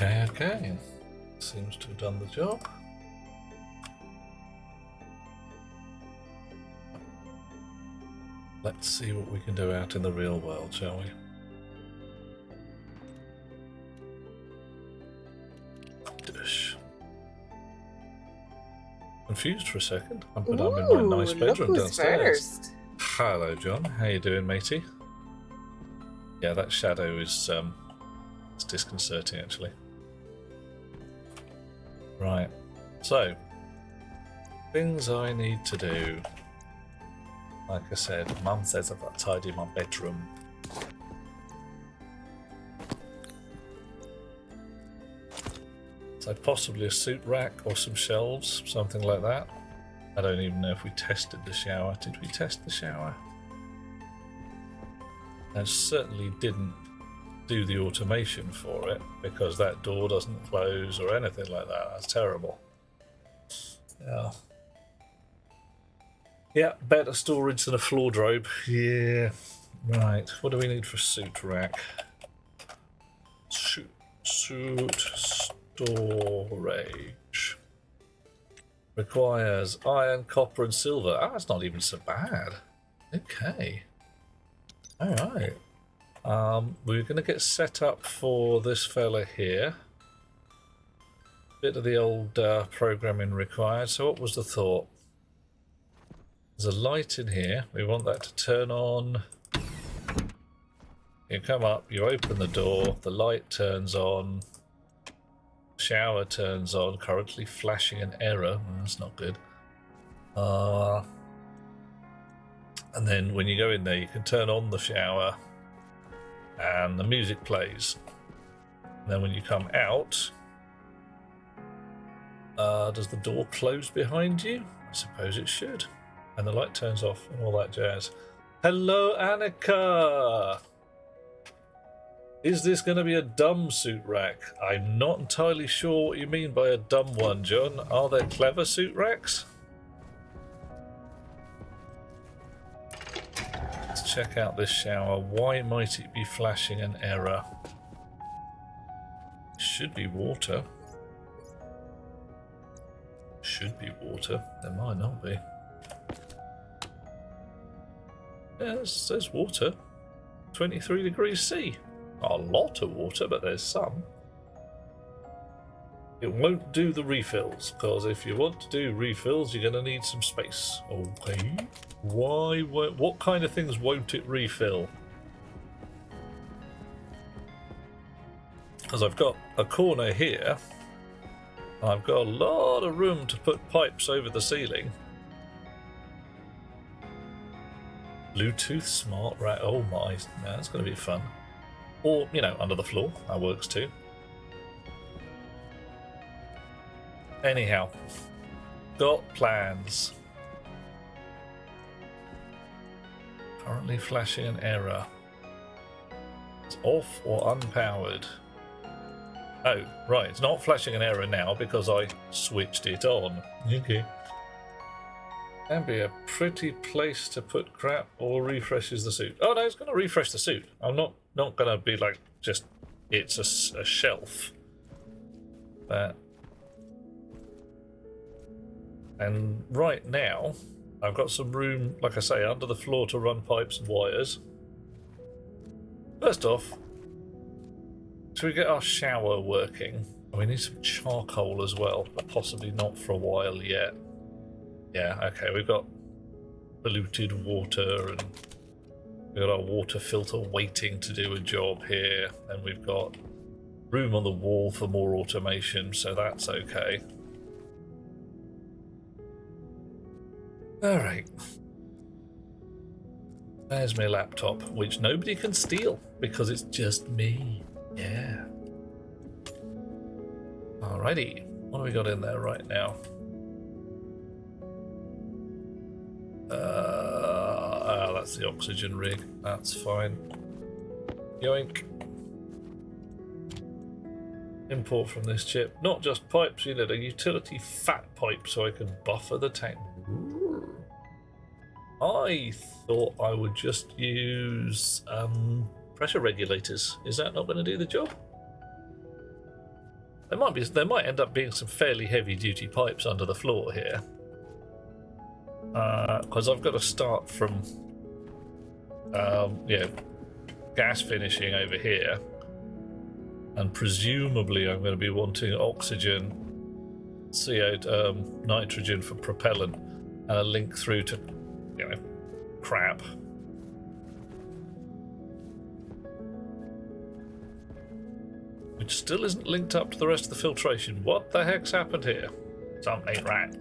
Okay. Seems to have done the job. Let's see what we can do out in the real world, shall we? Dish. Confused for a second, but I'm in my nice bedroom downstairs. First. Hello, John. How you doing, matey? Yeah, that shadow is it's disconcerting, actually. Right. So, things I need to do. Like I said, Mum says I've got to tidy my bedroom. So possibly a suit rack or some shelves, something like that. I don't even know if we tested the shower. Did we test the shower? I certainly didn't do the automation for it because that door doesn't close or anything like that. That's terrible. Yeah. Yeah, better storage than a floor drobe. Yeah. Right. What do we need for a suit rack? Suit storage. Requires iron, copper and silver. Ah, that's not even so bad. Okay. Alright. We're going to get set up for this fella here. Bit of the old programming required. So what was the thought? There's a light in here. We want that to turn on. You come up, you open the door, the light turns on. Shower turns on, currently flashing an error. That's not good. And then when you go in there, you can turn on the shower and the music plays. And then when you come out, does the door close behind you? I suppose it should. And the light turns off and all that jazz. Hello, Annika! Is this going to be a dumb suit rack? I'm not entirely sure what you mean by a dumb one, John. Are there clever suit racks? Let's check out this shower. Why might it be flashing an error? Should be water. Should be water. There might not be. Yeah, there's water. 23 degrees C. Not a lot of water, but there's some. It won't do the refills, because if you want to do refills, you're going to need some space. Okay. What kind of things won't it refill? Because I've got a corner here. I've got a lot of room to put pipes over the ceiling. Bluetooth smart rack. Oh my, that's going to be fun. Or, you know, under the floor. That works too. Anyhow, got plans. Currently flashing an error. It's off or unpowered. Oh, right. It's not flashing an error now because I switched it on. Okay. Can be a pretty place to put crap or refreshes the suit. Oh no, it's going to refresh the suit. I'm not going to be like just it's a shelf. And right now, I've got some room, like I say, under the floor to run pipes and wires. First off, should we get our shower working? We need some charcoal as well, but possibly not for a while yet. Yeah, okay, we've got polluted water and we've got our water filter waiting to do a job here, and we've got room on the wall for more automation, so that's okay. Alright. There's my laptop, which nobody can steal because it's just me. Yeah. Alrighty. What have we got in there right now? That's the oxygen rig. That's fine. Yoink. Import from this chip. Not just pipes, you need a utility fat pipe so I can buffer the tank. I thought I would just use pressure regulators. Is that not going to do the job? There might end up being some fairly heavy-duty pipes under the floor here, because I've got to start from gas finishing over here, and presumably I'm going to be wanting oxygen, CO, nitrogen for propellant, and a link through to, crap. Which still isn't linked up to the rest of the filtration. What the heck's happened here? Something ain't right.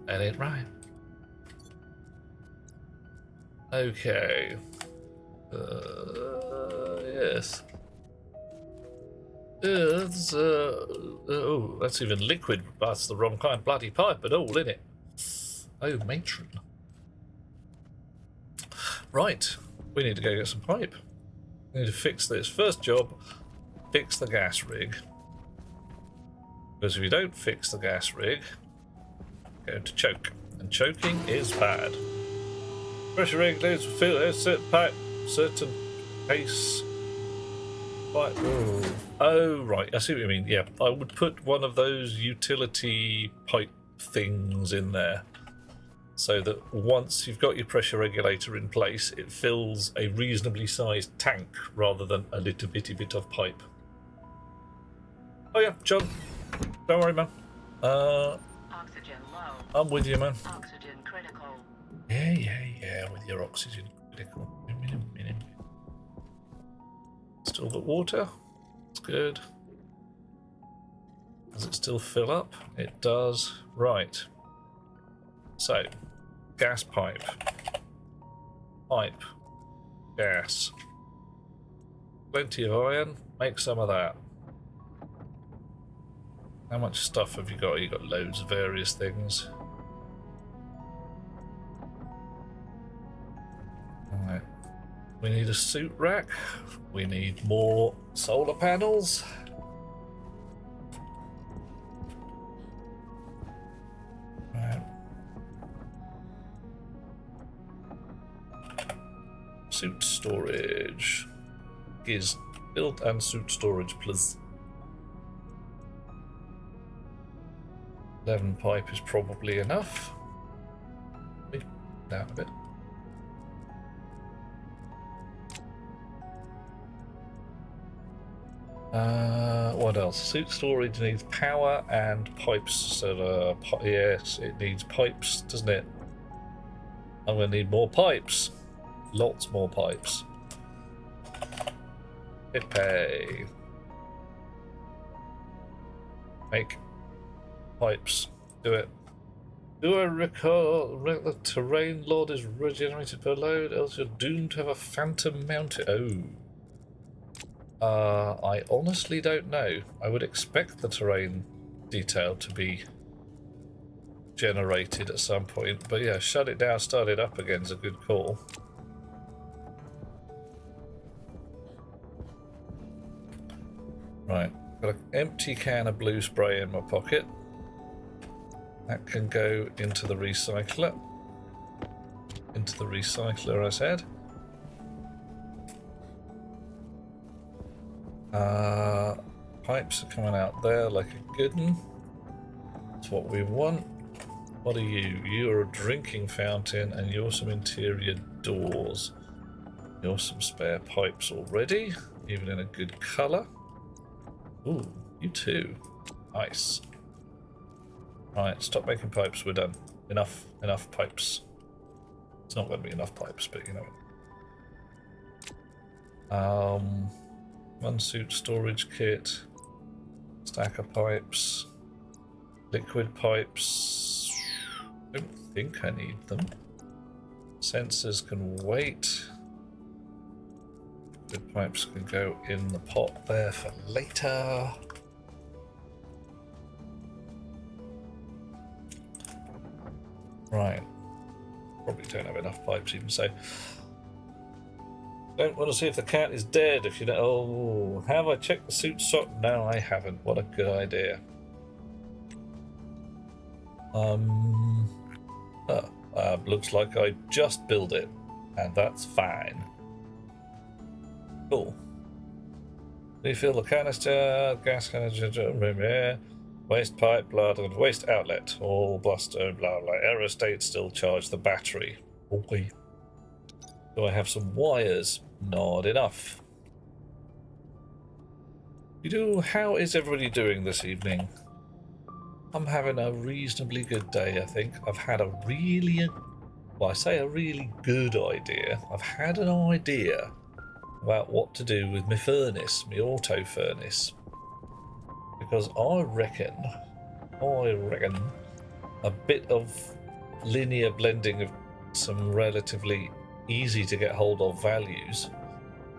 That ain't right. Okay. Yes. Oh, that's even liquid. That's the wrong kind of bloody pipe at all, isn't it? Oh, matron. Right, we need to go get some pipe. We need to fix this. First job, fix the gas rig. Because if you don't fix the gas rig, you're going to choke. And choking is bad. Pressure regulators fill certain pace. Pipe. Oh, right, I see what you mean. Yeah, I would put one of those utility pipe things in there, so that once you've got your pressure regulator in place, it fills a reasonably sized tank rather than a little bitty bit of pipe. Oh yeah, John, don't worry, man. Oxygen low. I'm with you, man. Oxygen critical. Yeah, with your oxygen critical. Still got water. That's good. Does it still fill up? It does. Right. So, gas pipe. Pipe. Gas. Plenty of iron. Make some of that. How much stuff have you got? You got loads of various things. Alright. We need a suit rack. We need more solar panels. Right. Suit storage. Is build and suit storage, please. 11 pipe is probably enough. Down a bit. What else? Suit storage needs power and pipes. So, yes, it needs pipes, doesn't it? I'm going to need more pipes. Lots more pipes. Hit pay. Make pipes. Do it. Do I recall the terrain load is regenerated per load, else you're doomed to have a phantom mounted. Oh. I honestly don't know. I would expect the terrain detail to be generated at some point, but yeah, shut it down, start it up again is a good call. Right, got an empty can of blue spray in my pocket. That can go into the recycler. Into the recycler, I said. Pipes are coming out there like a good one. That's what we want. What are you? You're a drinking fountain and you're some interior doors. You're some spare pipes already, even in a good colour. Ooh, you too. Nice. Right, stop making pipes, we're done. Enough pipes. It's not going to be enough pipes, but you know. One suit storage kit. Stack of pipes. Liquid pipes. Don't think I need them. Sensors can wait. Liquid pipes can go in the pot there for later. Right. Probably don't have enough pipes even so. Don't want to see if the cat is dead. If you know, oh, have I checked the suit sock? No, I haven't. What a good idea. Looks like I just built it, and that's fine. Cool. Refill the canister, gas canister, waste pipe, blood, and waste outlet. All bluster, blah blah. Error state still charge the battery. Okay. Do I have some wires? Not enough. You do. How is everybody doing this evening? I'm having a reasonably good day, I think. I've had a really, well, I say a really good idea. I've had an idea about what to do with my furnace, my auto furnace. Because I reckon a bit of linear blending of some relatively easy to get hold of values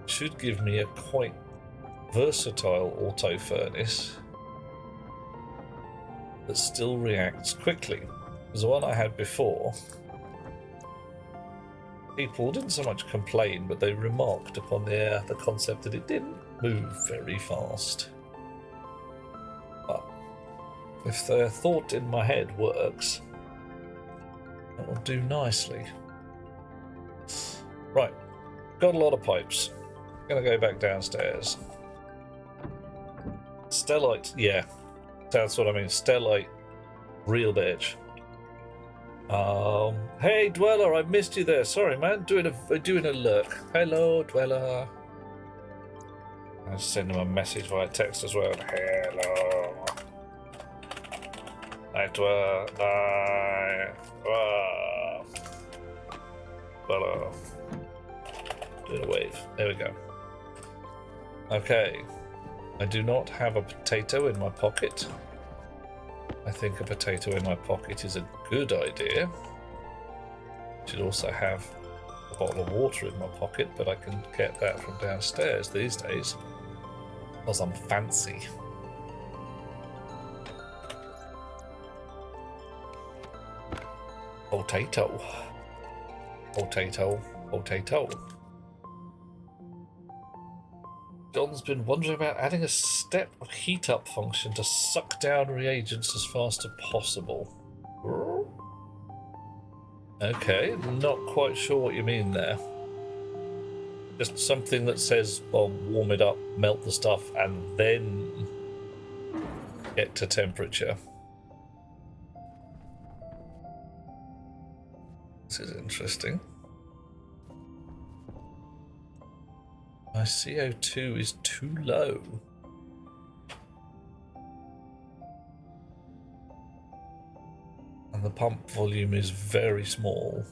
should give me a quite versatile auto furnace that still reacts quickly. Because the one I had before, people didn't so much complain, but they remarked upon the concept that it didn't move very fast. But if the thought in my head works, that will do nicely. Right, got a lot of pipes. Gonna go back downstairs. Stellite, yeah, that's what I mean. Stellite, real bitch. Hey Dweller, I missed you there. Sorry, man. Doing a lurk. Hello, Dweller. I'll send him a message via text as well. Hello. Hi, Dweller. Hi. Dweller. Doing a wave. There we go. Okay. I do not have a potato in my pocket. I think a potato in my pocket is a good idea. Should also have a bottle of water in my pocket, but I can get that from downstairs these days because I'm fancy. Potato. Potato. Potato. John's been wondering about adding a step heat up function to suck down reagents as fast as possible. Okay, not quite sure what you mean there. Just something that says, well, warm it up, melt the stuff, and then get to temperature. This is interesting. My CO2 is too low. And the pump volume is very small,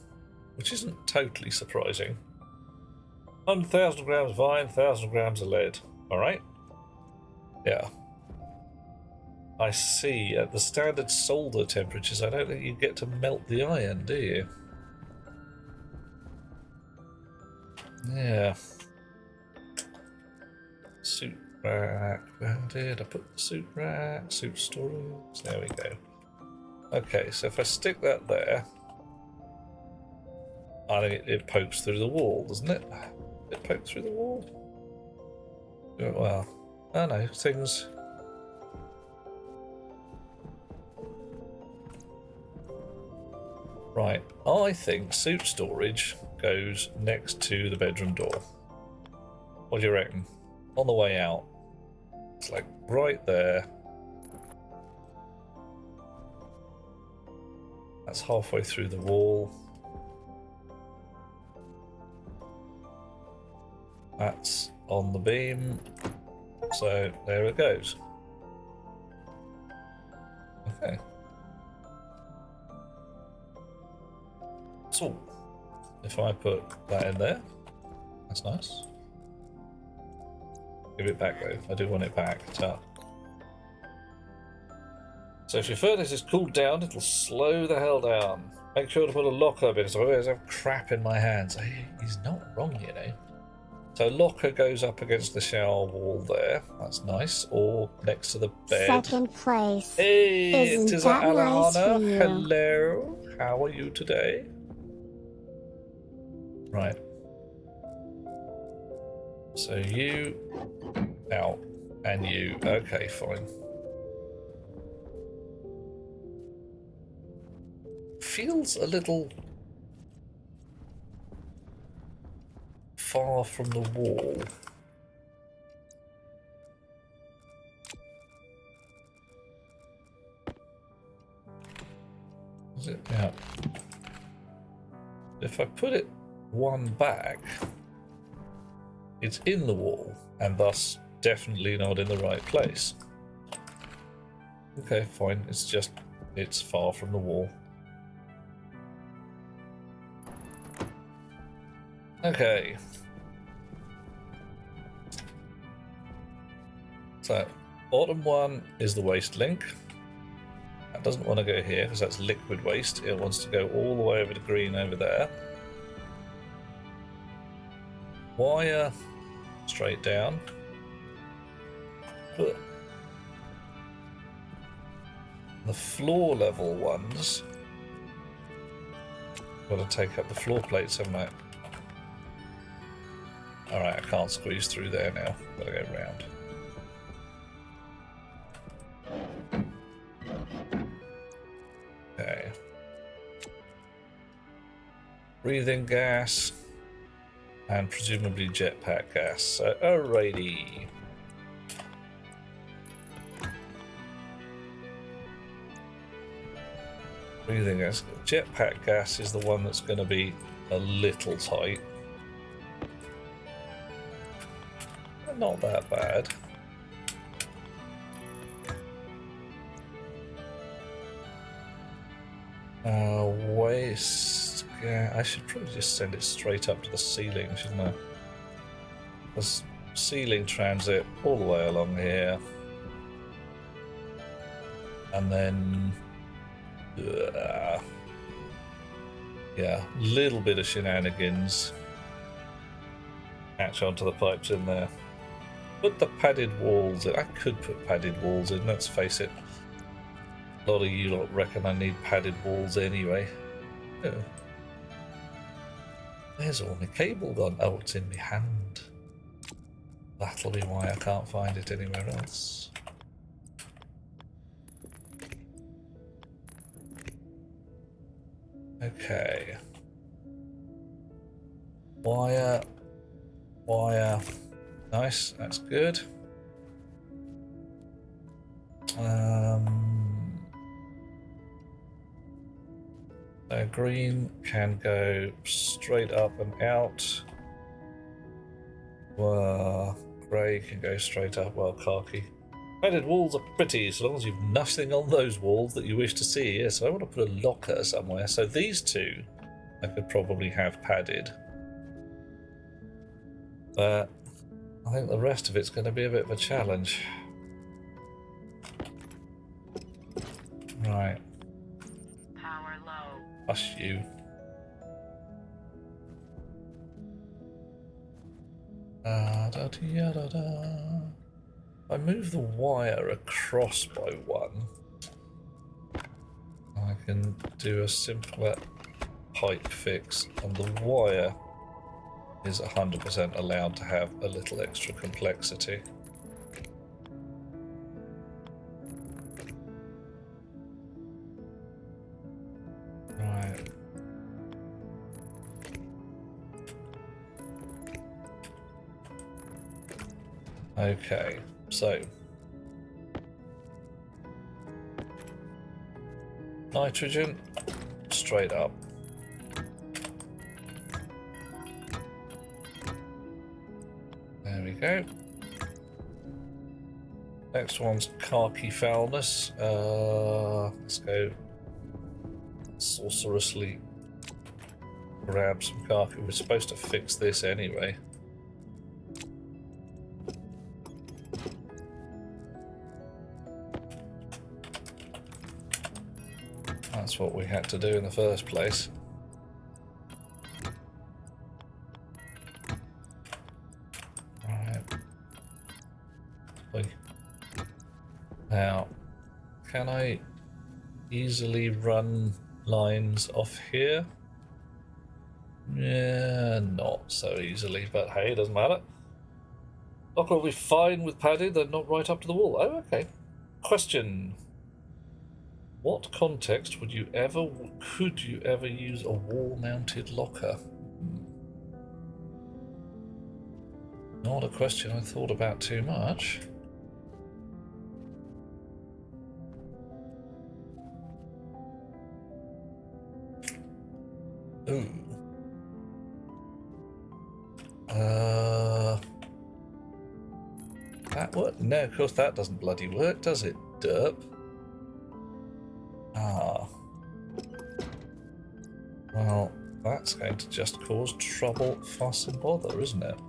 which isn't totally surprising. 100,000 grams of iron, 1,000 grams of lead. Alright? Yeah. I see. At the standard solder temperatures, I don't think you get to melt the iron, do you? Yeah. Suit rack. Where did I put the suit rack? Suit storage. There we go. Okay, so if I stick that there, I think it pokes through the wall, doesn't it? It pokes through the wall? Well, I don't know, things... Right, I think suit storage goes next to the bedroom door. What do you reckon? On the way out. It's like right there. That's halfway through the wall. That's on the beam. So there it goes. Okay. So if I put that in there, that's nice. Give it back though. I do want it back. So if your furnace is cooled down, it'll slow the hell down. Make sure to put a locker because I always have crap in my hands. He's not wrong, you know. So locker goes up against the shower wall there. That's nice. Or next to the bed. Second place. Hey, Isn't it is that nice Alana. for you? Hello. How are you today? Right. So you out and you. Okay, fine. Feels a little far from the wall? Is it? Yeah. If I put it one back, it's in the wall and thus definitely not in the right place. Okay, fine. It's far from the wall. Okay. So, bottom one is the waste link. That doesn't want to go here because that's liquid waste. It wants to go all the way over to green over there. Wire straight down. Ugh. The floor level ones. Got to take up the floor plates, haven't I? Alright, I can't squeeze through there now. Gotta go round. Okay. Breathing gas. And presumably jetpack gas. So, alrighty. Breathing gas. Jetpack gas is the one that's going to be a little tight. But not that bad. Waste. Yeah, I should probably just send it straight up to the ceiling, shouldn't I? Because ceiling transit all the way along here. And then... yeah, little bit of shenanigans. Catch onto the pipes in there. Put the padded walls in. I could put padded walls in, let's face it. A lot of you lot reckon I need padded walls anyway. Oh. Where's all my cable gone? Oh, it's in my hand. That'll be why I can't find it anywhere else. Okay. Wire. Wire. Nice, that's good. So green can go straight up and out. Grey can go straight up, well, khaki. Padded walls are pretty, so long as you've nothing on those walls that you wish to see. Yes, I want to put a locker somewhere. So these two I could probably have padded. But I think the rest of it's going to be a bit of a challenge. Right. Power low. Hush you. I move the wire across by one. I can do a simpler pipe fix, and the wire is 100% allowed to have a little extra complexity. Right. Okay, so nitrogen straight up. There we go. Next one's khaki foulness. Let's go sorcerously grab some khaki. We're supposed to fix this anyway. That's what we had to do in the first place. Right. Now, can I easily run lines off here? Yeah, not so easily, but hey, it doesn't matter. Locker will be fine with padded, they're not right up to the wall. Oh, okay. Question. What context could you ever use a wall-mounted locker? Not a question I thought about too much. Ooh. That work? No, of course that doesn't bloody work, does it, derp? Ah. Well, that's going to just cause trouble, fuss and bother, isn't it?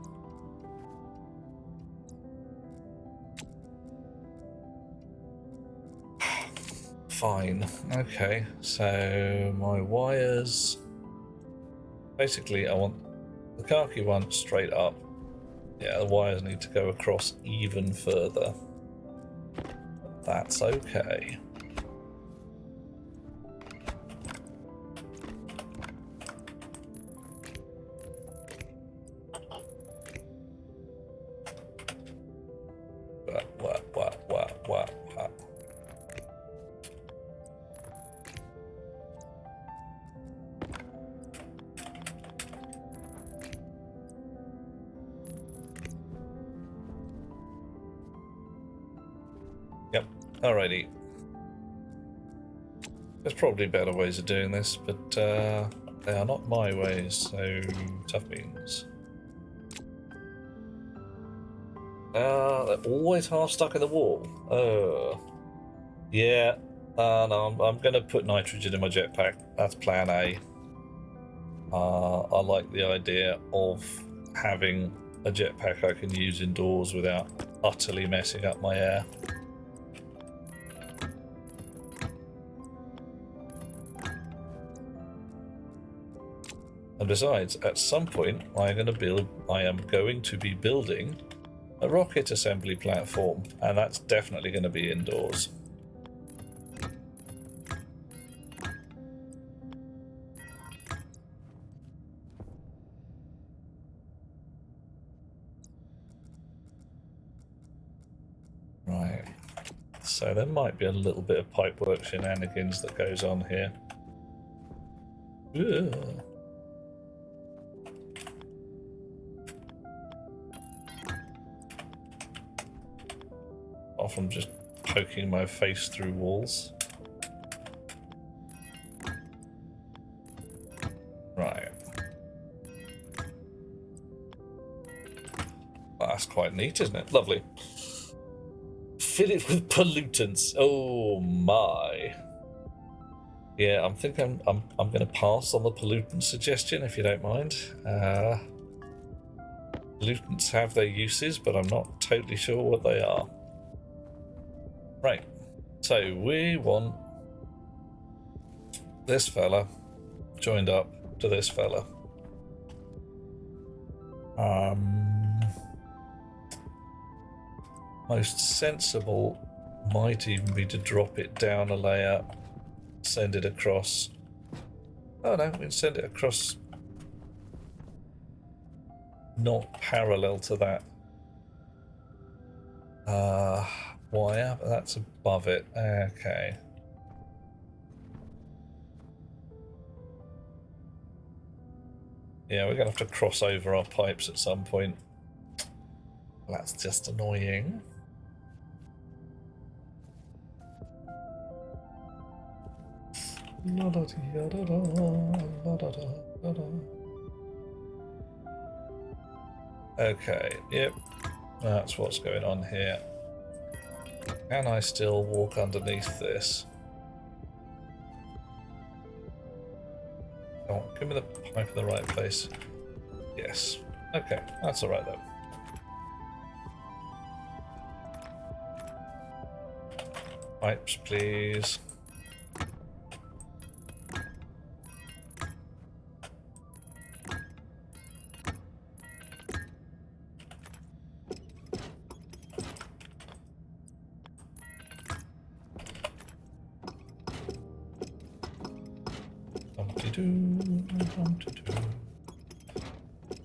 Fine. Okay, so my wires... Basically, I want the khaki one straight up. Yeah, the wires need to go across even further. That's okay. What? Yep, alrighty. There's probably better ways of doing this, but they are not my ways, so tough beans. They're always half stuck in the wall. Yeah. No, I'm going to put nitrogen in my jetpack. That's plan A. I like the idea of having a jetpack I can use indoors without utterly messing up my air. And besides, at some point, I am going to be building a rocket assembly platform, and that's definitely going to be indoors. Right. So there might be a little bit of pipework shenanigans that goes on here. Ugh. Off from just poking my face through walls. Right. That's quite neat, isn't it? Lovely. Fill it with pollutants. Oh my. Yeah, I'm thinking I'm going to pass on the pollutant suggestion, if you don't mind. Pollutants have their uses, but I'm not totally sure what they are. Right, so we want this fella joined up to this fella. Most sensible might even be to drop it down a layer, send it across. Oh no, we can send it across not parallel to that wire, but that's above it. Okay. Yeah, we're gonna have to cross over our pipes at some point. That's just annoying. Okay, yep, that's what's going on here. Can I still walk underneath this? Oh, give me the pipe in the right place. Yes. Okay, that's alright though. Pipes, please.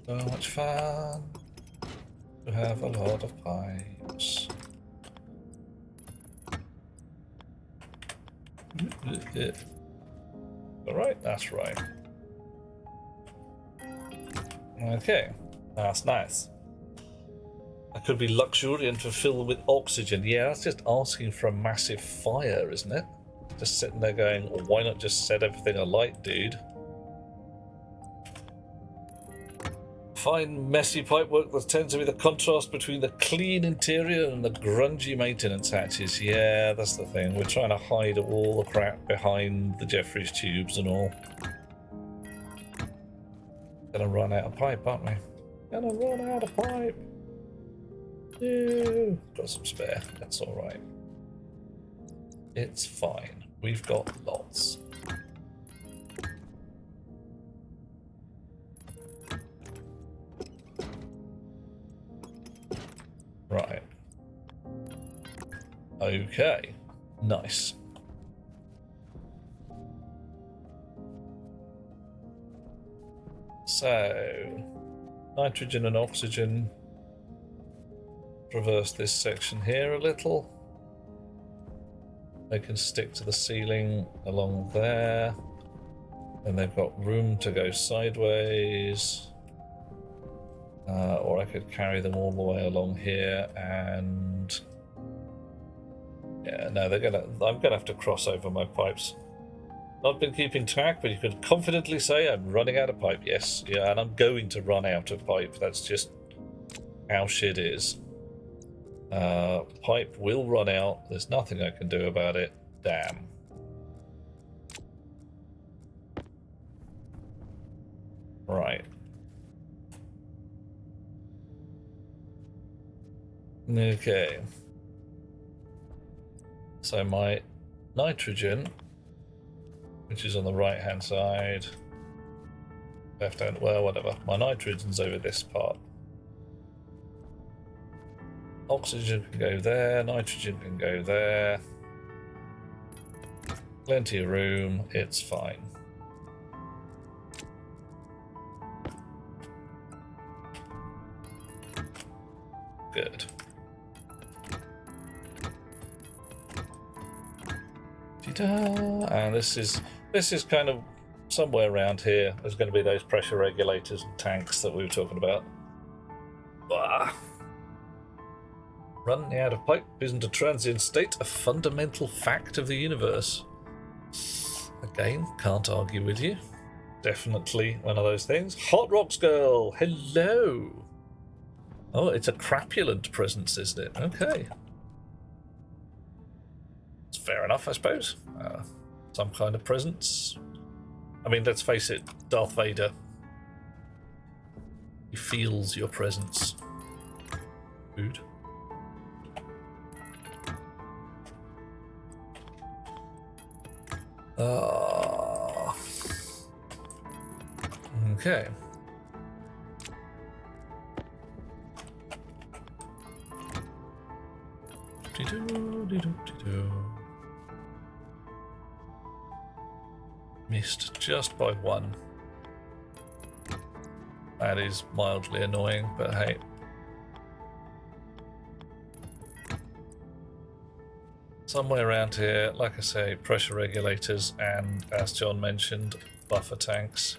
So much fun to have a lot of pipes. Alright, that's right. Okay, that's nice. I could be luxuriant to fill with oxygen. Yeah, that's just asking for a massive fire, isn't it? Just sitting there going, well, why not just set everything alight, dude? Fine, messy pipework that tends to be the contrast between the clean interior and the grungy maintenance hatches. Yeah, that's the thing. We're trying to hide all the crap behind the Jeffries tubes and all. Gonna run out of pipe, aren't we? Gonna run out of pipe. Yeah. Got some spare. That's all right. It's fine. We've got lots. Right. Okay. Nice. So, nitrogen and oxygen. Reverse this section here a little. They can stick to the ceiling along there. And they've got room to go sideways. Or I could carry them all the way along here and... Yeah, no, I'm gonna have to cross over my pipes. Not been keeping track, but you could confidently say I'm running out of pipe. Yes, yeah, and I'm going to run out of pipe. That's just how shit is. Pipe will run out. There's nothing I can do about it. Damn. Right. Okay. So my nitrogen, which is on the right hand side, left hand, well, whatever. My nitrogen's over this part. Oxygen can go there, nitrogen can go there. Plenty of room, it's fine. Good. And this is kind of somewhere around here. There's going to be those pressure regulators and tanks that we were talking about. Bah. Running out of pipe isn't a transient state, a fundamental fact of the universe. Again, can't argue with you. Definitely one of those things. Hot Rocks Girl, hello. Oh, it's a crapulent presence, isn't it? Okay. It's fair enough, I suppose. Some kind of presence. I mean, let's face it, Darth Vader. He feels your presence. Food. Okay. Missed just by one. That is mildly annoying, but hey. Somewhere around here, like I say, pressure regulators and, as John mentioned, buffer tanks.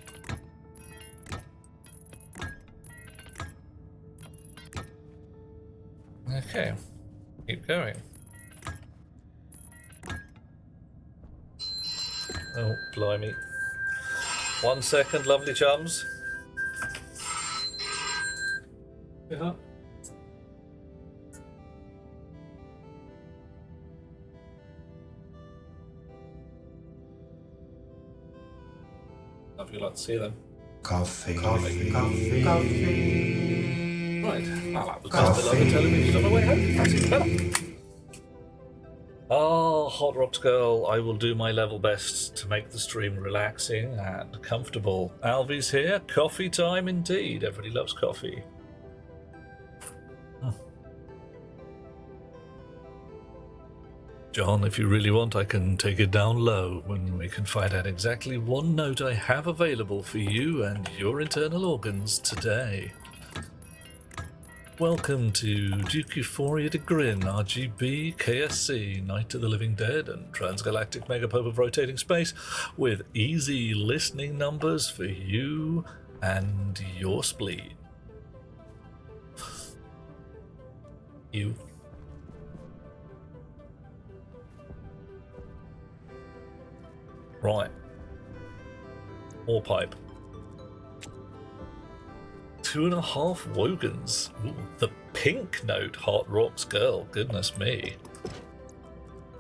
Okay, keep going. Oh, blimey. 1 second, lovely chums. Yeah. If you'd like to see them. Coffee. Right, well, that was just beloved television on my way home. That's even better. Oh, Hot Rocks Girl, I will do my level best to make the stream relaxing and comfortable. Alvy's here. Coffee time indeed. Everybody loves coffee. John, if you really want, I can take it down low when we can find out exactly one note I have available for you and your internal organs today. Welcome to Duke Euphoria de Grin, RGB, KSC, Night of the Living Dead, and Transgalactic Megapope of Rotating Space, with easy listening numbers for you and your spleen. You. Right. More pipe. 2.5 Wogans. Ooh, the pink note, Hot Rocks Girl. Goodness me.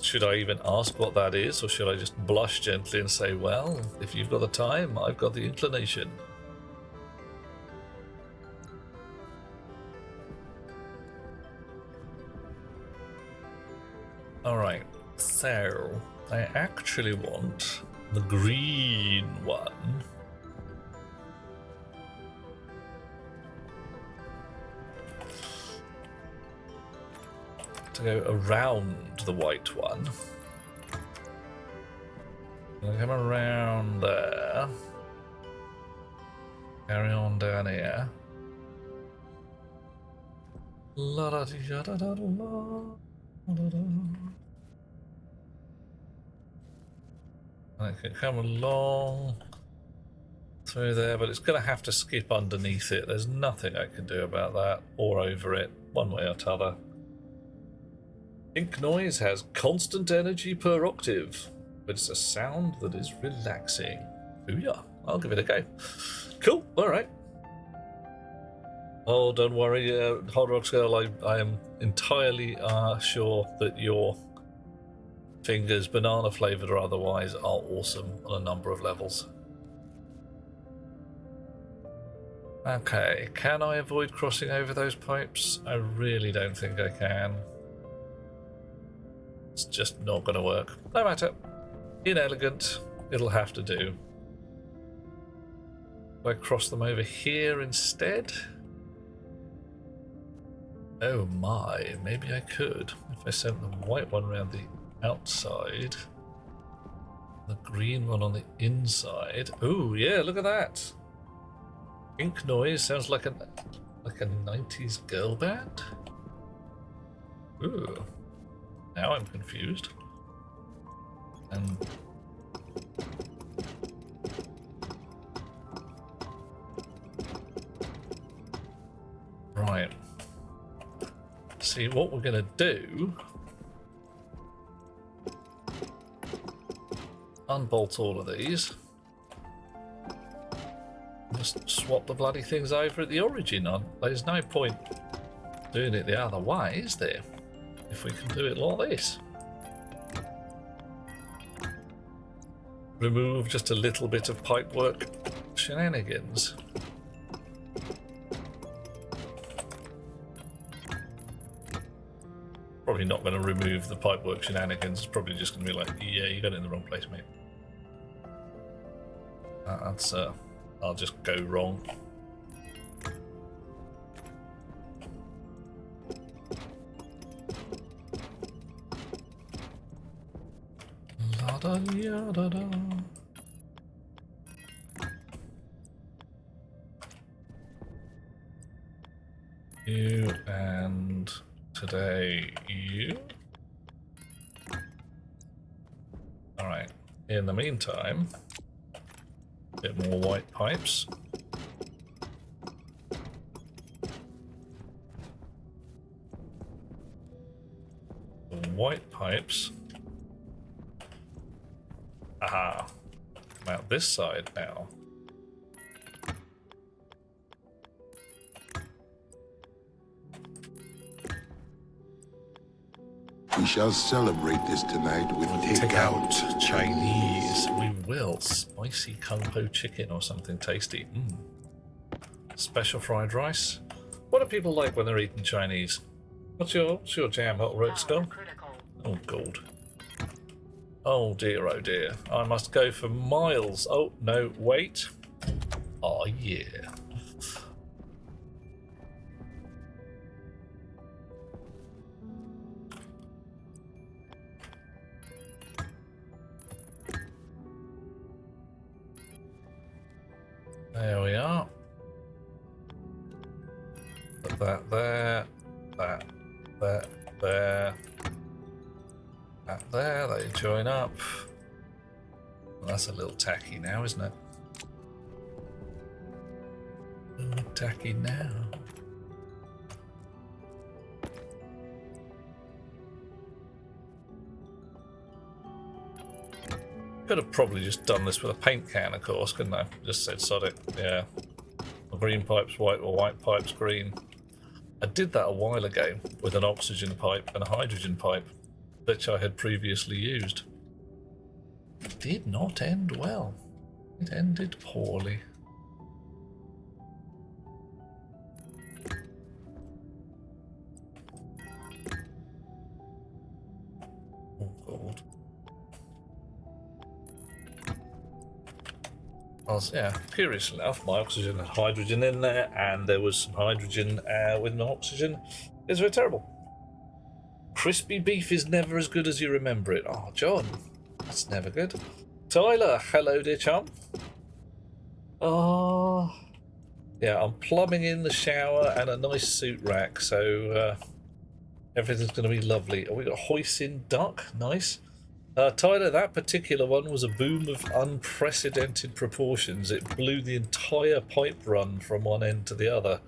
Should I even ask what that is, or should I just blush gently and say, well, if you've got the time, I've got the inclination? Alright, so I actually want the green one. To go around the white one. I'll come around there. Carry on down here. La da da da da da. I can come along through there, but it's going to have to skip underneath it. There's nothing I can do about that, or over it, one way or t'other. Ink noise has constant energy per octave, but it's a sound that is relaxing. Booyah! I'll give it a go. Cool, alright. Oh, don't worry, Hot Rocks Girl, I am entirely sure that your fingers, banana flavoured or otherwise, are awesome on a number of levels. Okay, can I avoid crossing over those pipes? I really don't think I can. It's just not going to work. No matter. Inelegant. It'll have to do. Do I cross them over here instead? Oh my, maybe I could. If I sent the white one around the outside, the green one on the inside. Oh yeah, look at that. Ink noise sounds like a 90s girl band. Ooh. Now I'm confused. And right. See what we're gonna do. Unbolt all of these. Just swap the bloody things over at the origin. There's no point doing it the other way, is there? If we can do it like this. Remove just a little bit of pipework shenanigans. Probably not going to remove the pipework shenanigans. It's probably just going to be like, yeah, you got it in the wrong place, mate. That's I'll just go wrong. La da ya da da. You and today you. All right. In the meantime, a bit more white pipes. White pipes. Aha. Come out this side now. We shall celebrate this tonight with takeout Chinese. We will. Spicy kung po chicken or something tasty. Special fried rice. What do people like when they're eating Chinese? What's your jam, Hot Rocks Girl? Oh, God. Oh, dear, oh, dear. I must go for miles. Oh, no, wait. Oh, yeah. There we are. Put that there. That there. That there. They join up. Well, that's a little tacky now, isn't it? A little tacky now. Could have probably just done this with a paint can, of course, couldn't I? Just said sod it, yeah. Green pipes white or white pipes green. I did that a while ago with an oxygen pipe and a hydrogen pipe, which I had previously used. It did not end well. It ended poorly. Oh god. Yeah, curious enough, my oxygen had hydrogen in there, and there was some hydrogen with no oxygen. It's very terrible. Crispy beef is never as good as you remember it. Oh, John, that's never good. Tyler, hello, dear chum. Oh, yeah, I'm plumbing in the shower and a nice suit rack, so everything's going to be lovely. Oh, we got a hoisin duck, nice. Tyler, that particular one was a boom of unprecedented proportions. It blew the entire pipe run from one end to the other.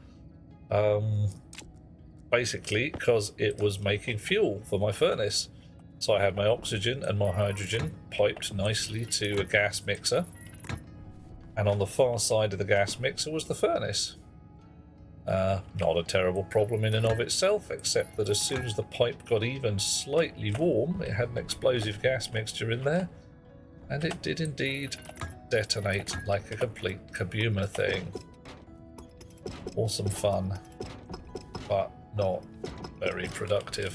Basically, because it was making fuel for my furnace. So I had my oxygen and my hydrogen piped nicely to a gas mixer. And on the far side of the gas mixer was the furnace. Not a terrible problem in and of itself, except that as soon as the pipe got even slightly warm, it had an explosive gas mixture in there, and it did indeed detonate like a complete kabuma thing. Awesome fun, but not very productive.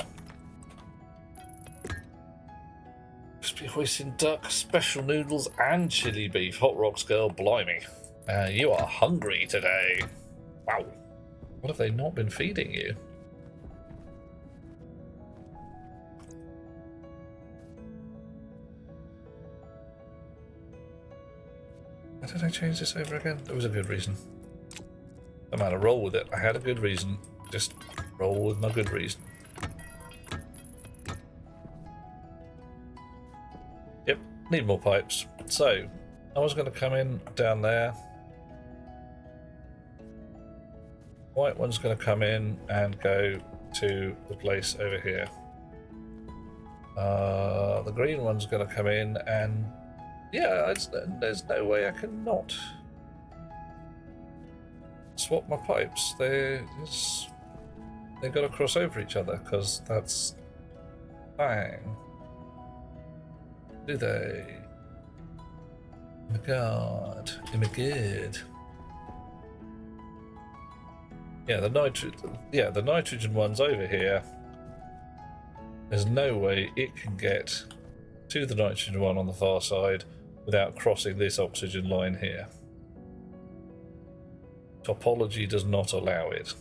Crispy hoisin duck, special noodles, and chili beef. Hot Rocks girl, blimey. You are hungry today. Wow. What have they not been feeding you? Why did I change this over again? There was a good reason. No matter, roll with it. I had a good reason. Just roll with my good reason. Yep, need more pipes. So, I was going to come in down there. White one's going to come in and go to the place over here. The green one's going to come in and... yeah, there's no way I can not swap my pipes. They've got to cross over each other, because that's... bang. Do they? Oh my god. Oh my god. Yeah, the nitrogen one's over here. There's no way it can get to the nitrogen one on the far side without crossing this oxygen line here. Topology does not allow it.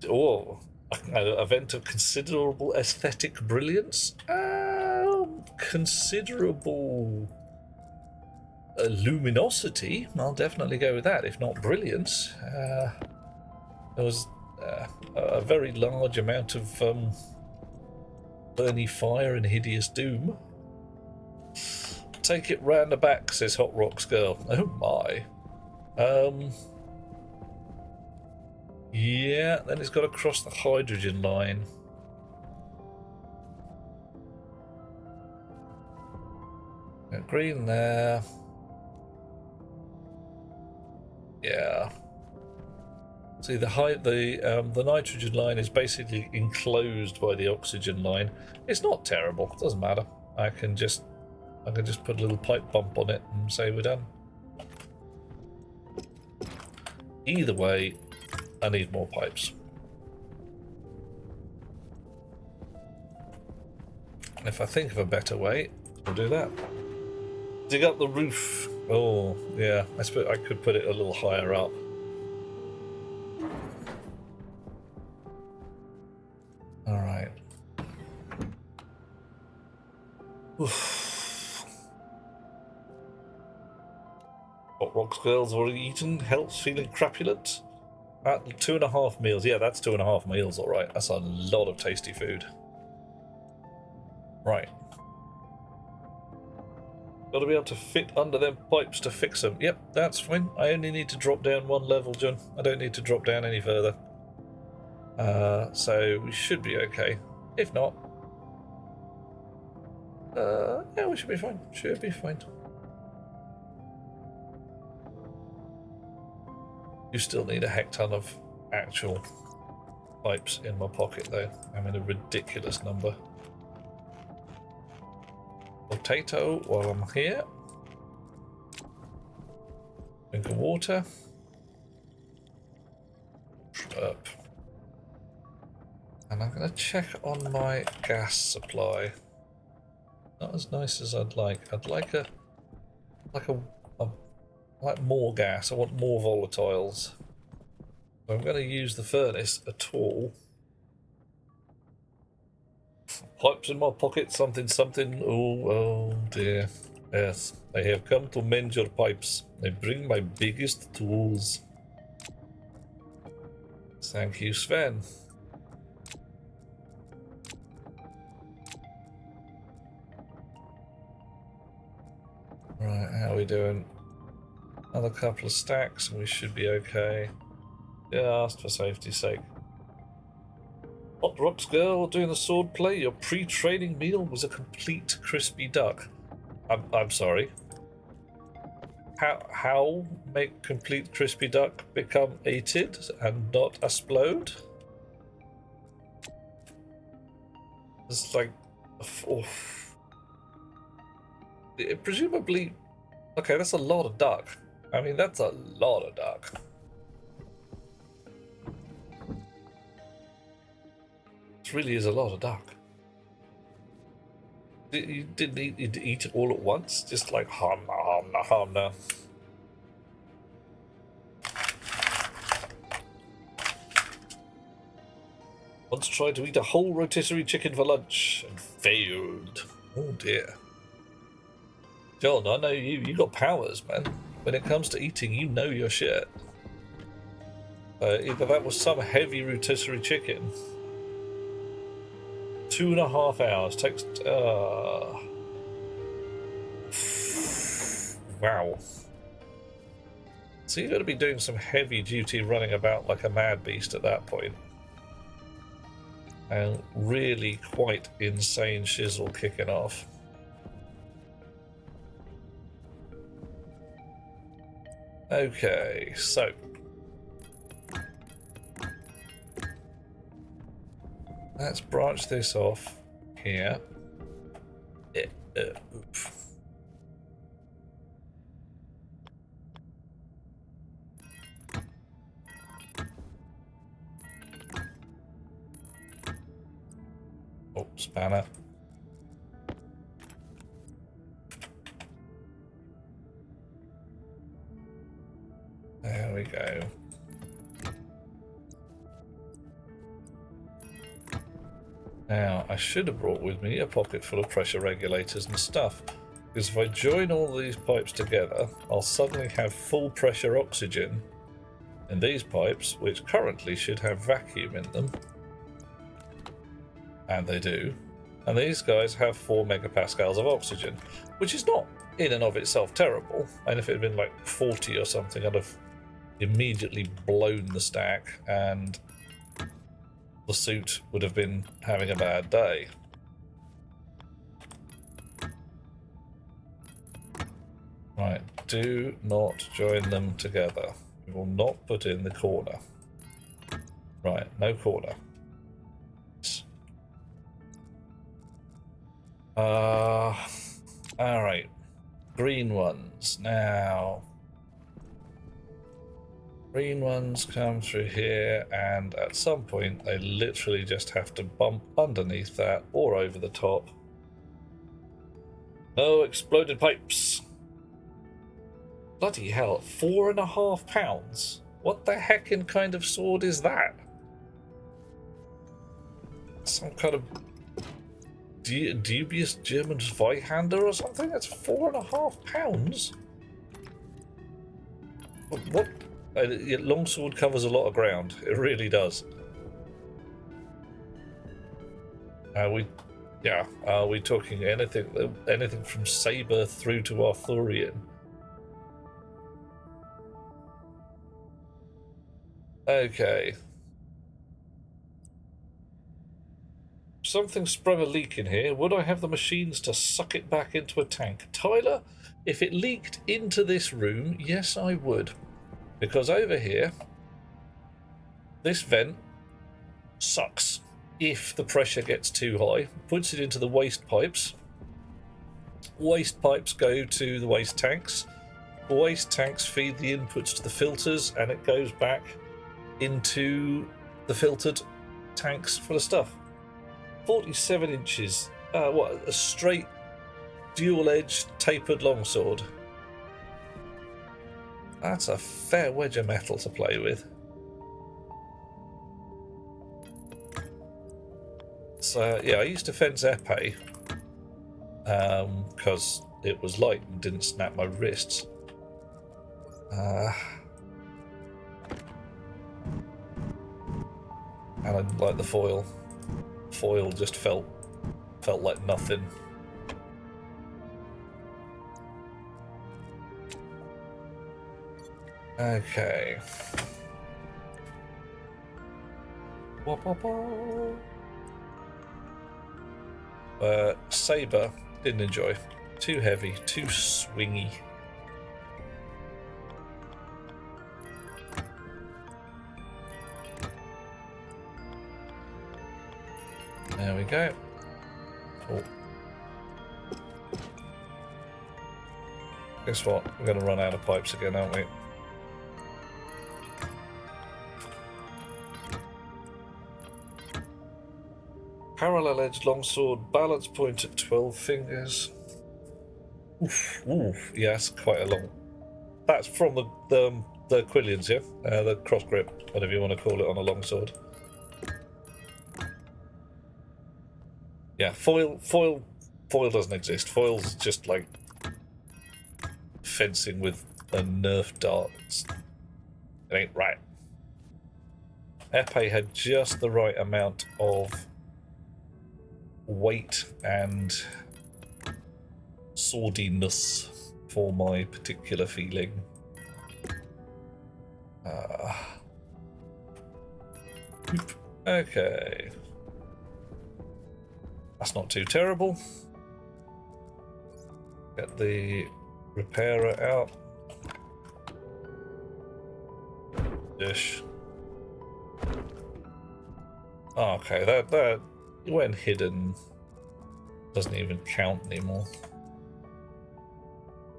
Oh, an event of considerable aesthetic brilliance? Considerable luminosity. I'll definitely go with that, if not brilliance. There was a very large amount of burny fire and hideous doom. Take it round the back, says Hot Rocks girl. Oh my. Yeah, then it's got to cross the hydrogen line. Got green there. Yeah. See, the nitrogen line is basically enclosed by the oxygen line. It's not terrible. It doesn't matter. I can just put a little pipe bump on it and say we're done. Either way, I need more pipes. And if I think of a better way, I'll do that. Dig up the roof. Oh, yeah. I suppose I could put it a little higher up. Alright. Hot Rocks girls already eaten. Health feeling crapulent. At 2.5 meals. Yeah, that's 2.5 meals, alright. That's a lot of tasty food. Right. Got to be able to fit under them pipes to fix them. Yep, that's fine. I only need to drop down one level, John. I don't need to drop down any further. So we should be okay. If not, Yeah, we should be fine. Should be fine. You still need a heck ton of actual pipes in my pocket, though. I'm in a ridiculous number. Potato while I'm here. Drink of water. Up. And I'm going to check on my gas supply. Not as nice as I'd like. I'd like like more gas. I want more volatiles. If I'm going to use the furnace at all. Pipes in my pocket, something, something. Oh dear. Yes, I have come to mend your pipes. I bring my biggest tools. Thank you, Sven. Right, how are we doing? Another couple of stacks and we should be okay. Just for safety's sake. Hot Rocks girl doing the sword play. Your pre-training meal was a complete crispy duck. I'm sorry. How make complete crispy duck become ated and not explode? It's like, presumably, okay, that's a lot of duck. I mean, that's a lot of duck. It really is a lot of duck. You didn't eat it all at once, just like hamna. Once tried to eat a whole rotisserie chicken for lunch and failed. Oh dear. John, I know you got powers, man. When it comes to eating, you know your shit. Either that was some heavy rotisserie chicken. 2.5 hours takes. Wow. So you've got to be doing some heavy duty running about like a mad beast at that point. And really quite insane shizzle kicking off. Okay, so let's branch this off here. Oh, spanner. There we go. Now, I should have brought with me a pocket full of pressure regulators and stuff, because if I join all these pipes together, I'll suddenly have full pressure oxygen in these pipes, which currently should have vacuum in them. And they do. And these guys have 4 megapascals of oxygen, which is not in and of itself terrible. And if it had been like 40 or something, I'd have immediately blown the stack and the suit would have been having a bad day. Right, do not join them together. We will not put in the corner. Right, no corner. Alright. Green ones. Now, green ones come through here, and at some point they literally just have to bump underneath that or over the top. No exploded pipes. Bloody hell, 4.5 pounds? What the heckin' kind of sword is that? Some kind of dubious German Zweihander or something? That's 4.5 pounds? What? Longsword covers a lot of ground. It really does. Are we talking anything from Saber through to Arthurian? Okay. something sprung a leak in here. Would I have the machines to suck it back into a tank? Tyler, if it leaked into this room, yes, I would. Because over here, this vent sucks if the pressure gets too high. Puts it into the waste pipes. Waste pipes go to the waste tanks. The waste tanks feed the inputs to the filters, and it goes back into the filtered tanks full of stuff. 47 inches. What, a straight dual-edged tapered longsword. That's a fair wedge of metal to play with. So yeah, I used to fence epee because it was light and didn't snap my wrists. And I didn't like the foil. Foil just felt like nothing. Okay. Saber, didn't enjoy. Too heavy, too swingy. There we go. Oh. Guess what? We're going to run out of pipes again, aren't we? Parallel edged longsword, balance point at 12 fingers. Oof, oof. Yeah, that's quite a long. That's from the Quillians, yeah? The cross grip, whatever you want to call it on a longsword. Yeah, foil doesn't exist. Foil's just like fencing with a Nerf dart. It ain't right. Epee had just the right amount of weight and swordiness for my particular feeling. Okay. That's not too terrible. Get the repairer out. Dish. Oh, okay, that when hidden doesn't even count anymore.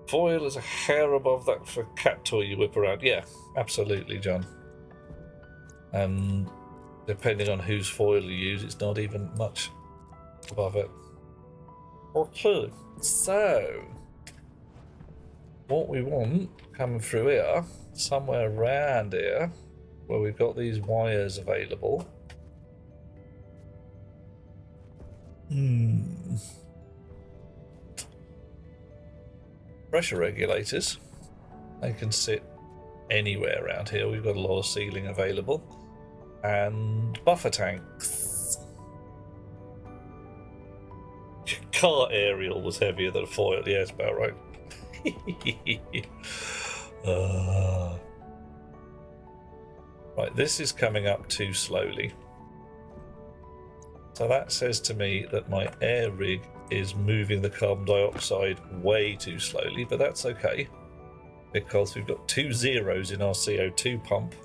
Foil is a hair above that for a cat toy you whip around. Yeah, absolutely, John. And depending on whose foil you use, it's not even much above it. Okay, so what we want coming through here, somewhere around here, where we've got these wires available. Pressure regulators. They can sit anywhere around here. We've got a lot of ceiling available. And buffer tanks. Car aerial was heavier than a foil. Yeah, it's about right. Right, this is coming up too slowly. So that says to me that my air rig is moving the carbon dioxide way too slowly, but that's okay because we've got 2 zeros in our CO2 pump.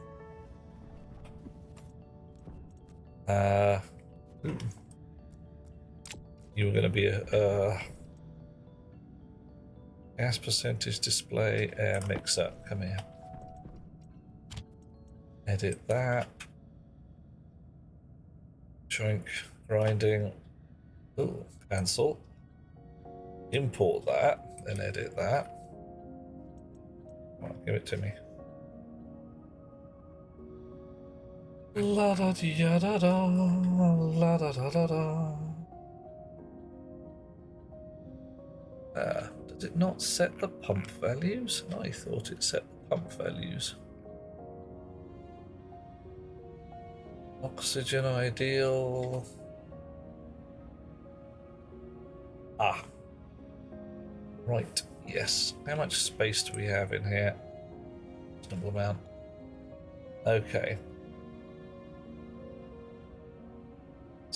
You were going to be a gas percentage display air mixer. Come here. Edit that. Shrink, grinding. Ooh, cancel. Import that, then edit that. Right, give it to me. La da da da da, la da da da da. Does it not set the pump values? I thought it set the pump values. Oxygen ideal. Ah. Right, yes. How much space do we have in here? Reasonable amount. Okay.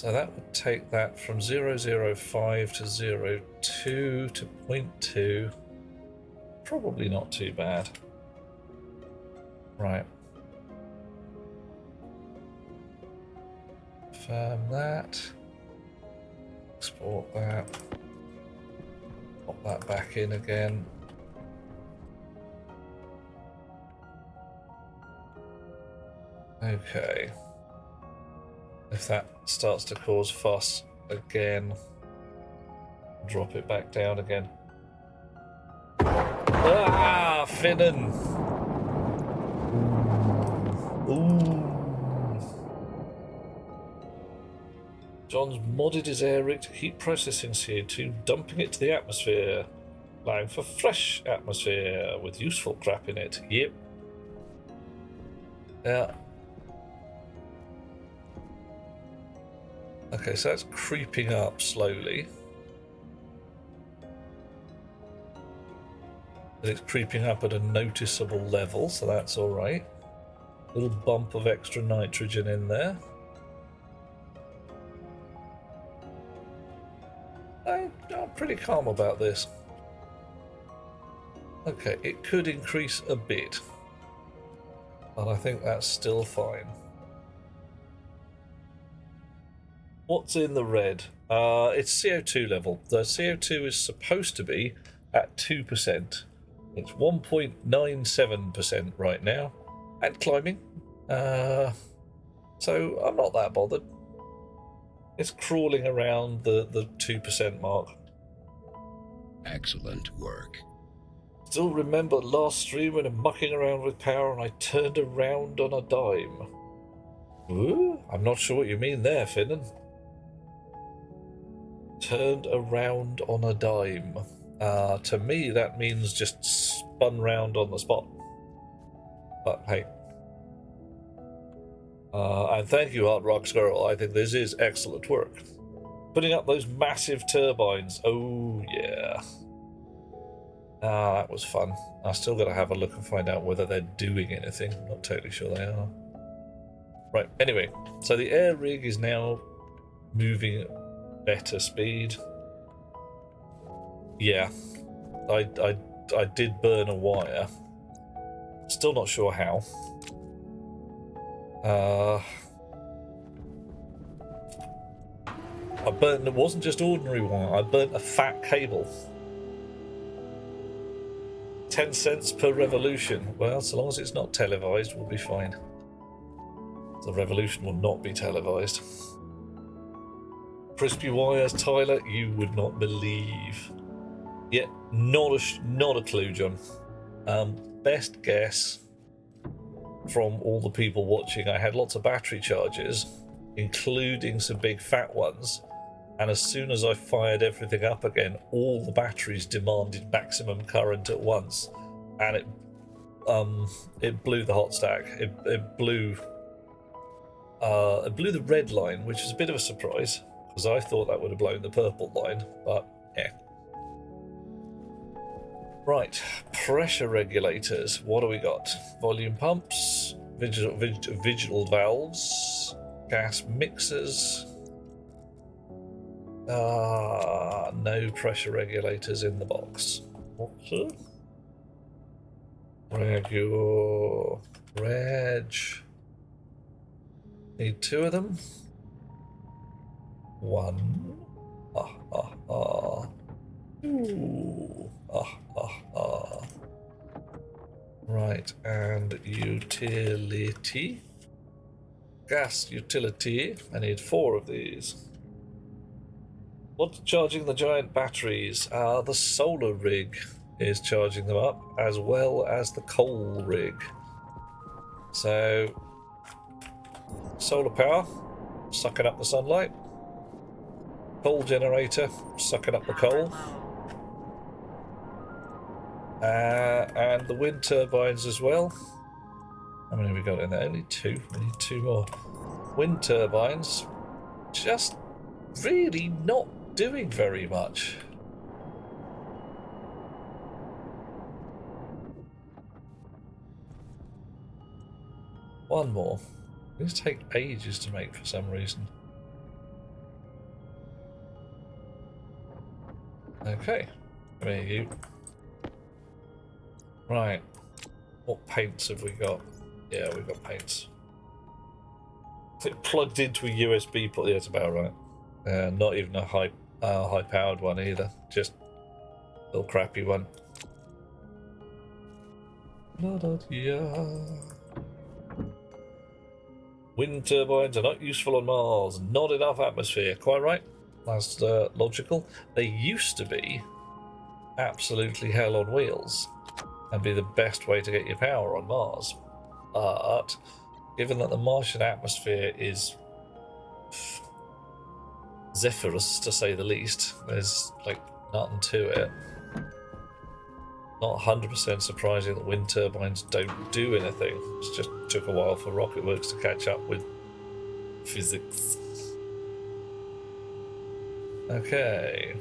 So that would take that from 0.05 to 0.2 to 0.2. Probably not too bad. Right. Confirm that. Export that. Pop that back in again. Okay. If that starts to cause fuss again, drop it back down again. Ah, Finnan! Ooh. John's modded his air rig to keep processing CO2, dumping it to the atmosphere, allowing for fresh atmosphere with useful crap in it. Yep. Yeah. Okay, so that's creeping up slowly. But it's creeping up at a noticeable level, so that's alright. Little bump of extra nitrogen in there. I'm pretty calm about this. Okay, it could increase a bit, but I think that's still fine. What's in the red? It's CO2 level. The CO2 is supposed to be at 2%. It's 1.97% right now, and climbing. So I'm not that bothered. It's crawling around the 2% mark. Excellent work. Still remember last stream when I'm mucking around with power and I turned around on a dime. Ooh, I'm not sure what you mean there, Finnan. Turned around on a dime. To me, that means just spun round on the spot. But hey. And thank you, Hard Rock Squirrel. I think this is excellent work. Putting up those massive turbines. Oh, yeah. That was fun. I still got to have a look and find out whether they're doing anything. I'm not totally sure they are. Right, anyway. So the air rig is now moving at better speed. Yeah. I did burn a wire. Still not sure how. I burnt, it wasn't just ordinary wire, I burnt a fat cable. 10 cents per revolution. Well, so long as it's not televised, we'll be fine. The revolution will not be televised. Crispy wires, Tyler, you would not believe. Yeah, not a clue, John. Best guess from all the people watching, I had lots of battery charges, including some big fat ones, and as soon as I fired everything up again, all the batteries demanded maximum current at once, and it blew the hot stack. It blew the red line, which is a bit of a surprise because I thought that would have blown the purple line, but yeah. Right, pressure regulators. What do we got? Volume pumps, vigil valves, gas mixers. No pressure regulators in the box. Okay. Reg. Need 2 of them. 1. Ooh. Right, and utility. Gas utility. I need 4 of these. What's charging the giant batteries? The solar rig is charging them up, as well as the coal rig. So, solar power, sucking up the sunlight. Coal generator, sucking up the coal. And the wind turbines as well. How many have we got in there? Only 2. We need 2 more. Wind turbines, just really not doing very much. One more. These take ages to make for some reason. Okay. Come here, you. Right. What paints have we got? Yeah, we've got paints. It plugged into a USB port. Yeah, it's about right. Not even a high-powered one either. Just a little crappy one. Wind turbines are not useful on Mars. Not enough atmosphere. Quite right. That's logical. They used to be absolutely hell on wheels and be the best way to get your power on Mars. But given that the Martian atmosphere is zephyrous, to say the least, there's like nothing to it. Not 100% surprising that wind turbines don't do anything. It just took a while for rocketworks to catch up with physics. Okay.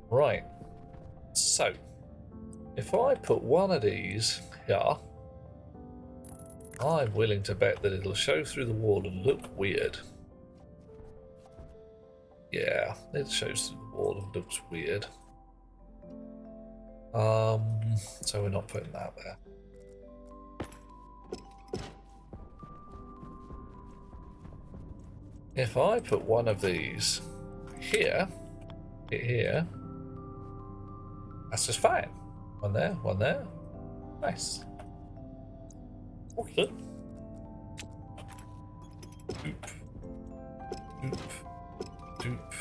Right. So, if I put one of these here, I'm willing to bet that it'll show through the wall and look weird. Yeah, it shows through the wall and looks weird. So we're not putting that there. If I put one of these here, that's just fine. One there. Nice. Okay. Doop. Doop. Doop.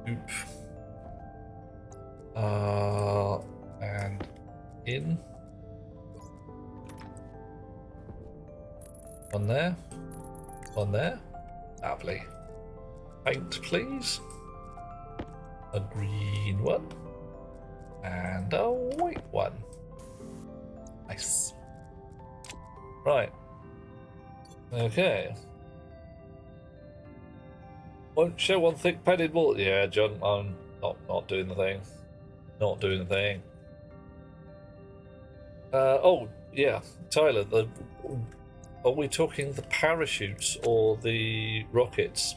Doop. And in. One there. One there. Lovely. Paint, please. A green one. And a white one. Nice. Right. Okay. Won't show one thick padded wall. Yeah, John, I'm not doing the thing. Not doing the thing. Oh, yeah. Tyler, are we talking the parachutes or the rockets?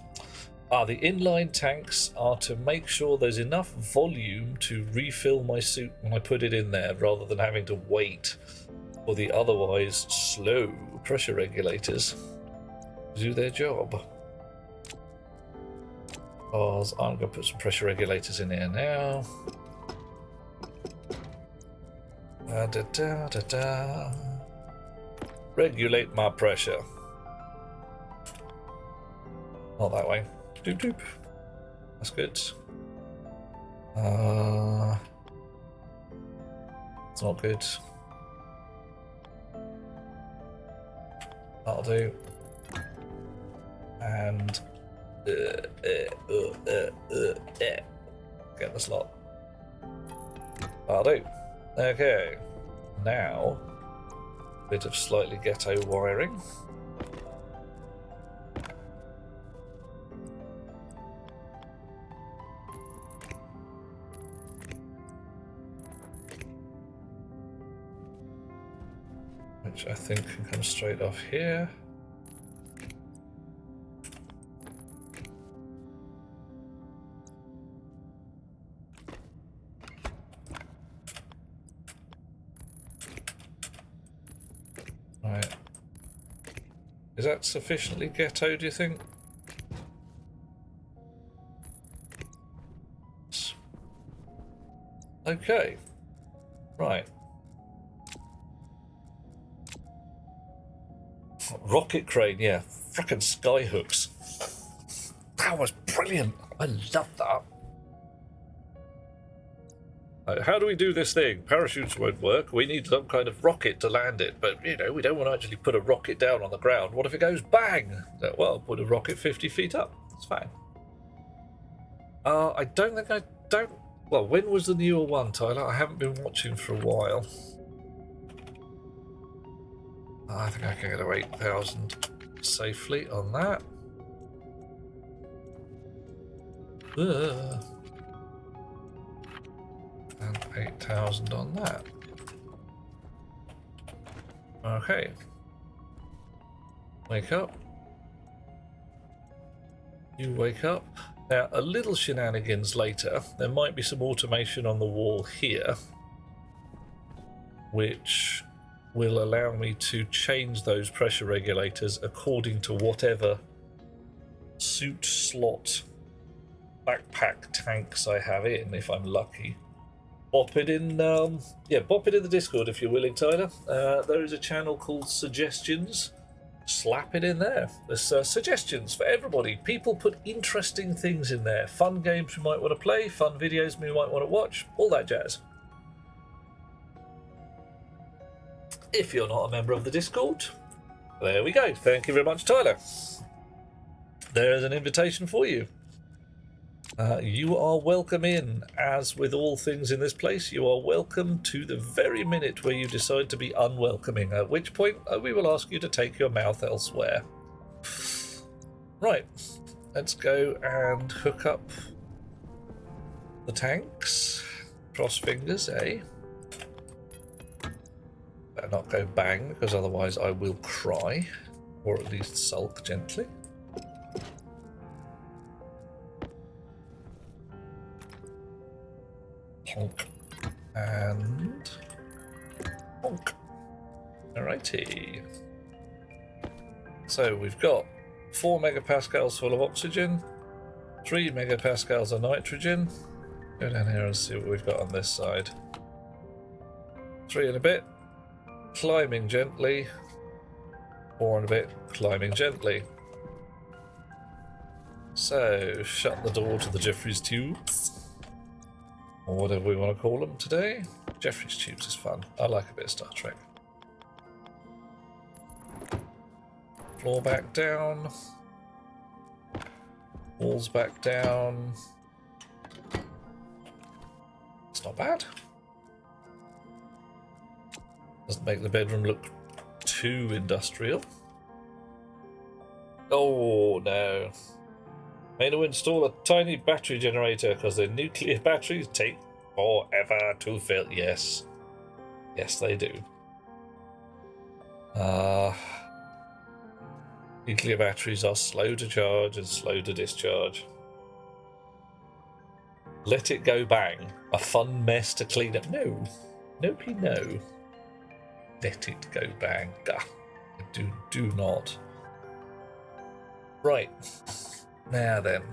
The inline tanks are to make sure there's enough volume to refill my suit when I put it in there, rather than having to wait for the otherwise slow pressure regulators to do their job. I'm going to put some pressure regulators in here now. Regulate my pressure. Not that way. Doop doop. That's good. It's not good. That'll do. And get the slot. That'll do. Okay. Now, a bit of slightly ghetto wiring. Which I think can come straight off here. Right. Is that sufficiently ghetto, do you think? Okay. Right. Rocket crane, yeah. Frickin' skyhooks. That was brilliant. I love that. How do we do this thing? Parachutes won't work. We need some kind of rocket to land it. But, you know, we don't want to actually put a rocket down on the ground. What if it goes bang? Well, put a rocket 50 feet up. It's fine. I don't think I don't... Well, when was the newer one, Tyler? I haven't been watching for a while. I think I can get to 8,000 safely on that. And 8,000 on that. Okay. Wake up. You wake up. Now, a little shenanigans later, there might be some automation on the wall here, which will allow me to change those pressure regulators according to whatever suit slot backpack tanks I have in, if I'm lucky. Bop it in, bop it in the Discord if you're willing, Tyler. There is a channel called Suggestions. Slap it in there. There's suggestions for everybody. People put interesting things in there. Fun games we might want to play, fun videos we might want to watch, all that jazz. If you're not a member of the Discord, there we go. Thank you very much, Tyler. There's an invitation for you. You are welcome in. As with all things in this place, you are welcome to the very minute where you decide to be unwelcoming, at which point we will ask you to take your mouth elsewhere. Right, let's go and hook up the tanks. Cross fingers, eh? Better not go bang, because otherwise I will cry, or at least sulk gently. Honk. And honk. Alrighty. So we've got 4 megapascals full of oxygen, 3 megapascals of nitrogen. Go down here and see what we've got on this side. 3 and a bit. Climbing gently. 4 and a bit. Climbing gently. So, shut the door to the Jeffries tubes. Or whatever we want to call them today. Jeffries tubes is fun. I like a bit of Star Trek. Floor back down. Walls back down. It's not bad. Doesn't make the bedroom look too industrial. Oh no. Made to install a tiny battery generator because the nuclear batteries take forever to fill. Yes. Yes, they do. Nuclear batteries are slow to charge and slow to discharge. Let it go bang. A fun mess to clean up. No. Nobody no. Let it go bang. Do not. Right. Now then.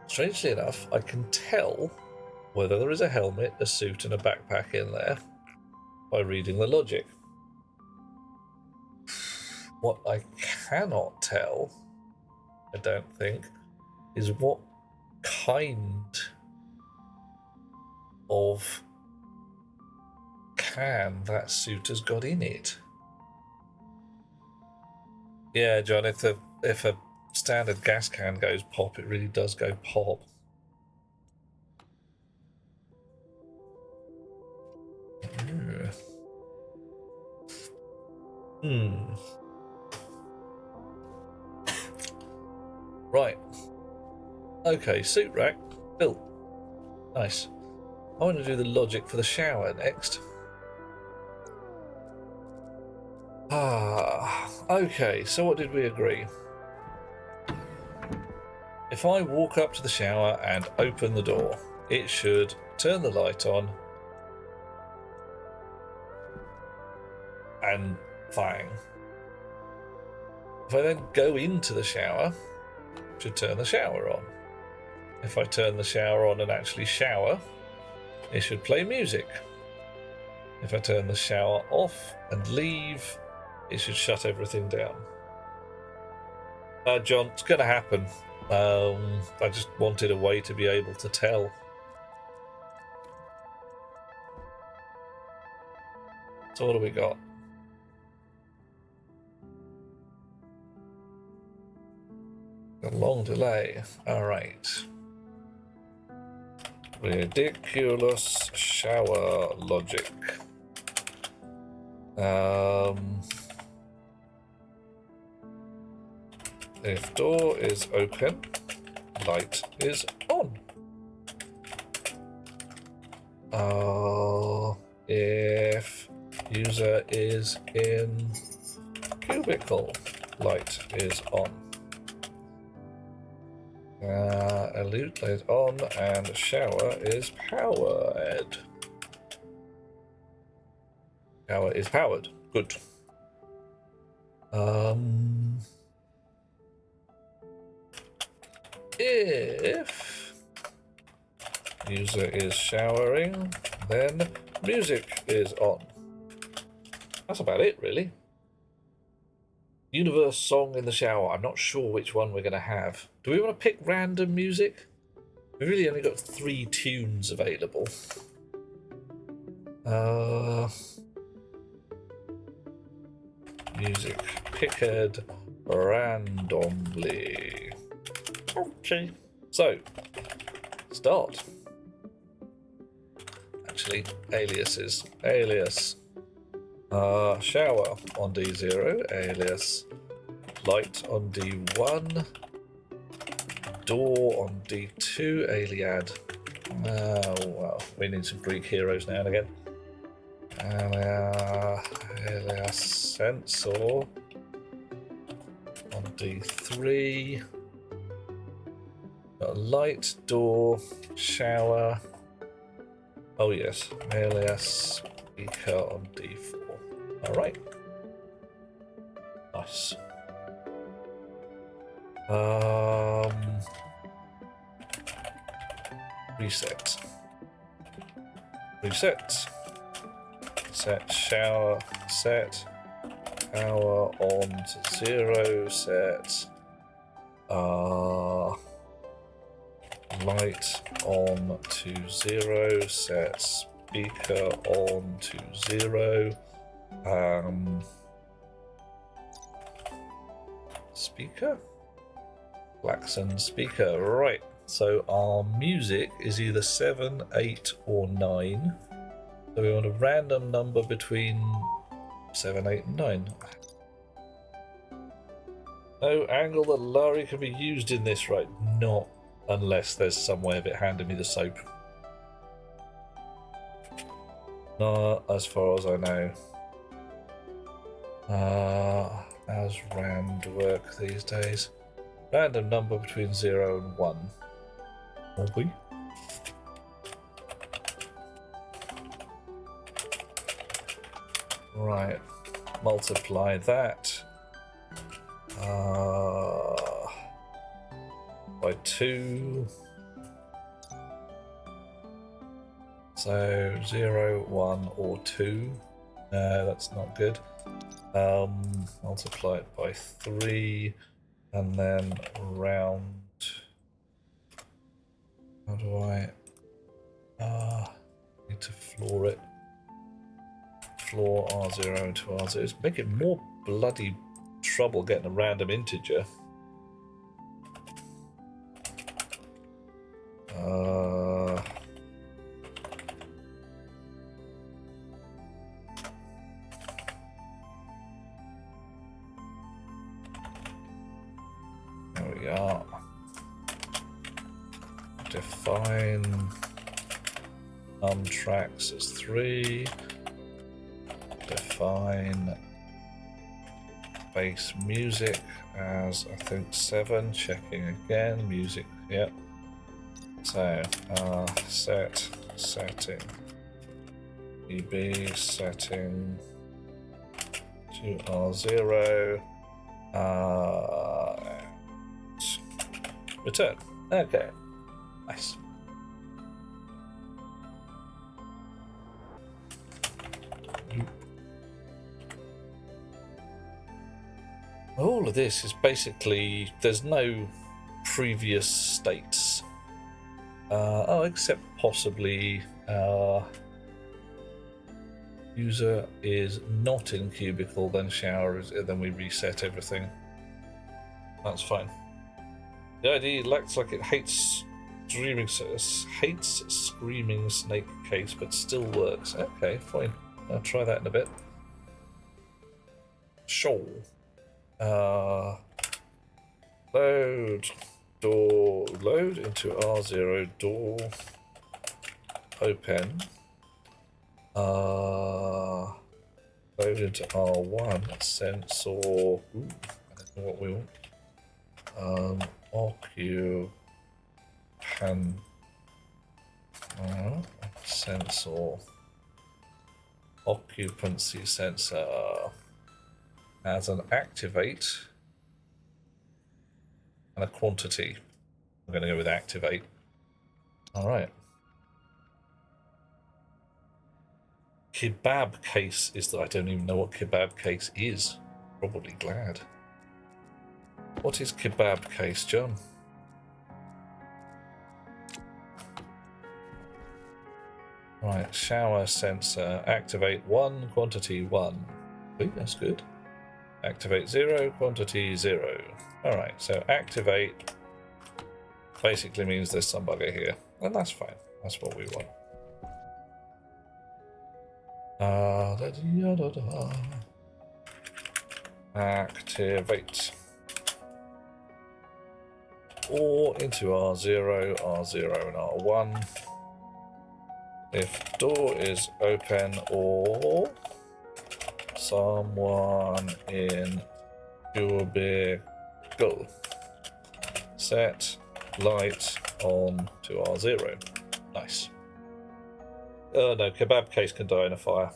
Strangely enough, I can tell whether there is a helmet, a suit, and a backpack in there by reading the logic. What I cannot tell, I don't think, is what kind of can that suit has got in it. Yeah, John, if a standard gas can goes pop, it really does go pop. Right. Okay, suit rack built. Nice. I want to do the logic for the shower next. Okay, so what did we agree? If I walk up to the shower and open the door, it should turn the light on and bang. If I then go into the shower, it should turn the shower on. If I turn the shower on and actually shower, it should play music. If I turn the shower off and leave, it should shut everything down. John, it's going to happen. I just wanted a way to be able to tell. So what do we got? A long delay. All right. Ridiculous shower logic. If door is open, light is on. If User is in cubicle. Light is on. Elute is on and shower is powered. Shower is powered. Good. If user is showering, then music is on. That's about it, really. Universe song in the shower. I'm not sure which one we're going to have. Do we want to pick random music? We've really only got 3 tunes available. Music picked randomly. Okay. So, start. Actually, aliases. Alias. Shower on D0. Alias. Light on D1. Door on D2. Aliad. Well, we need some Greek heroes now and again. Alias sensor on D3. Got a light, door, shower. Oh yes, alias speaker on D4. Alright. Nice. Reset. Reset. Set shower, set power on to 0, set light on to 0, set speaker on to 0, speaker? Blackson speaker, right. So our music is either 7, 8 or 9. So we want a random number between 7, 8 and 9. No angle that Larry can be used in this, right? Not unless there's some way of it handing me the soap. Not as far as I know. How's rand work these days? Random number between 0 and 1. Okay. Right, multiply that by 2. So 0, 1 or 2. No, that's not good. Multiply it by 3 and then round. How do I need to floor it? Floor R0 into R0. It's making more bloody trouble getting a random integer. There we are. Define tracks as 3. Define bass music as I think 7. Checking again. Music, yep. So setting EB setting to R0 return. Okay, nice. All of this is basically, there's no previous states. Except possibly user is not in cubicle, then shower is, then we reset everything. That's fine. The ID looks like it hates screaming snake case, but still works. Okay, fine. I'll try that in a bit. Show. Load door, load into R0 door, open, Load into R1 sensor. Ooh, I don't know what we want. Sensor. Occupancy sensor as an activate and a quantity. I'm going to go with activate. All right. Kebab case is that I don't even know what kebab case is. Probably glad. What is kebab case, John? Right, shower sensor. Activate 1, quantity 1. Ooh, that's good. Activate 0, quantity 0. Alright, so activate basically means there's some bugger here. And that's fine. That's what we want. Activate. Or into R0, R0 and R1. If door is open or someone in cubicle, set light on to R0. Nice. Oh no, kebab case can die in a fire.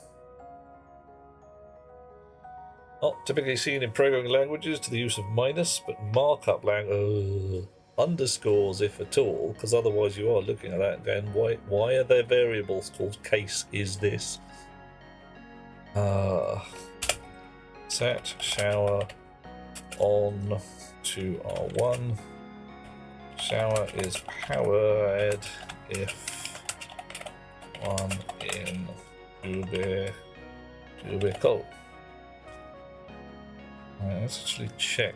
Not typically seen in programming languages to the use of minus, but markup language underscores if at all, because otherwise you are looking at that and going, why are there variables called case is this? Set shower on to R1. Shower is powered if one in cubicle. Right, let's actually check.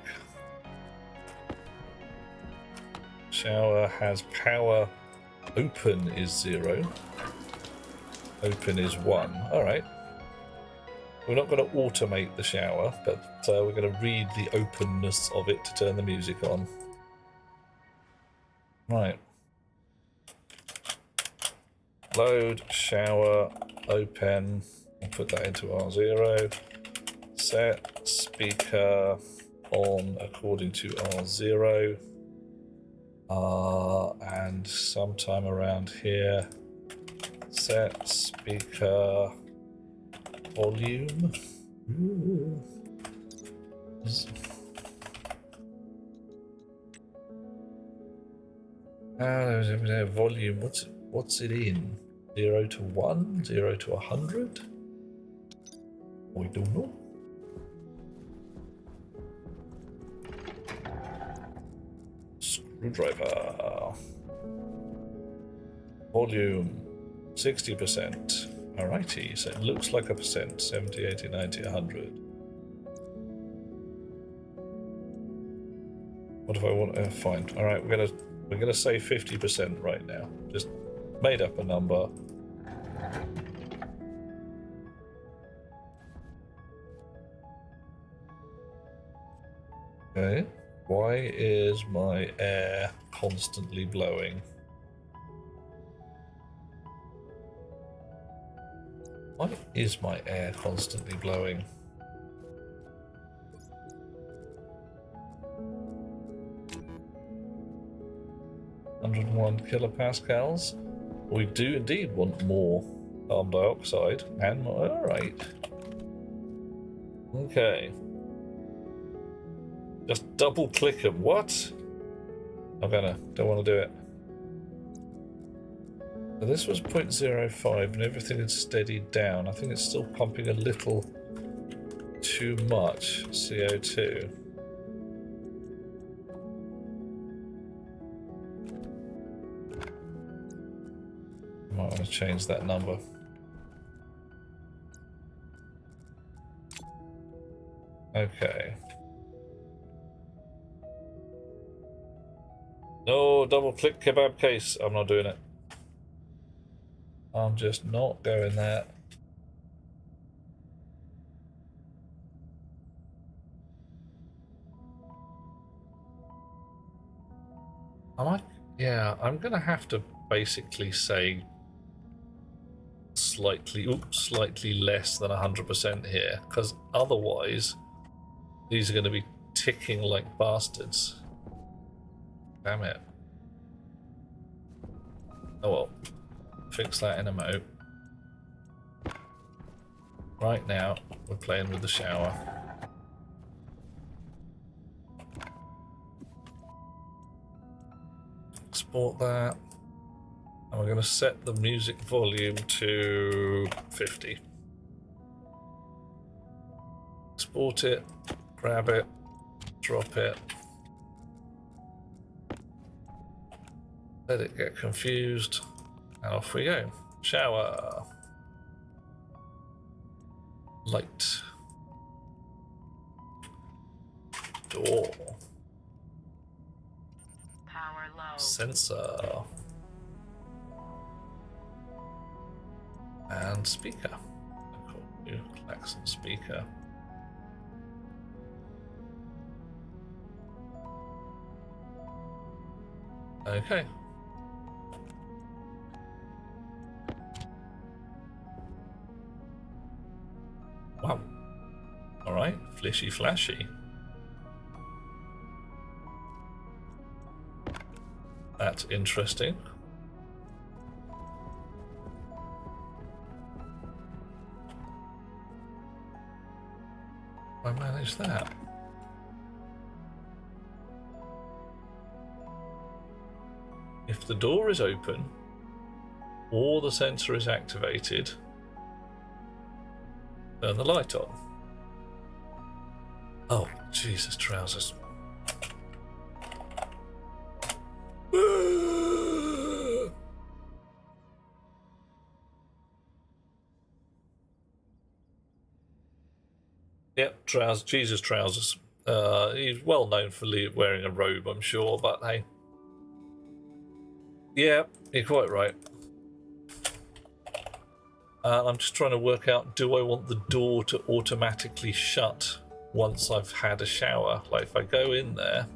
Shower has power. Open is 0. Open is 1. Alright. We're not going to automate the shower, but we're going to read the openness of it to turn the music on. Right. Load, shower, open. I'll put that into R0. Set speaker on according to R0. And sometime around here, set speaker volume. Ooh. Volume. What's it in? 0 to 1, 0 to 100. We don't know. Screwdriver. Volume 60%. Alrighty, so it looks like a percent. 70, 80, 90, 100. What if I want to find? Alright, we're gonna say 50% right now. Just made up a number. Okay. Why is my air constantly blowing? Why is my air constantly blowing? kilopascals. We do indeed want more carbon dioxide and more. Alright. Okay. Just double click them. What? Don't want to do it. So this was 0.05 and everything had steadied down. I think it's still pumping a little too much CO2. I might want to change that number. Okay. No, double click kebab case. I'm not doing it. I'm just not going there. Yeah, I'm gonna have to basically say slightly less than 100% here, because otherwise these are going to be ticking like bastards. Damn it. Oh well, fix that in a mo. Right now, we're playing with the shower. Export that. And we're going to set the music volume to 50. Export it, grab it, drop it. Let it get confused, and off we go. Shower. Light. Door. Power low. Sensor. And speaker. New klaxon speaker. Okay. Wow. Alright, flishy flashy. That's interesting. I managed that. If the door is open or the sensor is activated, turn the light on. Oh, Jesus, trousers. Yep, trousers. Jesus, trousers. He's well known for wearing a robe, I'm sure, but hey. Yeah, you're quite right. I'm just trying to work out, do I want the door to automatically shut once I've had a shower? Like if I go in there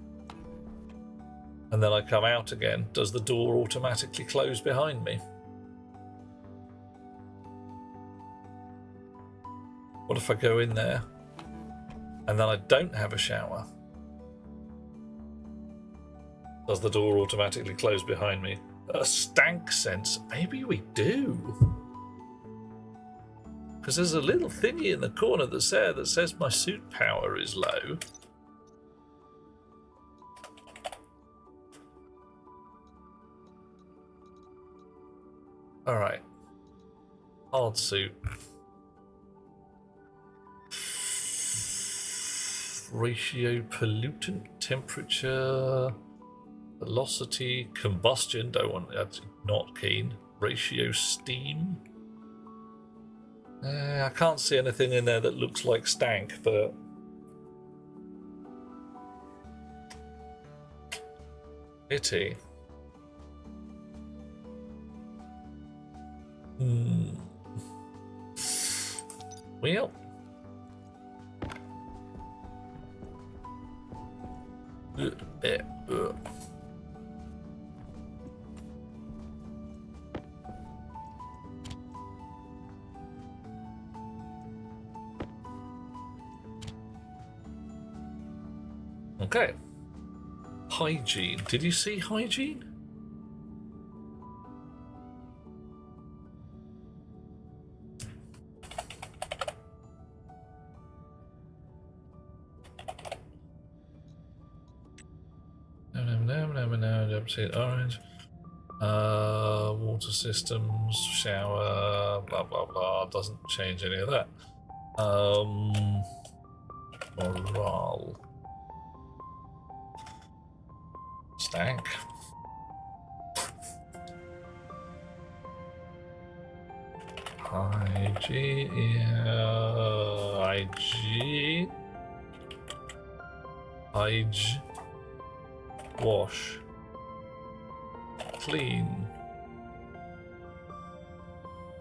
and then I come out again, does the door automatically close behind me? What if I go in there and then I don't have a shower? Does the door automatically close behind me? A stank sense? Maybe we do. Because there's a little thingy in the corner that's there that says my suit power is low. Alright. Hard suit. Ratio pollutant, temperature, velocity, combustion, don't want, that's not keen. Ratio steam. I can't see anything in there that looks like stank, but pity. Well, okay. Hygiene. Did you see hygiene? No, orange. Water systems, shower, blah blah blah. Doesn't change any of that. Morale. Stank. Hygiene. Hygiene. Hygiene. Wash. Clean.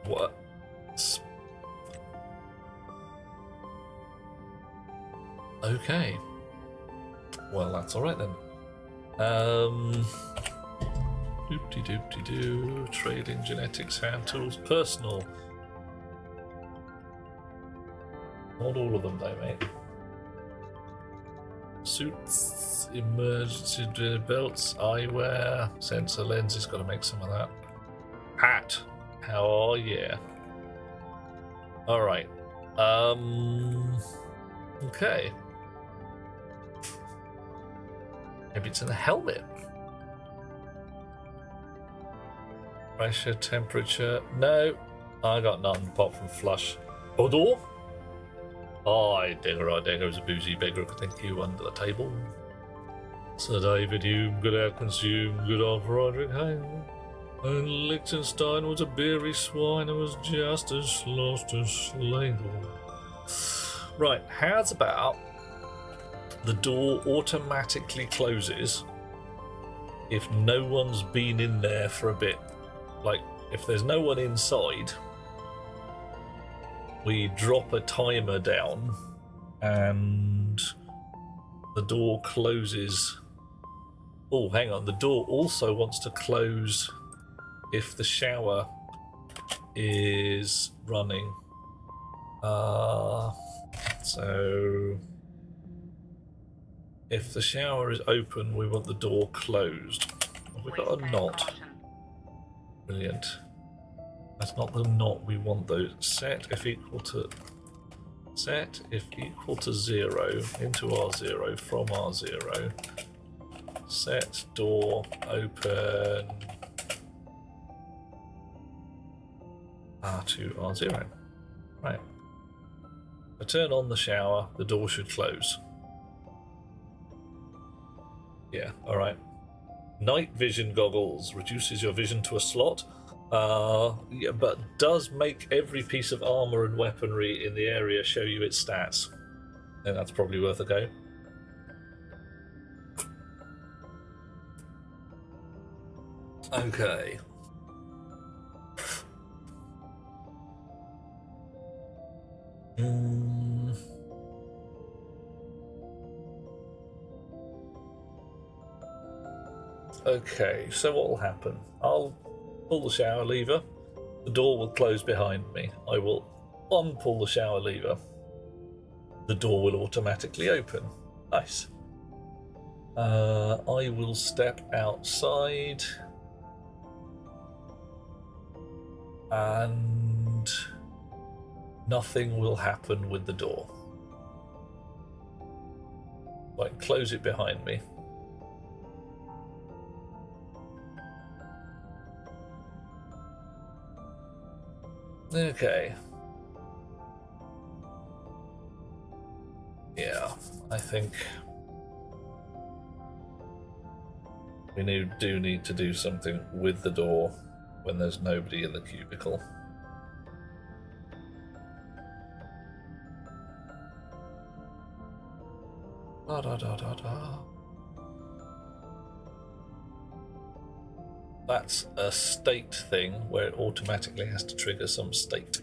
What? Okay. Well, that's all right then. Doopty doopty doo. Trading, genetics, hand tools, personal. Not all of them though, mate. Suits, emergency belts, eyewear, sensor lenses, gotta make some of that. Hat. How are you? Alright. Okay. Maybe it's in the helmet. Pressure, temperature. No. I got none apart from flush. Odor? I digger, is a boozy beggar. Thank you under the table. Sir David Hume, good air consume, good old Roderick Hang. And Liechtenstein was a beery swine and was just as lost as Schlegel. Right, how's about the door automatically closes if no one's been in there for a bit? Like, if there's no one inside, we drop a timer down and the door closes. Oh, hang on, the door also wants to close if the shower is running. So if the shower is open, we want the door closed. Have we got a knot? Brilliant. That's not the knot we want though. Set if equal to 0 into R0 from R0. Set door open R2 R0. Right. I turn on the shower, the door should close. Yeah, alright. Night vision goggles reduces your vision to a slot. Yeah, but does make every piece of armor and weaponry in the area show you its stats. And that's probably worth a go. Okay. Okay, so what will happen? I'll pull the shower lever. The door will close behind me. I will unpull the shower lever. The door will automatically open. Nice. I will step outside. And nothing will happen with the door. Like, close it behind me. Okay. Yeah, I think we do need to do something with the door when there's nobody in the cubicle. Da da da da da. That's a state thing where it automatically has to trigger some state.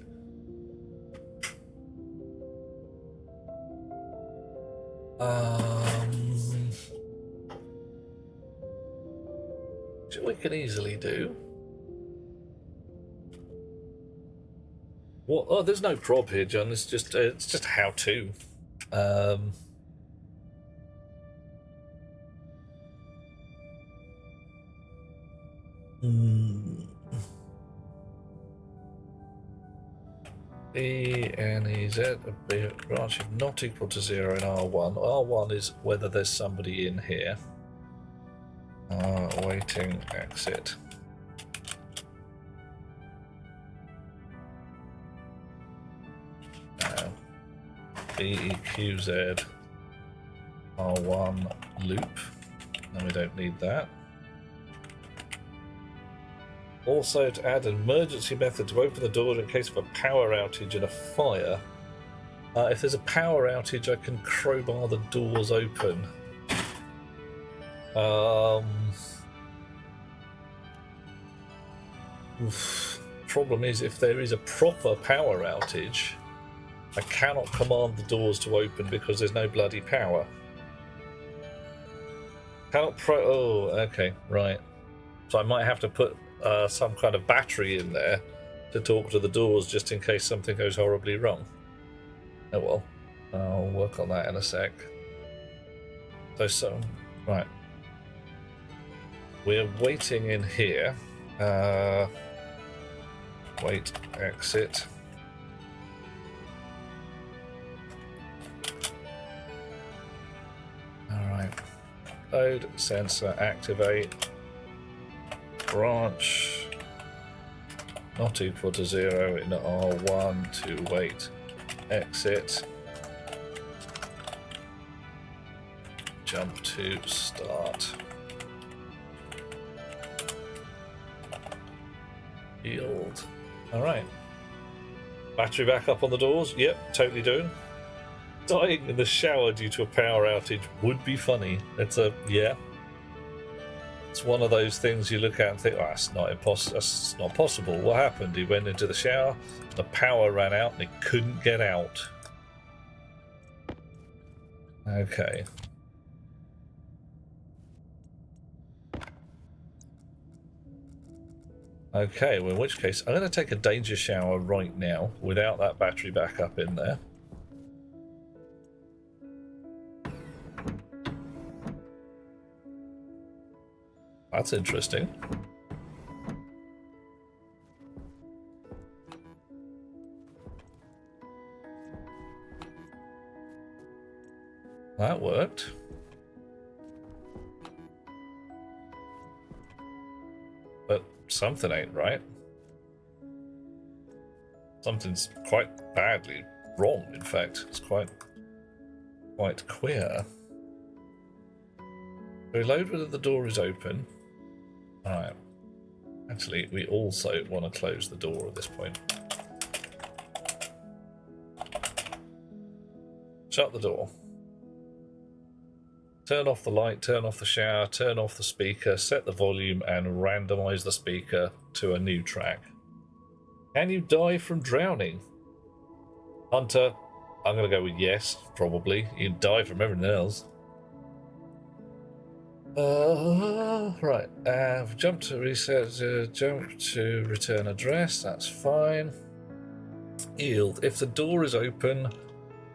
Which we can easily do. What? Oh, there's no prob here, John. It's just a how-to. E and EZ branch not equal to 0 in R1. R1 is whether there's somebody in here. Waiting exit. BEQZ R1 loop. And we don't need that. Also, to add an emergency method to open the door in case of a power outage and a fire. If there's a power outage, I can crowbar the doors open. Problem is, if there is a proper power outage, I cannot command the doors to open because there's no bloody power. Oh, okay, right. So I might have to put some kind of battery in there to talk to the doors just in case something goes horribly wrong. Oh well, I'll work on that in a sec. So, right. We're waiting in here. Wait, exit. Alright. Load, sensor, activate. Branch. Not equal to 0 in R1 to wait. Exit. Jump to start. Yield. Alright. Battery backup on the doors? Yep, totally doing. Dying in the shower due to a power outage would be funny. Yeah. It's one of those things you look at and think, oh, that's not possible. What happened? He went into the shower, the power ran out, and he couldn't get out. Okay. Okay, well, in which case, I'm going to take a danger shower right now without that battery backup in there. That's interesting. That worked. But something ain't right. Something's quite badly wrong, in fact. It's quite queer. Reload whether the door is open. Alright. Actually, we also want to close the door at this point. Shut the door. Turn off the light, turn off the shower, turn off the speaker, set the volume, and randomize the speaker to a new track. Can you die from drowning? Hunter, I'm going to go with yes, probably. You can die from everything else. Right. Jump to reset, jump to return address, that's fine. Yield. If the door is open,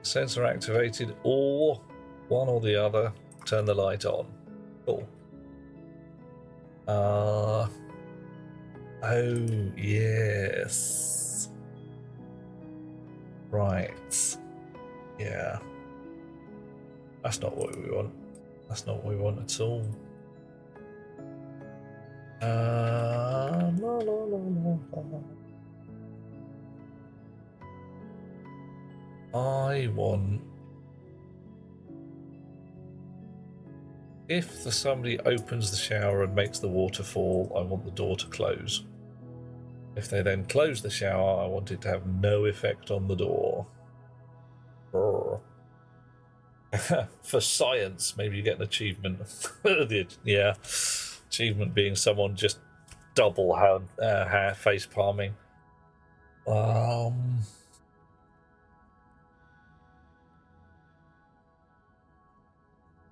sensor activated, or one or the other, turn the light on. Cool. Oh, yes. Right. Yeah. That's not what we want. That's not what we want at all. La, la, la, la. I want... If somebody opens the shower and makes the water fall, I want the door to close. If they then close the shower, I want it to have no effect on the door. For science, maybe you get an achievement. Yeah, achievement being someone just double hair face palming.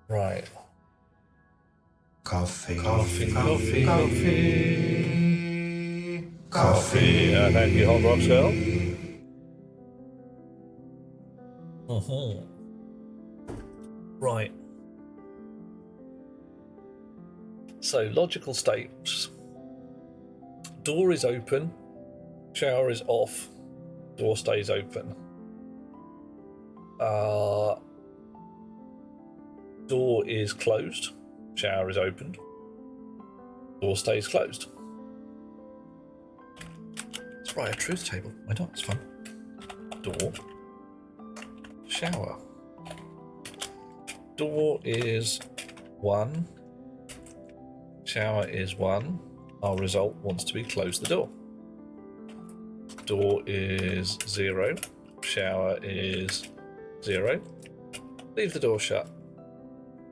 Right. Coffee. Thank you, Hot Rocks Girl. Right. So, logical states. Door is open. Shower is off. Door stays open. Door is closed. Shower is opened. Door stays closed. Let's write a truth table. Why not? It's fun. Door. Shower. Door is 1. Shower is 1. Our result wants to be close the door. Door is 0. Shower is 0. Leave the door shut.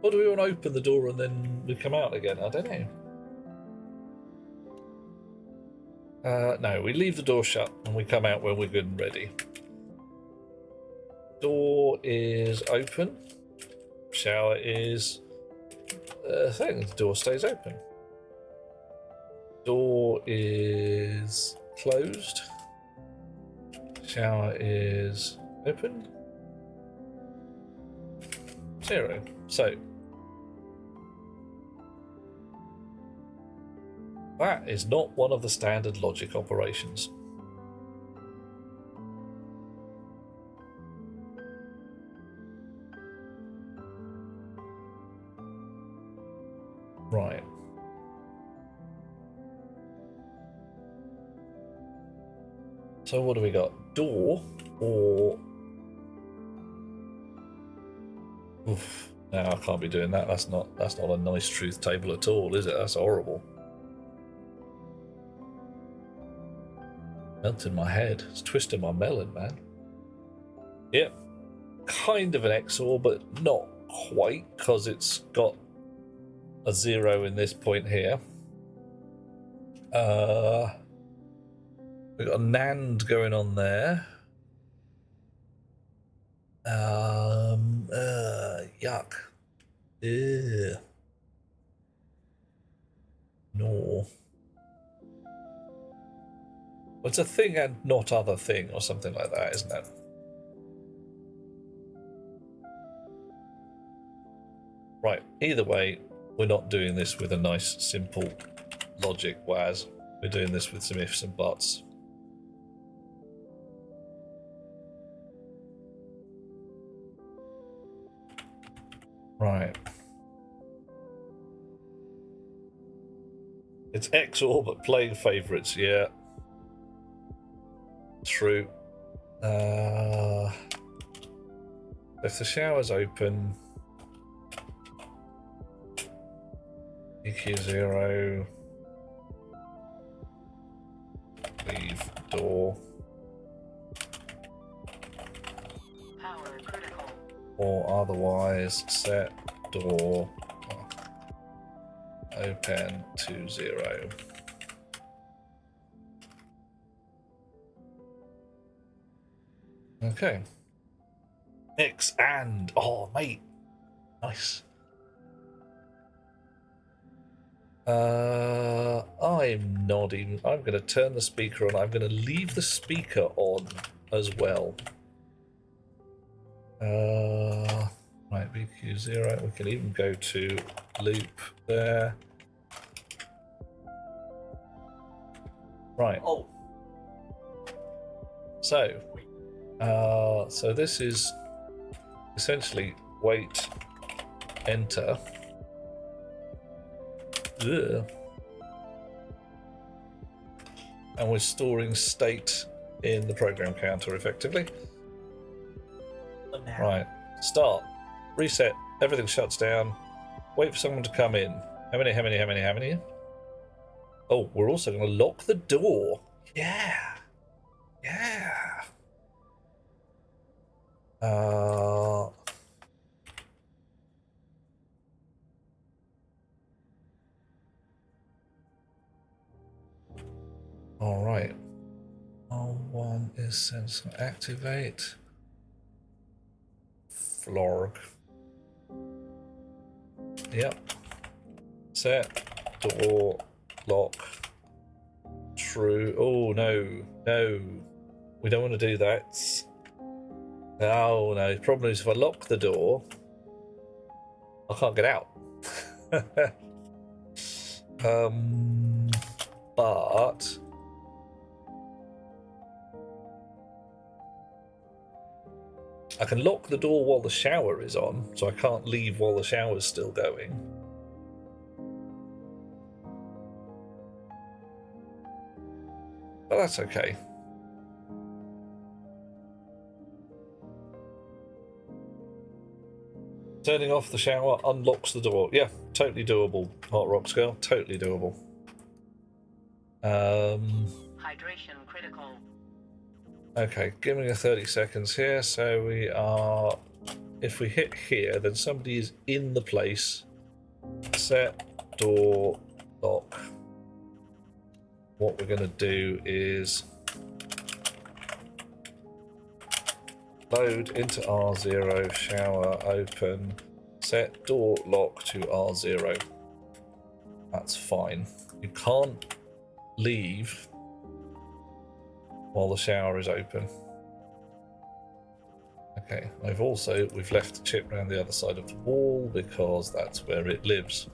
Or do we want to open the door and then we come out again? I don't know. No, we leave the door shut and we come out when we're good and ready. Door is open. Shower is thing. The door stays open. Door is closed. Shower is open. 0. So that is not one of the standard logic operations. Right. So what do we got? Door or... Oof. No, I can't be doing that. That's not a nice truth table at all, is it? That's horrible. Melting my head. It's twisting my melon, man. Yep. Kind of an XOR, but not quite, because it's got a 0 in this point here. We've got a NAND going on there. Yuck. Ew. No. Well, it's a thing and not other thing, or something like that, isn't it? Right, either way, we're not doing this with a nice, simple logic WAS. We're doing this with some ifs and buts. Right. It's XOR, but playing favourites, yeah. True. If the shower's open, EQ 0, leave door, Power critical. or otherwise set door open to 0. Okay. X and oh mate, nice. I'm not even. I'm going to turn the speaker on. I'm going to leave the speaker on as well. Right, BQ 0. We can even go to loop there. Right. Oh. So this is essentially wait, enter. Ugh. And we're storing state in the program counter effectively. Right, start, reset, everything shuts down, wait for someone to come in. How many? Oh, we're also going to lock the door. Yeah. All right. R1 is sensor activate. Florg. Yep. Set. Door. Lock. True. Oh, no. We don't want to do that. Oh, no. The problem is if I lock the door, I can't get out. But... I can lock the door while the shower is on, so I can't leave while the shower's still going. But that's okay. Turning off the shower unlocks the door. Yeah, totally doable, Hot Rock Girl. Totally doable. Hydration critical. Okay, give me 30 seconds here. So we are, if we hit here, then somebody is in the place. Set, door, lock. What we're going to do is load into R0, shower, open, set door lock to R0. That's fine. You can't leave while the shower is open. Okay, we've left the chip around the other side of the wall because that's where it lives.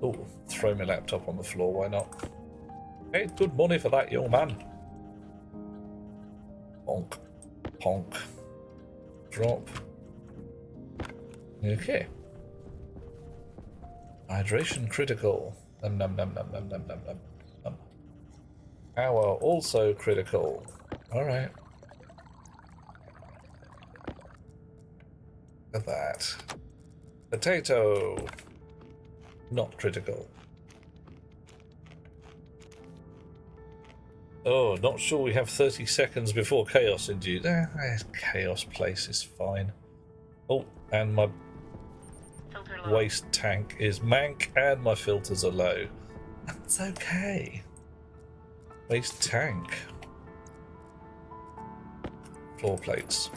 Oh, throw my laptop on the floor, why not? Hey, good money for that, young man. Ponk, ponk, drop. Okay. Hydration critical. Num num num num num num num num. Power also critical. Alright. Look at that. Potato. Not critical. Oh, not sure we have 30 seconds before chaos induced. Chaos place is fine. Oh, and my waste tank is mank and my filters are low. That's okay. Waste tank. Floor plates.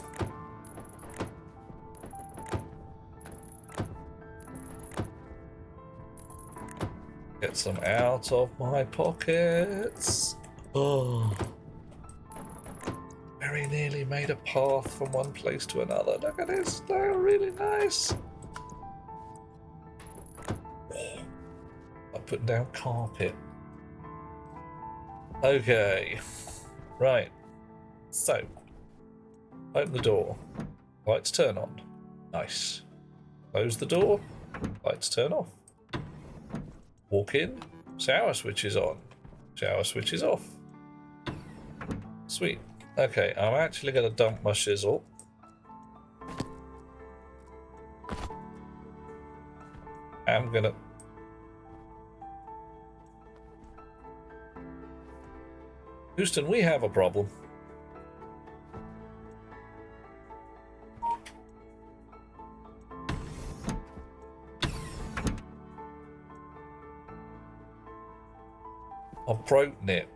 Get some out of my pockets. Oh. Very nearly made a path from one place to another. Look at this. They're really nice. I'm putting down carpet. Okay. Right. So, open the door. Lights turn on. Nice. Close the door. Lights turn off. Walk in. Shower switch is on. Shower switch is off. Sweet. Okay, I'm actually going to dump my shizzle. I'm going to... Houston, we have a problem. I've broken it.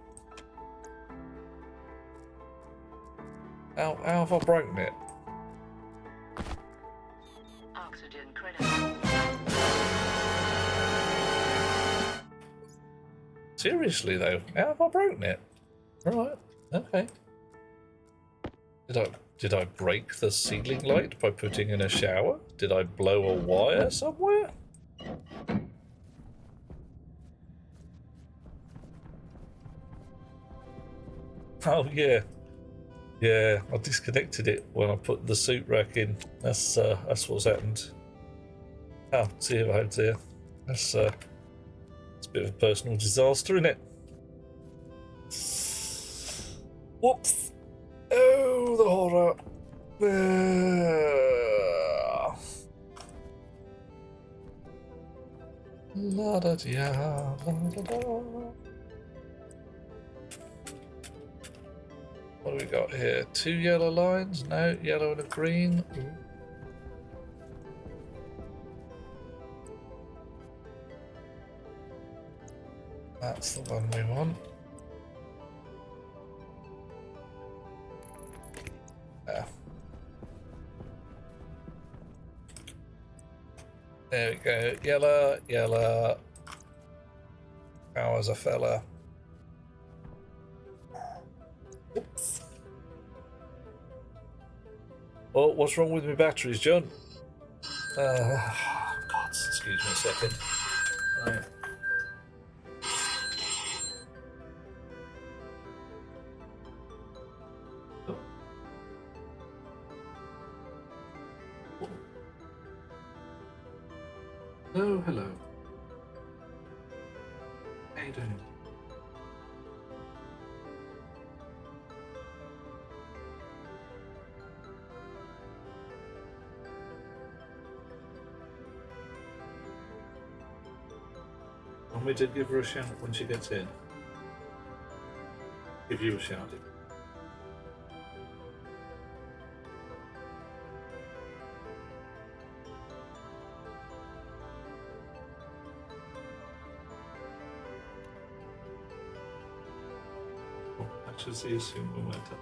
How have I broken it? Oxygen critical. Seriously though, how have I broken it? Right, okay. Did I break the ceiling light by putting in a shower? Did I blow a wire somewhere? Oh yeah. Yeah, I disconnected it when I put the suit rack in. That's what's happened. Oh, see if I had there. It's a bit of a personal disaster, isn't it? Whoops! Oh, the horror. La da da la da da. What do we got here? 2 yellow lines? No, yellow and a green. Ooh. That's the one we want. Yeah. There we go. Yellow, yellow. Power's a fella. Oops. Oh, what's wrong with my batteries, John? God, excuse me a second. Right. Oh, hello. How you doing? Want me to give her a shout when she gets in? Give you a shout. I shall see you soon when we're done.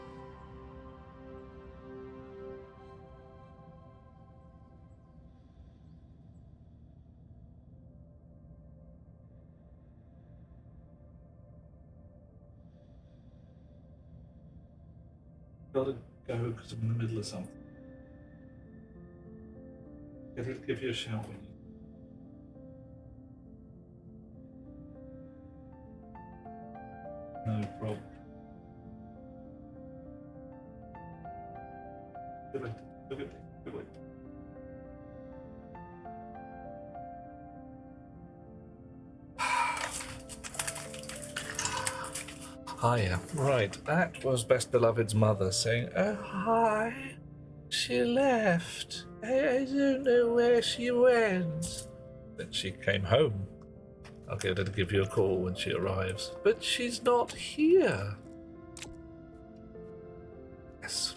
go because I'm in the middle of something. Get her to give you a shout when you. No problem. Good way. Good way. Hiya. Right, that was Best Beloved's mother saying, "Oh, hi. She left. I don't know where she went." Then she came home. I'll get her to give you a call when she arrives. But she's not here. Yes.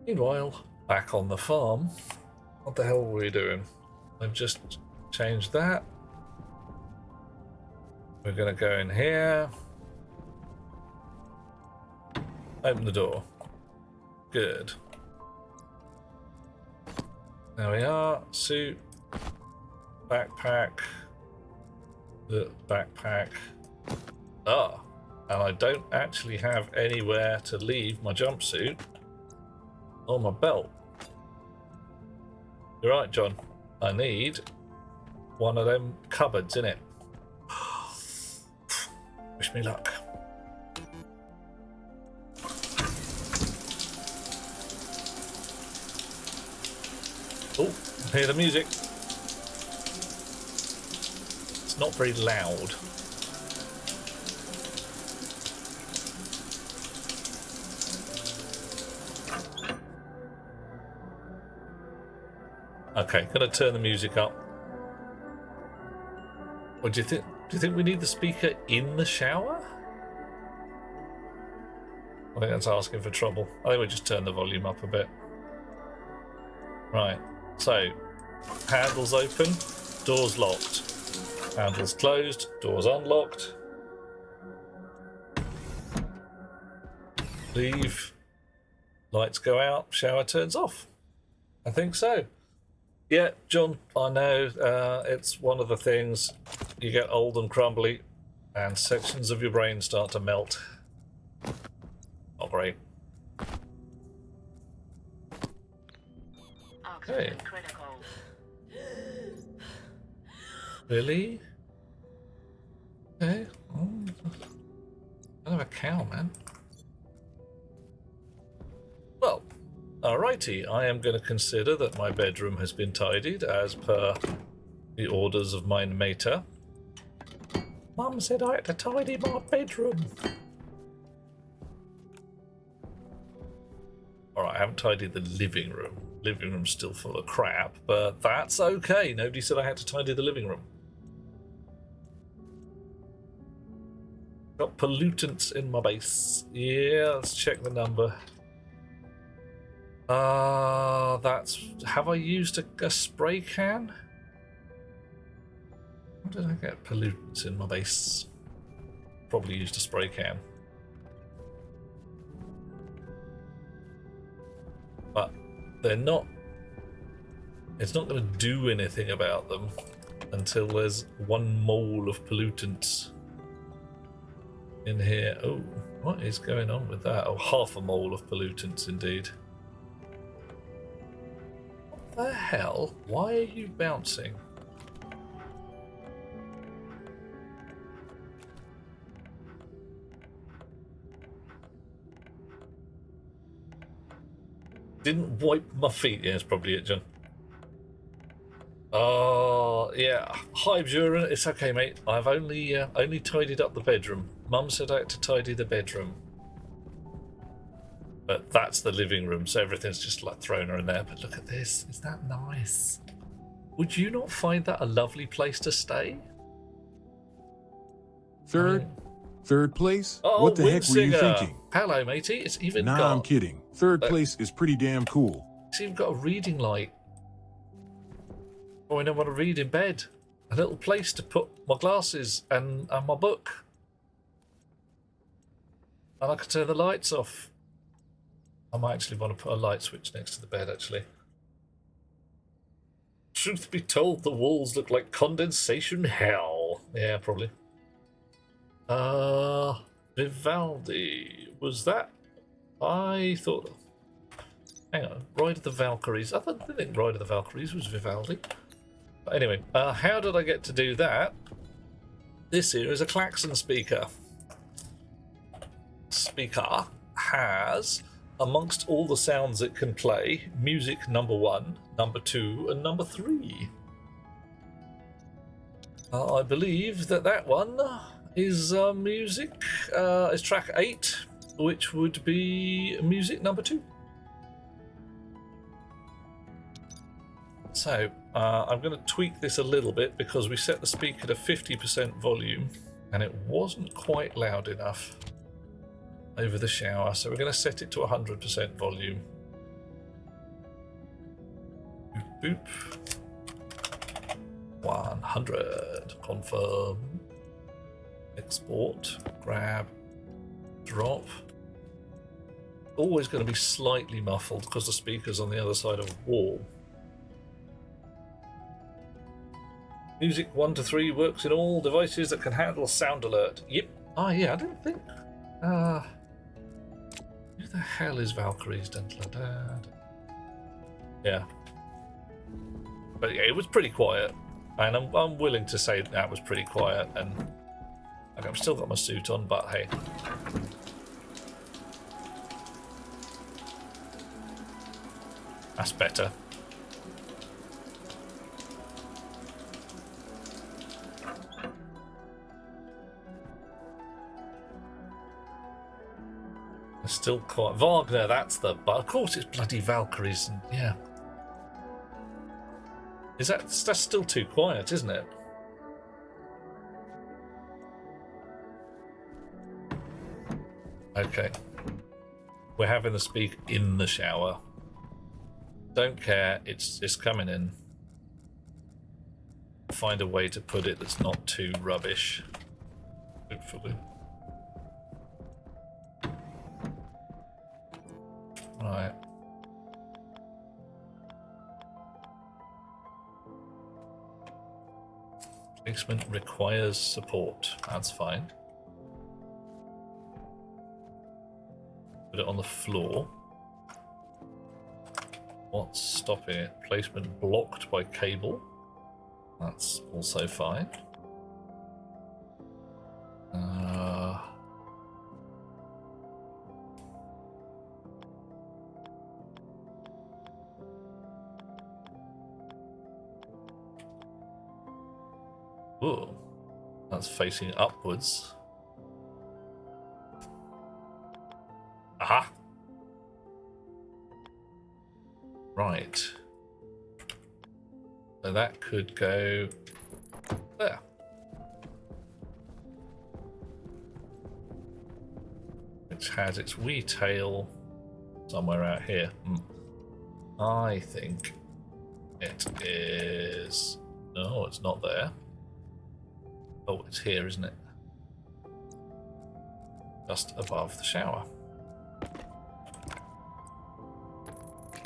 Meanwhile, back on the farm. What the hell were we doing? I've just changed that. We're going to go in here. Open the door. Good. There we are. Suit. Backpack. The backpack. Ah. And I don't actually have anywhere to leave my jumpsuit or my belt. You're right, John. I need one of them cupboards, innit? Wish me luck. Oh, hear the music. It's not very loud. Okay, gonna turn the music up. What do you think? Do you think we need the speaker in the shower? I think that's asking for trouble. I think we just turn the volume up a bit. Right, so handles open, doors locked. Handles closed, doors unlocked. Leave. Lights go out, shower turns off. I think so. Yeah, John, I know it's one of the things. You get old and crumbly, and sections of your brain start to melt. Not great. Oxygen critical. Really? Okay. Oh, I have a cow, man. Well, alrighty. I am going to consider that my bedroom has been tidied as per the orders of my mater. Mum said I had to tidy my bedroom. Alright, I haven't tidied the living room. Living room's still full of crap, but that's okay. Nobody said I had to tidy the living room. Got pollutants in my base. Yeah, let's check the number. That's... Have I used a spray can? How did I get pollutants in my base? Probably used a spray can. But they're not... It's not going to do anything about them until there's 1 mole of pollutants in here. Oh, what is going on with that? Oh, 1/2 mole of pollutants indeed. What the hell? Why are you bouncing? Didn't wipe my feet. Yeah, that's probably it, John. Oh, yeah. Hives urine. It's okay, mate. I've only tidied up the bedroom. Mum said I had to tidy the bedroom. But that's the living room, so everything's just like thrown in there. But look at this. Is that nice? Would you not find that a lovely place to stay? Third place? Oh, What the heck were you Windsinger. thinking? Hello, matey. It's even Nah, got... I'm kidding. Third place is pretty damn cool. It's even got a reading light. When I want to read in bed. A little place to put my glasses and my book. And I can turn the lights off. I might actually want to put a light switch next to the bed, actually. Truth be told, the walls look like condensation hell. Yeah, probably. Vivaldi. was that? I thought... Hang on, Ride of the Valkyries. I didn't think Ride of the Valkyries was Vivaldi. But anyway, how did I get to do that? This here is a klaxon speaker. Speaker has, amongst all the sounds it can play, music number 1, number 2, and number 3. I believe that one is music, is track 8, which would be music number 2. So, I'm going to tweak this a little bit because we set the speaker to 50% volume and it wasn't quite loud enough over the shower, so we're going to set it to 100% volume. Boop, boop. 100. Confirm. Export. Grab. Drop. Always going to be slightly muffled because the speaker's on the other side of a wall. Music 1 to 3 works in all devices that can handle sound alert. Yep. Ah, yeah, I didn't think. Who the hell is Valkyries? Yeah. But yeah, it was pretty quiet. And I'm willing to say that was pretty quiet. And I've still got my suit on, but hey. That's better. Still quite Wagner, that's the, but of course it's bloody Valkyries, and yeah. That's still too quiet, isn't it? Okay. We're having the speak in the shower. Don't care, it's coming in. Find a way to put it that's not too rubbish. Hopefully. Right. Placement requires support. That's fine. Put it on the floor. What's stopping it? Placement blocked by cable. That's also fine. Ooh, that's facing upwards. Aha! Right. So that could go there. Which has its wee tail somewhere out here. I think it is... No, it's not there. Oh, it's here, isn't it? Just above the shower.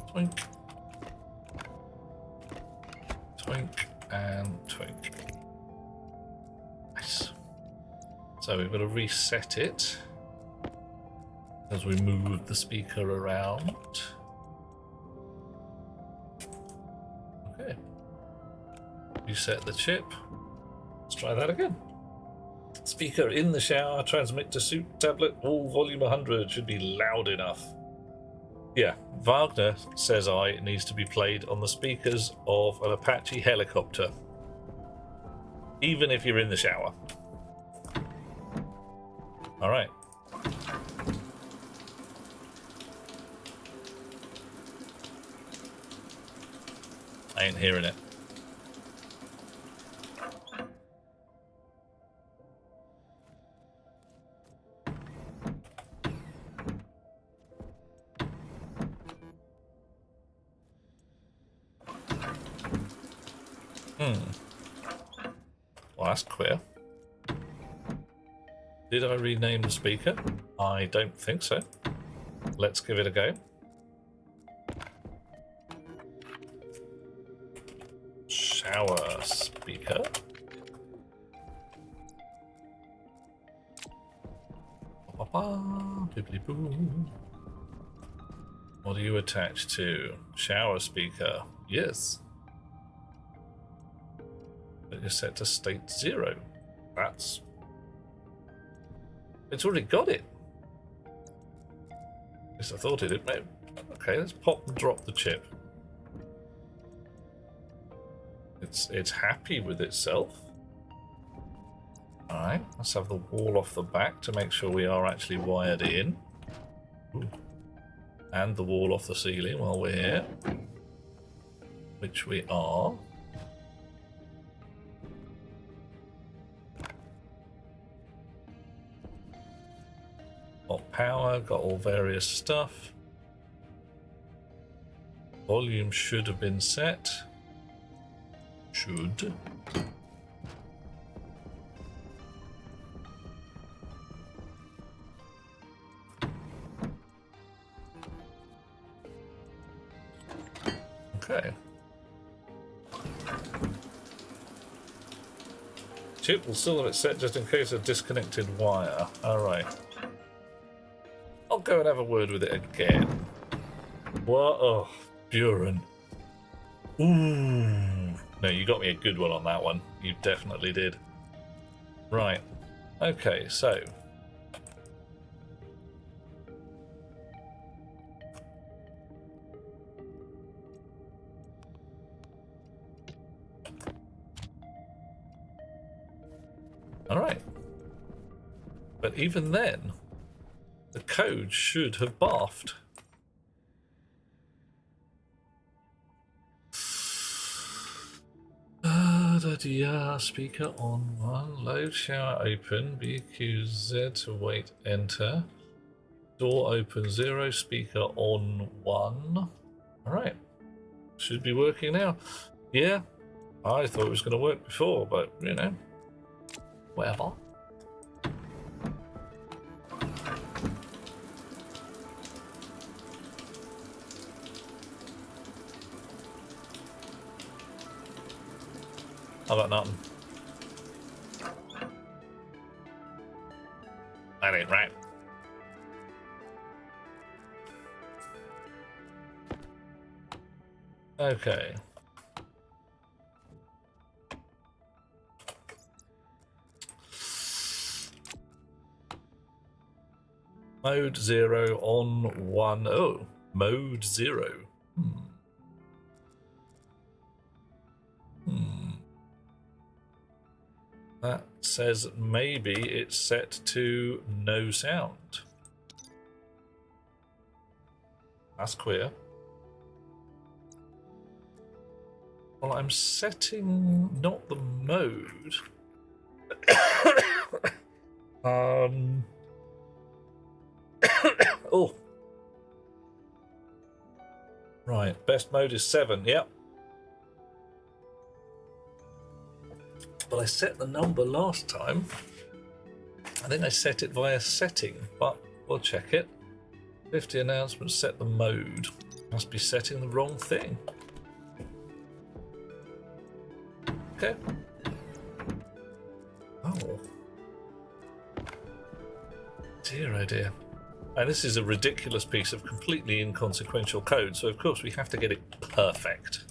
Twink. Twink and twink. Nice. So we've got to reset it as we move the speaker around. Okay. Reset the chip. Let's try that again. Speaker in the shower, transmit to suit tablet, all volume 100, should be loud enough. Yeah, Wagner, says I, needs to be played on the speakers of an Apache helicopter. Even if you're in the shower. Alright. I ain't hearing it. Well, that's queer. Did I rename the speaker? I don't think so. Let's give it a go. Shower speaker. Dibbly boo. What are you attached to? Shower speaker. Yes. But you're set to state 0. That's... It's already got it. At least I thought it did. Okay, let's pop and drop the chip. It's happy with itself. Alright, let's have the wall off the back to make sure we are actually wired in. Ooh. And the wall off the ceiling while we're here. Which we are. Got power, got all various stuff. Volume should have been set. Should. Okay. Chip will still have it set just in case of disconnected wire. Alright. I'll go and have a word with it again. What? Oh, Buren. Ooh. No, you got me a good one on that one. You definitely did. Right. Okay, so. Alright. But even then, the code should have barfed. Speaker on 1, load shower open, BQZ to wait enter, door open 0, speaker on 1. Alright, should be working now. Yeah, I thought it was going to work before, but you know, whatever. I got nothing. That ain't right. Okay. Mode 0 on 1. Oh, mode 0. That says maybe it's set to no sound. That's queer. Well, I'm setting not the mode. Oh. Right, best mode is 7, yep. But I set the number last time. I think I set it via setting, but we'll check it. 50 announcements, set the mode. Must be setting the wrong thing. Okay. Oh. Dear, oh dear. And this is a ridiculous piece of completely inconsequential code, so of course we have to get it perfect.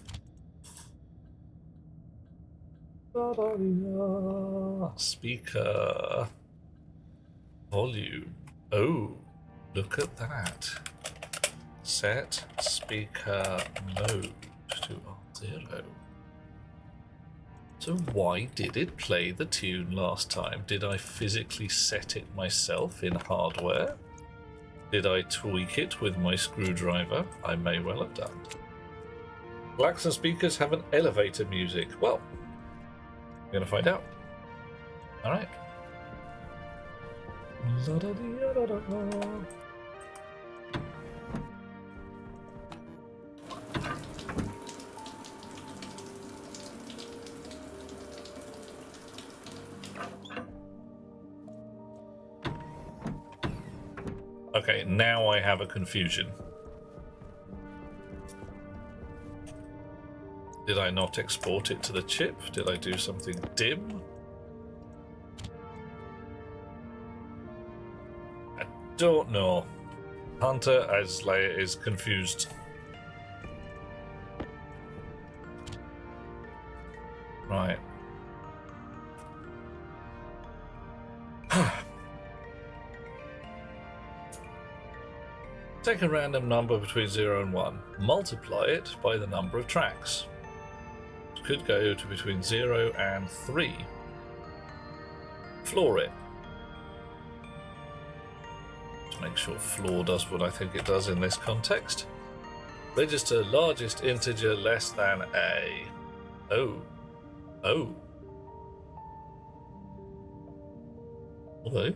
Speaker. Volume. Oh, look at that. Set speaker mode to R0. So why did it play the tune last time? Did I physically set it myself in hardware? Did I tweak it with my screwdriver? I may well have done. Klaxon speakers have an elevator music. Well, we're going to find out. All right. Okay, now I have a confusion. Did I not export it to the chip? Did I do something dim? don't know. Hunter as Leia is confused. Right. Take a random number between 0 and 1. Multiply it by the number of tracks. It could go to between 0 and 3. Floor it. Let's make sure floor does what I think it does in this context. Register largest integer less than a. Oh. Oh. Hello.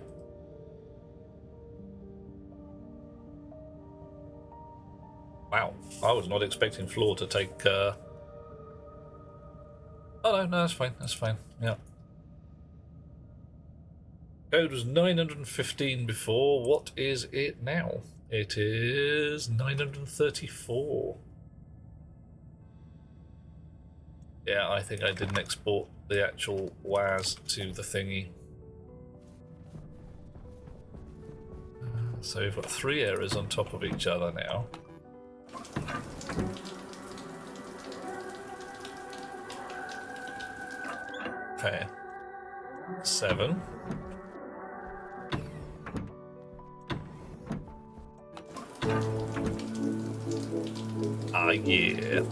Wow, I was not expecting floor to take. Oh no, that's fine. That's fine. Yeah. Code was 915 before. What is it now? It is 934. Yeah, I think I didn't export the actual WAS to the thingy. So we've got 3 errors on top of each other now. Okay. 7. Ah, yeah.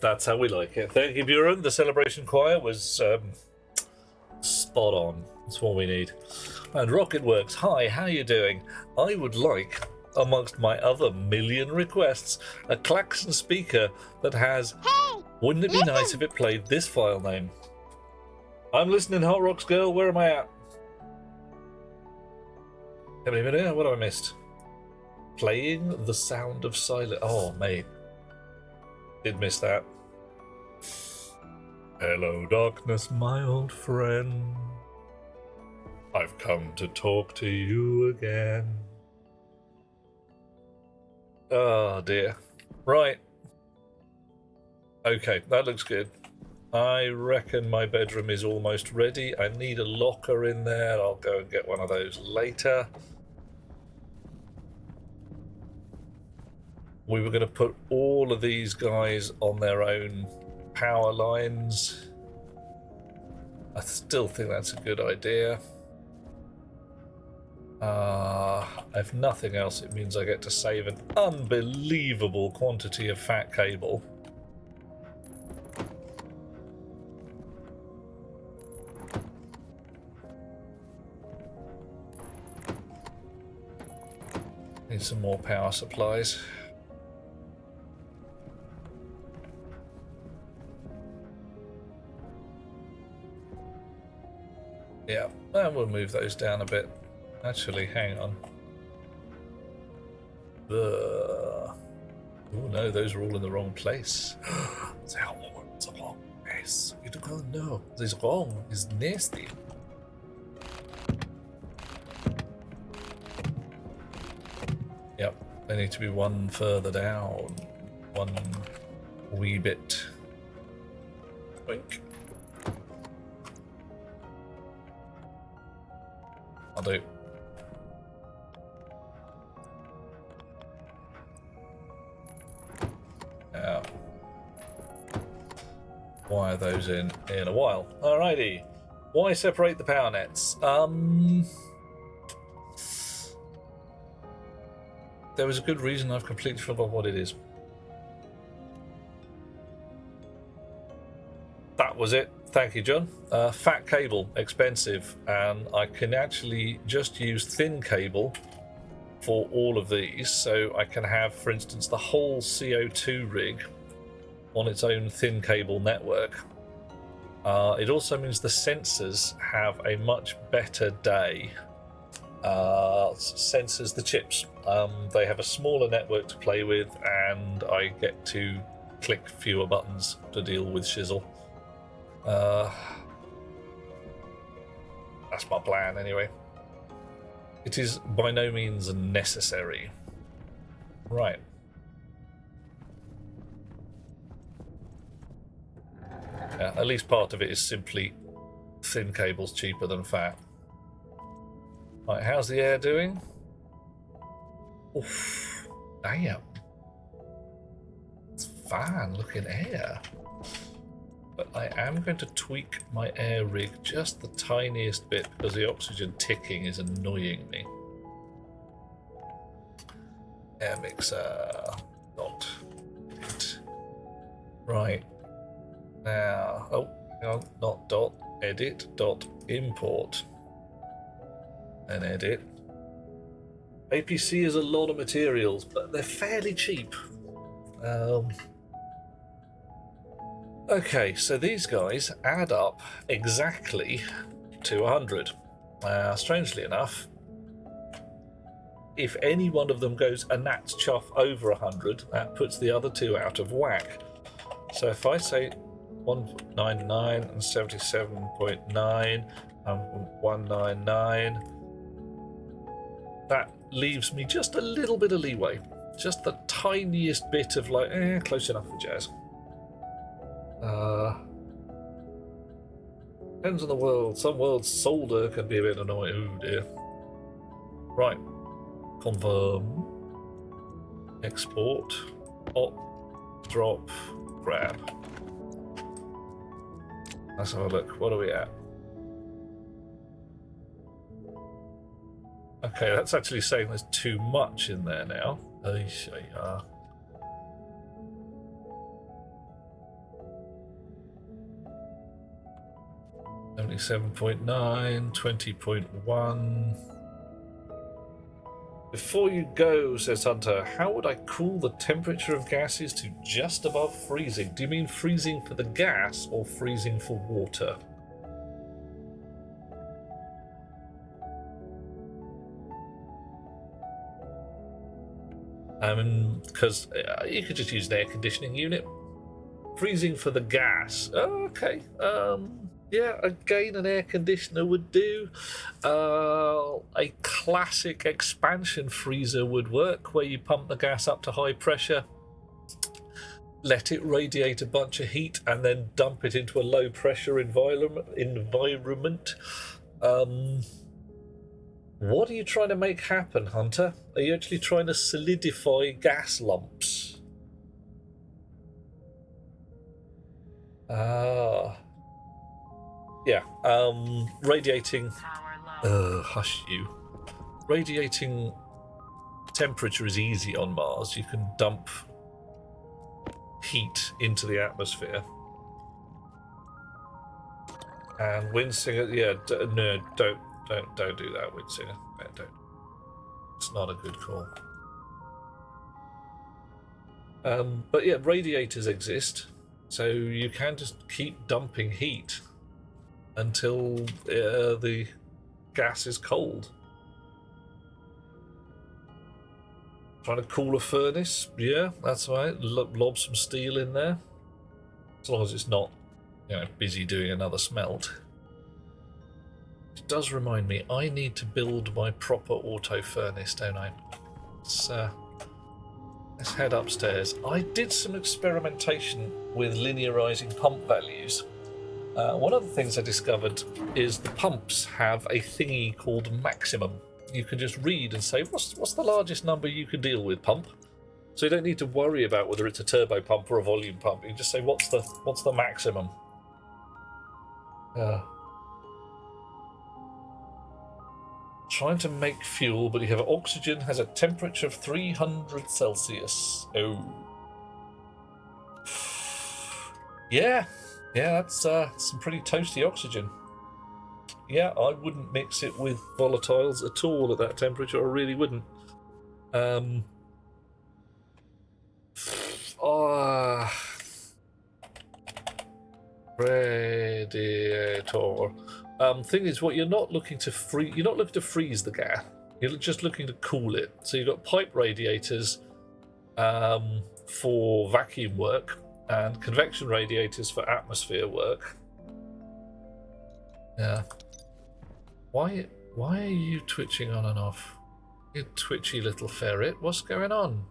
That's how we like it. Thank you, Buren. The celebration choir was spot on. That's what we need. And Rocket Works, hi, how you doing? I would like, amongst my other million requests, a klaxon speaker that has... Hey! Wouldn't it be nice if it played this file name? I'm listening, Hot Rocks girl. Where am I at? How many minutes? What have I missed? Playing the sound of silence. Oh, mate. Did miss that. Hello, darkness, my old friend. I've come to talk to you again. Oh, dear. Right. Okay, that looks good. I reckon my bedroom is almost ready. I need a locker in there. I'll go and get one of those later. We were going to put all of these guys on their own power lines. I still think that's a good idea. If nothing else, it means I get to save an unbelievable quantity of fat cable. Need some more power supplies. Yeah, and we'll move those down a bit. Actually, hang on. Oh no, those are all in the wrong place. They are all in the wrong place. You don't know. This wrong is nasty. Yep, they need to be one further down. One wee bit. Wink. I'll do. Yeah. Wire those in a while. Alrighty. Why separate the power nets? There was a good reason. I've completely forgot what it is. That was it. Thank you, John. Fat cable, expensive, and I can actually just use thin cable for all of these. So I can have, for instance, the whole CO2 rig on its own thin cable network. It also means the sensors have a much better day. Sensors, the chips, they have a smaller network to play with, and I get to click fewer buttons to deal with shizzle. That's my plan anyway. It is by no means necessary. Right. Yeah, at least part of it is simply thin cables cheaper than fat. Right, how's the air doing? Oof, damn. It's fine looking air. But I am going to tweak my air rig just the tiniest bit because the oxygen ticking is annoying me. Air mixer. Not it. Right. Now, oh, hang on, not dot, edit, dot, import. And edit. APC is a lot of materials, but they're fairly cheap. Okay, so these guys add up exactly to 100. Strangely enough, if any one of them goes a gnat's chuff over 100, that puts the other two out of whack. So if I say 199 and 77.9 and 199, that leaves me just a little bit of leeway. Just the tiniest bit of like, close enough for jazz. Depends on the world. Some worlds solder can be a bit annoying. Oh dear. Right. Confirm. Export. Hot. Drop. Grab. Let's have a look. What are we at? Okay, that's actually saying there's too much in there now. 77.9, 20.1. Before you go, says Hunter, how would I cool the temperature of gases to just above freezing? Do you mean freezing for the gas or freezing for water? Because you could just use an air conditioning unit. Freezing for the gas. Oh, okay. Yeah, again, an air conditioner would do. A classic expansion freezer would work, where you pump the gas up to high pressure, let it radiate a bunch of heat, and then dump it into a low pressure environment. What are you trying to make happen, Hunter? Are you actually trying to solidify gas lumps? Yeah, radiating... hush you. Radiating temperature is easy on Mars. You can dump heat into the atmosphere. And Windsinger, yeah, no, don't do that, Windsinger. No, don't. It's not a good call. But yeah, radiators exist, so you can just keep dumping heat until the gas is cold. Trying to cool a furnace? Yeah, that's right. Lob some steel in there, as long as it's not, busy doing another smelt. It does remind me, I need to build my proper auto furnace, don't I? Let's head upstairs. I did some experimentation with linearizing pump values. One of the things I discovered is the pumps have a thingy called maximum. You can just read and say, what's the largest number you can deal with, pump? So you don't need to worry about whether it's a turbo pump or a volume pump. You just say, what's the maximum? Trying to make fuel, but you have oxygen has a temperature of 300 Celsius. Oh. Yeah, that's some pretty toasty oxygen. Yeah, I wouldn't mix it with volatiles at all at that temperature. I really wouldn't. Bread. radiator. Thing is, what you're not looking to freeze. You're not looking to freeze the gas. You're just looking to cool it. So you've got pipe radiators for vacuum work and convection radiators for atmosphere work. Yeah. Why are you twitching on and off? You twitchy little ferret. What's going on?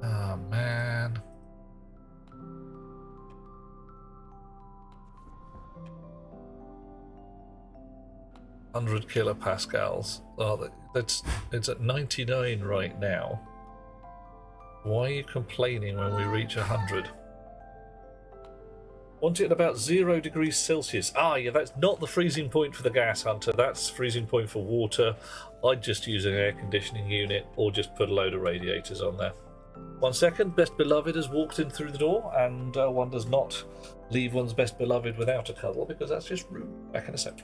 Oh man. 100 kilopascals. Oh, it's at 99 right now. Why are you complaining when we reach 100? Want it at about 0 degrees Celsius. Ah, yeah, that's not the freezing point for the gas hunter. That's freezing point for water. I'd just use an air conditioning unit or just put a load of radiators on there. 1 second, best beloved has walked in through the door, and one does not leave one's best beloved without a cuddle because that's just rude. Back in a sec.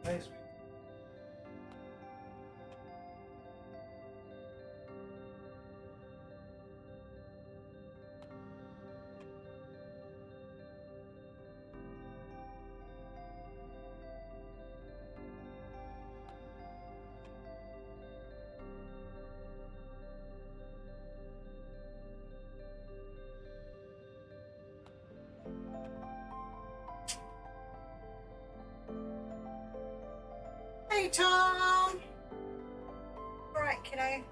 Nice. Hey Tom! Alright, kiddo.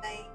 Hey.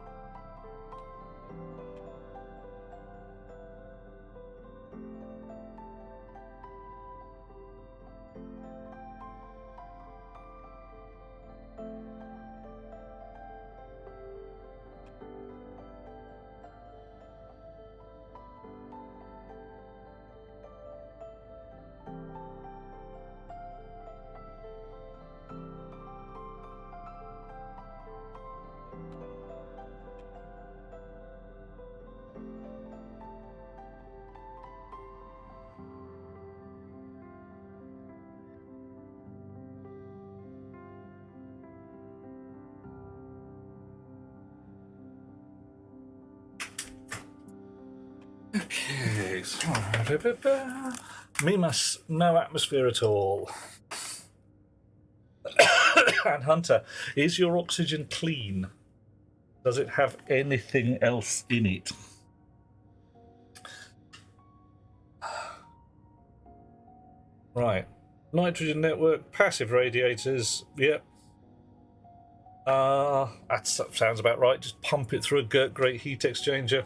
Okay, so Mimas, no atmosphere at all. And Hunter, is your oxygen clean? Does it have anything else in it? Right. Nitrogen network, passive radiators, yep. That sounds about right. Just pump it through a great heat exchanger.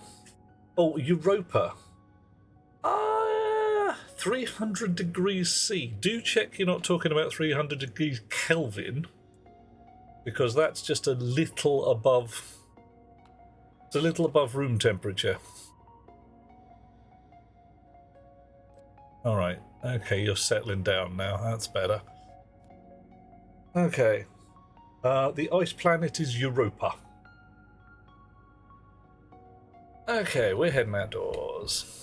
Oh, Europa. 300 degrees C. Do check you're not talking about 300 degrees Kelvin, because that's just a little above. It's a little above room temperature. All right. Okay, you're settling down now. That's better. Okay. The ice planet is Europa. Okay, we're heading outdoors.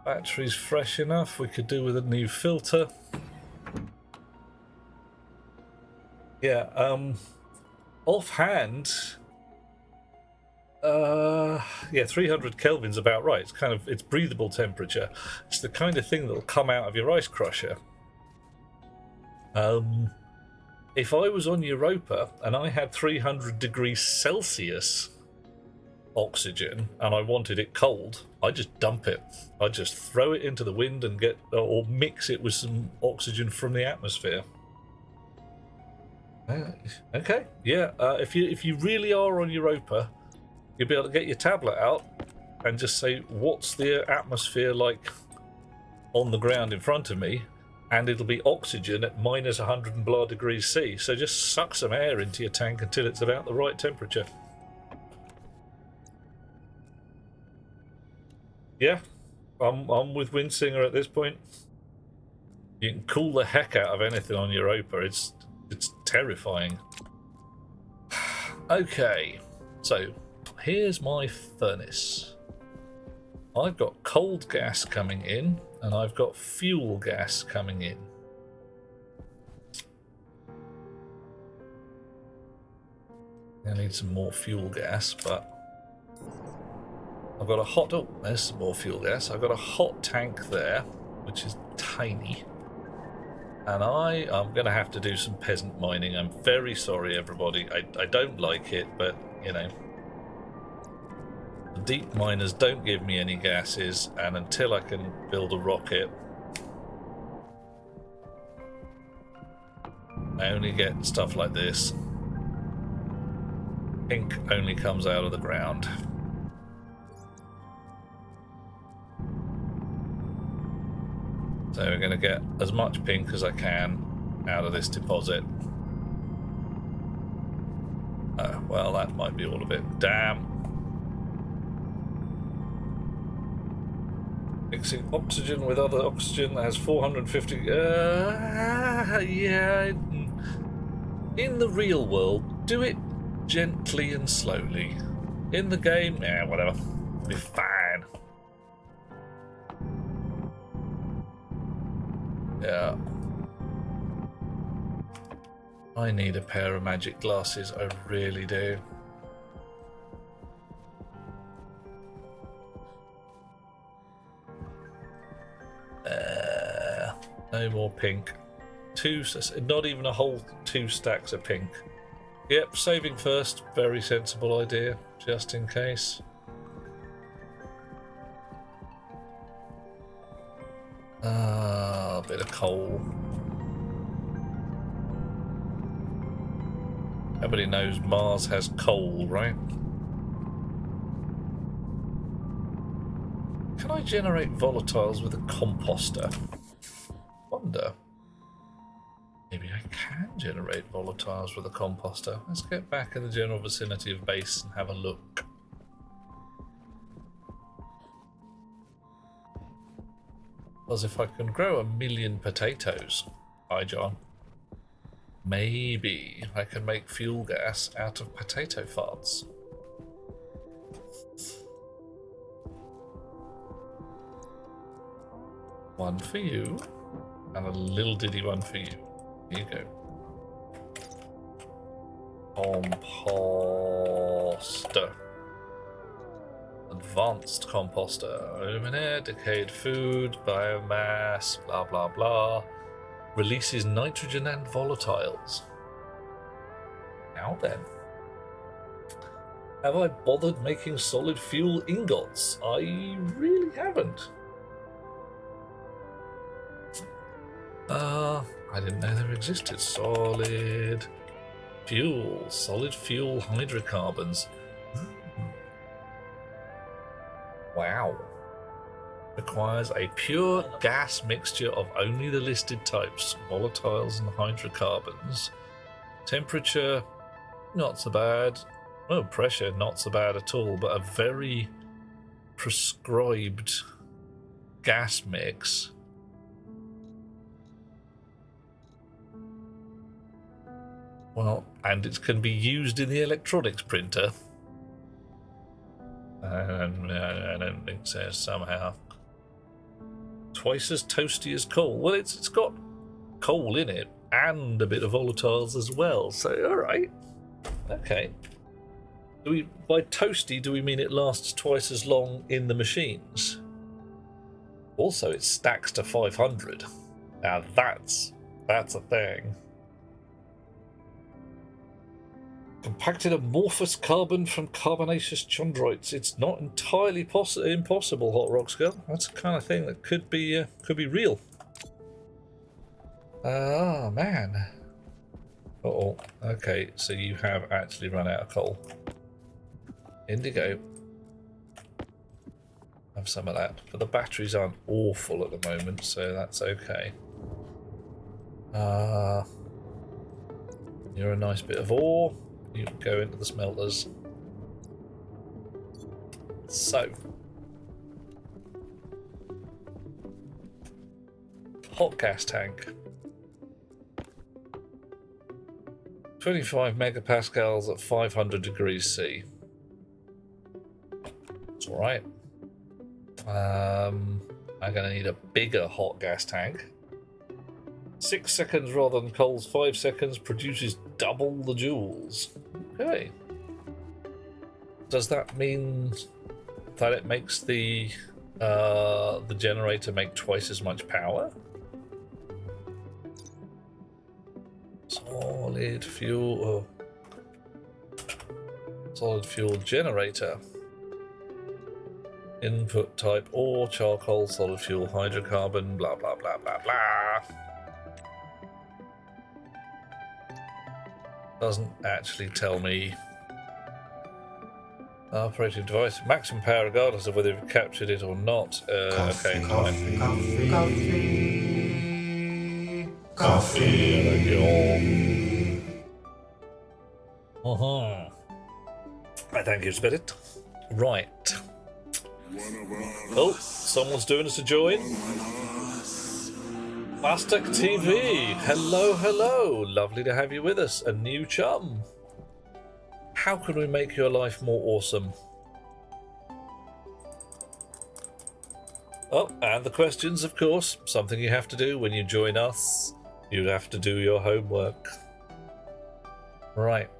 Battery's fresh enough. We could do with a new filter. Yeah, offhand, yeah, 300 Kelvin's about right. It's breathable temperature. It's the kind of thing that'll come out of your ice crusher. If I was on Europa and I had 300 degrees Celsius oxygen and I wanted it cold, I'd just dump it. I'd just throw it into the wind and or mix it with some oxygen from the atmosphere. Okay, yeah. If you really are on Europa, you'll be able to get your tablet out and just say, what's the atmosphere like on the ground in front of me? And it'll be oxygen at minus 100 and blah degrees C. So just suck some air into your tank until it's about the right temperature. Yeah, I'm with Windsinger at this point. You can cool the heck out of anything on Europa. It's terrifying. Okay, so here's my furnace. I've got cold gas coming in, and I've got fuel gas coming in. I need some more fuel gas, but I've got a hot... Oh, there's some more fuel gas. I've got a hot tank there, which is tiny. And I'm going to have to do some peasant mining. I'm very sorry, everybody. I don't like it, but, you know... The deep miners don't give me any gases, and until I can build a rocket, I only get stuff like this. Pink only comes out of the ground. So we're going to get as much pink as I can out of this deposit. Oh, well, that might be all of it. Damn. Mixing oxygen with other oxygen that has 450... yeah. In the real world, do it gently and slowly. In the game, whatever. It'll be fine. Yeah. I need a pair of magic glasses, I really do. No more pink. Not even a whole 2 stacks of pink. Yep, saving first. Very sensible idea, just in case. A bit of coal. Everybody knows Mars has coal, right? Can I generate volatiles with a composter? Wonder. Maybe I can generate volatiles with a composter. Let's get back in the general vicinity of base and have a look. Because if I can grow 1,000,000 potatoes, hi John, maybe I can make fuel gas out of potato farts. One for you, and a little ditty one for you. Here you go. Composter. Advanced composter. Luminaire, decayed food, biomass, blah blah blah. Releases nitrogen and volatiles. Now then. Have I bothered making solid fuel ingots? I really haven't. I didn't know there existed. Solid fuel hydrocarbons. Wow. Requires a pure gas mixture of only the listed types, volatiles and hydrocarbons. Temperature, not so bad. Oh, pressure, not so bad at all, but a very prescribed gas mix. Well, and it can be used in the electronics printer. I don't think so, somehow. Twice as toasty as coal. Well, it's got coal in it and a bit of volatiles as well, so alright. Okay. By toasty, do we mean it lasts twice as long in the machines? Also, it stacks to 500. Now that's a thing. Compacted amorphous carbon from carbonaceous chondrites. It's not entirely impossible, Hot Rocks Girl. That's the kind of thing that could be real. Ah, man. Uh-oh. Okay, so you have actually run out of coal. Indigo. Have some of that. But the batteries aren't awful at the moment, so that's okay. You're a nice bit of ore. You can go into the smelters. So, hot gas tank. 25 megapascals at 500 degrees C. It's alright. I'm going to need a bigger hot gas tank. 6 seconds rather than coal's 5 seconds, produces double the joules. Okay. Does that mean that it makes the generator make twice as much power? Solid fuel. Solid fuel generator. Input type ore, charcoal, solid fuel, hydrocarbon, blah blah blah blah blah. Doesn't actually tell me. Operating device, maximum power regardless of whether you've captured it or not. Okay, fine. Coffee. I thank you, Spirit. Right. Oh, someone's doing us a join. Aztec TV. Hello, hello. Lovely to have you with us. A new chum. How can we make your life more awesome? Oh, and the questions, of course. Something you have to do when you join us. You have to do your homework. Right.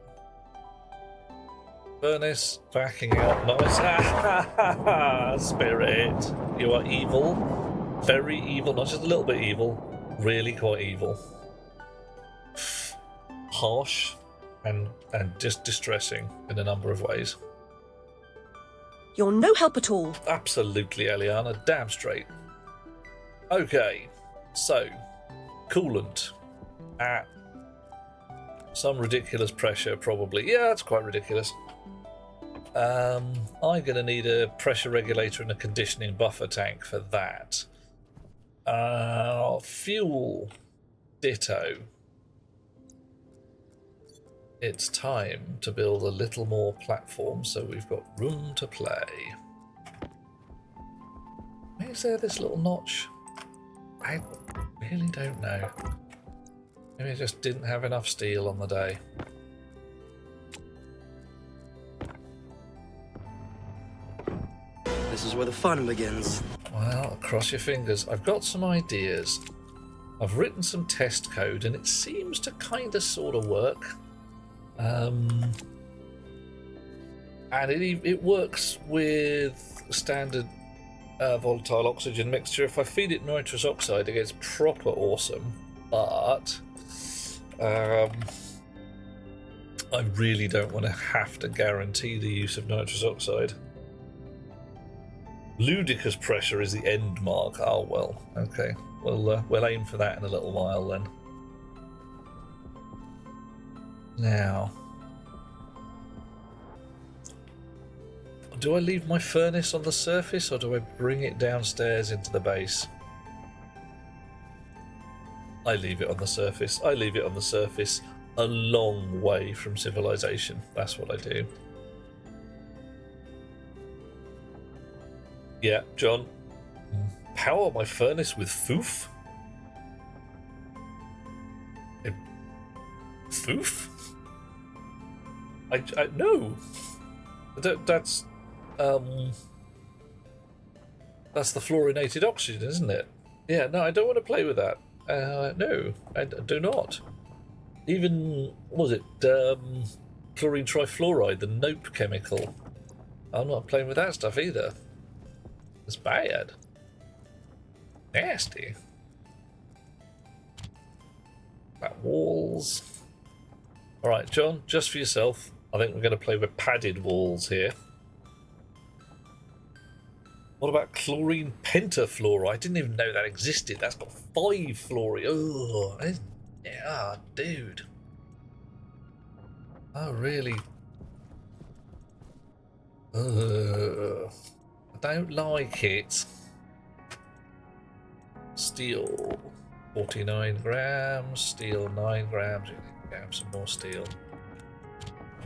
Furnace backing out. Nice. Spirit. You are evil. Very evil. Not just a little bit evil. Really quite evil. Harsh. And just distressing in a number of ways. You're no help at all. Absolutely, Eliana. Damn straight. Okay, so coolant at some ridiculous pressure, probably. Yeah, that's quite ridiculous. I'm going to need a pressure regulator and a conditioning buffer tank for that. Fuel, ditto. It's time to build a little more platform so we've got room to play. Why is there this little notch? I really don't know. Maybe I just didn't have enough steel on the day. This is where the fun begins. Well, cross your fingers. I've got some ideas. I've written some test code and it seems to kind of sort of work. And it works with standard volatile oxygen mixture. If I feed it nitrous oxide, it gets proper awesome. But I really don't want to have to guarantee the use of nitrous oxide. Ludicrous pressure is the end mark. Oh well, okay. We'll aim for that in a little while then. Now, do I leave my furnace on the surface or do I bring it downstairs into the base? I leave it on the surface. I leave it on the surface a long way from civilization. That's what I do. Yeah, John. Power my furnace with foof? Foof? I no. That's the fluorinated oxygen, isn't it? Yeah, no, I don't want to play with that. No, I do not. Even, what was it, chlorine trifluoride, the nope chemical. I'm not playing with that stuff either. It's bad. Nasty. That walls. Alright, John, just for yourself, I think we're going to play with padded walls here. What about chlorine pentafluoride? I didn't even know that existed. That's got 5 fluorine. Oh, yeah, dude. I really... I don't like it. Steel, 49 grams. Steel, 9 grams. Grab some more steel.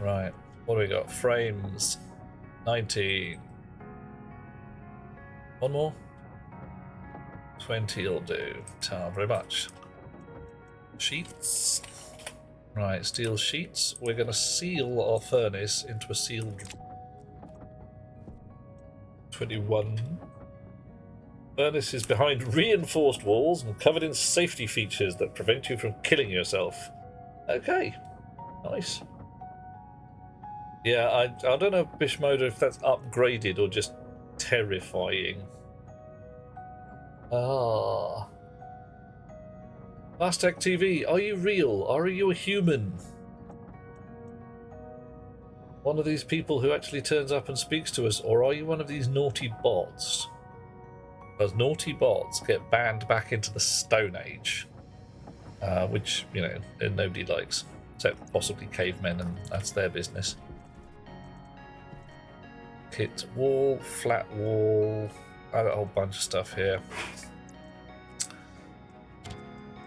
Right, what do we got? Frames, 19. One more? 20 will do. Very much. Sheets. Right, steel sheets. We're going to seal our furnace into a sealed 21. Furnace is behind reinforced walls and covered in safety features that prevent you from killing yourself. Okay, nice. Yeah, I don't know, Bishmoda, if that's upgraded or just terrifying. Ah. Aztec TV, are you real? Are you a human? One of these people who actually turns up and speaks to us, or are you one of these naughty bots? Because naughty bots get banned back into the Stone Age, which, you know, nobody likes, except possibly cavemen, and that's their business. Kit wall, flat wall, I got a whole bunch of stuff here.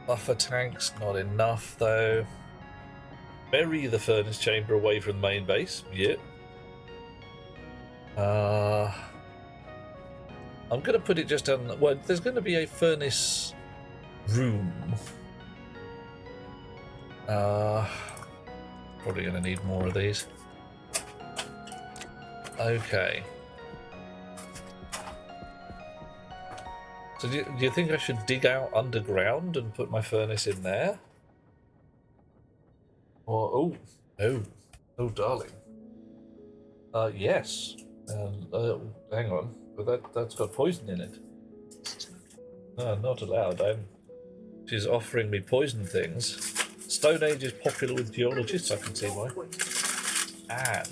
Buffer tanks, not enough though. Bury the furnace chamber away from the main base. Yep. I'm going to put it just on. Well, there's going to be a furnace room. Probably going to need more of these. Okay. So do you think I should dig out underground and put my furnace in there? Or oh, darling. Yes. Hang on, but that's got poison in it. No, not allowed. She's offering me poison things. Stone Age is popular with geologists. I can see why. And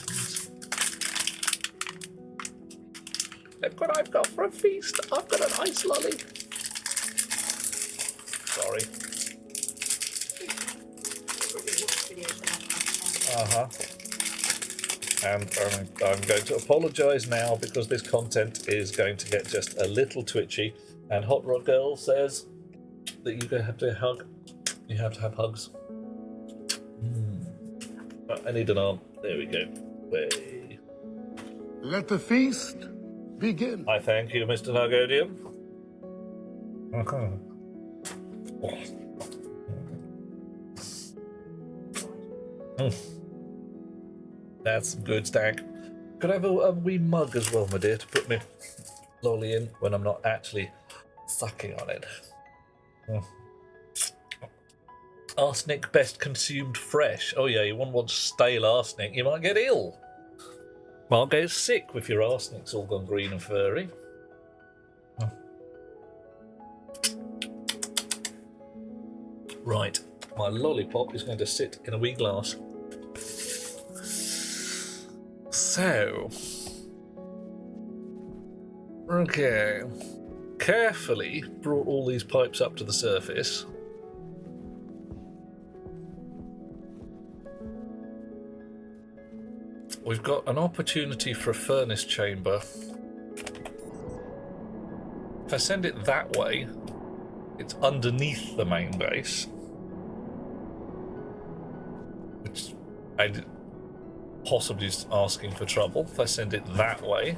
look what I've got for a feast. I've got an ice lolly. Sorry. And I'm going to apologise now because this content is going to get just a little twitchy. And Hot Rod Girl says that you have to hug. You have to have hugs. I need an arm. There we go. Way. Let the feast begin. I thank you, Mr. Nargodium. That's some good stack. Could I have a wee mug as well, my dear, to put me lolly in when I'm not actually sucking on it? Arsenic best consumed fresh. Oh yeah, you wouldn't want stale arsenic. You might get ill. Might get sick if your arsenic's all gone green and furry. Right, my lollipop is going to sit in a wee glass. So, okay, carefully brought all these pipes up to the surface. We've got an opportunity for a furnace chamber. If I send it that way, it's underneath the main base, which I'd possibly asking for trouble. If I send it that way,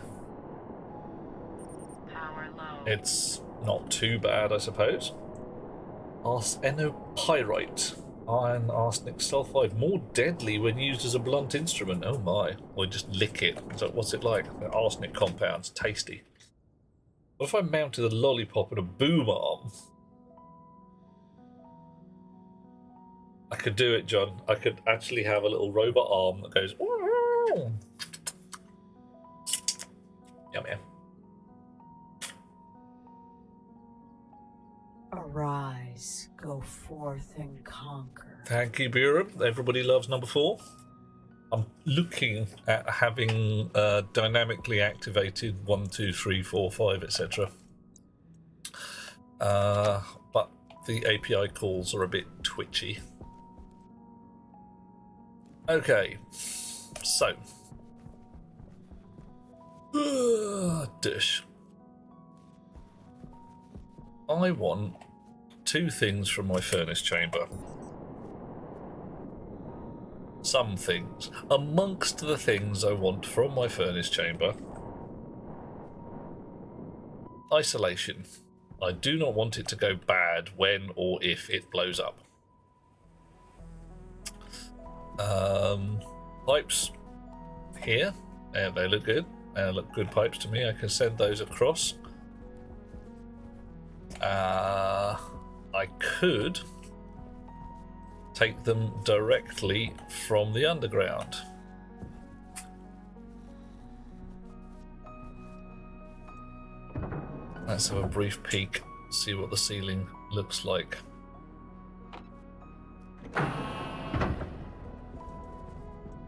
Power low. it's not too bad, I suppose. Arsenopyrite, iron arsenic sulfide, more deadly when used as a blunt instrument. Oh my! Or just lick it. So what's it like? The arsenic compounds, tasty. What if I mounted a lollipop and a boom arm? I could do it, John. I could actually have a little robot arm that goes. Yum yum. Arise, go forth and conquer. Thank you, Buren. Everybody loves number 4. I'm looking at having dynamically activated 1, 2, 3, 4, 5, etc. But the API calls are a bit twitchy. Okay, so dish. I want 2 things from my furnace chamber. Some things. Amongst the things I want from my furnace chamber, isolation. I do not want it to go bad when or if it blows up. Pipes here. They look good. Look good pipes to me. I can send those across. I could take them directly from the underground. Let's have a brief peek, see what the ceiling looks like.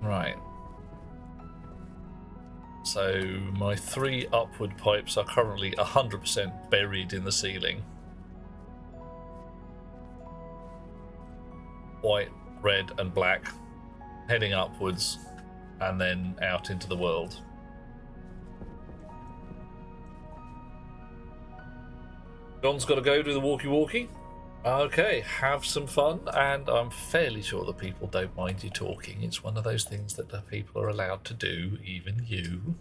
Right. So my 3 upward pipes are currently 100% buried in the ceiling. White, red and black, heading upwards and then out into the world. John's got to go do the walkie-walkie. Okay, have some fun, and I'm fairly sure the people don't mind you talking. It's one of those things that the people are allowed to do, even you.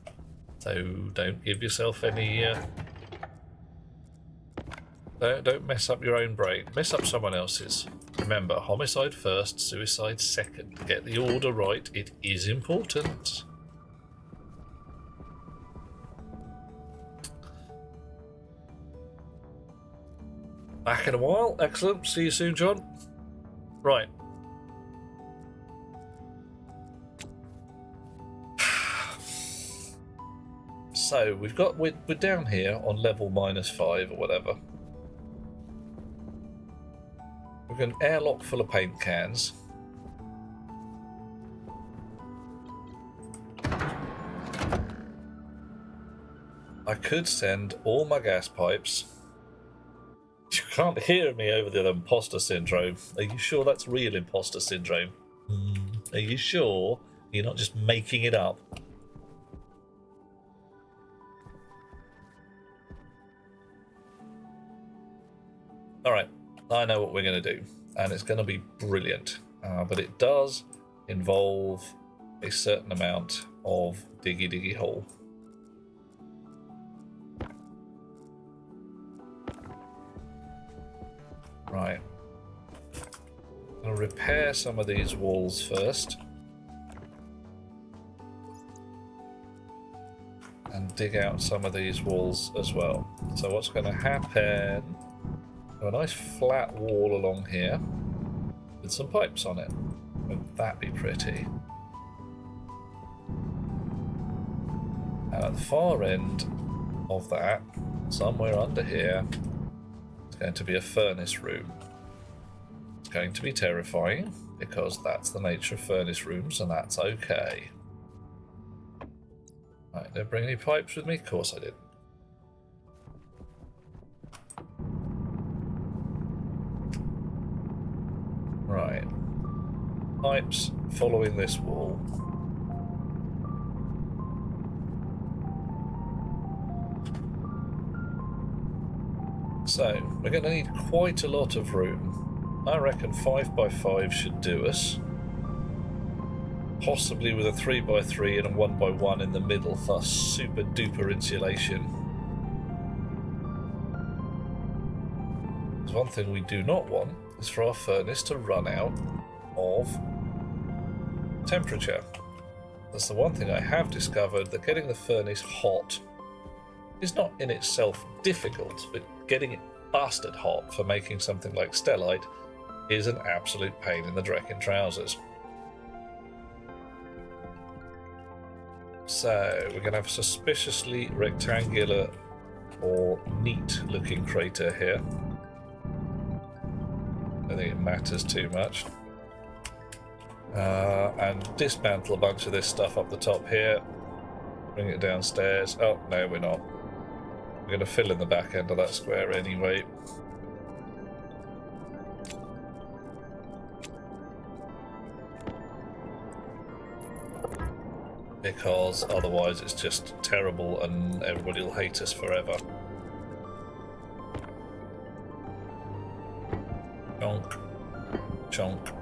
So don't give yourself any... Don't mess up your own brain. Mess up someone else's. Remember, homicide first, suicide second. Get the order right. It is important. Back in a while. Excellent. See you soon, John. Right. So we're down here on level -5 or whatever. We've got an airlock full of paint cans. I could send all my gas pipes. You can't hear me over the imposter syndrome. Are you sure that's real imposter syndrome? Are you sure you're not just making it up? Alright, I know what we're going to do, and it's going to be brilliant, but it does involve a certain amount of diggy hole. Right. I'm going to repair some of these walls first. And dig out some of these walls as well. So what's going to happen... a nice flat wall along here with some pipes on it. Wouldn't that be pretty? And at the far end of that, somewhere under here, is going to be a furnace room. It's going to be terrifying because that's the nature of furnace rooms, and that's okay. Right, did I bring any pipes with me? Of course I did. Right. Pipes following this wall. So, we're going to need quite a lot of room. I reckon 5x5 should do us. Possibly with a 3x3 and a 1x1 in the middle for super duper insulation. There's one thing we do not want is for our furnace to run out of temperature. That's the one thing I have discovered, that getting the furnace hot is not in itself difficult, but getting it bastard hot for making something like stellite is an absolute pain in the Drekin trousers. So we're going to have a suspiciously rectangular or neat looking crater here. I don't think it matters too much. And dismantle a bunch of this stuff up the top here. Bring it downstairs. Oh, no, we're not. We're going to fill in the back end of that square anyway. Because otherwise it's just terrible and everybody will hate us forever. Chonk. Chonk.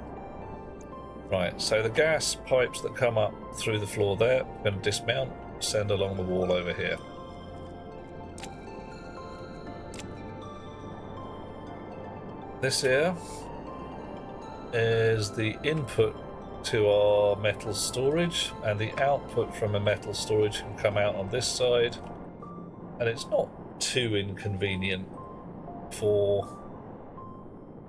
Right, so the gas pipes that come up through the floor there, I'm going to dismount, send along the wall over here. This here is the input to our metal storage, and the output from a metal storage can come out on this side, and it's not too inconvenient for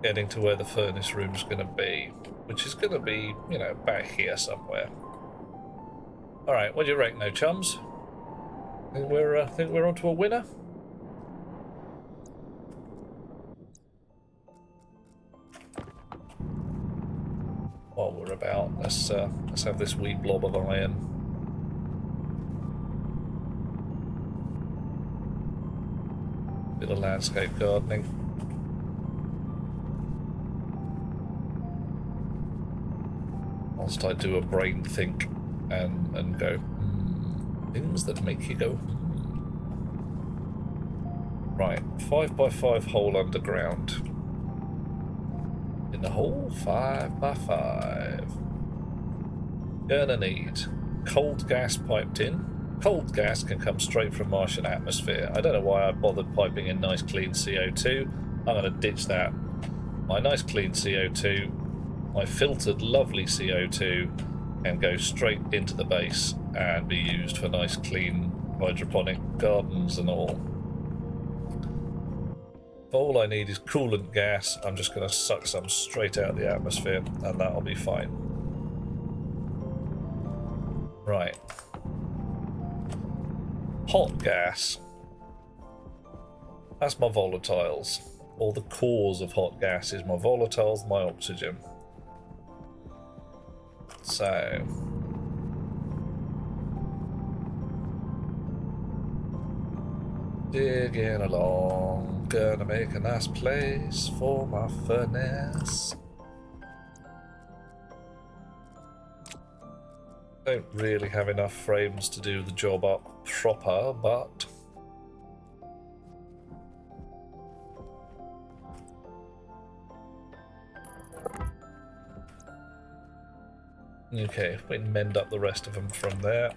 getting to where the furnace room's going to be, which is going to be, you know, back here somewhere. All right, what do you reckon, no chums? Think we're onto a winner? While we're about, let's have this wee blob of iron. Bit of landscape gardening. Whilst I do a brain think and go, things that make you go, Right, 5x5 hole underground. In the hole, 5x5. Gonna need cold gas piped in. Cold gas can come straight from Martian atmosphere. I don't know why I bothered piping in nice clean CO2. I'm going to ditch that. My nice clean CO2, my filtered lovely CO2, can go straight into the base and be used for nice clean hydroponic gardens and all. If all I need is coolant gas, I'm just going to suck some straight out of the atmosphere and that'll be fine. Right. Hot gas. That's my volatiles. Or the cause of hot gas is my volatiles, my oxygen. So... digging along, gonna make a nice place for my furnace. Don't really have enough frames to do the job up proper, but okay, we can mend up the rest of them from there.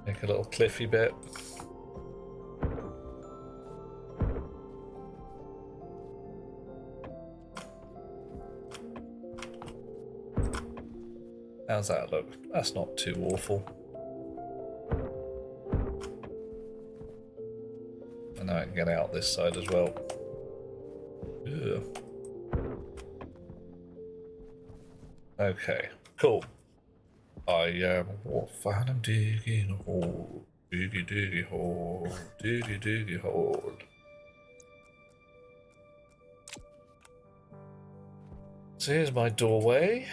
Make a little cliffy bit. How's that look? That's not too awful. And now I can get out this side as well. Ugh. Okay, cool. I am fine, I'm digging a hole. Diggy diggy hole. Diggy diggy hole. So here's my doorway.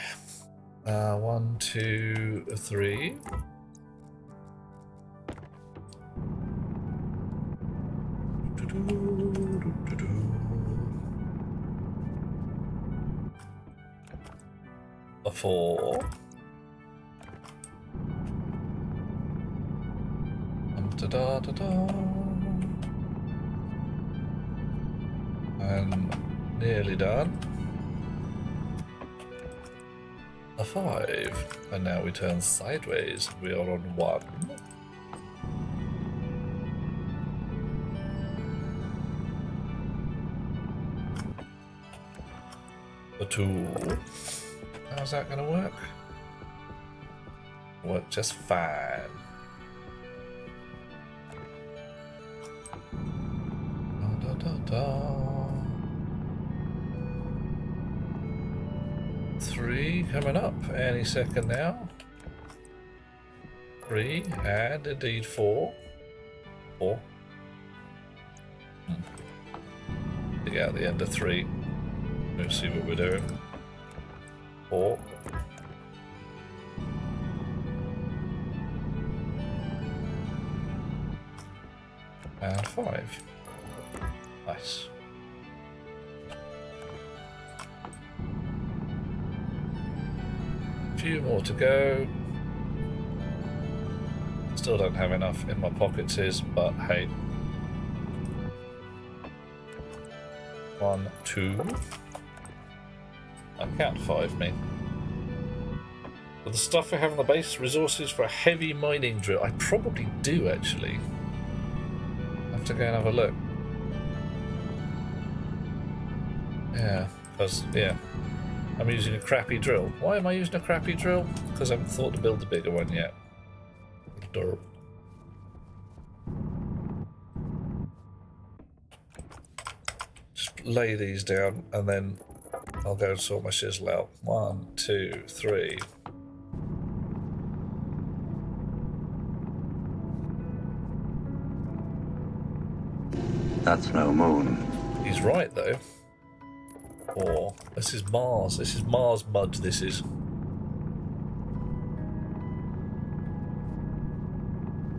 1, 2, 3. A 4. Da da da. And nearly done. A 5, and now we turn sideways. We are on 1. A 2. How's that going to work? Work just fine. Da da da. 3 coming up any second now. 3 and indeed 4. 4. Dig out the end of 3. Let's see what we're doing. 4. And 5. Nice. Few more to go. Still don't have enough in my pockets, but hey. 1, 2. I can't 5 me. But the stuff we have on the base, resources for a heavy mining drill. I probably do actually. I have to go and have a look. Yeah, because yeah. I'm using a crappy drill. Why am I using a crappy drill? Because I haven't thought to build a bigger one yet. Derp. lay these down and then I'll go and sort my chisel out. 1, 2, 3. That's no moon. He's right though. Or this is Mars. This is Mars mud. This is.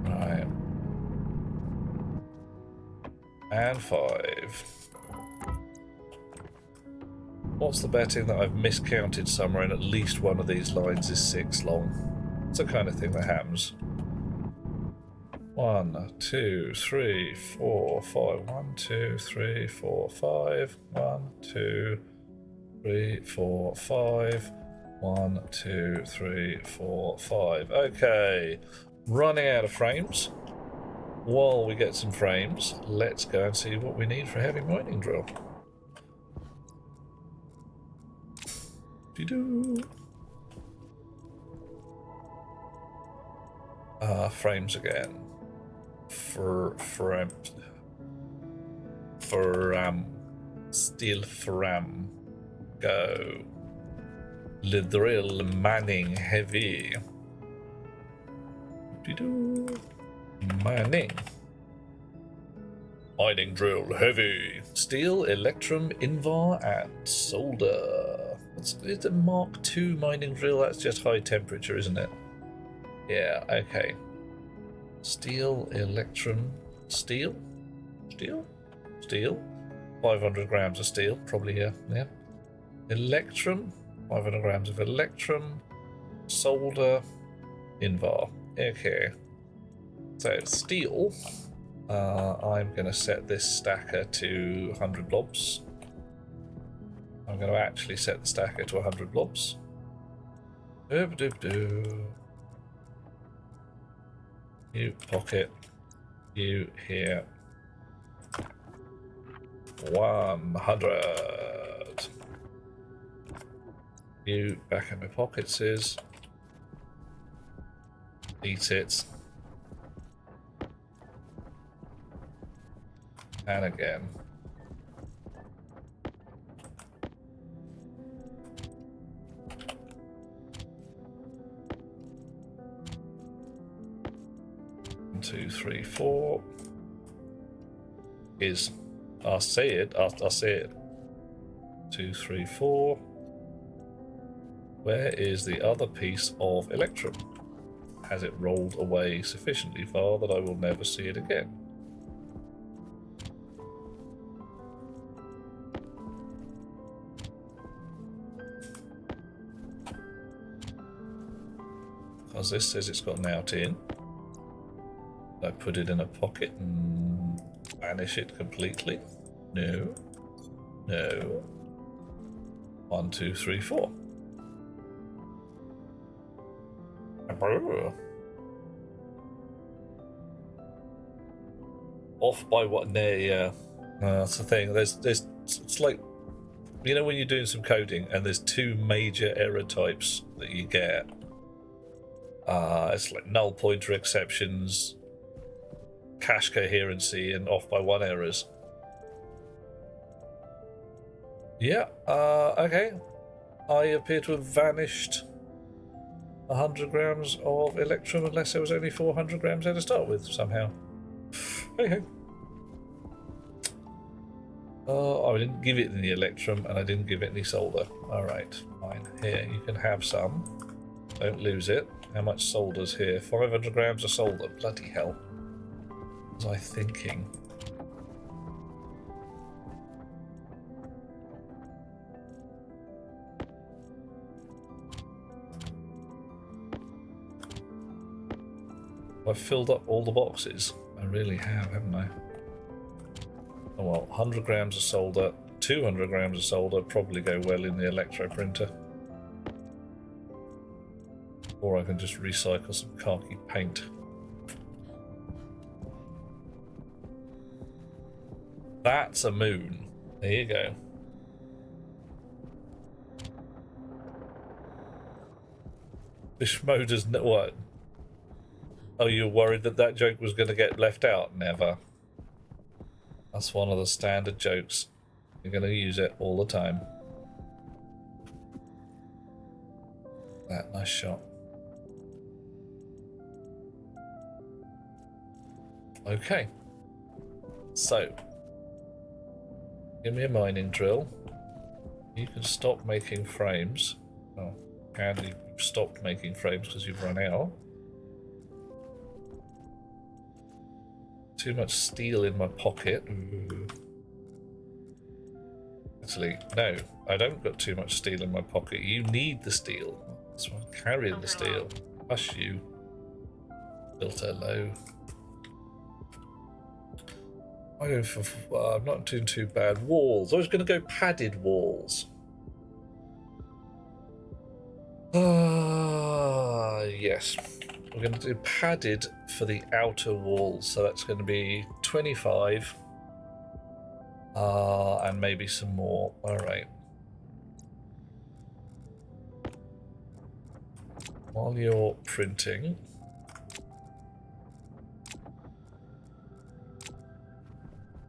Right. And 5. What's the betting that I've miscounted somewhere and at least one of these lines is 6 long? It's the kind of thing that happens. 1, 2, 3, 4, 5. 1, 2, 3, 4, 5. 1, 2, 3, 4, 5. 1, 2, 3, 4, 5. Okay, running out of frames. While we get some frames, let's go and see what we need for a heavy mining drill. Frames again. Steel frame. Go. The drill mining heavy. Mining. Mining drill heavy. Steel, electrum, invar, and solder. It's a Mark II mining drill. That's just high temperature, isn't it? Yeah, okay. Steel, electrum, steel? Steel? Steel? 500 grams of steel, probably here, yeah. Electrum, 500 grams of electrum, solder, invar. Okay. So, steel, I'm going to set this stacker to 100 blobs. I'm going to actually set the stacker to 100 blobs. You pocket. You here. 100. You back in my pockets is. Eat it. And again. One, 2, 3, 4 is. I'll say it. I'll say it. 2, 3, 4. Where is the other piece of electrum? Has it rolled away sufficiently far that I will never see it again? Because this says it's got an out in. I put it in a pocket and vanish it completely. No. No. 1, 2, 3, 4. Off by what? No, yeah. That's the thing. It's like, you know, when you're doing some coding and there's 2 major error types that you get. It's like null pointer exceptions, cache coherency, and off by 1 errors. Yeah, okay. I appear to have vanished 100 grams of electrum unless there was only 400 grams there to start with somehow. Hey. I didn't give it any electrum and I didn't give it any solder. Alright, fine. Here, you can have some. Don't lose it. How much solder's here? 500 grams of solder. Bloody hell. What was I thinking? I've filled up all the boxes. I really have, haven't I? Oh well, 100 grams of solder, 200 grams of solder probably go well in the electro printer. Or I can just recycle some khaki paint. That's a moon. There you go. Bishmoda's what? Oh, you're worried that that joke was going to get left out? Never. That's one of the standard jokes You're going to use it all the time. That nice shot. Okay. So, give me a mining drill. You can stop making frames. Oh, and you've stopped making frames because you've run out. Too much steel in my pocket. Ooh. Actually, no, I don't got too much steel in my pocket. You need the steel. That's why I'm carrying the steel. Hush you. Filter low. I'm not doing too bad. Walls. I was going to go padded walls. Yes. We're going to do padded for the outer walls. So that's going to be 25. And maybe some more. Alright. While you're printing,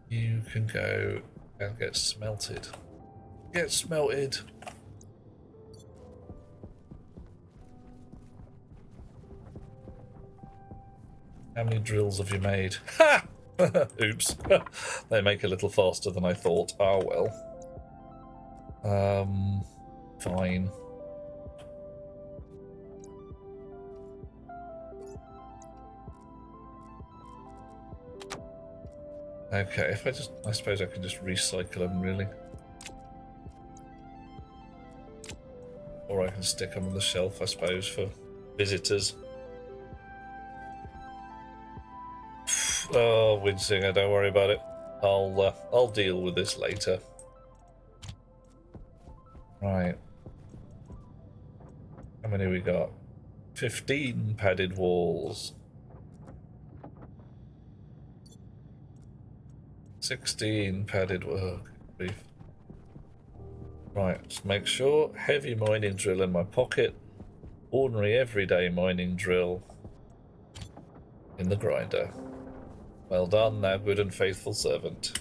you can go and get smelted. Get smelted! How many drills have you made? Ha! Oops. They make a little faster than I thought. Ah, well. Fine. Okay, if I suppose I can just recycle them, really. Or I can stick them on the shelf, I suppose, for visitors. Oh, Winsinger, don't worry about it. I'll deal with this later. Right. How many we got? 15 padded walls. 16 padded work. Right, let's make sure. Heavy mining drill in my pocket. Ordinary everyday mining drill in the grinder. Well done, thou good and faithful servant.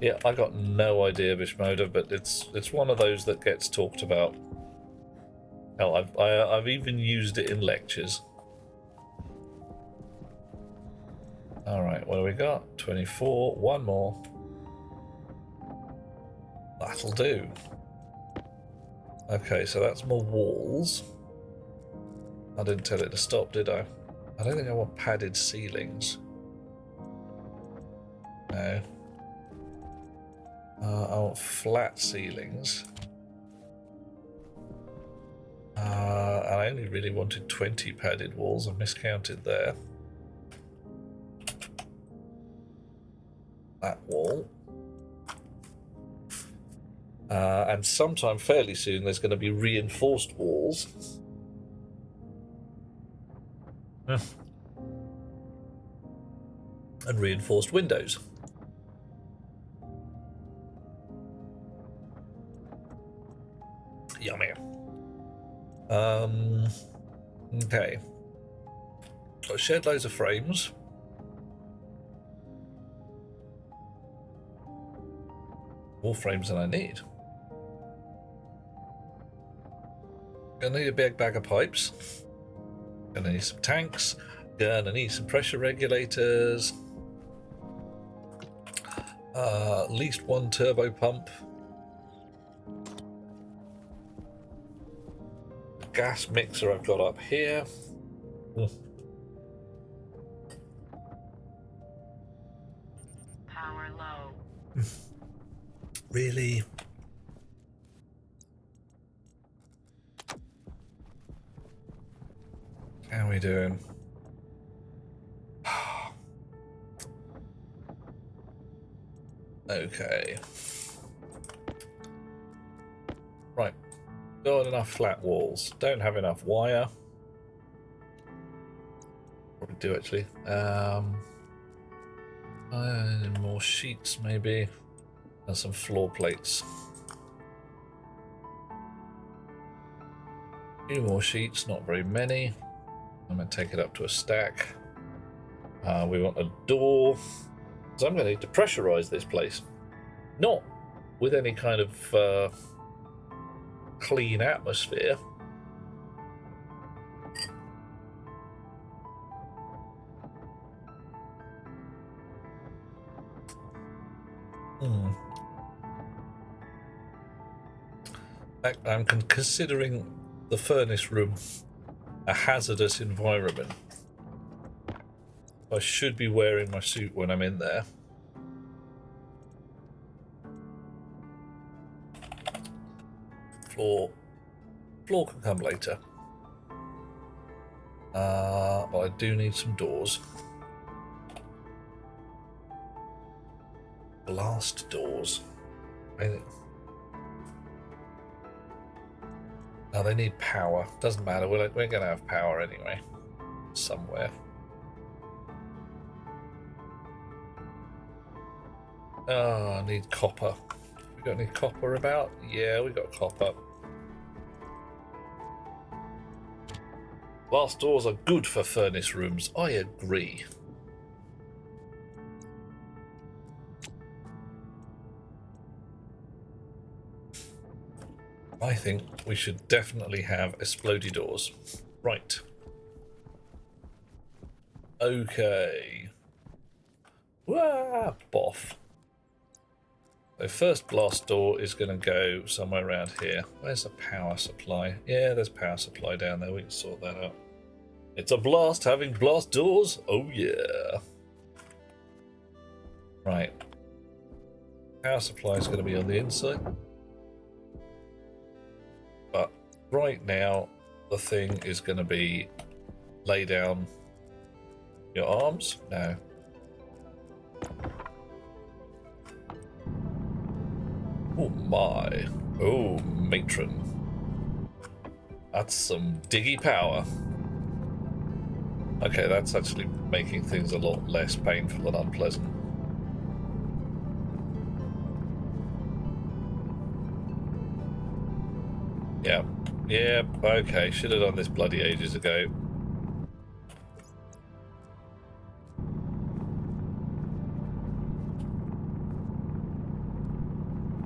Yeah, I got no idea, Bishmoda, but it's one of those that gets talked about. Hell, I've even used it in lectures. Alright, what do we got? 24, one more. That'll do. Okay, so that's more walls. I didn't tell it to stop, did I? I don't think I want padded ceilings. No. I want flat ceilings. I only really wanted 20 padded walls. I miscounted there. That wall. And sometime fairly soon there's going to be reinforced walls. And reinforced windows. Yummy. Okay. I shared loads of frames. More frames than I need. Gonna need a big bag of pipes. Gonna need some tanks. Gonna need some pressure regulators. At least one turbo pump. The gas mixer I've got up here. Power low. Really? How are we doing? Okay. Right. Got enough flat walls. Don't have enough wire. Probably do actually. More sheets maybe. And some floor plates. A few more sheets, not very many. I'm going to take it up to a stack. We want a door. So I'm going to need to pressurize this place. Not with any kind of clean atmosphere. I'm considering the furnace room a hazardous environment. I should be wearing my suit when I'm in there. Floor can come later. But I do need some doors. Blast doors. No, they need power. Doesn't matter. We're going to have power anyway. Somewhere. Oh, I need copper. We got any copper about? Yeah, we got copper. Glass doors are good for furnace rooms. I agree. I think we should definitely have explodey doors. Right. Okay. Wah, boff. So first blast door is going to go somewhere around here. Where's the power supply? Yeah, there's power supply down there. We can sort that out. It's a blast having blast doors. Oh yeah. Right. Power supply is going to be on the inside. But right now, the thing is going to be lay down your arms. No. Oh my. Oh, matron. That's some diggy power. Okay, that's actually making things a lot less painful and unpleasant. Yeah. Yeah, okay. Should have done this bloody ages ago.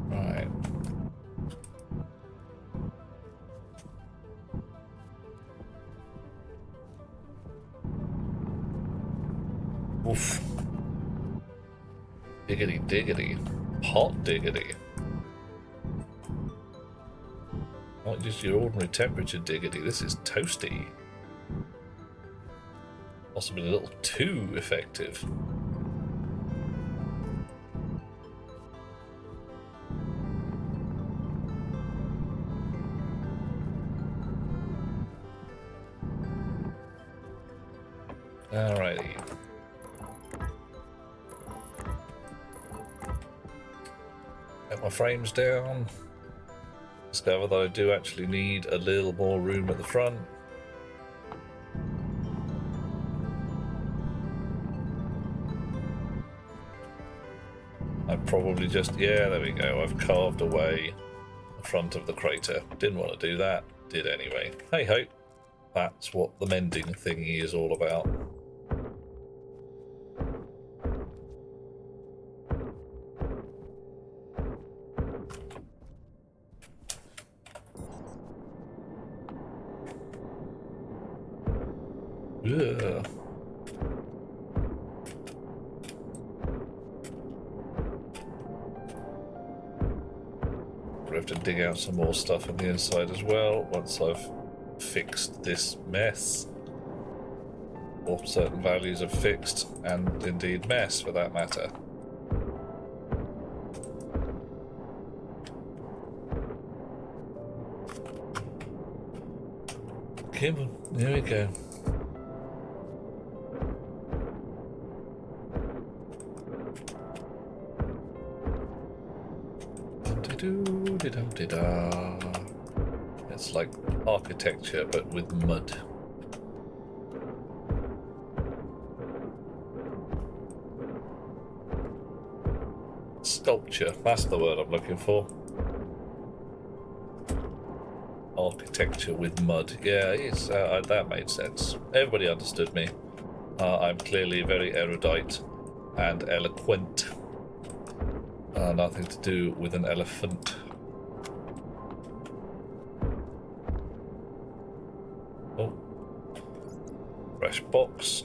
Right. Oof. Diggity diggity. Hot diggity. Not just your ordinary temperature diggity, this is toasty. Possibly a little too effective. Alrighty. Get my frames down. Discover that I do actually need a little more room at the front. I probably just, yeah, there we go. I've carved away the front of the crater. Didn't want to do that. Did anyway. Hey ho. That's what the mending thingy is all about. Yeah. We'll have to dig out some more stuff on the inside as well once I've fixed this mess. Or certain values are fixed, and indeed mess for that matter. Come on, here we go. It's like architecture, but with mud. Sculpture, that's the word I'm looking for. Architecture with mud. Yeah, it's, that made sense. Everybody understood me. I'm clearly very erudite and eloquent. Nothing to do with an elephant. Oh, fresh box.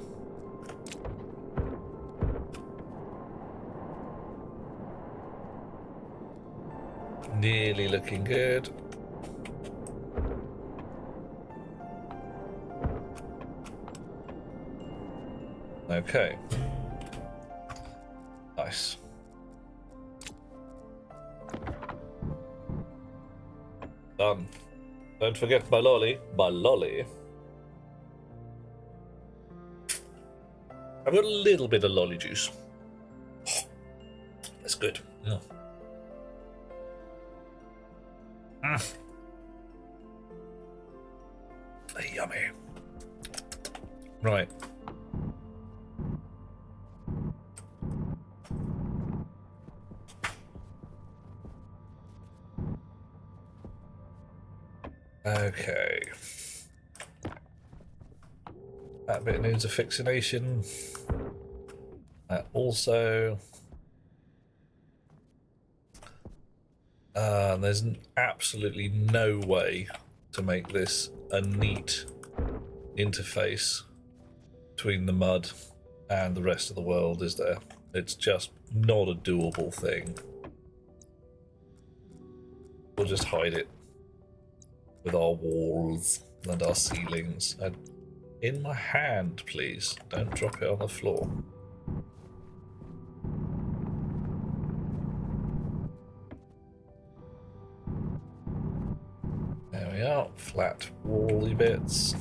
Nearly looking good. Okay. Nice. Done. Don't forget my lolly. My lolly. I've got a little bit of lolly juice. That's good. Yeah. Yummy. Right. Okay. That bit needs a fixation. That also. There's absolutely no way to make this a neat interface between the mud and the rest of the world, is there? It's just not a doable thing. We'll just hide it with our walls and our ceilings. And in my hand, please. Don't drop it on the floor. There we are. Flat wally bits.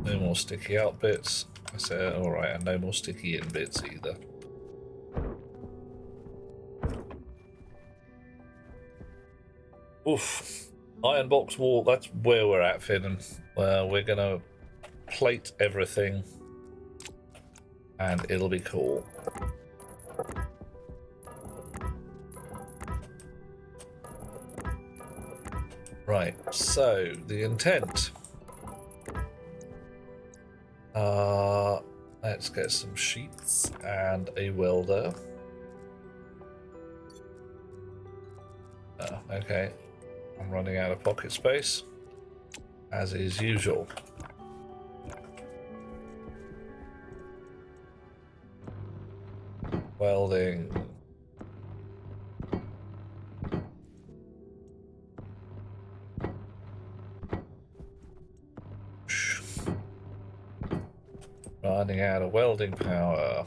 No more sticky out bits. I said, alright, and no more sticky in bits either. Oof. Iron box wall, that's where we're at, Finn. We're gonna plate everything and it'll be cool. Right, so the intent. Let's get some sheets and a welder. Okay, I'm running out of pocket space, as is usual. Welding. Running out of welding power.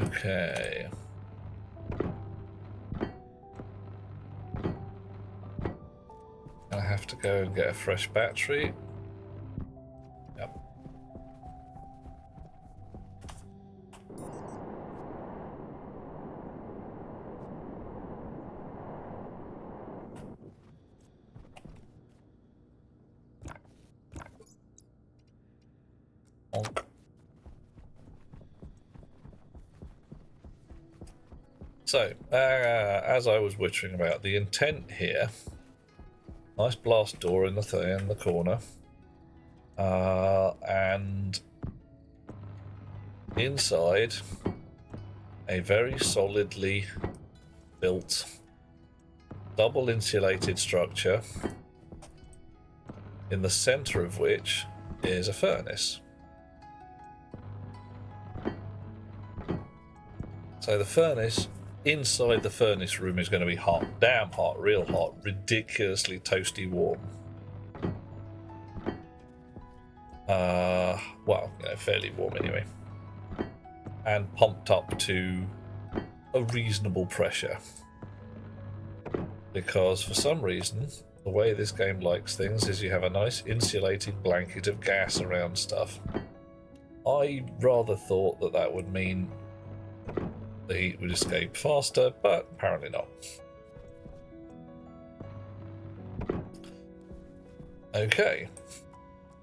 Okay. I have to go and get a fresh battery. Yep. Bonk. So, as I was wittering about, the intent here, nice blast door in the corner, and inside a very solidly built, double insulated structure, in the center of which is a furnace. So the furnace, inside the furnace room, is going to be hot, damn hot, real hot, ridiculously toasty warm. Well, you know, fairly warm anyway. And pumped up to a reasonable pressure. Because for some reason, the way this game likes things is you have a nice insulated blanket of gas around stuff. I rather thought that that would mean the heat would escape faster, but apparently not. Okay.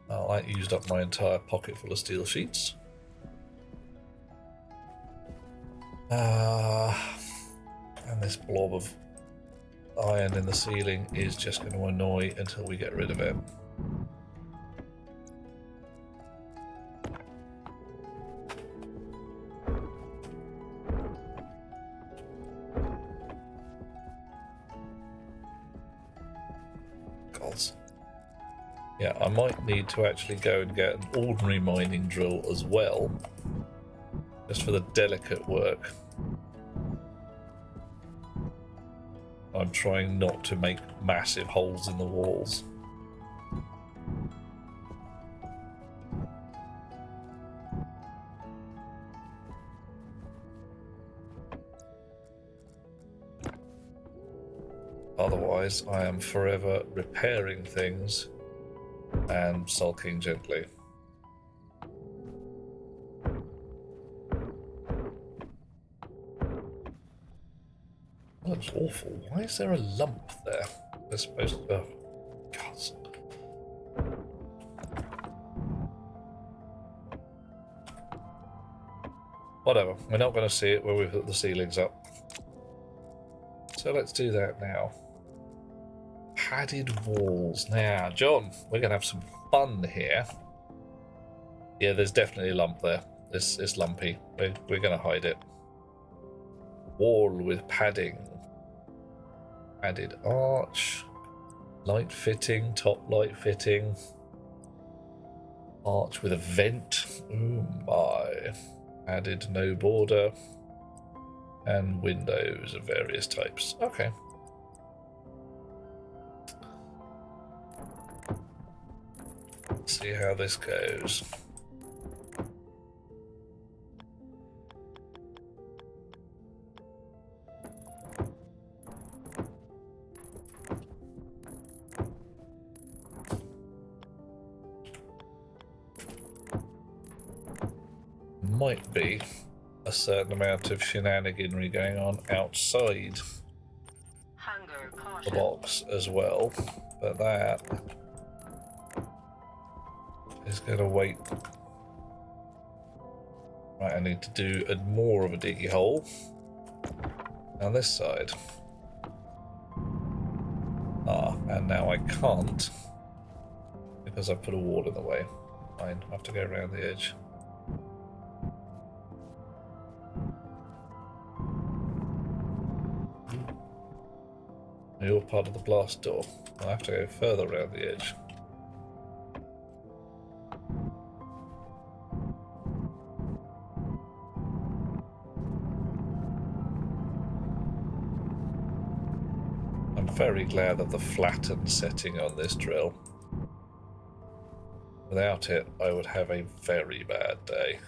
Well, that used up my entire pocket full of steel sheets. And this blob of iron in the ceiling is just going to annoy until we get rid of it. Gods. Yeah, I might need to actually go and get an ordinary mining drill as well, just for the delicate work. I'm trying not to make massive holes in the walls. Otherwise, I am forever repairing things and sulking gently. That looks awful. Why is there a lump there? They're supposed to... Oh, God. Whatever. We're not going to see it when we put the ceilings up. So let's do that now. Padded walls. Now, John, we're going to have some fun here. Yeah, there's definitely a lump there. It's lumpy. We're going to hide it. Wall with padding. Added arch. Light fitting. Top light fitting. Arch with a vent. Oh my. Added no border. And windows of various types. Okay. Let's see how this goes. Might be a certain amount of shenaniganry going on outside Hunger the caution. box as well, but that is going to wait. Right, I need to do more of a diggy hole on this side. And now I can't because I put a wall in the way. Fine, I have to go around the edge. You're part of the blast door. I have to go further around the edge. I'm very glad of the flattened setting on this drill. Without it, I would have a very bad day.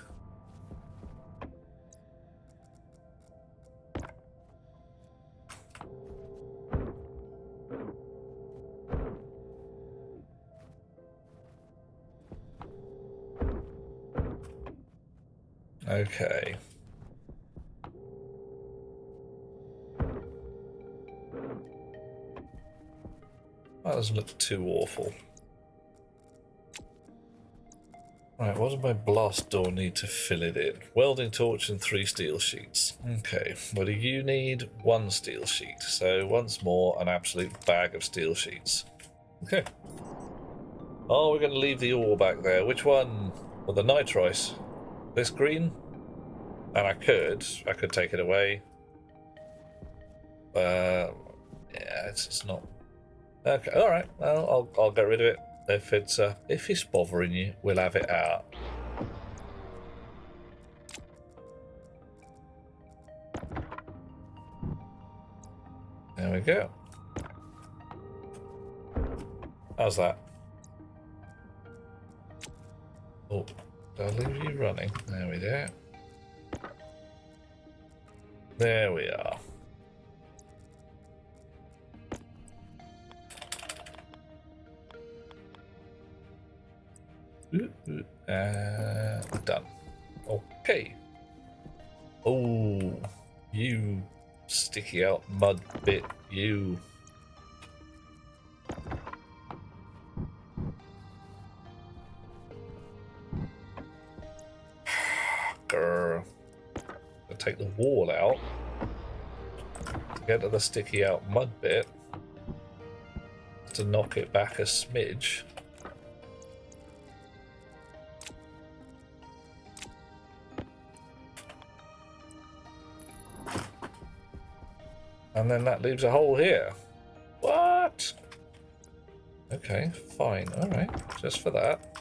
Okay. That doesn't look too awful. Right, what does my blast door need to fill it in? Welding torch and 3 steel sheets. Okay, what do you need? 1 steel sheet. So once more, an absolute bag of steel sheets. Okay. Oh, we're going to leave the ore back there. Which one? Well, the nitrice. This green? And I could take it away. Yeah, it's not. Okay, all right. Well, I'll get rid of it. If it's bothering you, we'll have it out. There we go. How's that? Oh, did I leave you running? There we go. There we are. Done. Okay. Oh, you sticky out mud bit, you. Grr. to take the wall out, get to the sticky out mud bit, to knock it back a smidge. And then that leaves a hole here. What? Okay, fine. Alright, just for that.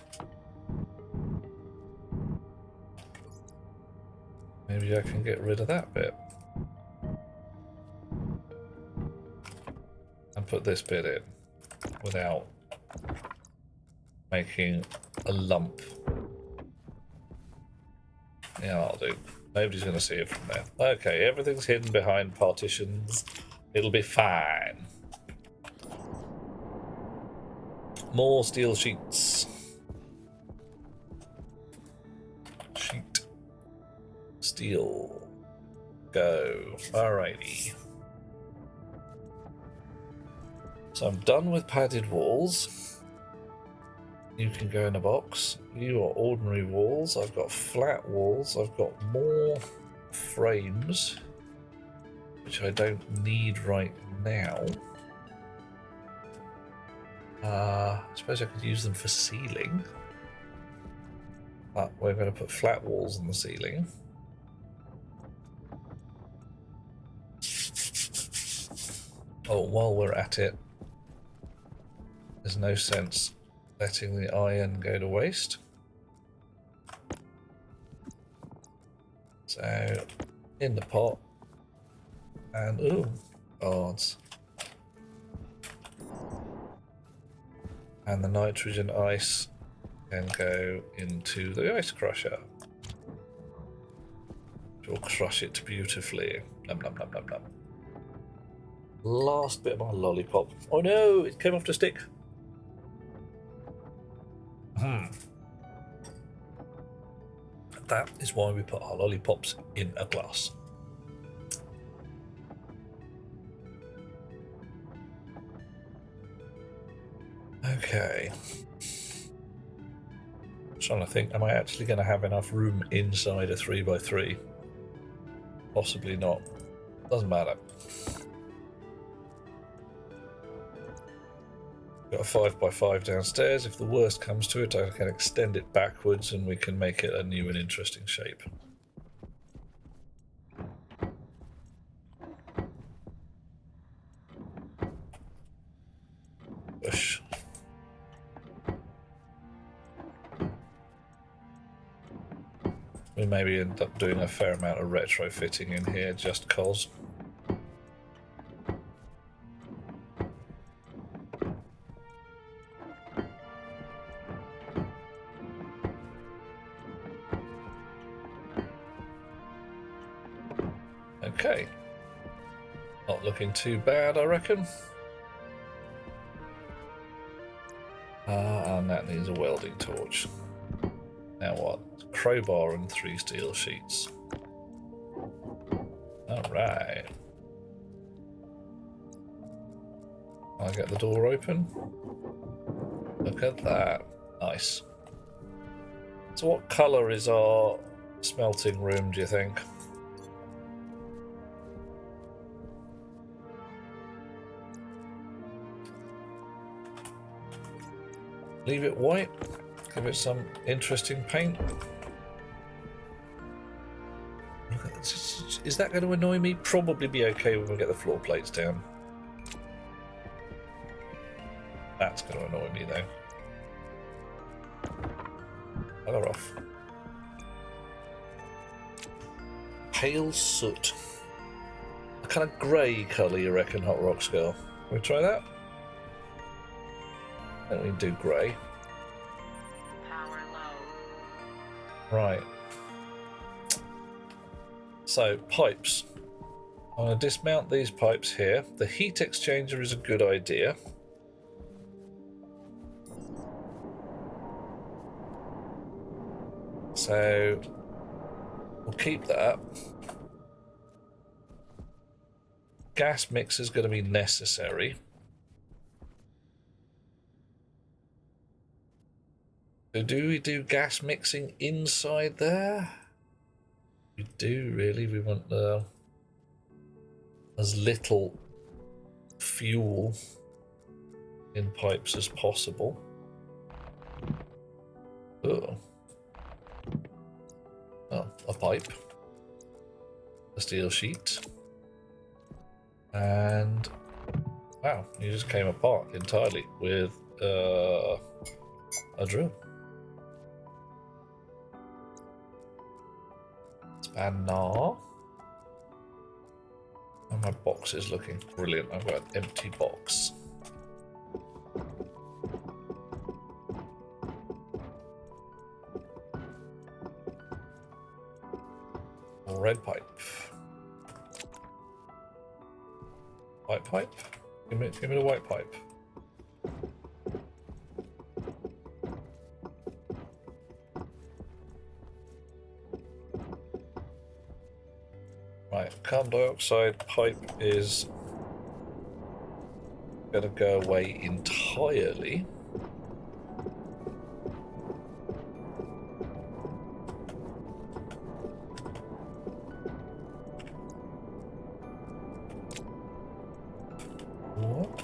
Maybe I can get rid of that bit. And put this bit in without making a lump. Yeah, I'll do. Nobody's going to see it from there. Okay, everything's hidden behind partitions. It'll be fine. More steel sheets. Sheet. Steel. Go. Alrighty. So I'm done with padded walls. You can go in a box. You are ordinary walls. I've got flat walls. I've got more frames, which I don't need right now. I suppose I could use them for ceiling. But we're going to put flat walls on the ceiling. Oh, while we're at it, there's no sense letting the iron go to waste. So, in the pot, and ooh, boards. And the nitrogen ice can go into the ice crusher, which will crush it beautifully. Num num num num num. Last bit of my lollipop. Oh no, it came off the stick. That is why we put our lollipops in a glass. Okay. I'm trying to think, am I actually going to have enough room inside a 3x3? Possibly not. Doesn't matter. Got a 5x5 downstairs. If the worst comes to it, I can extend it backwards and we can make it a new and interesting shape. Push. We maybe end up doing a fair amount of retrofitting in here just cause. Okay. Not looking too bad, I reckon. And that needs a welding torch. Now what? Crowbar and 3 steel sheets. Alright. I'll get the door open. Look at that. Nice. So what colour is our smelting room, do you think? Leave it white. Give it some interesting paint. Is that going to annoy me? Probably be okay when we get the floor plates down. That's going to annoy me though. Colour off. Pale soot. A kind of grey colour, you reckon, Hot Rocks Girl? Can we try that? Don't we do grey? Power low. Right. So, pipes. I'm going to dismount these pipes here. The heat exchanger is a good idea. So, we'll keep that. Gas mixer is going to be necessary. So do we do gas mixing inside there? We do really. We want as little fuel in pipes as possible. Oh, a pipe, a steel sheet, and wow, you just came apart entirely with a drill. Spanner. And my box is looking brilliant. I've got an empty box. Red pipe. White pipe? Give me the white pipe. Right, carbon dioxide pipe is gonna go away entirely. What?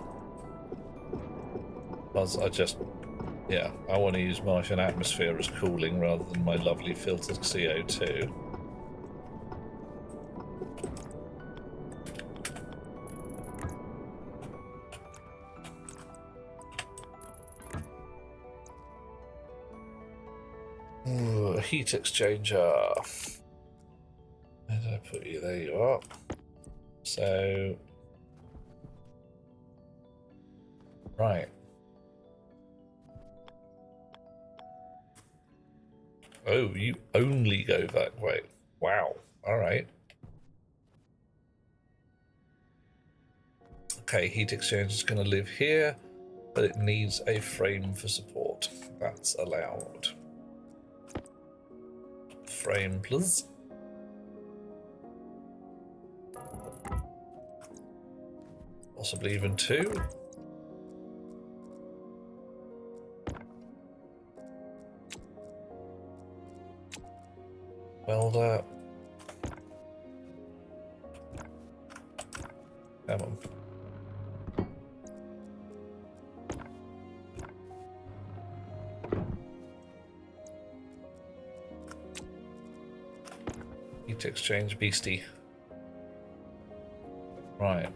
Because I want to use Martian atmosphere as cooling rather than my lovely filtered CO2. Ooh, a heat exchanger. Where did I put you? There you are. So, right. Oh, you only go that way. Wow. All right. Okay, heat exchanger is going to live here, but it needs a frame for support. That's allowed. Frame, please. Possibly even two. Welder. Come on. Heat exchange beastie. Right.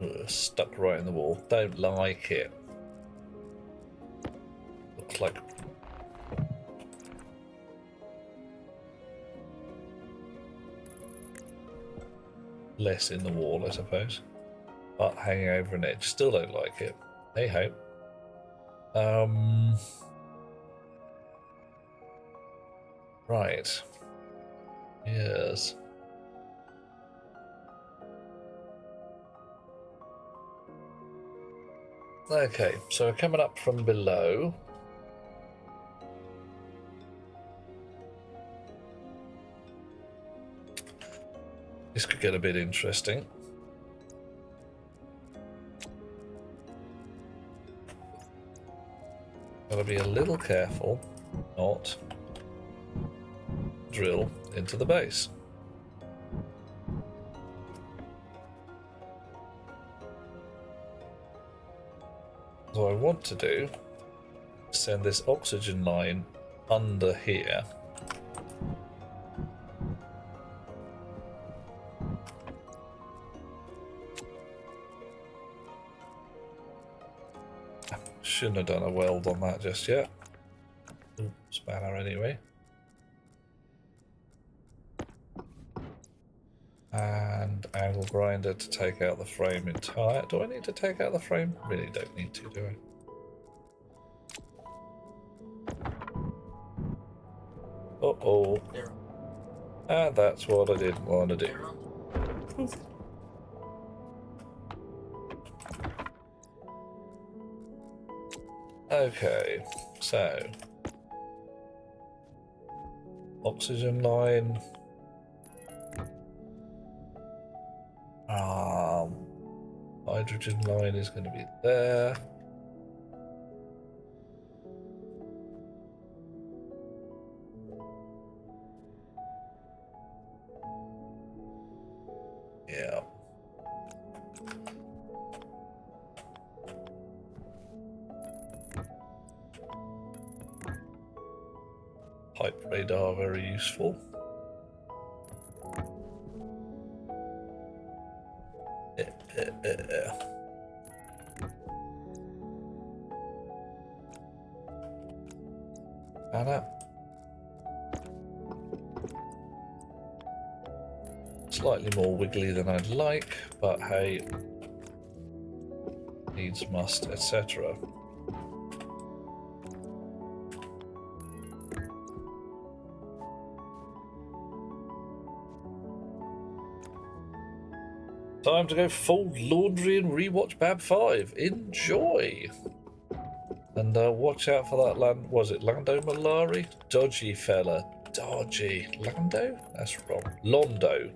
Ugh, stuck right in the wall. Don't like it. Looks like less in the wall, I suppose. But hanging over an edge. Still don't like it. Hey ho. Right. Yes. Okay, so we're coming up from below. This could get a bit interesting. Gotta be a little careful not drill into the base. What I want to do is send this oxygen line under here. Shouldn't have done a weld on that just yet. Ooh, spanner anyway. And angle grinder to take out the frame entire. Do I need to take out the frame? Really don't need to, do I? Uh-oh. And that's what I didn't want to do. Okay, so oxygen line. Hydrogen line is going to be there. Pipe radar, very useful. Anna. Slightly more wiggly than I'd like, but hey, needs must, etc. Time to go fold laundry and rewatch Bab 5. Enjoy! And watch out for that was it Lando Malari? Dodgy fella. Dodgy. Lando? That's wrong. Londo.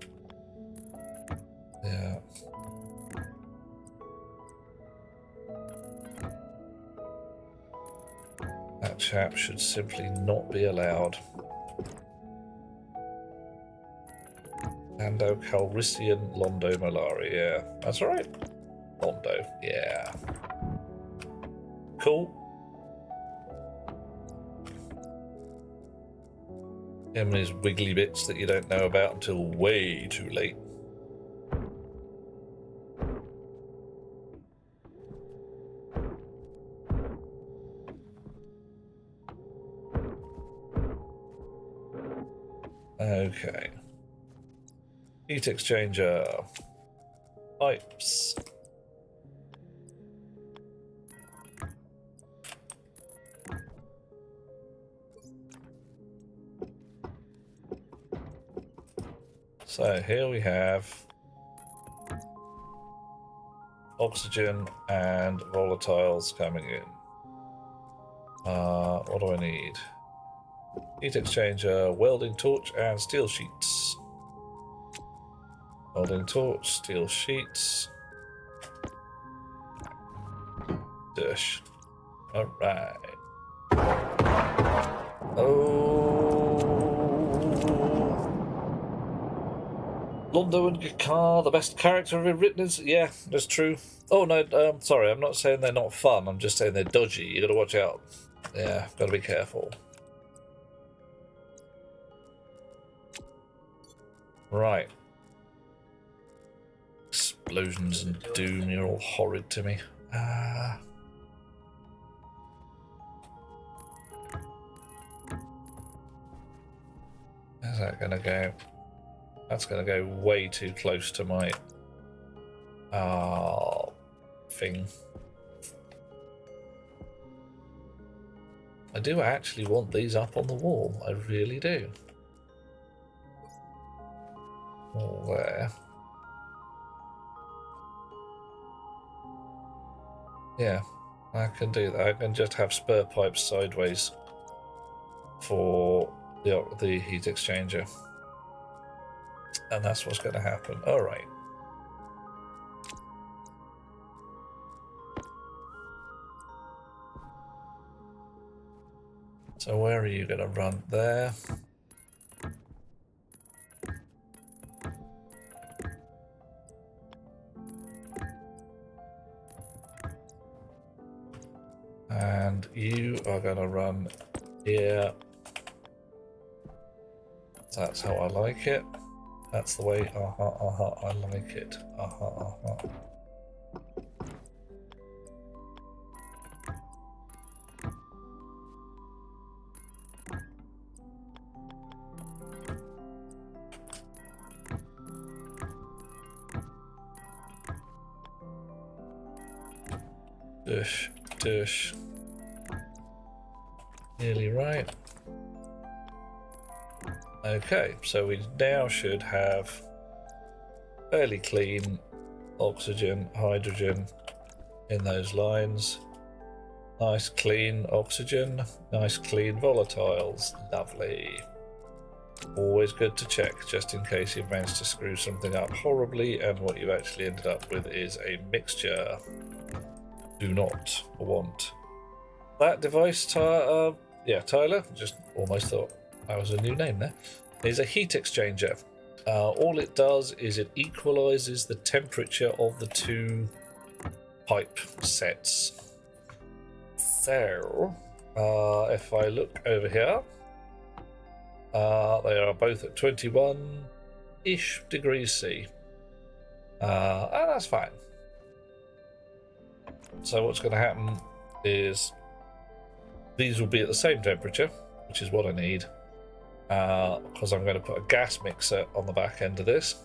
Yeah. That chap should simply not be allowed. Lando Calrissian Londo Malari, yeah. That's right. Londo, yeah. Cool. Him and his wiggly bits that you don't know about until way too late. Okay. Heat exchanger. Pipes. So here we have oxygen and volatiles coming in. What do I need? Heat exchanger, welding torch, and steel sheets. Welding torch, steel sheets. Dish. Alright. Londo and Gakar, the best character ever written is... Yeah, that's true. Oh, no, sorry, I'm not saying they're not fun. I'm just saying they're dodgy. You gotta watch out. Yeah, gotta be careful. Right. Explosions and doom, you're all horrid to me. How's that gonna go? That's gonna go way too close to my thing. I do actually want these up on the wall. I really do. All there. Yeah, I can do that. I can just have spur pipes sideways for the heat exchanger. And that's what's going to happen. All right. So where are you going to run? There. And you are going to run here. That's how I like it. That's the way, I like it. Dish, dish. Nearly right. Okay, so we now should have fairly clean oxygen, hydrogen in those lines. Nice clean oxygen, nice clean volatiles. Lovely. Always good to check, just in case you've managed to screw something up horribly and what you've actually ended up with is a mixture. Do not want that device. Tyler, just almost thought that was a new name there, is a heat exchanger. All it does is it equalizes the temperature of the two pipe sets. So, if I look over here, They are both at 21-ish degrees C. And that's fine. So what's going to happen is these will be at the same temperature, which is what I need, because I'm going to put a gas mixer on the back end of this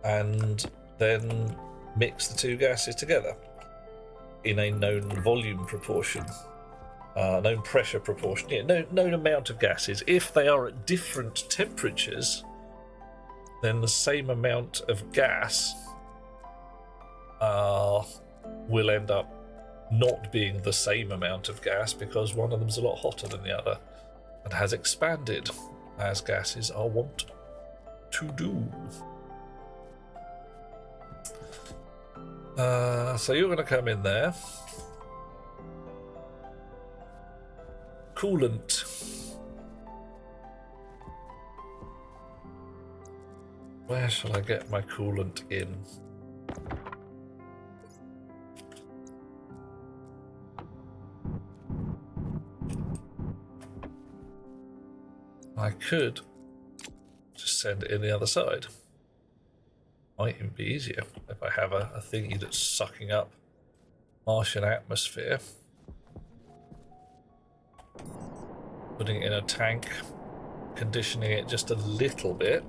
and then mix the two gases together in a known volume proportion, known pressure proportion, known amount of gases. If they are at different temperatures, then the same amount of gas will end up not being the same amount of gas because one of them's a lot hotter than the other and has expanded, as gases are wont to do. So you're going to come in there. Coolant. Where shall I get my coolant in? I could just send it in the other side. Might even be easier if I have a thingy that's sucking up Martian atmosphere. Putting it in a tank, conditioning it just a little bit.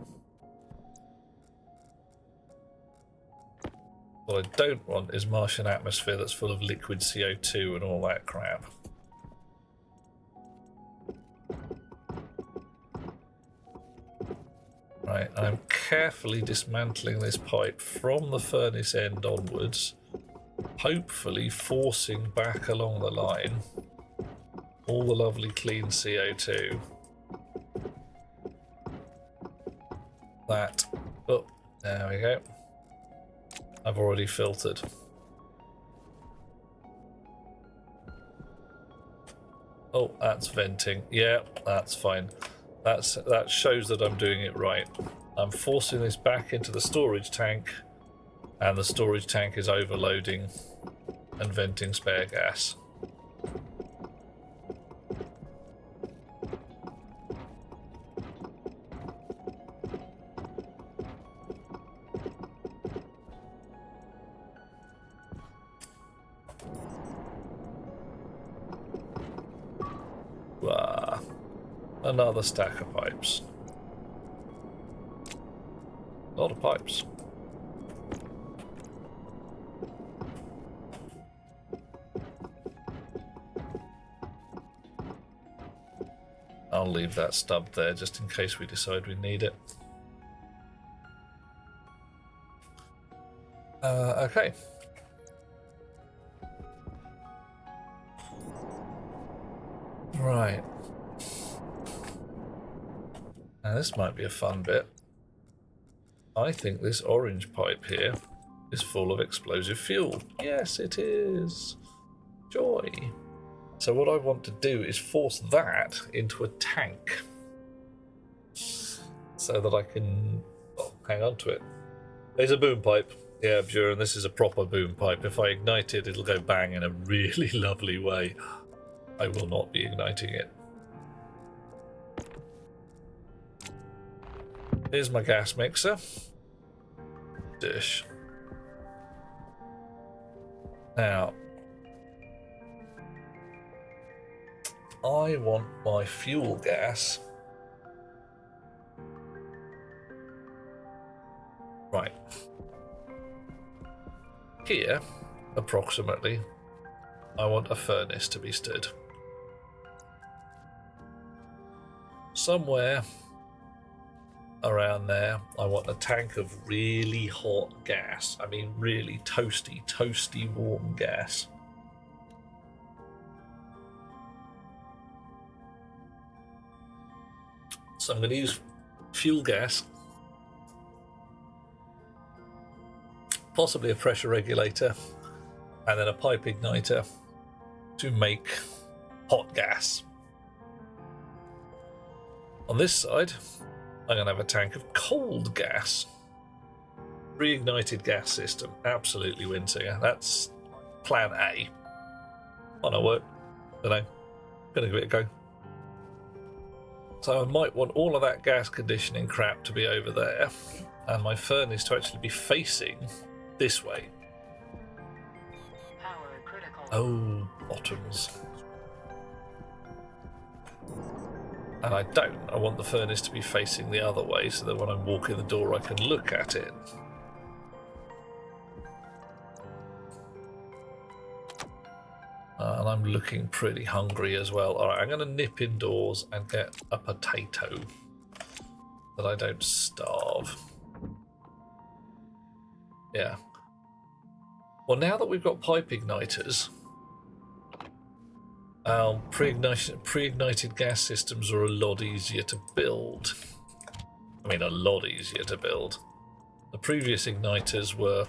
What I don't want is Martian atmosphere that's full of liquid CO2 and all that crap. Right, I'm carefully dismantling this pipe from the furnace end onwards, hopefully forcing back along the line all the lovely clean CO2 that, oh, there we go, I've already filtered. Oh, that's venting. Yeah, that's fine. That shows that I'm doing it right. I'm forcing this back into the storage tank, and the storage tank is overloading and venting spare gas. Wow. Another stack of pipes. A lot of pipes. I'll leave that stub there just in case we decide we need it. Okay. Right. Now this might be a fun bit. I think this orange pipe here is full of explosive fuel. Yes, it is. Joy. So what I want to do is force that into a tank so that I can hang on to it. There's a boom pipe. Yeah, Buren, this is a proper boom pipe. If I ignite it, it'll go bang in a really lovely way. I will not be igniting it. Here's my gas mixer. Dish. Now, I want my fuel gas. Right. Here, approximately, I want a furnace to be stood. Somewhere around there, I want a tank of really hot gas. I mean, really toasty warm gas. So I'm going to use fuel gas, possibly a pressure regulator, and then a pipe igniter to make hot gas. On this side, I'm going to have a tank of cold gas. Reignited gas system. Absolutely Winsinger. That's plan A. Might not work. Don't know. Gonna give it a go. So I might want all of that gas conditioning crap to be over there, and my furnace to actually be facing this way. Power critical. Oh, bottoms. And I don't. I want the furnace to be facing the other way so that when I walk in the door I can look at it. And I'm looking pretty hungry as well. Alright, I'm going to nip indoors and get a potato that I don't starve. Yeah. Well, now that we've got pipe igniters, pre-ignited gas systems are a lot easier to build. I mean, a lot easier to build. The previous igniters were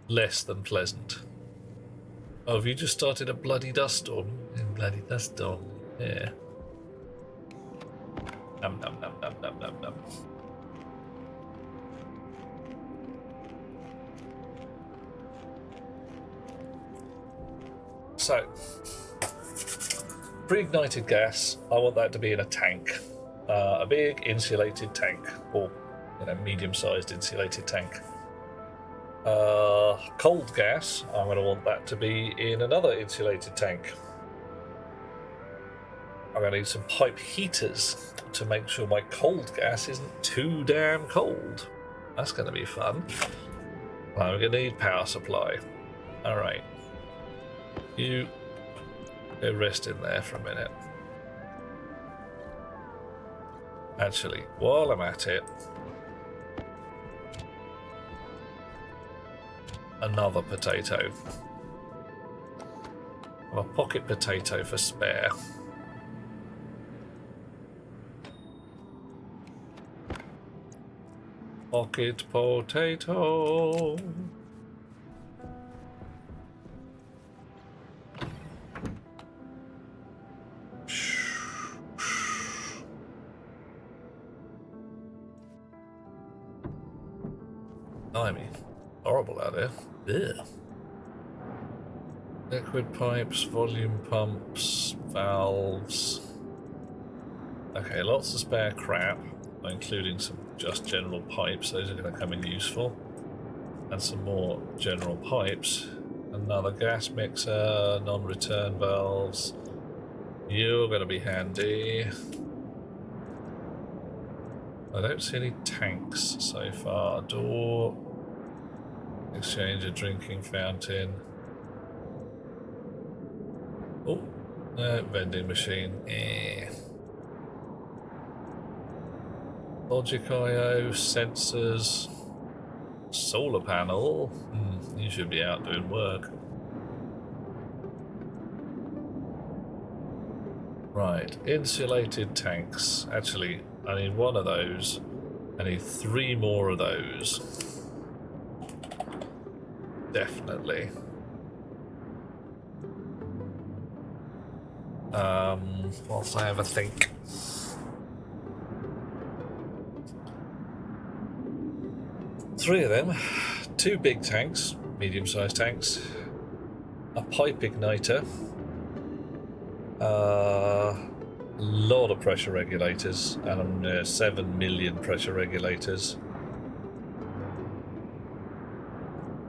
less than pleasant. Oh, have you just started a bloody dust storm? Bloody dust storm. Yeah. Num num num num num num num. So, pre-ignited gas, I want that to be in a tank. A big insulated tank, or medium-sized insulated tank. Cold gas, I'm going to want that to be in another insulated tank. I'm going to need some pipe heaters to make sure my cold gas isn't too damn cold. That's going to be fun. I'm going to need power supply. Alright. You go rest in there for a minute. Actually, while I'm at it, another potato. A pocket potato for spare. Pocket potato. Blimey, horrible out there. Ugh. Liquid pipes, volume pumps, valves. Okay, lots of spare crap, including some just general pipes. Those are going to come in useful. And some more general pipes. Another gas mixer, non-return valves. You're going to be handy. I don't see any tanks so far. Door, exchanger, drinking fountain. Oh, no, vending machine. Logic I/O, sensors, solar panel. You should be out doing work. Right, insulated tanks. Actually, I need one of those. I need 3 more of those. Definitely. Whilst I have a think. Three of them. 2 big tanks, medium-sized tanks. A pipe igniter. Lot of pressure regulators, and 7 million pressure regulators.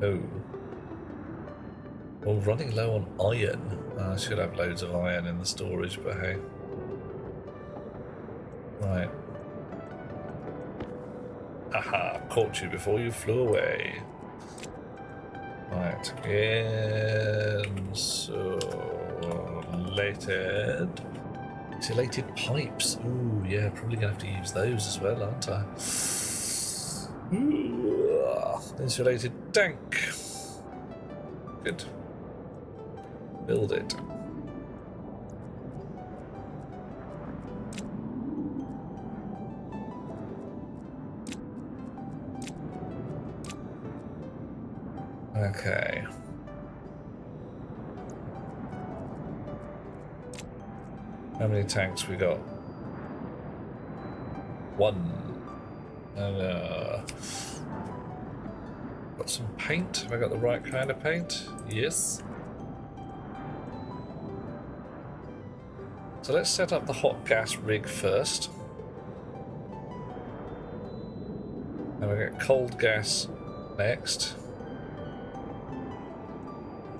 Oh. Well, running low on iron. I should have loads of iron in the storage, but hey. Right. Haha, caught you before you flew away. Right. Insulated pipes. Ooh, yeah, probably gonna have to use those as well, aren't I? Ooh, insulated tank. Good. Build it. Okay. How many tanks we got? 1. And got some paint. Have I got the right kind of paint? Yes. So let's set up the hot gas rig first. And we get cold gas next.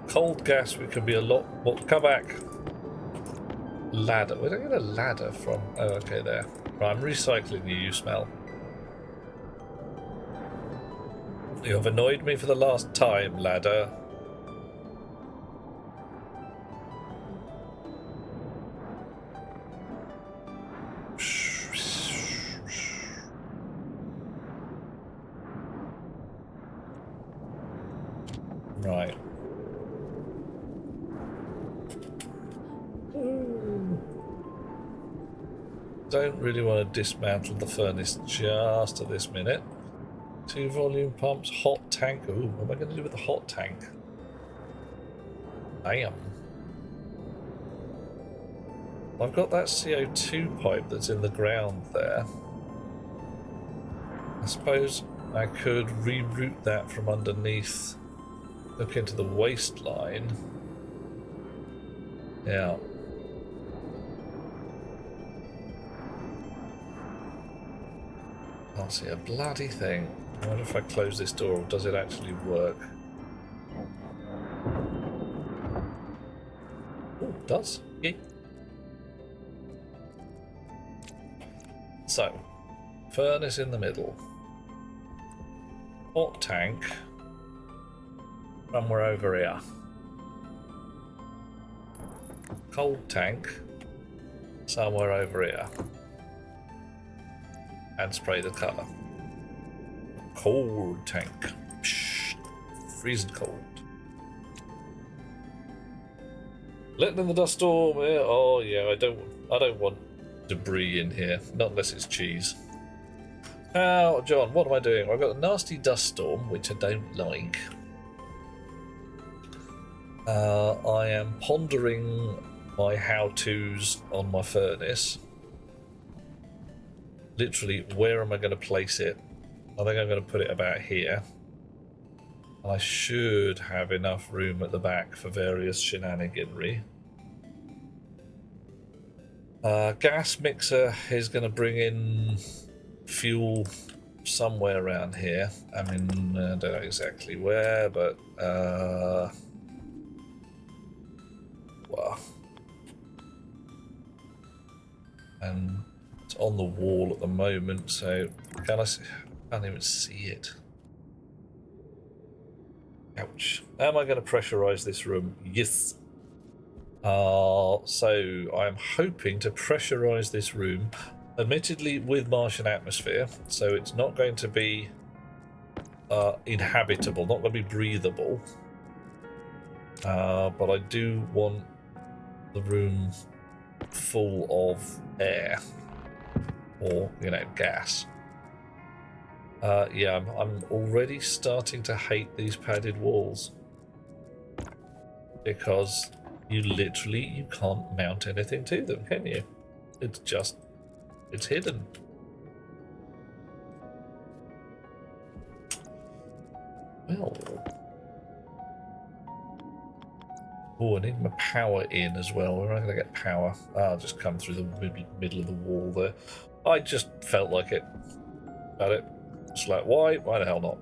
Cold gas, we can be a lot. Well, come back. Ladder. Where did I get a ladder from? Oh, okay, there. Right, I'm recycling you, you smell. You have annoyed me for the last time, ladder. Right. Don't really want to dismantle the furnace just at this minute. 2 volume pumps, hot tank. Ooh, what am I going to do with the hot tank? Damn. I've got that CO2 pipe that's in the ground there. I suppose I could reroute that from underneath, look into the waistline. Yeah. Can't see a bloody thing. I wonder if I close this door, does it actually work? Oh, it does. Yeah. So, furnace in the middle. Hot tank somewhere over here. Cold tank somewhere over here. And spray the colour. Cold tank. Psh, freezing cold. Letting in the dust storm. Yeah. Oh yeah, I don't want debris in here, not unless it's cheese. Now, John, what am I doing? I've got a nasty dust storm, which I don't like. I am pondering my how-tos on my furnace. Literally, where am I going to place it? I think I'm going to put it about here. And I should have enough room at the back for various shenaniganry. Gas mixer is going to bring in fuel somewhere around here. I mean, I don't know exactly where, but well, and it's on the wall at the moment, so can I see? I can't even see it. Ouch. Am I going to pressurize this room? Yes. So I'm hoping to pressurize this room, admittedly with Martian atmosphere, so it's not going to be inhabitable, not going to be breathable. But I do want the room full of air, or, you know, gas. Yeah, I'm already starting to hate these padded walls, because you can't mount anything to them, can you? It's just, it's hidden. Well, oh, I need my power in as well. Where am I going to get power? I'll just come through the middle of the wall there. I just felt like it. Got it. It's like, why? Why the hell not?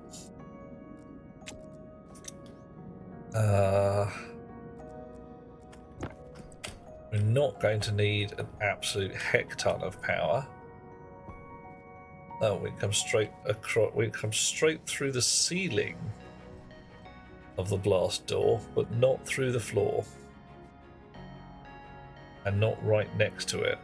We're not going to need an absolute heck ton of power. Oh, we come straight across. We come straight through the ceiling of the blast door, but not through the floor, and not right next to it.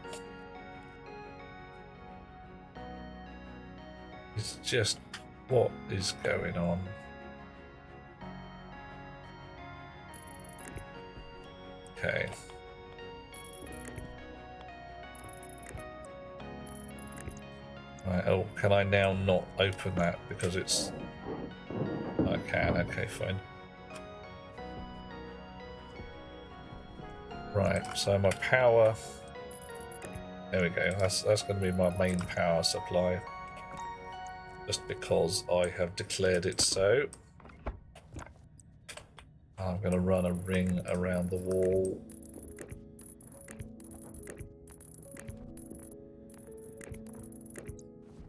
It's just, what is going on? Okay. Right, oh, can I now not open that because it's... I can, okay, fine. Right, so my power... There we go, that's going to be my main power supply. Just because I have declared it so. I'm going to run a ring around the wall.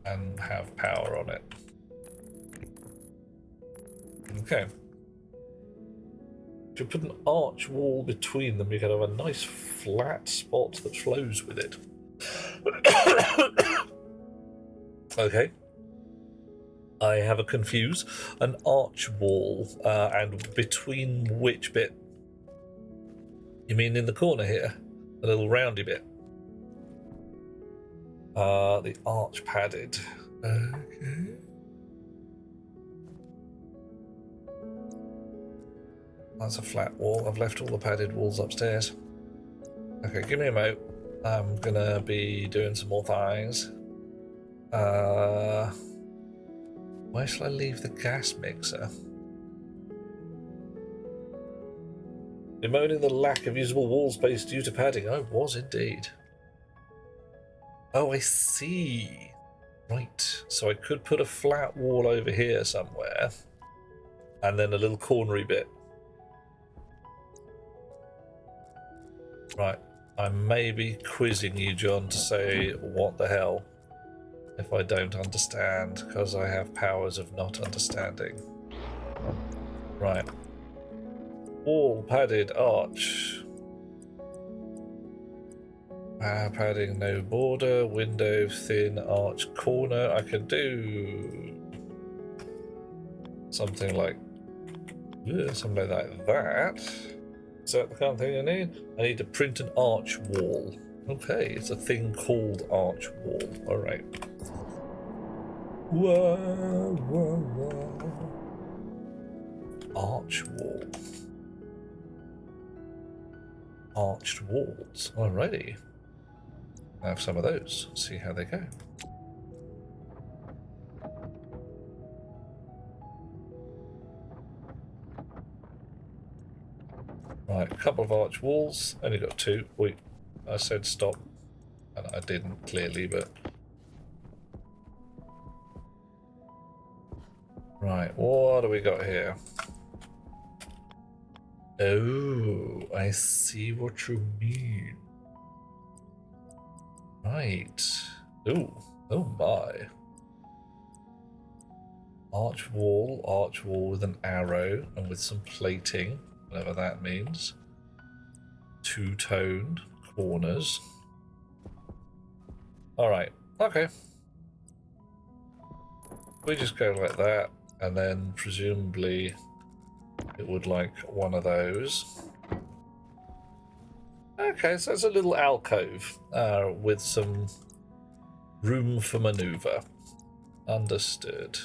and have power on it. Okay. If you put an arch wall between them, you can have a nice flat spot that flows with it. Okay. I have a confuse. An arch wall, and between which bit? You mean in the corner here? A little roundy bit? The arch padded. Okay. That's a flat wall. I've left all the padded walls upstairs. Okay, give me a mo. I'm gonna be doing some more things. Where shall I leave the gas mixer? Bemoaning the lack of usable wall space due to padding. I was indeed. Oh, I see. Right. So I could put a flat wall over here somewhere, and then a little cornery bit. Right. I may be quizzing you, John, to say what the hell if I don't understand, because I have powers of not understanding. Right. Wall padded arch. Padding no border, window thin arch corner. I can do something like that. Is that the kind of thing I need? I need to print an arch wall. Okay, it's a thing called arch wall. All right. Whoa, whoa, whoa. Arch wall. Arched walls. Alrighty. I have some of those. See how they go. Right, a couple of arch walls. Only got two. Wait, I said stop, and I didn't clearly, but right. What do we got here? Oh, I see what you mean. Right. Ooh, oh my. Arch wall with an arrow and with some plating, whatever that means. Two-toned corners. Alright, okay. We just go like that, and then presumably it would like one of those. Okay, so it's a little alcove with some room for maneuver. Understood.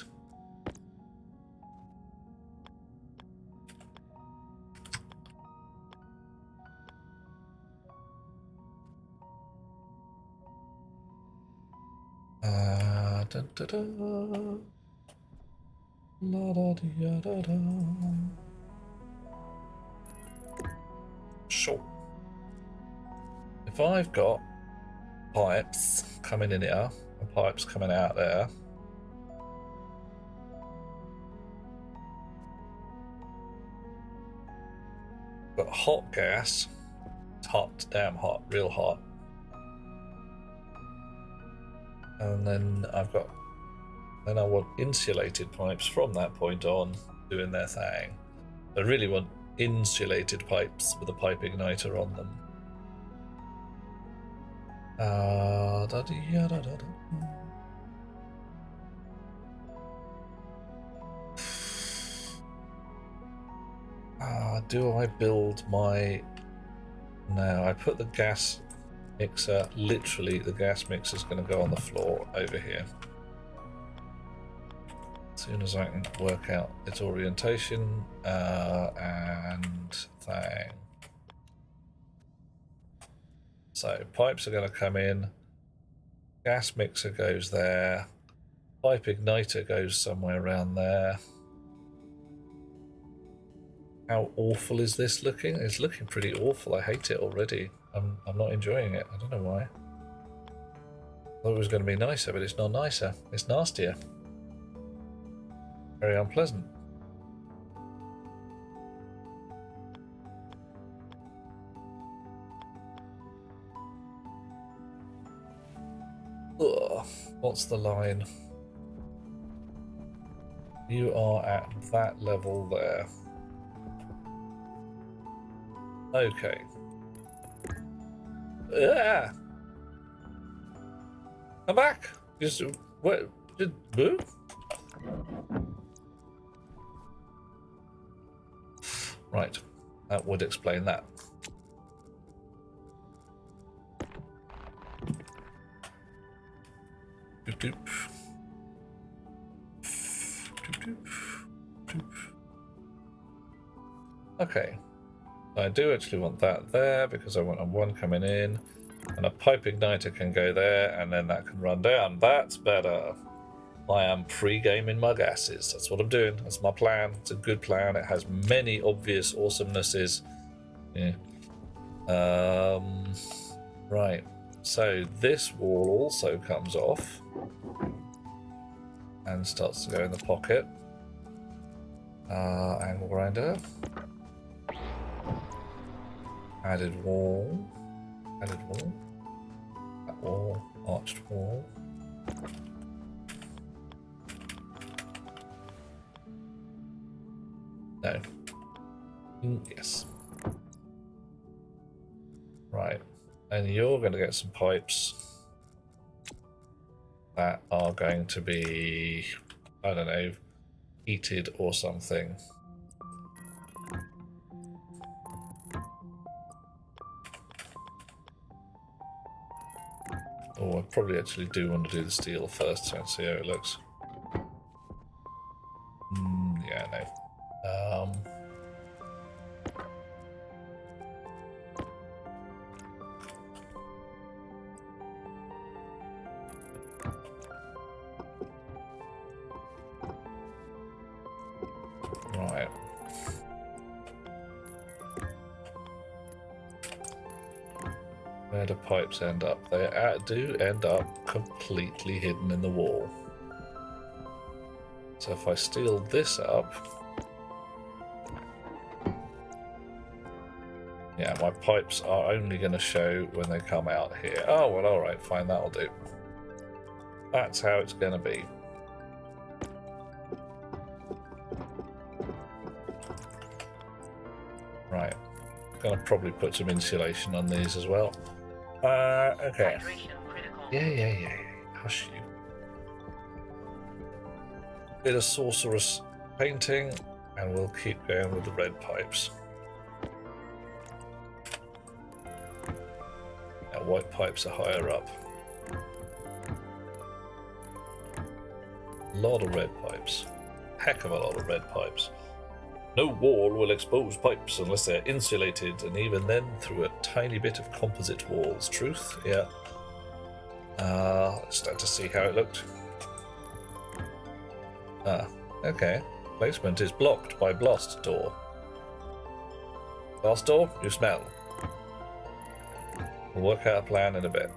Da, da, da. La, da, da, da, da. Sure. If I've got pipes coming in here and pipes coming out there, got hot gas. It's hot, damn hot, real hot. And then I want insulated pipes from that point on doing their thing. I really want insulated pipes with a pipe igniter on them. Do I build my... No, I put the gas mixer, literally the gas mixer is going to go on the floor over here. As soon as I can work out its orientation and thing. So pipes are going to come in, gas mixer goes there, pipe igniter goes somewhere around there. How awful is this looking? It's looking pretty awful. I hate it already. I'm not enjoying it. I don't know why. I thought it was going to be nicer, but it's not nicer. It's nastier. Very unpleasant. Ugh, what's the line? You are at that level there. Okay. Ah! Come back! Just what? Did boo? Right, that would explain that. Doop, doop. Doop, doop. Doop. Okay, I do actually want that there because I want a one coming in, and a pipe igniter can go there, and then that can run down. That's better. I am pre-gaming my gases. That's what I'm doing. That's my plan. It's a good plan. It has many obvious awesomenesses. Yeah. Right. So this wall also comes off and starts to go in the pocket. Angle grinder. Added wall. Added wall. That wall. Arched wall. No. Yes. Right. And you're going to get some pipes that are going to be, I don't know, heated or something. Oh, I probably actually do want to do the steel first so I can see how it looks. Yeah, no. Right. Where do pipes end up? They do end up completely hidden in the wall. So if I steal this up... Yeah, my pipes are only going to show when they come out here. Oh, well, alright, fine, that'll do. That's how it's going to be. Right. Going to probably put some insulation on these as well. Okay. Yeah. Hush you. Bit of sorceress painting, and we'll keep going with the red pipes. Now, white pipes are higher up. A lot of red pipes. Heck of a lot of red pipes. No wall will expose pipes unless they're insulated, and even then through a tiny bit of composite walls. Truth? Yeah. Let's start to see how it looked. Okay. Placement is blocked by blast door. Blast door, you smell. We'll work out a plan in a bit.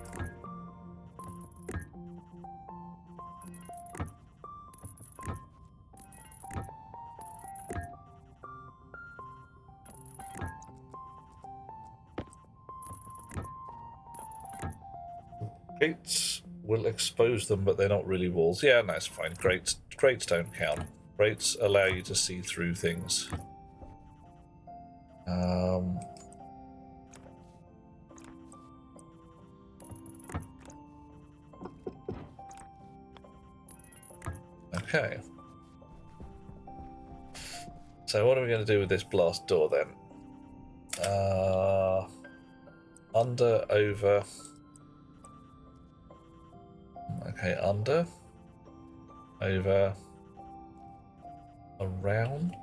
Grates will expose them, but they're not really walls. Yeah, that's fine. Grates don't count. Grates allow you to see through things. Okay. So what are we going to do with this blast door then? Under, over. Okay, under, over, around.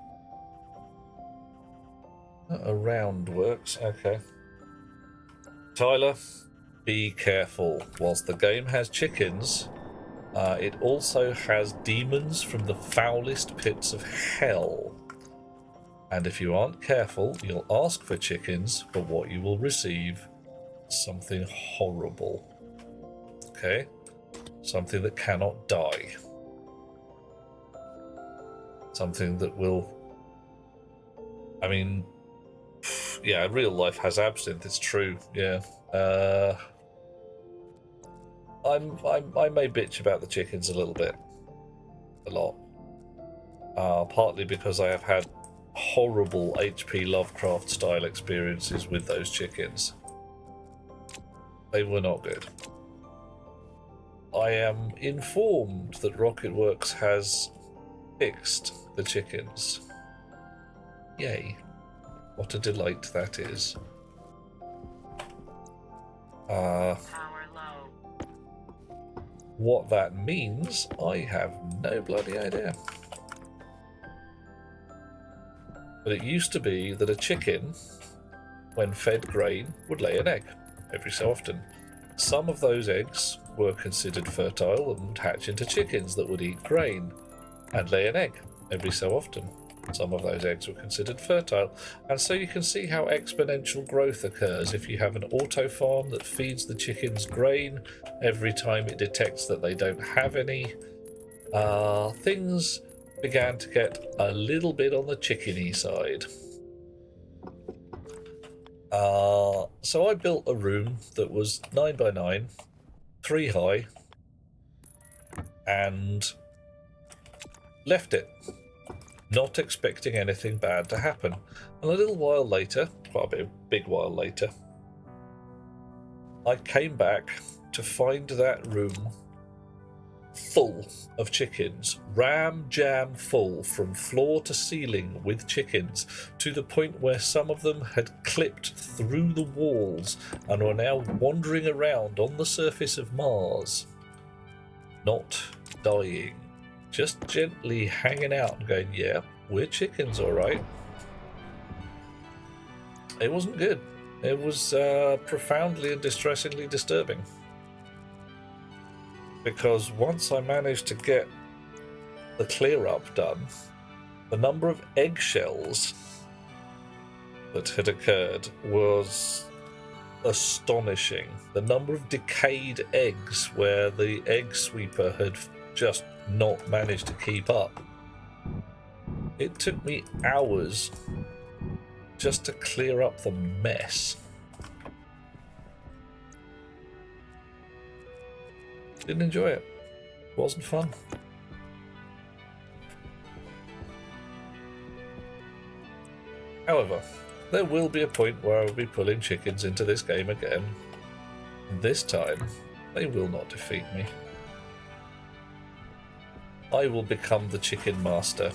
Around works, okay. Tyler, be careful. Whilst the game has chickens, it also has demons from the foulest pits of hell. And if you aren't careful, you'll ask for chickens, but what you will receive is something horrible. Okay? Something that cannot die. Something that will... I mean... Yeah, real life has absinthe, it's true, yeah. I may bitch about the chickens a little bit, a lot. Partly because I have had horrible H.P. Lovecraft style experiences with those chickens. They were not good. I am informed that Rocketworks has fixed the chickens. Yay. What a delight that is. Power low. What that means, I have no bloody idea. But it used to be that a chicken, when fed grain, would lay an egg every so often. Some of those eggs were considered fertile and would hatch into chickens that would eat grain and lay an egg every so often. Some of those eggs were considered fertile, and so you can see how exponential growth occurs if you have an auto farm that feeds the chickens grain every time it detects that they don't have any. Things began to get a little bit on the chickeny side. So I built a room that was 9 by 9, 3 high, and left it, not expecting anything bad to happen. And a little while later, quite a big while later, I came back to find that room full of chickens, jam full from floor to ceiling with chickens, to the point where some of them had clipped through the walls and were now wandering around on the surface of Mars, not dying, just gently hanging out and going, yeah, we're chickens, all right. It wasn't good. It was profoundly and distressingly disturbing. Because once I managed to get the clear up done, the number of eggshells that had occurred was astonishing. The number of decayed eggs where the egg sweeper had just not managed to keep up. It took me hours just to clear up the mess. Didn't enjoy it. Wasn't fun. However, there will be a point where I will be pulling chickens into this game again. And this time, they will not defeat me. I will become the chicken master.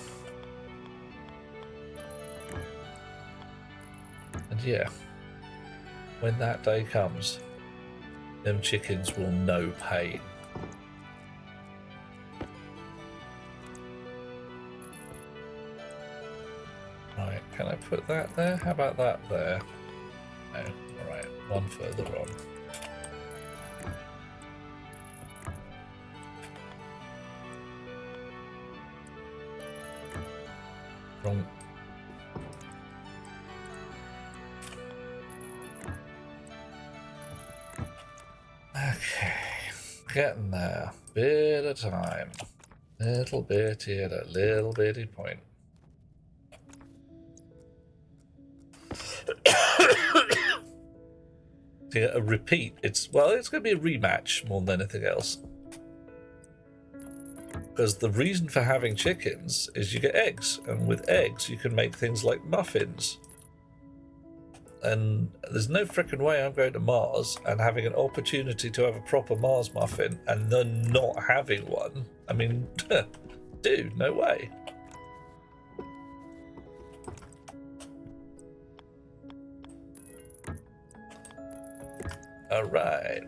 And yeah, when that day comes, them chickens will know pain. Right, can I put that there? How about that there? No, alright, one further on. Wrong. Okay, getting there. Bit of time. Little bitty at a little bitty point. To get a repeat, it's going to be a rematch more than anything else. Because the reason for having chickens is you get eggs, and with eggs you can make things like muffins. And there's no frickin' way I'm going to Mars and having an opportunity to have a proper Mars muffin and then not having one. I mean, dude, no way. All right.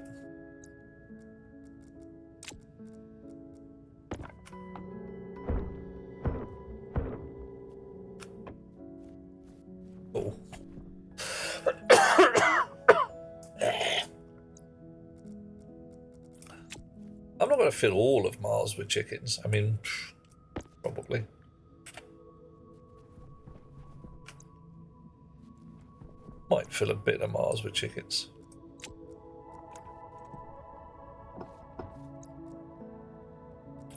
Cool. I'm not going to fill all of Mars with chickens. I mean, probably. Might fill a bit of Mars with chickens.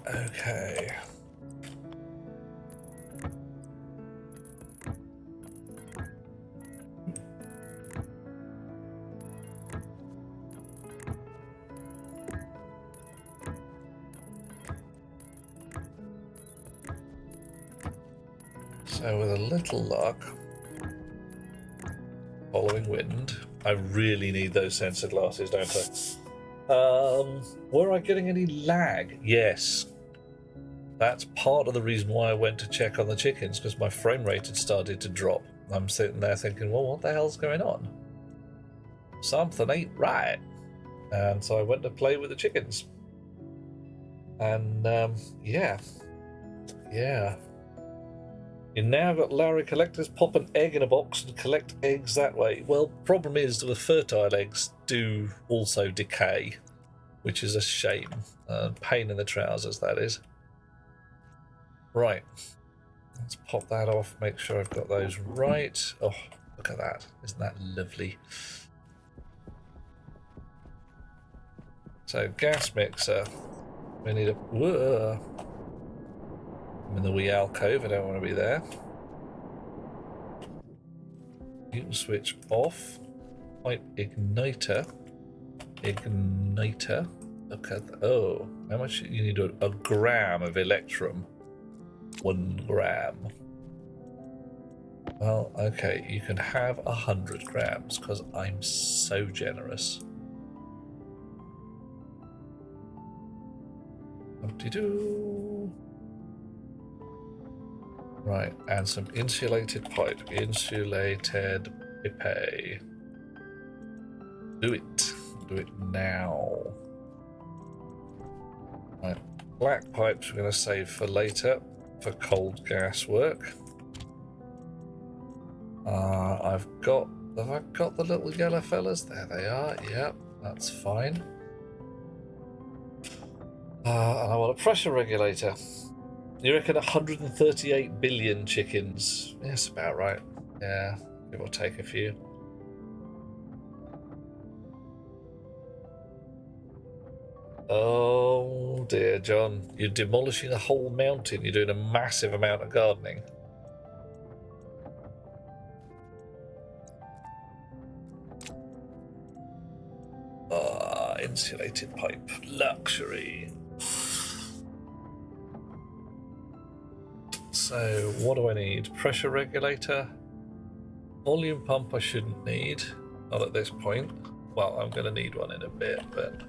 Okay. So with a little luck, following wind, I really need those sensor glasses, don't I? Were I getting any lag? Yes. That's part of the reason why I went to check on the chickens, because my frame rate had started to drop. I'm sitting there thinking, well, what the hell's going on? Something ain't right. And so I went to play with the chickens. And, yeah. You now got Lowry collectors pop an egg in a box and collect eggs that way. Well, problem is the fertile eggs do also decay, which is a shame. Pain in the trousers, that is. Right. Let's pop that off, make sure I've got those right. Oh, look at that. Isn't that lovely? So, gas mixer. We need a... Whoa. I'm in the wee alcove, I don't want to be there. You can switch off. Pipe igniter. Look at that. Oh, how much? You need a gram of electrum. 1 gram. Well, okay, you can have 100 grams because I'm so generous. Up-de-doo. Right, and some insulated pipe. Insulated pipe. Do it. Do it now. Right, black pipes we're going to save for later for cold gas work. Have I got the little yellow fellas? There they are. Yep, that's fine. And I want a pressure regulator. You reckon 138 billion chickens? Yeah, that's about right. Yeah, give or take a few. Oh dear, John. You're demolishing a whole mountain. You're doing a massive amount of gardening. Insulated pipe. Luxury. So, what do I need? Pressure regulator. Volume pump I shouldn't need. Not at this point. Well, I'm going to need one in a bit, but...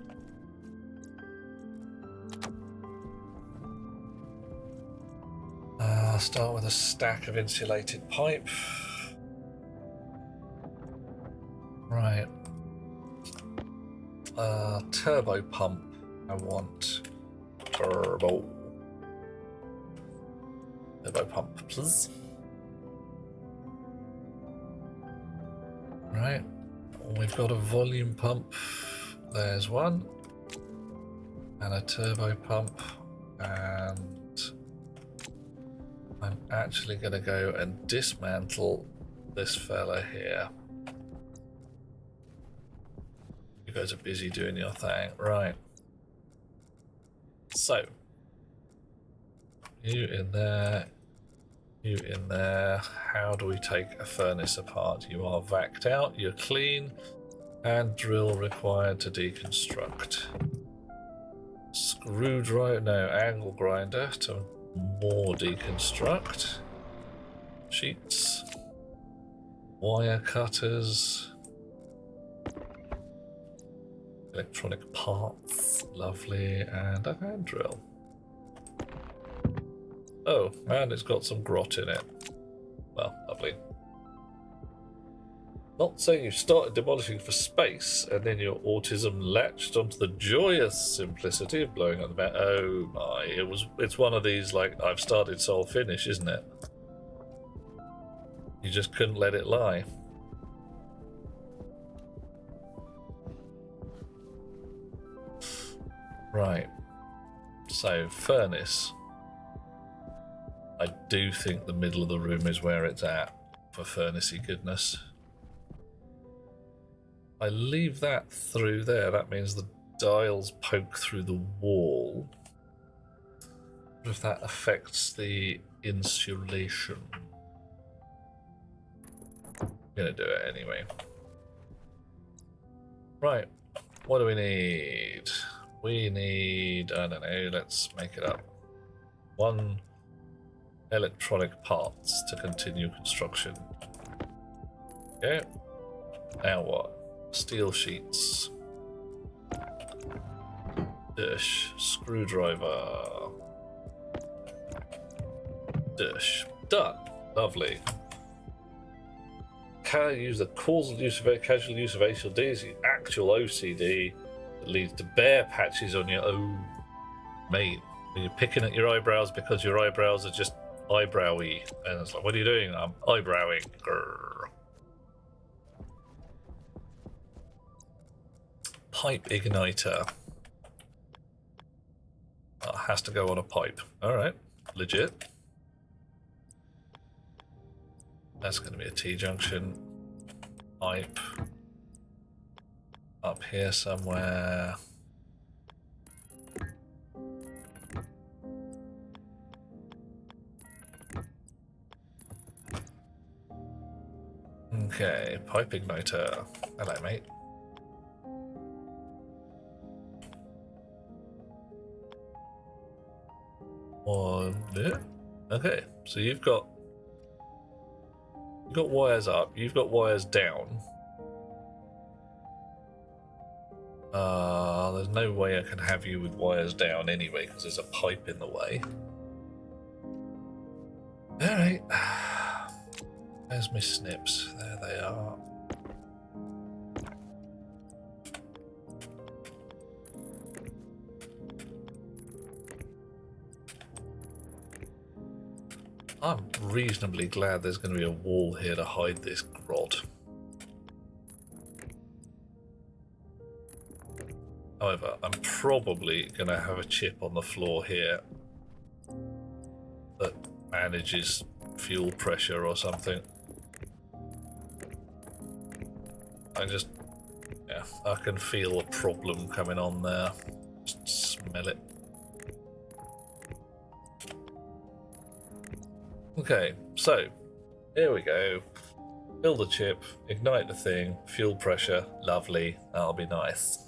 I'll start with a stack of insulated pipe. Right. Turbo pump. I want turbo pump, please. Right. We've got a volume pump. There's one. And a turbo pump. And I'm actually going to go and dismantle this fella here. You guys are busy doing your thing. Right. So. You in there. You in there. How do we take a furnace apart? You are vacked out. You're clean. And drill required to deconstruct. Screwdriver. No, angle grinder to more deconstruct. Sheets. Wire cutters. Electronic parts, lovely, and a hand drill. Oh, and it's got some grot in it. Well, lovely. Not saying you started demolishing for space, and then your autism latched onto the joyous simplicity of blowing up the mountain. Oh my, it's one of these, like, I've started, so I'll finish, isn't it? You just couldn't let it lie. Right, so furnace. I do think the middle of the room is where it's at for furnacey goodness. I leave that through there, that means the dials poke through the wall. What if that affects the insulation? I'm gonna do it anyway. Right, what do we need? We need, I don't know, let's make it up. 1 electronic parts to continue construction. Okay. Now what? Steel sheets. Dish. Screwdriver. Dish. Done. Lovely. Can use the causal use of casual use of ACD is the actual OCD that leads to bare patches on your own. Mate, when you're picking at your eyebrows because your eyebrows are just eyebrowy, and it's like, what are you doing? I'm eyebrowing. Grr. Pipe igniter. Oh, has to go on a pipe. Alright, legit. That's going to be a T-junction. Pipe. Up here somewhere. Okay, pipe igniter. Hello, mate. One minute. Okay, so you've got wires up, you've got wires down. There's no way I can have you with wires down anyway, because there's a pipe in the way. Alright. There's my snips. There they are. I'm reasonably glad there's going to be a wall here to hide this grot. However, I'm probably going to have a chip on the floor here that manages fuel pressure or something. I can feel a problem coming on there. Just smell it. Okay, so here we go. Build a chip, ignite the thing, fuel pressure, lovely, that'll be nice.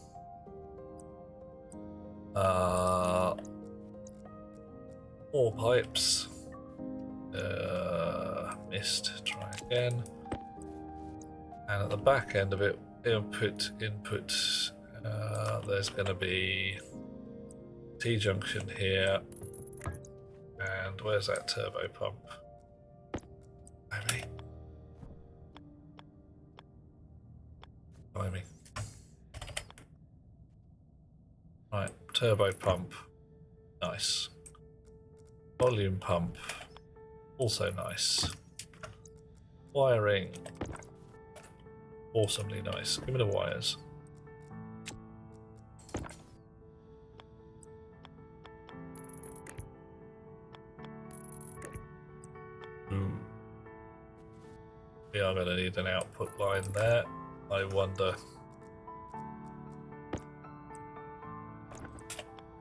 More pipes. Missed, try again. And at the back end of it, input, there's going to be T-junction here. And where's that turbo pump? Blimey. Right, turbo pump. Nice. Volume pump. Also nice. Wiring. Awesomely nice. Give me the wires. Ooh. We are going to need an output line there. I wonder.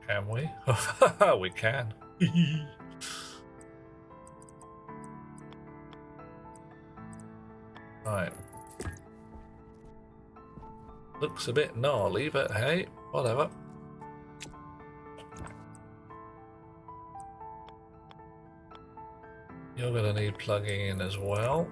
Can we? We can. Right. Looks a bit gnarly, but hey, whatever. You're going to need plugging in as well.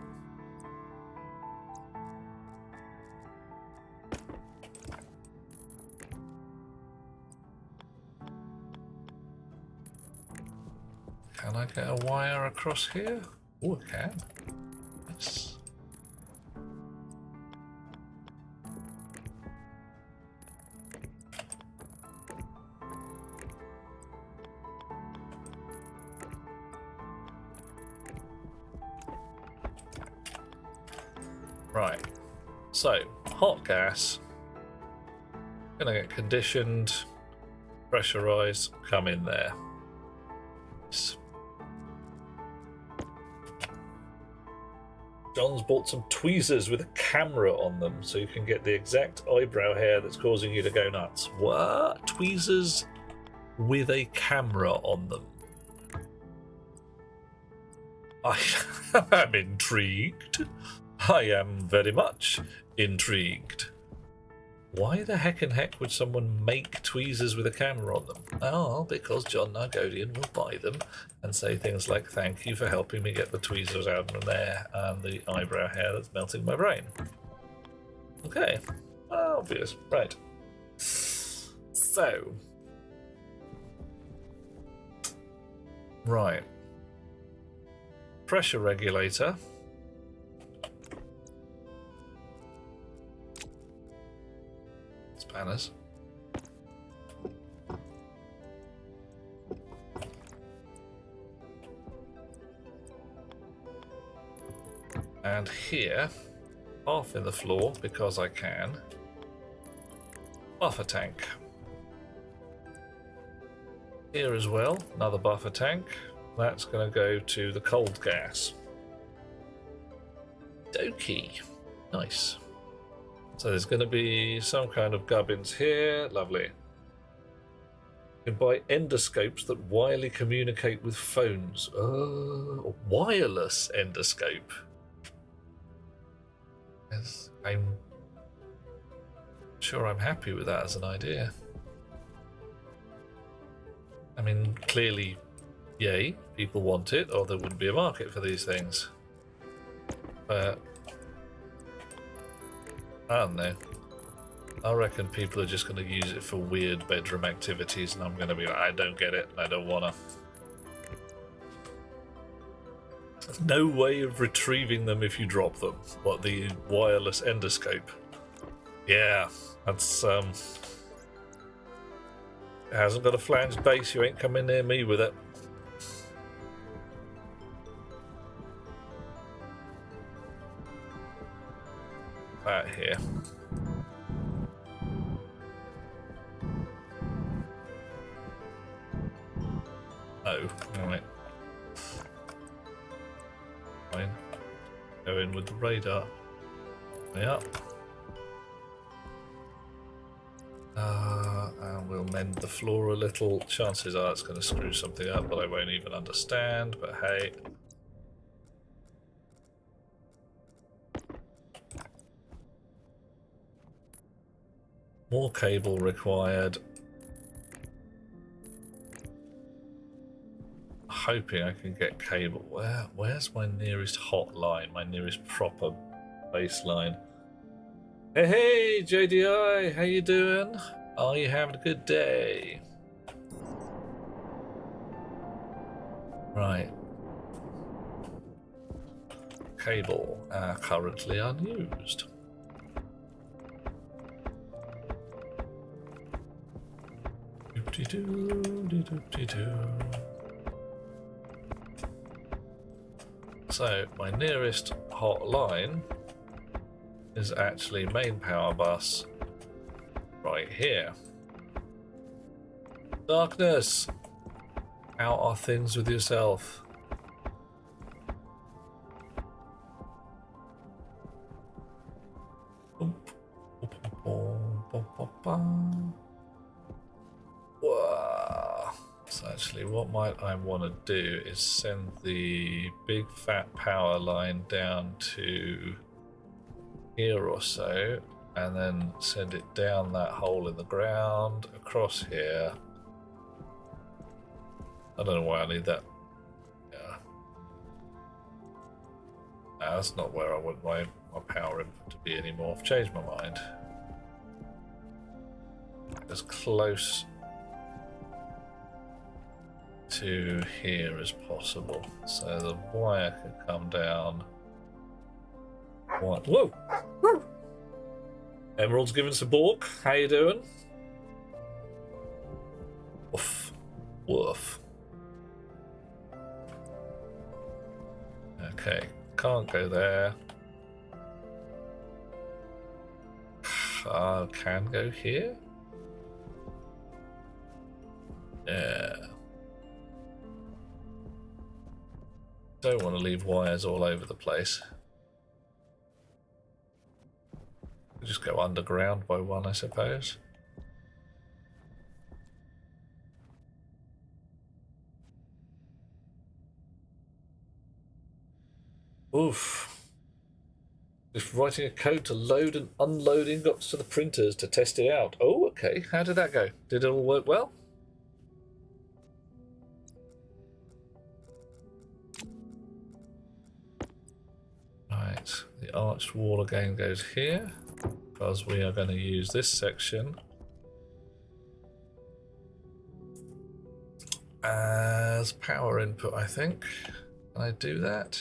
Can I get a wire across here? Oh, I can. Yes. Right, so hot gas, gonna get conditioned, pressurized, come in there. John's bought some tweezers with a camera on them so you can get the exact eyebrow hair that's causing you to go nuts. What? Tweezers with a camera on them? I am intrigued. I am very much intrigued. Why the heck would someone make tweezers with a camera on them? Oh, because John Nargodian will buy them and say things like, thank you for helping me get the tweezers out of there and the eyebrow hair that's melting my brain. Okay, obvious, right. So, right. Pressure regulator. Spanners. And here, half in the floor because I can, buffer tank. Here as well, another buffer tank. That's going to go to the cold gas. Dokie. Nice. So there's going to be some kind of gubbins here. Lovely. You can buy endoscopes that wirely communicate with phones. Wireless endoscope. Yes, I'm sure I'm happy with that as an idea. I mean, clearly, yay, people want it, or there wouldn't be a market for these things. But I don't know. I reckon people are just going to use it for weird bedroom activities, and I'm going to be like, I don't get it, I don't want to. There's no way of retrieving them if you drop them. What, the wireless endoscope? Yeah, that's, it hasn't got a flanged base, you ain't coming near me with it. That here. Oh, alright. Fine. Go in with the radar. Yeah. And we'll mend the floor a little. Chances are it's going to screw something up, but I won't even understand. But hey. More cable required. Hoping I can get cable. Where's my nearest hotline? My nearest proper baseline. Hey, JDI, how you doing? Are you having a good day? Right. Cable currently unused. So my nearest hotline is actually main power bus right here. Darkness! How are things with yourself? Whoa. So actually what might I want to do is send the big fat power line down to here or so, and then send it down that hole in the ground, across here. I don't know why I need that. Yeah. No, that's not where I want my power input to be anymore. I've changed my mind. As close to here as possible. So the wire can come down. What? Whoa! Emerald's giving us a balk. How you doing? Woof. Woof. Okay, can't go there. Can go here? Yeah. Don't want to leave wires all over the place. Just go underground by one, I suppose. Oof. Just writing a code to load and unload ingots to the printers to test it out. Oh, okay. How did that go? Did it all work well? Right, the arched wall again goes here, because we are going to use this section as power input, I think. Can I do that?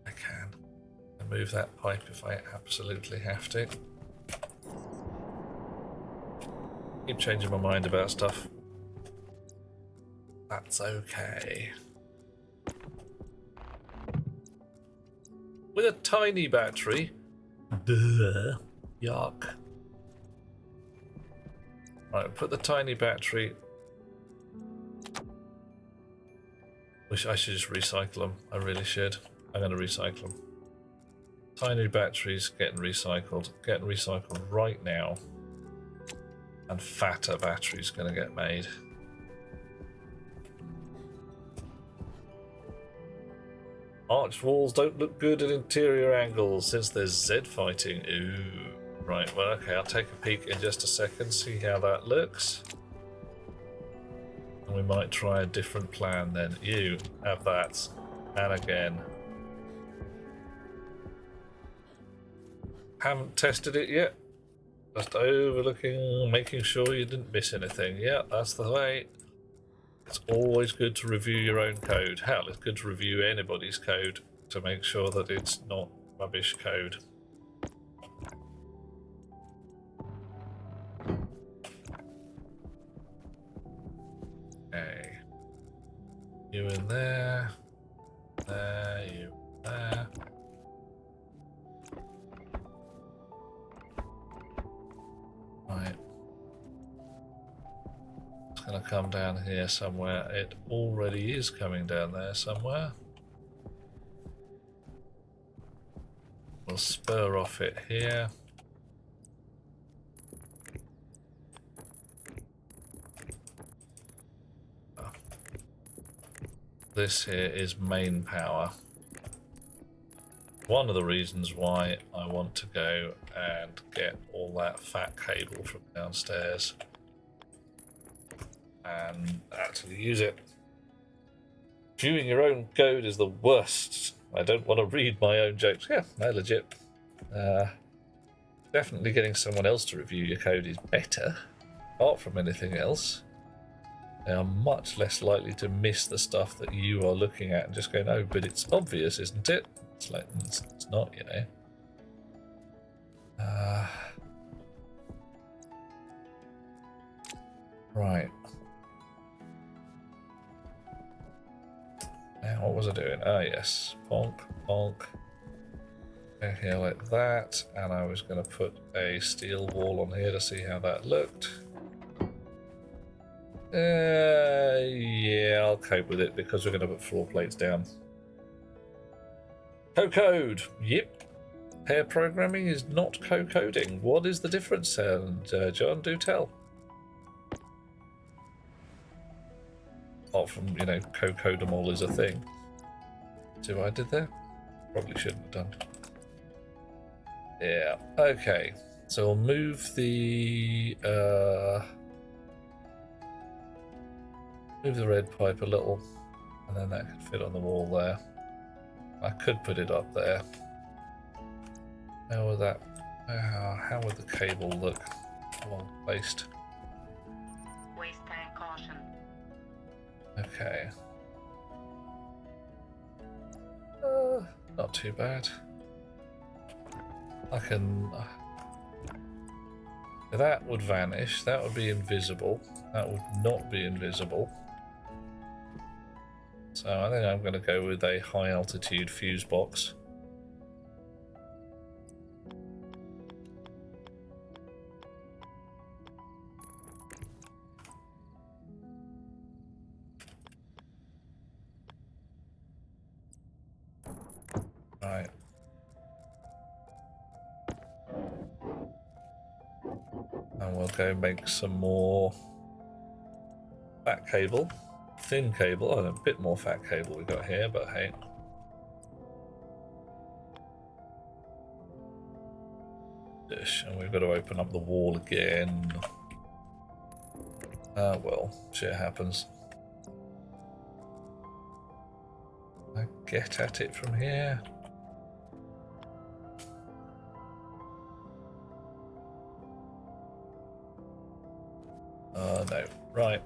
I can. I'll move that pipe if I absolutely have to. Keep changing my mind about stuff. That's okay. With a tiny battery. Duh. Yuck. Right, put the tiny battery. Wish I should just recycle them. I really should. I'm going to recycle them. Tiny batteries getting recycled. Getting recycled right now. And fatter batteries going to get made. Arched walls don't look good at interior angles since there's Z fighting. Ooh. Right, well, okay, I'll take a peek in just a second, see how that looks. And we might try a different plan then. You have that. And again. Haven't tested it yet. Just overlooking, making sure you didn't miss anything. Yeah, that's the way. It's always good to review your own code. Hell, it's good to review anybody's code to make sure that it's not rubbish code. Okay. You in there. There, you there. Right. It's going to come down here somewhere. It already is coming down there somewhere. We'll spur off it here. Oh. This here is main power. One of the reasons why I want to go and get all that fat cable from downstairs and actually use it. Viewing your own code is the worst. I don't want to read my own jokes. Yeah, no, legit. Definitely getting someone else to review your code is better. Apart from anything else, they are much less likely to miss the stuff that you are looking at and just go, no, but it's obvious, isn't it? It's like, it's not, you know. Right. Now, what was I doing? Ah, yes. Bonk, bonk. Here like that. And I was going to put a steel wall on here to see how that looked. Yeah, I'll cope with it because we're going to put floor plates down. Co-code. Yep. Pair programming is not co-coding. What is the difference? And John, do tell. Apart from, you know, co-code them all is a thing. See what I did there? Probably shouldn't have done. Yeah. Okay. So we'll move the red pipe a little, and then that could fit on the wall there. I could put it up there. How would that? How would the cable look? Well placed. Waste tank caution. Okay. Not too bad. I can. That would vanish. That would be invisible. That would not be invisible. So I think I'm going to go with a high altitude fuse box. Right. And we'll go make some more fat cable. Thin cable, and a bit more fat cable we got here, but hey. Dish, and we've got to open up the wall again. Well, shit happens. I get at it from here. No. Right.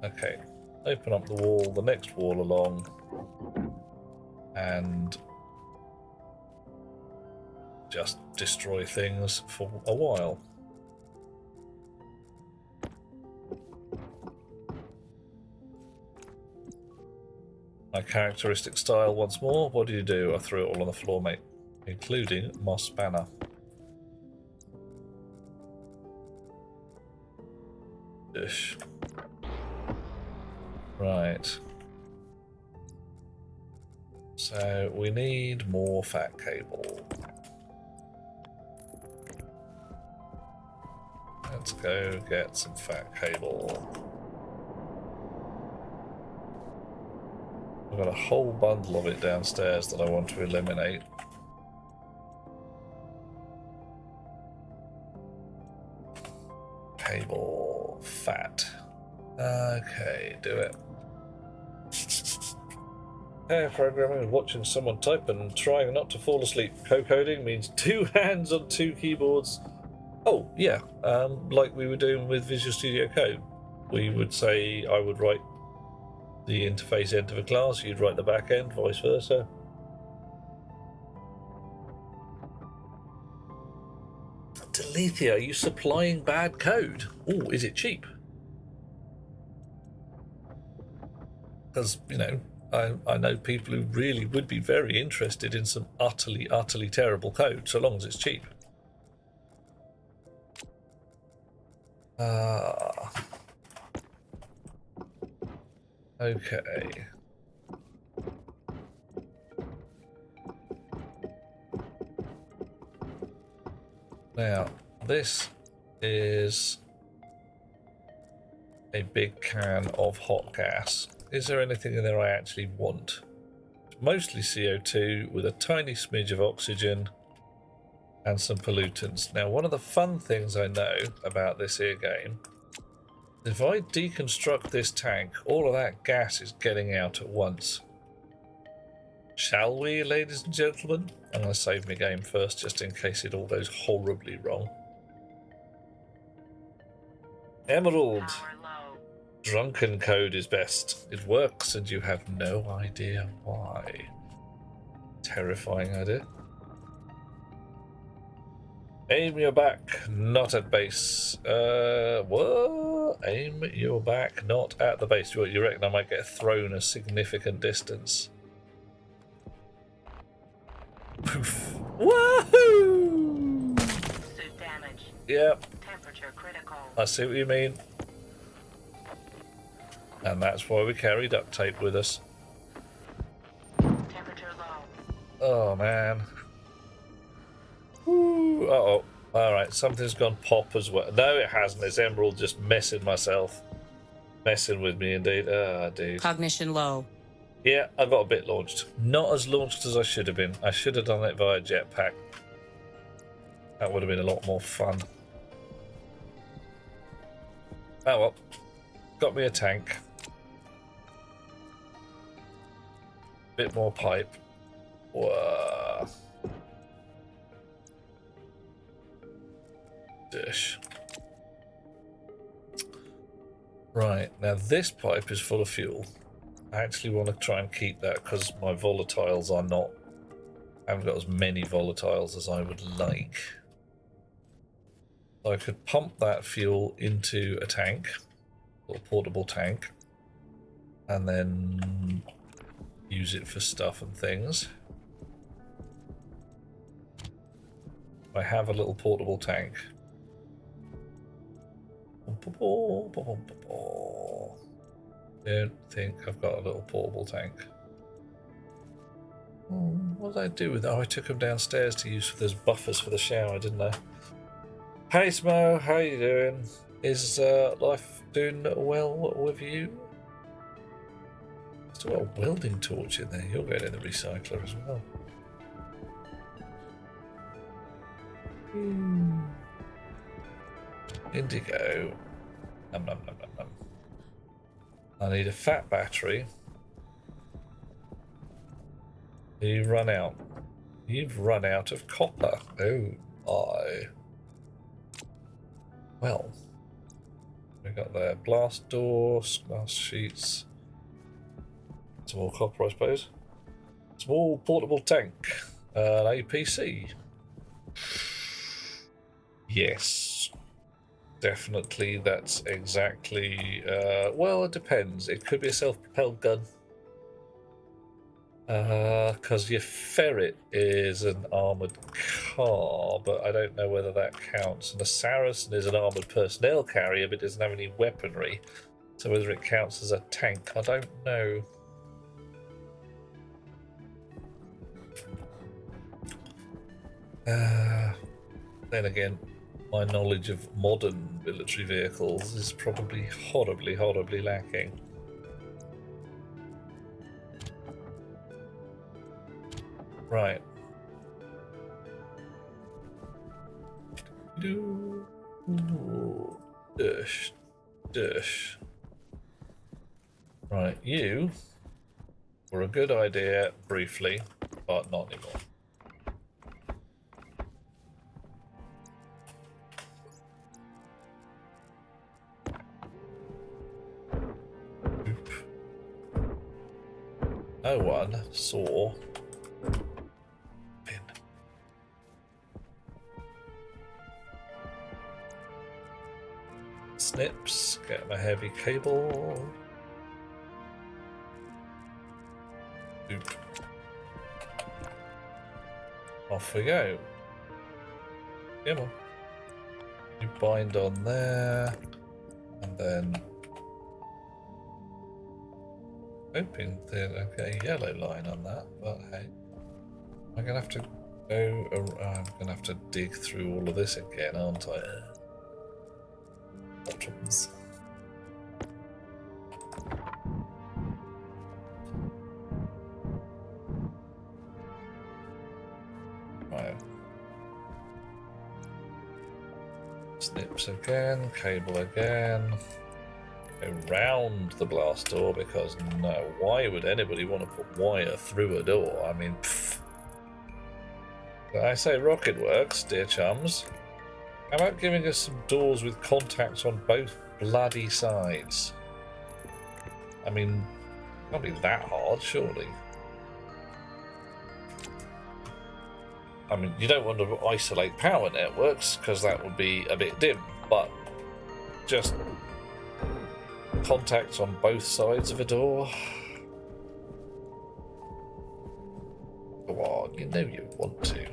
Okay. Open up the wall, the next wall along, and just destroy things for a while. My characteristic style once more. What do? I threw it all on the floor, mate, including my spanner. Dish. Right. So we need more fat cable. Let's go get some fat cable. I've got a whole bundle of it downstairs that I want to eliminate. Cable, fat. Okay, do it. Hey, programming, watching someone type and trying not to fall asleep. Co-coding means 2 hands on 2 keyboards. Oh, yeah, like we were doing with Visual Studio Code. We would say I would write the interface end of a class, you'd write the back end, vice versa. Delethea, are you supplying bad code? Oh, is it cheap? Because, you know, I know people who really would be very interested in some utterly, utterly terrible code, so long as it's cheap. Okay. Now, this is a big can of hot gas. Is there anything in there I actually want? It's mostly CO2 with a tiny smidge of oxygen and some pollutants. Now, one of the fun things I know about this here game, if I deconstruct this tank, all of that gas is getting out at once. Shall we, ladies and gentlemen? I'm going to save my game first, just in case it all goes horribly wrong. Emerald. Drunken code is best. It works and you have no idea why. Terrifying idea. Aim your back, not at base. What? Aim your back, not at the base. What, you reckon I might get thrown a significant distance? Poof. Woohoo! Suit damage. Yep. Temperature critical. I see what you mean. And that's why we carry duct tape with us. Temperature low. Oh, man. Ooh, uh-oh. Alright, something's gone pop as well. No, it hasn't. It's Emerald just messing myself. Messing with me, indeed. Ah, dude. Cognition low. Yeah, I got a bit launched. Not as launched as I should have been. I should have done it via jetpack. That would have been a lot more fun. Oh well. Got me a tank. Bit more pipe. Whoa. Dish. Right, now this pipe is full of fuel. I actually want to try and keep that because my volatiles are not... I haven't got as many volatiles as I would like. So I could pump that fuel into a tank, a little portable tank, and then use it for stuff and things. I have a little portable tank. Don't think I've got a little portable tank. What did I do with it? Oh, I took them downstairs to use for those buffers for the shower, didn't I? Hey Smo, how you doing? Is life doing well with you? Still got a welding torch in there. You'll get in the recycler as well. Indigo. Nom, nom, nom, nom, nom. I need a fat battery. You run out. You've run out of copper. Oh, well. We got there blast doors, glass sheets. Some more copper, I suppose. Small portable tank. An APC. Yes. Definitely, that's exactly. Well, it depends. It could be a self-propelled gun. Because your ferret is an armoured car, but I don't know whether that counts. And the Saracen is an armoured personnel carrier, but doesn't have any weaponry. So whether it counts as a tank, I don't know. Then again, my knowledge of modern military vehicles is probably horribly, horribly lacking. Right. Dish. Right, you were a good idea briefly, but not anymore. Oop. No one saw pin. Snips, get my heavy cable. Oop. Off we go. Come on. You bind on there, and then hoping that get a yellow line on that, but hey, I'm gonna have to go. I'm gonna have to dig through all of this again, aren't I? Bottoms. Right. Snips again, cable again. Around the blast door, because no, why would anybody want to put wire through a door? I mean, pfft. I say rocket works, dear chums. How about giving us some doors with contacts on both bloody sides? I mean, it can't be that hard, surely. I mean, you don't want to isolate power networks, because that would be a bit dim, but just contacts on both sides of a door. Go on, you know you want to.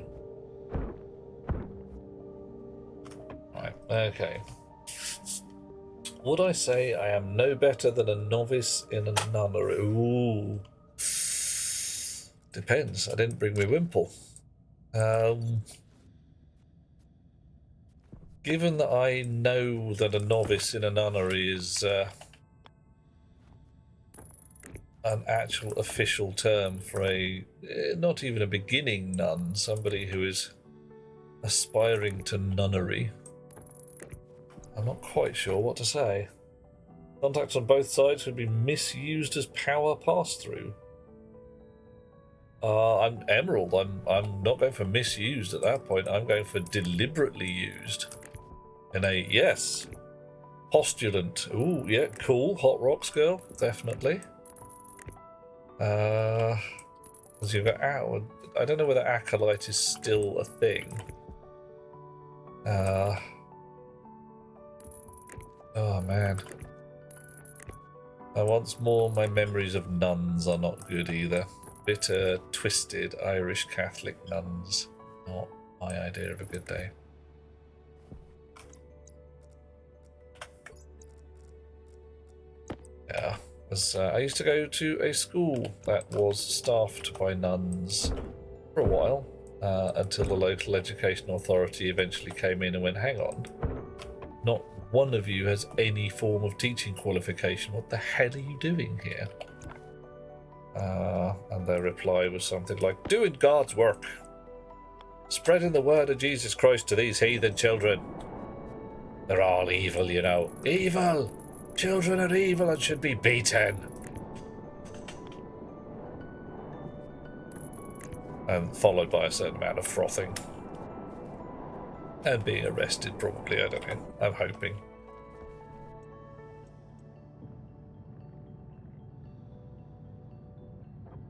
Right, okay. Would I say I am no better than a novice in a nunnery? Ooh. Depends. I didn't bring my wimple. Given that I know that a novice in a nunnery is an actual official term for a not even a beginning nun, somebody who is aspiring to nunnery, I'm not quite sure what to say. Contacts on both sides could be misused as power pass-through. I'm Emerald. I'm not going for misused at that point. I'm going for deliberately used. And a yes, postulant. Ooh, yeah, cool. Hot rocks girl, definitely. Because you've got I don't know whether acolyte is still a thing. Oh man. Once more, my memories of nuns are not good either. Bitter, twisted Irish Catholic nuns. Not my idea of a good day. Yeah. I used to go to a school that was staffed by nuns for a while, until the local education authority eventually came in and went, hang on, not one of you has any form of teaching qualification. What the hell are you doing here? And their reply was something like, doing God's work. Spreading the word of Jesus Christ to these heathen children. They're all evil, you know. Evil! Children are evil and should be beaten. And followed by a certain amount of frothing. And being arrested, probably, I don't know. I'm hoping.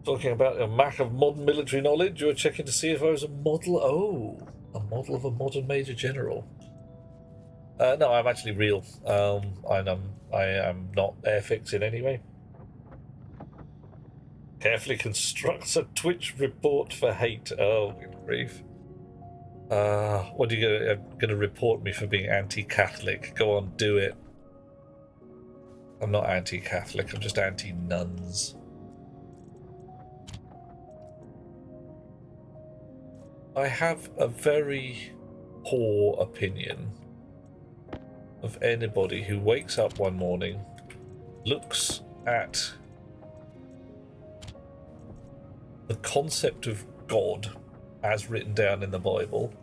Talking about a lack of modern military knowledge, you were checking to see if I was a model. Oh, a model of a modern Major General. No, I'm actually real. I am not airfixing anyway. Carefully constructs a Twitch report for hate. Oh, good grief. What are you going to report me for being anti-Catholic? Go on, do it. I'm not anti-Catholic, I'm just anti-nuns. I have a very poor opinion of anybody who wakes up one morning, looks at the concept of God as written down in the Bible,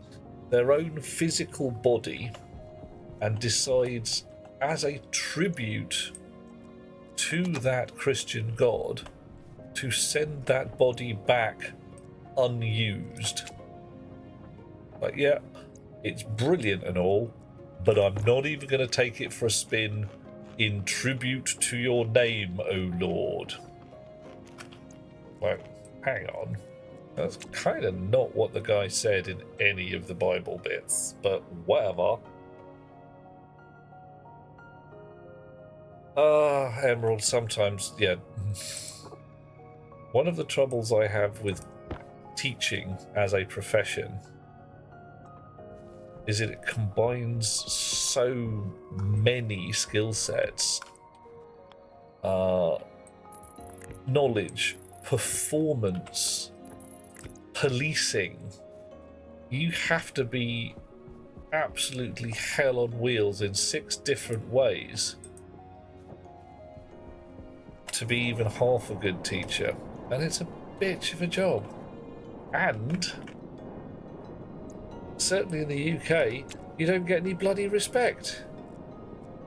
their own physical body, and decides as a tribute to that Christian God to send that body back unused. Like, yeah, it's brilliant and all, but I'm not even going to take it for a spin in tribute to your name, O Lord. Like, hang on. That's kind of not what the guy said in any of the Bible bits, but whatever. Emerald, sometimes, yeah. One of the troubles I have with teaching as a profession is that it combines so many skill sets. Knowledge, performance, policing. You have to be absolutely hell on wheels in 6 different ways to be even half a good teacher, and it's a bitch of a job. And certainly in the UK, you don't get any bloody respect.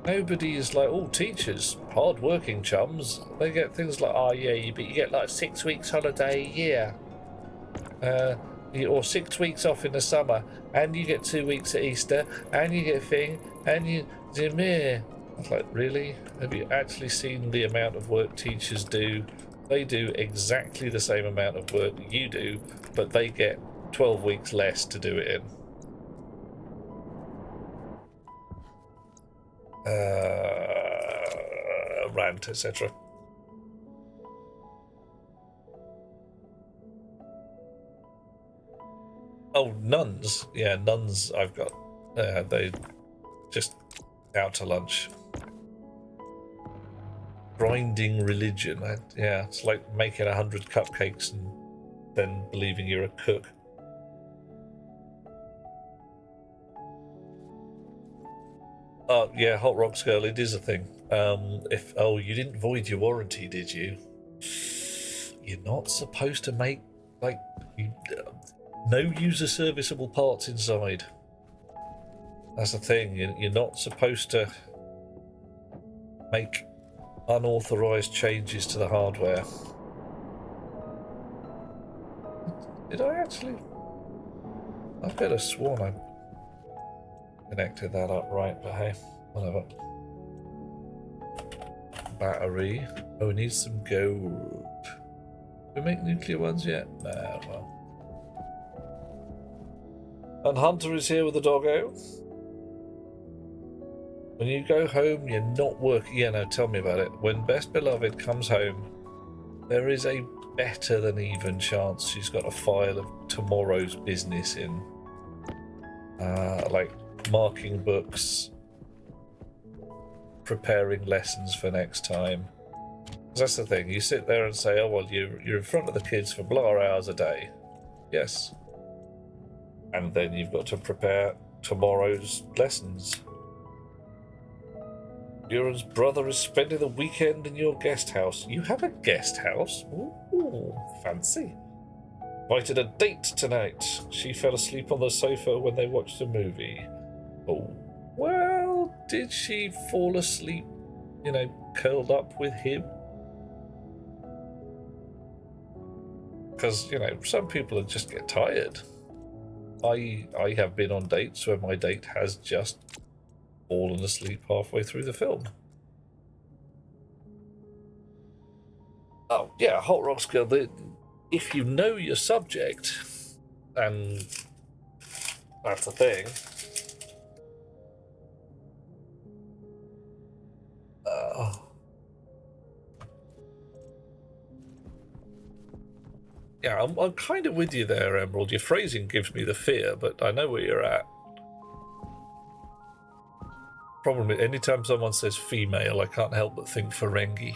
Nobody is like, oh, teachers, hard-working chums. They get things like, oh yeah, but you get like 6 weeks holiday a year, or 6 weeks off in the summer, and you get 2 weeks at Easter, and you get a thing, and you Demir. I was like, really? Have you actually seen the amount of work teachers do? They do exactly the same amount of work you do, but they get 12 weeks less to do it in. Rant, etc. Oh, nuns. Yeah, nuns I've got. They just out to lunch. Grinding religion. Yeah, it's like making 100 cupcakes and then believing you're a cook. Yeah, Hot Rocks Girl, it is a thing. You didn't void your warranty, did you? You're not supposed to make, no user serviceable parts inside. That's the thing, you're not supposed to make unauthorized changes to the hardware. Did I actually? I could have sworn I connected that up right, but hey, whatever. Battery. Oh, we need some gold. Do we make nuclear ones yet? Nah, well. And Hunter is here with the doggo. When you go home, you're not working. Yeah, no, tell me about it. When Best Beloved comes home, there is a better than even chance she's got a file of tomorrow's business in. Like marking books, preparing lessons for next time. That's the thing. You sit there and say, oh, well, you're in front of the kids for blah hours a day. Yes. And then you've got to prepare tomorrow's lessons. Buren's brother is spending the weekend in your guest house. You have a guest house? Ooh, fancy. Invited a date tonight. She fell asleep on the sofa when they watched a movie. Oh, well, did she fall asleep, curled up with him? Because, some people just get tired. I have been on dates where my date has just fallen asleep halfway through the film. Oh, yeah, Hot Rocks Girl, if you know your subject, and that's a thing, yeah, I'm kind of with you there, Emerald. Your phrasing gives me the fear, but I know where you're at. Problem is, anytime someone says female, I can't help but think Ferengi.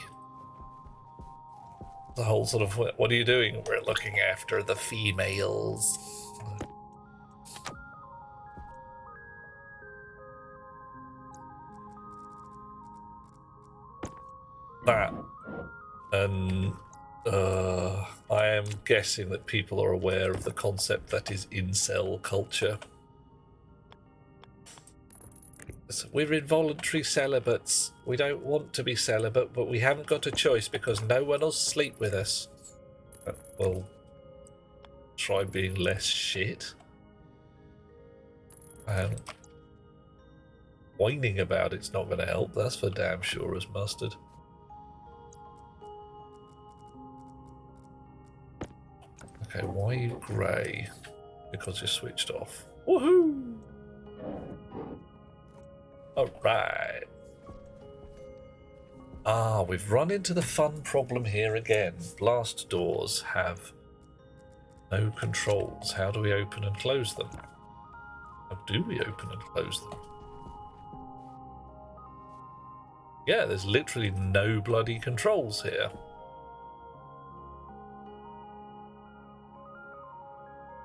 The whole sort of, what are you doing? We're looking after the females. That, and I am guessing that people are aware of the concept that is incel culture. So we're involuntary celibates. We don't want to be celibate, but we haven't got a choice because no one will sleep with us. Well, try being less shit. And whining about it's not going to help. That's for damn sure as mustard. Okay, why are you grey? Because you're switched off. Woohoo! Alright. Ah, we've run into the fun problem here again. Blast doors have no controls. How do we open and close them? How do we open and close them? Yeah, there's literally no bloody controls here.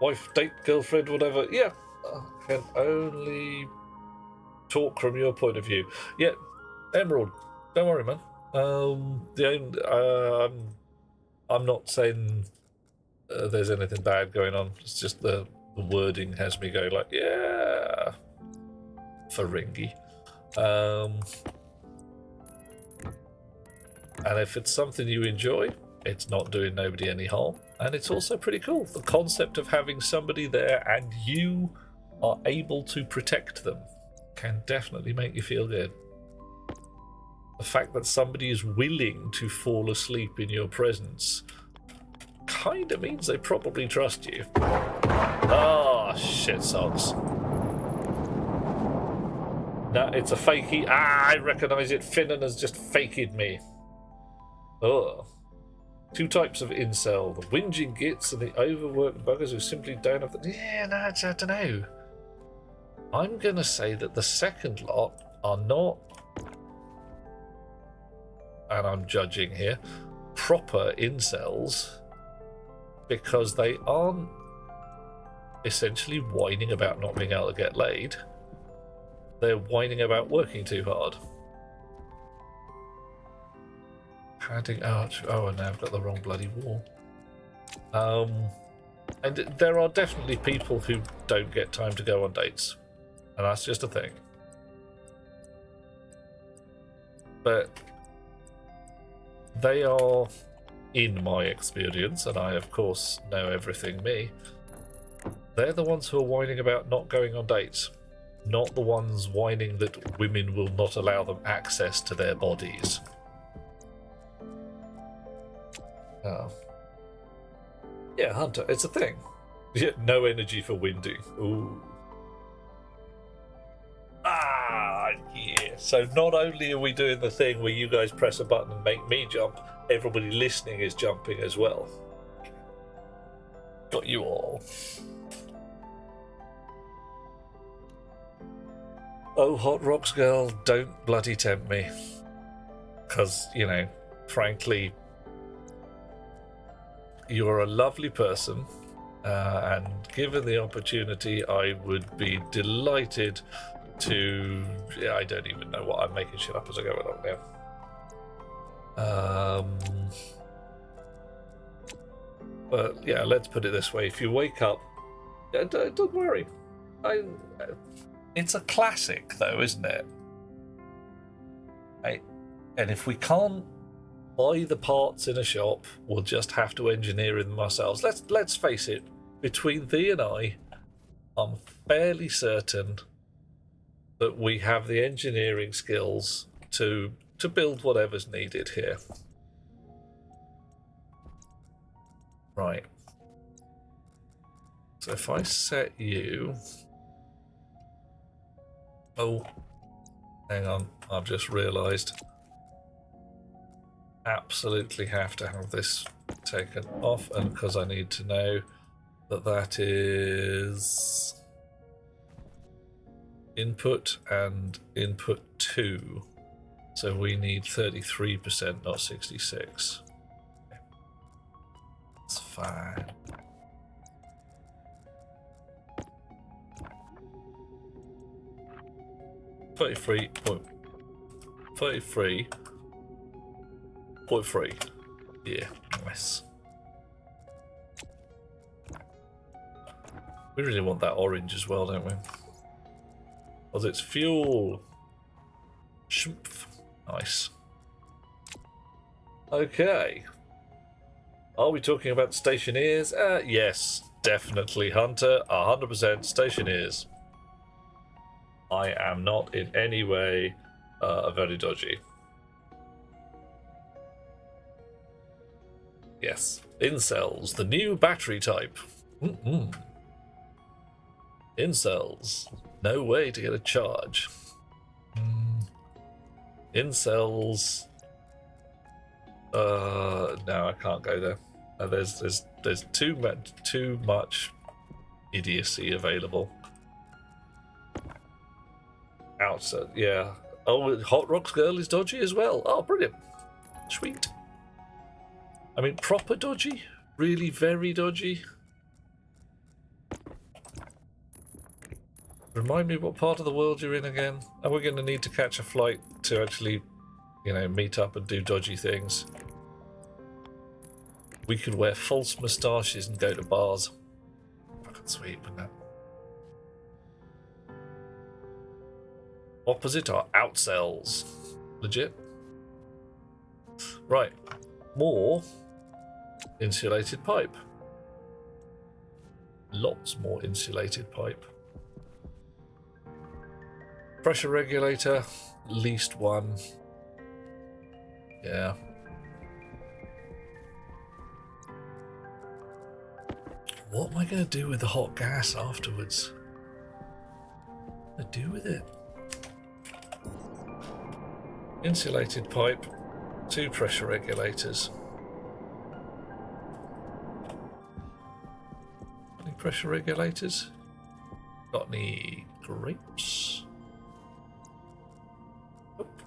Wife, date, girlfriend, whatever. Yeah, I can only talk from your point of view. Yeah, Emerald, don't worry, man. I'm not saying there's anything bad going on. It's just the wording has me go like, yeah, Ferengi. And if it's something you enjoy, it's not doing nobody any harm. And it's also pretty cool. The concept of having somebody there and you are able to protect them can definitely make you feel good. The fact that somebody is willing to fall asleep in your presence kind of means they probably trust you. Oh, shit socks. No, it's a fakey. Ah, I recognise it. Finnan has just faked me. Oh. Two types of incel. The whinging gits and the overworked buggers who simply don't have the... Yeah, no, I don't know. I'm going to say that the second lot are not, and I'm judging here, proper incels because they aren't essentially whining about not being able to get laid. They're whining about working too hard. Padding arch. Oh, and now I've got the wrong bloody wall. And there are definitely people who don't get time to go on dates. And that's just a thing. But they are, in my experience, and I of course know everything me, they're the ones who are whining about not going on dates. Not the ones whining that women will not allow them access to their bodies. Oh. Yeah, Hunter, it's a thing. Yeah, no energy for winding. Ooh. Ah, yeah. So not only are we doing the thing where you guys press a button and make me jump, everybody listening is jumping as well. Got you all. Oh, Hot Rocks girl, don't bloody tempt me. Because, frankly, you're a lovely person, and given the opportunity, I would be delighted to... Yeah, I don't even know what I'm making shit up as I go along now. But yeah, let's put it this way: if you wake up, don't worry. It's a classic, though, isn't it? And if we can't buy the parts in a shop, we'll just have to engineer them ourselves. Let's face it. Between thee and I'm fairly certain that we have the engineering skills to build whatever's needed here. Right. So if I set you... Oh, hang on, I've just realised. Absolutely have to have this taken off, and because I need to know that is input and input 2. So we need 33%, not 66. That's fine. .3. Yeah, nice. We really want that orange as well, don't we? Because it's fuel. Shumph. Nice. Okay. Are we talking about stationeers? Yes, definitely, Hunter. 100% stationeers. I am not in any way very dodgy. Yes. Incels, the new battery type. Incels, no way to get a charge. Incels. No, I can't go there. There's too much idiocy available. Outside, yeah. Oh, Hot Rocks Girl is dodgy as well. Oh, brilliant. Sweet. I mean, proper dodgy? Really very dodgy? Remind me what part of the world you're in again? Are we going to need to catch a flight to actually, meet up and do dodgy things? We could wear false moustaches and go to bars. Fucking sweet, wouldn't it? Opposite are outsells. Legit. Right. More insulated pipe. Lots more insulated pipe. Pressure regulator, least one. Yeah. What am I going to do with the hot gas afterwards? What do I do with it? Insulated pipe, 2 pressure regulators. Any pressure regulators? Got any grapes? Nope.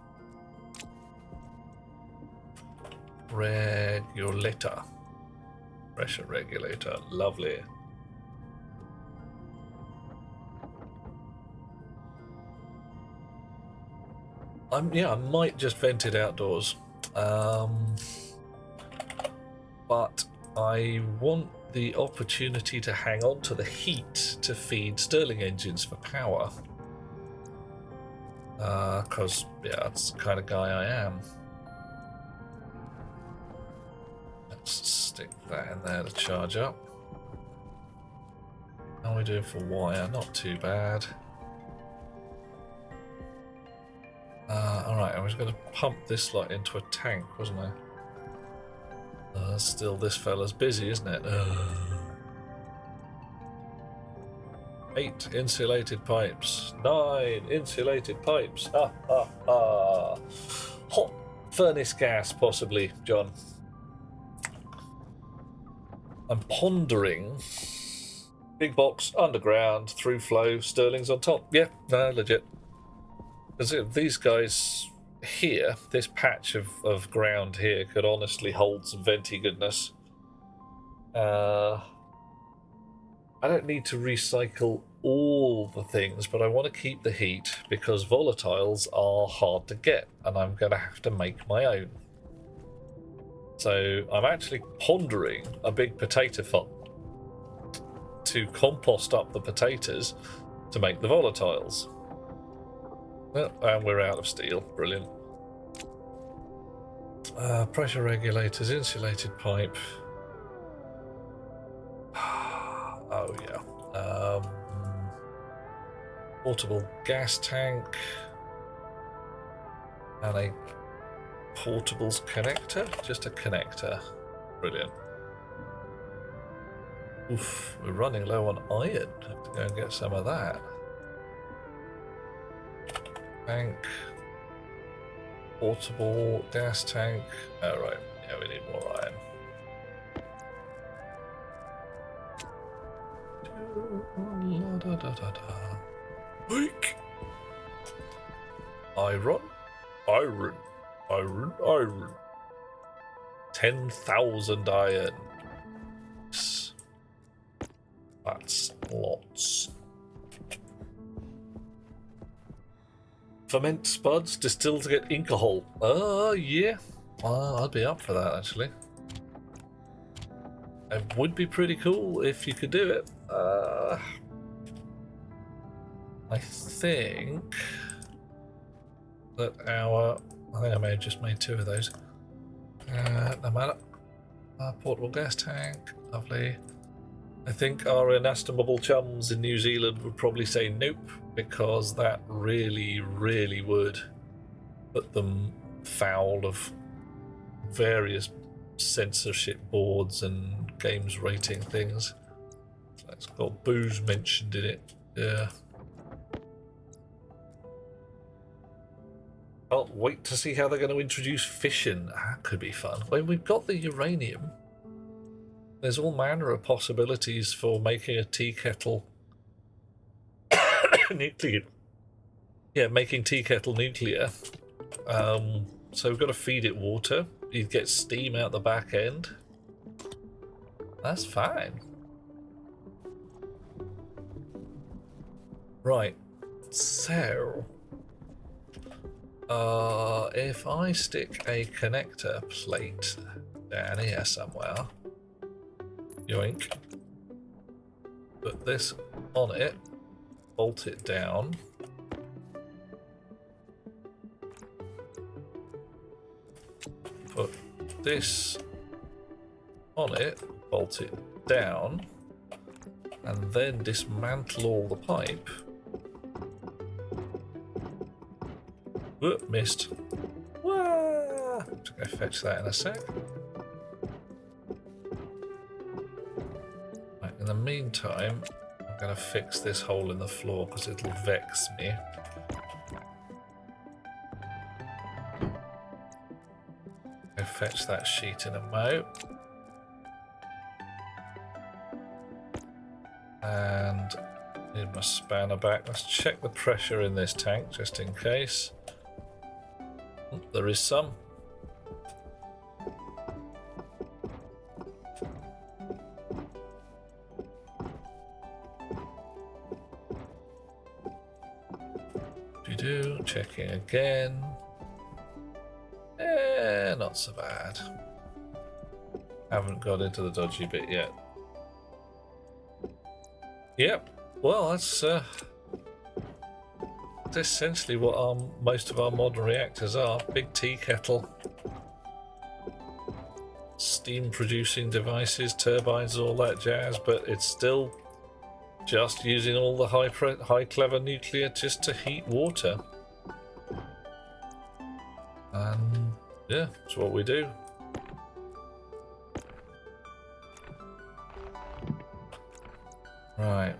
Regulator. Pressure regulator, lovely. I might just vent it outdoors. But I want the opportunity to hang on to the heat to feed Stirling engines for power. Because, that's the kind of guy I am. Let's stick that in there to charge up. How are we doing for wire? Not too bad. Alright, I was going to pump this lot into a tank, wasn't I? Still, this fella's busy, isn't it? 8 insulated pipes. 9 insulated pipes. Hot furnace gas, possibly, John. I'm pondering. Big box, underground, through flow, Stirling's on top. Yeah, no, legit. Because these guys here, this patch of ground here could honestly hold some venti goodness. I don't need to recycle all the things, but I want to keep the heat because volatiles are hard to get and I'm going to have to make my own. So I'm actually pondering a big potato farm to compost up the potatoes to make the volatiles. Oh, and we're out of steel. Brilliant. Pressure regulators, insulated pipe. Oh yeah. Portable gas tank and a portables connector. Just a connector. Brilliant. Oof, we're running low on iron. Have to go and get some of that. Tank. Portable gas tank. Oh, right. Yeah, we need more iron. Weak. Iron. Iron. Iron. Iron. 10,000 iron. That's lots. Ferment spuds, distill to get alcohol. Yeah. I'd be up for that, actually. It would be pretty cool if you could do it. I think that I think I may have just made 2 of those. No matter. Portable gas tank. Lovely. I think our inestimable chums in New Zealand would probably say nope, because that really, really would put them foul of various censorship boards and games rating things. It's got booze mentioned in it. Yeah. Can't wait to see how they're going to introduce fission. That could be fun. When we've got the uranium, there's all manner of possibilities for making a tea kettle nuclear. Yeah, making tea kettle nuclear. So we've got to feed it water. You get steam out the back end. That's fine. Right. So, if I stick a connector plate down here somewhere, yoink, put this on it, bolt it down, put this on it, bolt it down, and then dismantle all the pipe. Whoop, missed. Wah! I'm just going to fetch that in a sec. Right, in the meantime, I'm going to fix this hole in the floor because it'll vex me. Go fetch that sheet in a mo. And need my spanner back. Let's check the pressure in this tank just in case. There is some. Checking again. Not so bad. Haven't got into the dodgy bit yet. Yep. Well, that's essentially what most of our modern reactors are. Big tea kettle. Steam producing devices, turbines, all that jazz, but it's still just using all the high clever nuclear just to heat water. And yeah, that's what we do. Right.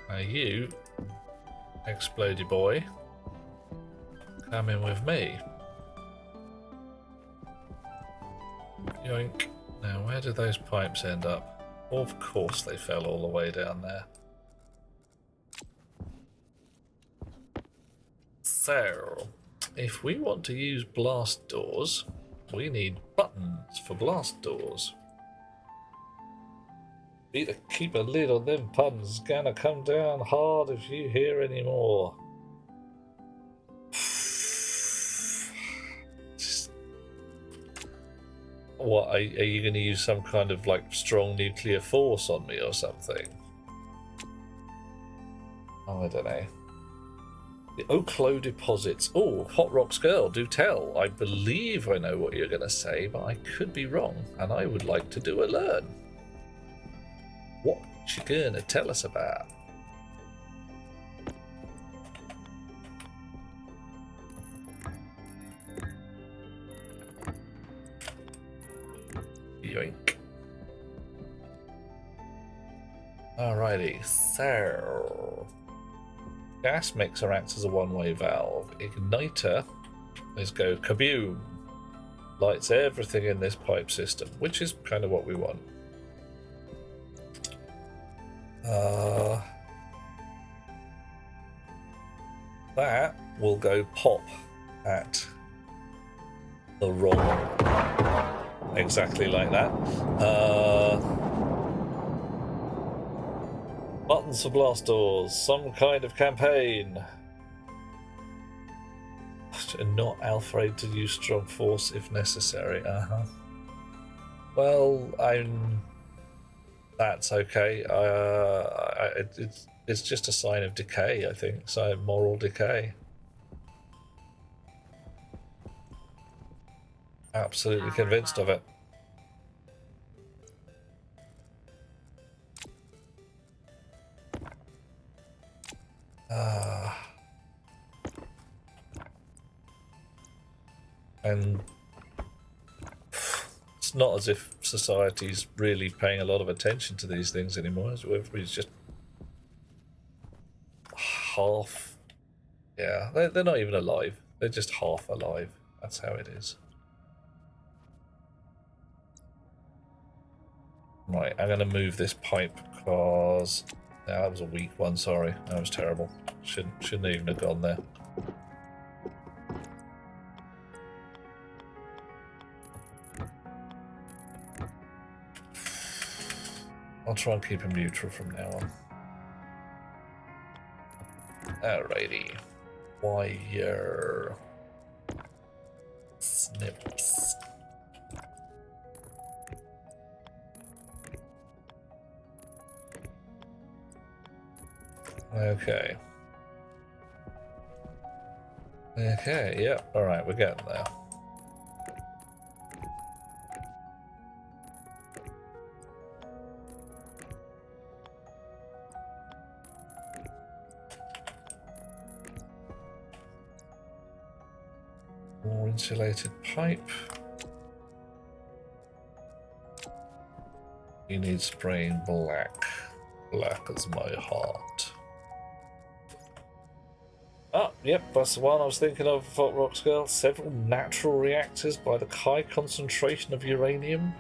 Now you, explodey boy, come in with me. Yoink. Now where did those pipes end up? Of course they fell all the way down there. So, if we want to use blast doors, we need buttons for blast doors. Need to keep a lid on them puns. Gonna come down hard if you hear any more. What, are you going to use some kind of like strong nuclear force on me or something? Oh, I don't know. The Oklo deposits. Oh, Hot Rocks girl, do tell. I believe I know what you're going to say, but I could be wrong, and I would like to do a learn. What you going to tell us about? Yoink. Alrighty, so gas mixer acts as a one-way valve. Igniter, let's go kaboom. Lights everything in this pipe system, which is kind of what we want. That will go pop at the wrong. Exactly like that. Buttons for blast doors. Some kind of campaign. Not afraid to use strong force if necessary. Well, that's okay. It's just a sign of decay, I think. So moral decay. Absolutely convinced of it. And it's not as if society's really paying a lot of attention to these things anymore. Everybody's just half. Yeah, they're not even alive. They're just half alive. That's how it is. Right, I'm going to move this pipe because that was a weak one. Sorry, that was terrible. Shouldn't even have gone there. I'll try and keep him neutral from now on. Alrighty. Wire. Snips. Okay. Okay, yep, alright, we're getting there. More insulated pipe. You need spraying black. Black as my heart. Ah, yep, that's the one I was thinking of, Hot Rocks Girl. Several natural reactors by the high concentration of uranium.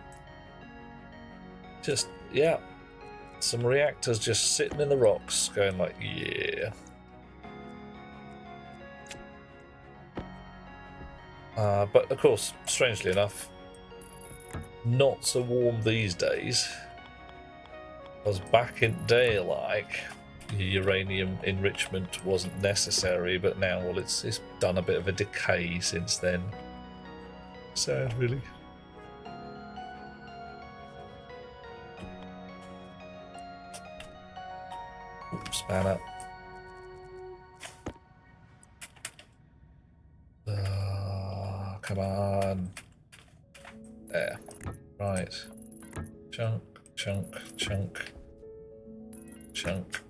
Just, yeah. Some reactors just sitting in the rocks, going like, yeah. But of course, strangely enough, not so warm these days. Because back in the day, like, uranium enrichment wasn't necessary, but now, well, it's done a bit of a decay since then. Sad, really. Spanner. Come on. There. Right. Chunk, chunk, chunk, chunk.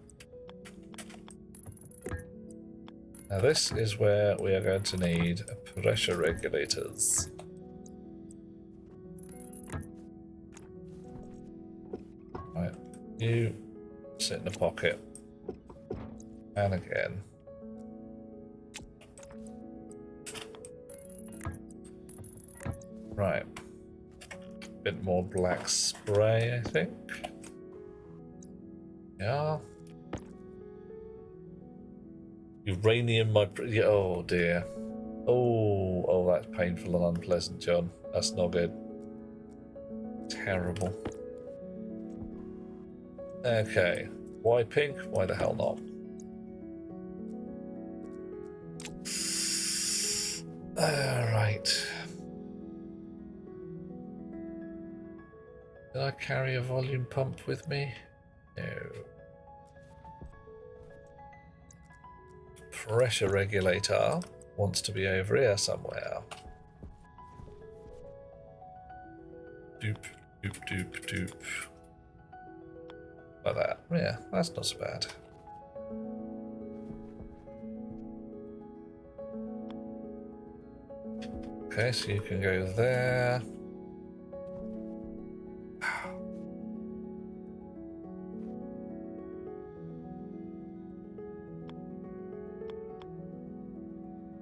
Now this is where we are going to need pressure regulators. Right. You sit in the pocket. And again. Right. Bit more black spray, I think. Yeah. Uranium, oh dear. Oh, that's painful and unpleasant, John. That's not good. Terrible. Okay. Why pink? Why the hell not? Alright. Did I carry a volume pump with me? No. Pressure regulator wants to be over here somewhere. Doop, doop, doop, doop. Like that. Yeah, that's not so bad. Okay, so you can go there.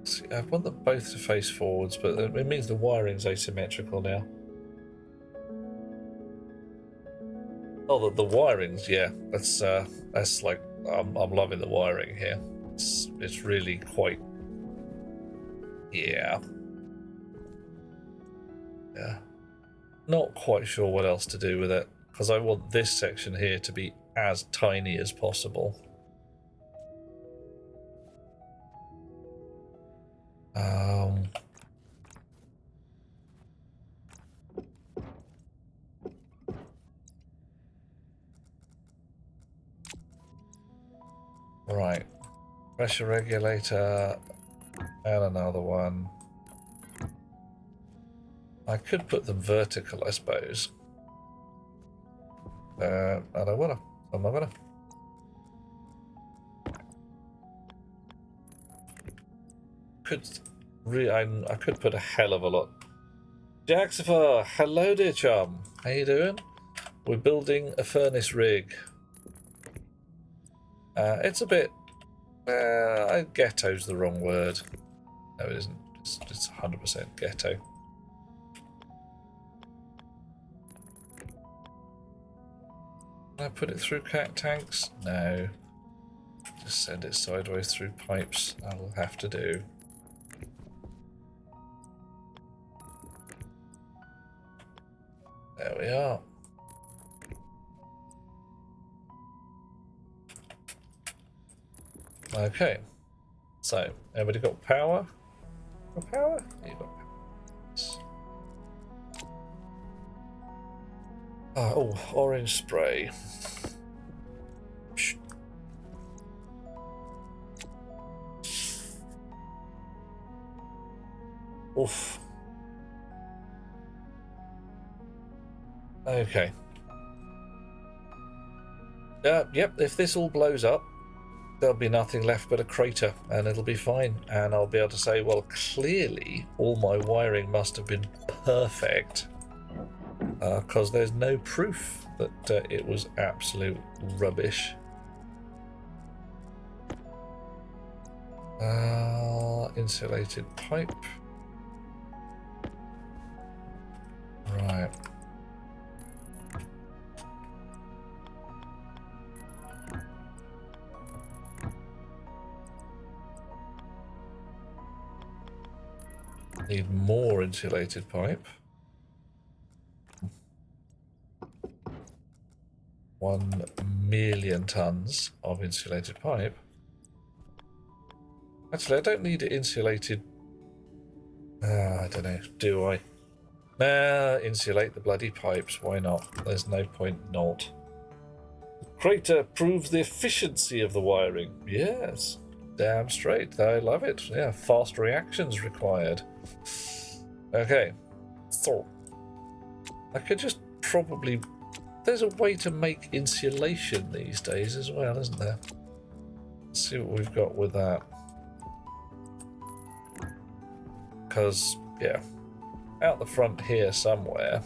See, I want them both to face forwards, but it means the wiring's asymmetrical now. Oh, the wiring's, yeah. That's like I'm loving the wiring here. It's really quite, yeah. Not quite sure what else to do with it because I want this section here to be as tiny as possible. Right, pressure regulator and another one. I could put them vertical, I suppose. I don't wanna. I'm not gonna. I could put a hell of a lot. Jaxifer, hello dear chum. How you doing? We're building a furnace rig. It's a bit... ghetto's the wrong word. No, it isn't. It's 100% ghetto. Can I put it through cat tanks? No. Just send it sideways through pipes. That'll have to do. There we are. Okay. So, everybody got power? Got power? Yeah, you got power. Oh, orange spray. Shh. Oof. Okay. Yep, if this all blows up, there'll be nothing left but a crater, and it'll be fine. And I'll be able to say, well, clearly all my wiring must have been perfect. Because there's no proof that it was absolute rubbish. Insulated pipe. Right. Need more insulated pipe. 1 million tons of insulated pipe. Actually, I don't need it insulated. I don't know. Do I? Nah, insulate the bloody pipes. Why not? There's no point not. Crater proves the efficiency of the wiring. Yes. Damn straight. I love it. Yeah, fast reactions required. Okay. So, I could just probably... There's a way to make insulation these days as well, isn't there? Let's see what we've got with that. Because, yeah, out the front here somewhere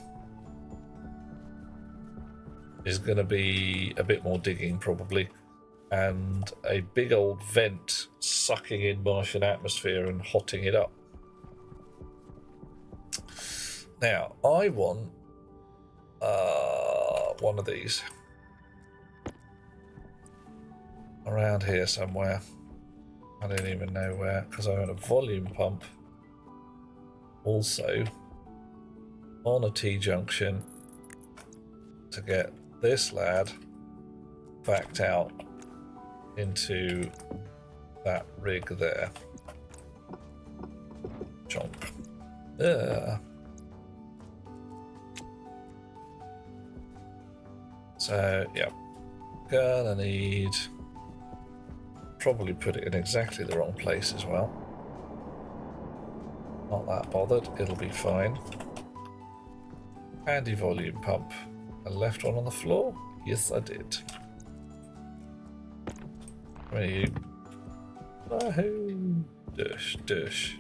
is going to be a bit more digging probably, and a big old vent sucking in Martian atmosphere and hotting it up. Now, I want one of these around here somewhere. I don't even know where, because I want a volume pump also on a T-junction to get this lad backed out into that rig there. Chonk. So, yeah. Gonna need... Probably put it in exactly the wrong place as well. Not that bothered, it'll be fine. Handy volume pump. I left one on the floor? Yes, I did. Where are you? Wahoo! Dush, dush.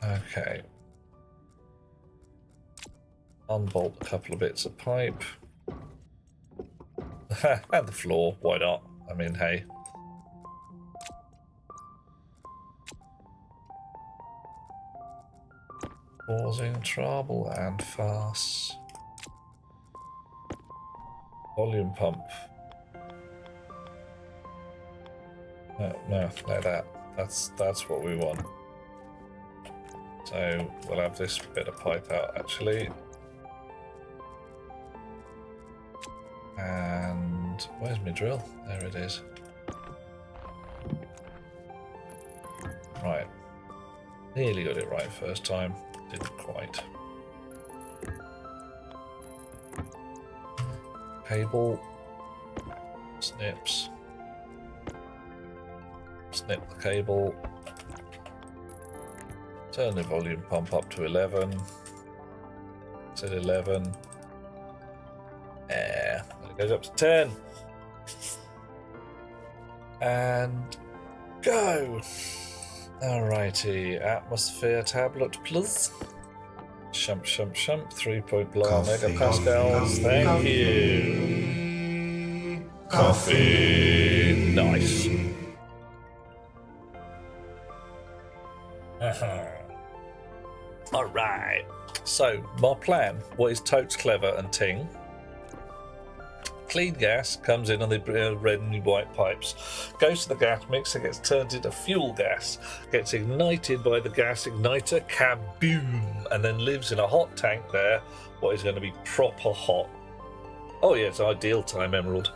Okay. Unbolt a couple of bits of pipe. And the floor, why not? I mean, hey. Causing trouble and fuss. Volume pump. No, like that. That's what we want. So we'll have this bit of pipe out actually. And where's my drill? There it is. Right. Nearly got it right first time. Didn't quite. Cable. Snips. Snip the cable. Turn the volume pump up to 11. It's at 11. It goes up to 10. And go. Alrighty, atmosphere tablet, please. Shump, shump, shump. 3 blah megapascals. Thank you. Coffee. Nice. Alright. So, my plan, what is totes clever and ting? Clean gas comes in on the red and white pipes, goes to the gas mixer, gets turned into fuel gas, gets ignited by the gas igniter, kaboom, and then lives in a hot tank there, what is going to be proper hot. Oh yes, ideal time emerald.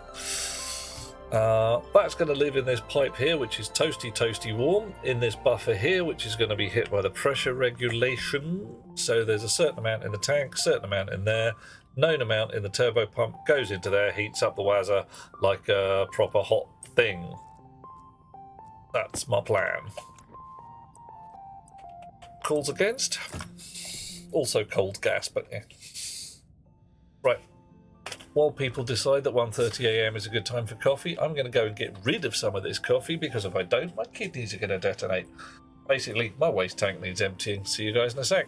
That's going to live in this pipe here, which is toasty warm, in this buffer here, which is going to be hit by the pressure regulation. So there's a certain amount in the tank, certain amount in there, known amount in the turbo pump, goes into there, heats up the wazzer like a proper hot thing. That's my plan. Calls against? Also cold gas, but yeah. Right. While people decide that 1:30 AM is a good time for coffee, I'm going to go and get rid of some of this coffee, because if I don't, my kidneys are going to detonate. Basically, my waste tank needs emptying. See you guys in a sec.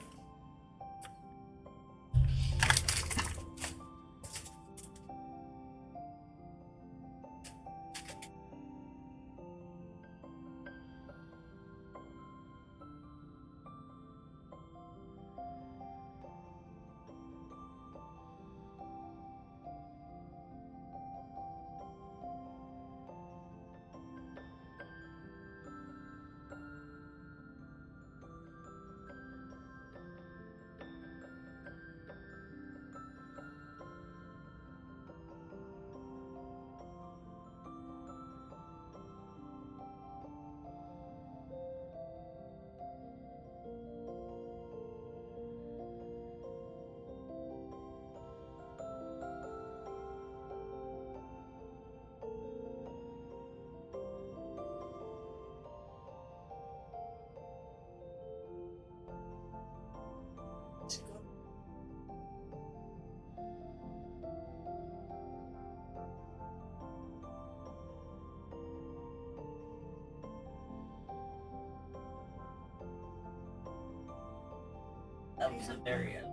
That was a very end.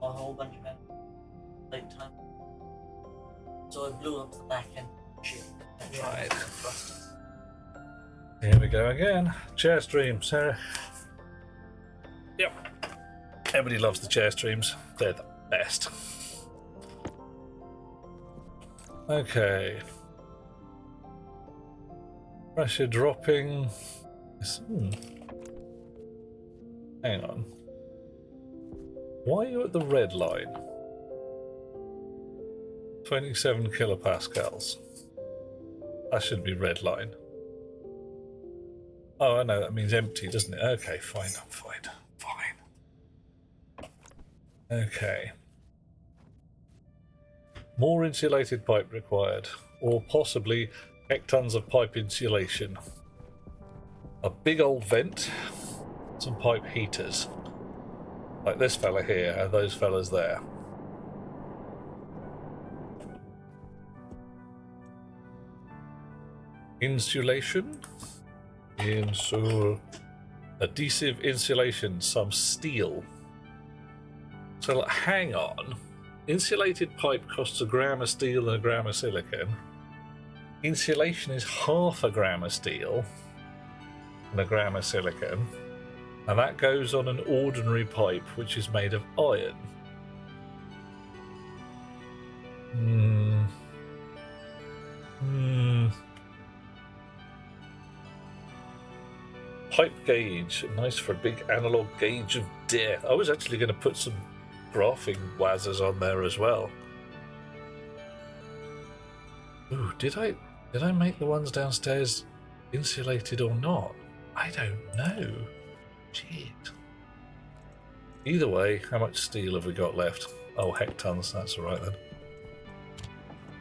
A whole bunch of it. Same time. So I blew up the back end. Shit. Right. Here we go again. Chair streams. Yep. Everybody loves the chair streams. They're the best. Okay. Pressure dropping. Hang on. Why are you at the red line? 27 kilopascals. That should be red line. Oh, I know, that means empty, doesn't it? Okay, fine, I'm fine. Fine. Okay. More insulated pipe required, or possibly hectons of pipe insulation. A big old vent, some pipe heaters. Like this fella here and those fellas there. Insulation. Adhesive insulation, some steel. So like, hang on. Insulated pipe costs 1 gram of steel and 1 gram of silicon. Insulation is 0.5 gram of steel and 1 gram of silicon. And that goes on an ordinary pipe which is made of iron. Pipe gauge, nice for a big analog gauge of death. I was actually going to put some graphing wazzers on there as well. Ooh, did I make the ones downstairs insulated or not? I don't know. Shit. Either way, how much steel have we got left? Oh, hectons, that's alright then.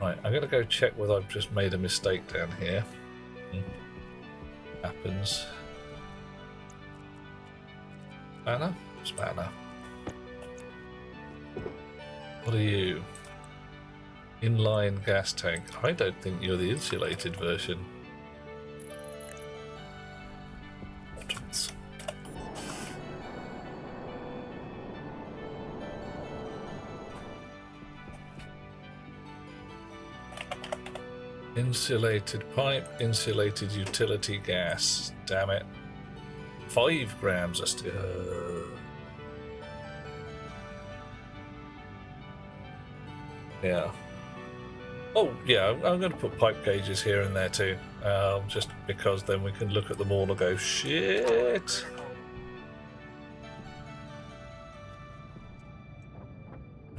Right, I'm going to go check whether I've just made a mistake down here. Happens. Spanner? Spanner. What are you? Inline gas tank. I don't think you're the insulated version. Buttons. Insulated pipe, insulated utility gas. Damn it. 5 grams of steel. Yeah. Oh, yeah, I'm going to put pipe gauges here and there too. Just because then we can look at them all and go, shit.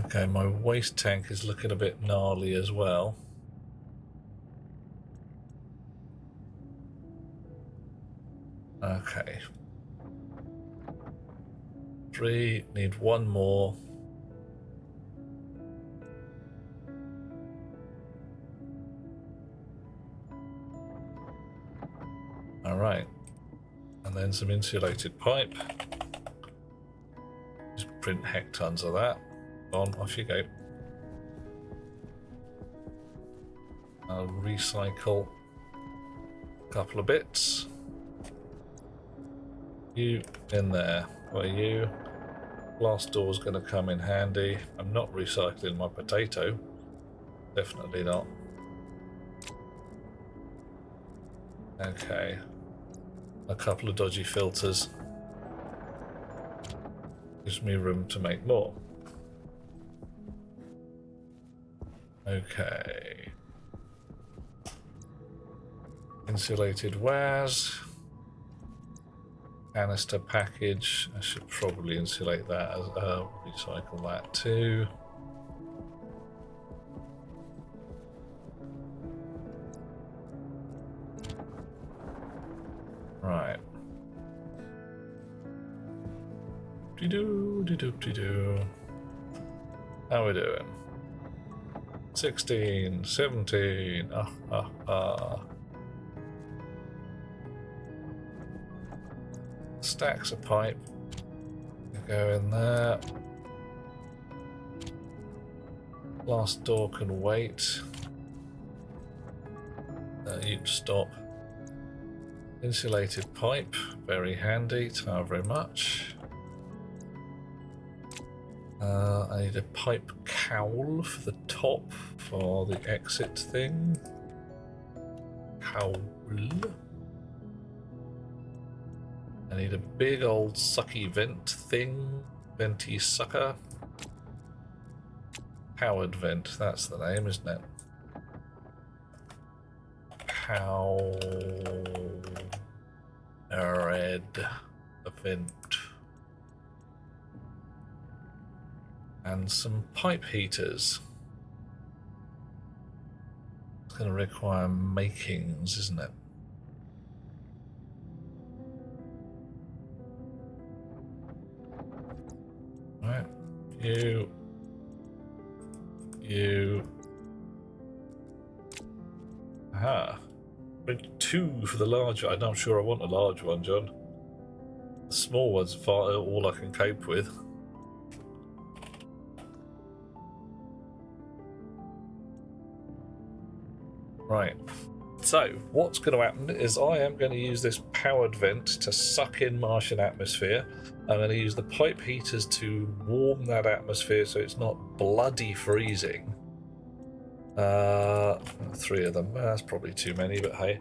Okay, my waste tank is looking a bit gnarly as well. Okay. 3, need 1 more. Alright. And then some insulated pipe. Just print hectons of that. On, off you go. I'll recycle a couple of bits. You in there. Where you? Glass door's going to come in handy. I'm not recycling my potato. Definitely not. Okay. A couple of dodgy filters. Gives me room to make more. Okay. Insulated wares. Canister package. I should probably insulate that as recycle that too. Right. Dee-doo. How we doing? 16, 17. Stacks of pipe. Go in there. Last door can wait. You stop. Insulated pipe, very handy. Thank you very much. I need a pipe cowl for the top for the exit thing. Cowl. I need a big old sucky vent thing. Venty sucker. Powered vent, that's the name, isn't it? Powered vent. And some pipe heaters. It's going to require makings, isn't it? Right. You. Aha. Bring 2 for the large one. I'm not sure I want a large one, John. The small one's far all I can cope with. Right. So, what's going to happen is I am going to use this powered vent to suck in Martian atmosphere. I'm going to use the pipe heaters to warm that atmosphere so it's not bloody freezing. 3 of them. That's probably too many, but hey.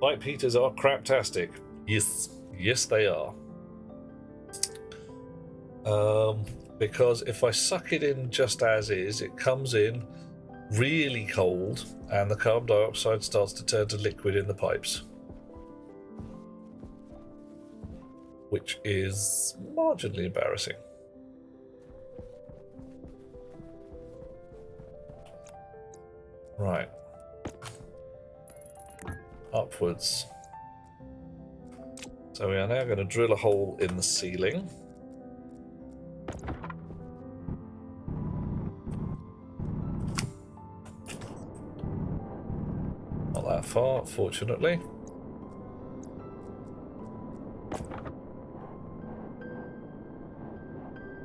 Pipe heaters are craptastic. Yes. Yes, they are. Because if I suck it in just as is, it comes in really cold and the carbon dioxide starts to turn to liquid in the pipes, which is marginally embarrassing. Right. Upwards. So we are now going to drill a hole in the ceiling. Not that far, fortunately.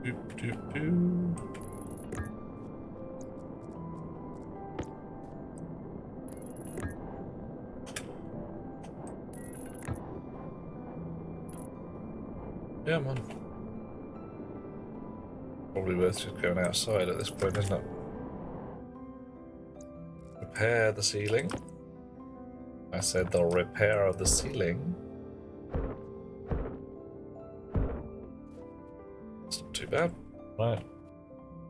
Doop, doop, doop. Yeah, man. Probably worth just going outside at this point, isn't it? Repair the ceiling. I said the repair of the ceiling. It's not too bad. Right.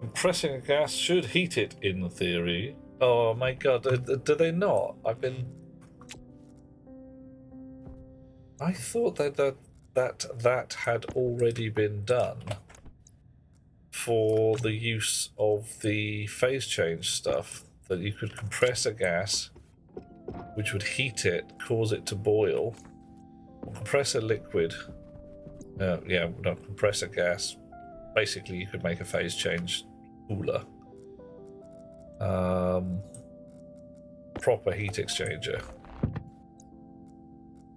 Compressing a gas should heat it in theory. Oh my god, do they not? I thought that had already been done for the use of the phase change stuff, that you could compress a gas which would heat it, cause it to boil, or compress a liquid. Compress a gas. Basically, you could make a phase change cooler. Proper heat exchanger.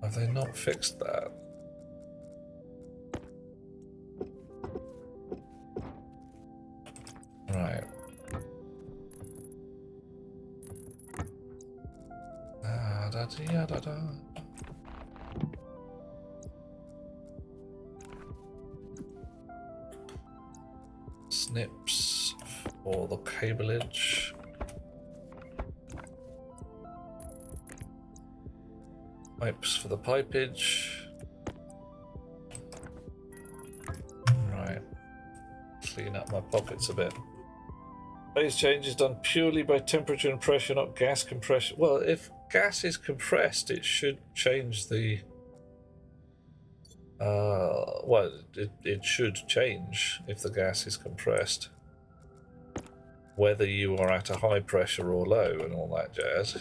Have they not fixed that? Right. Da-da-da-da-da. Snips for the cableage. Pipes for the pipage. Right. Clean up my pockets a bit. Phase change is done purely by temperature and pressure, not gas compression. Well, if gas is compressed, it should change the... it should change if the gas is compressed. Whether you are at a high pressure or low and all that jazz.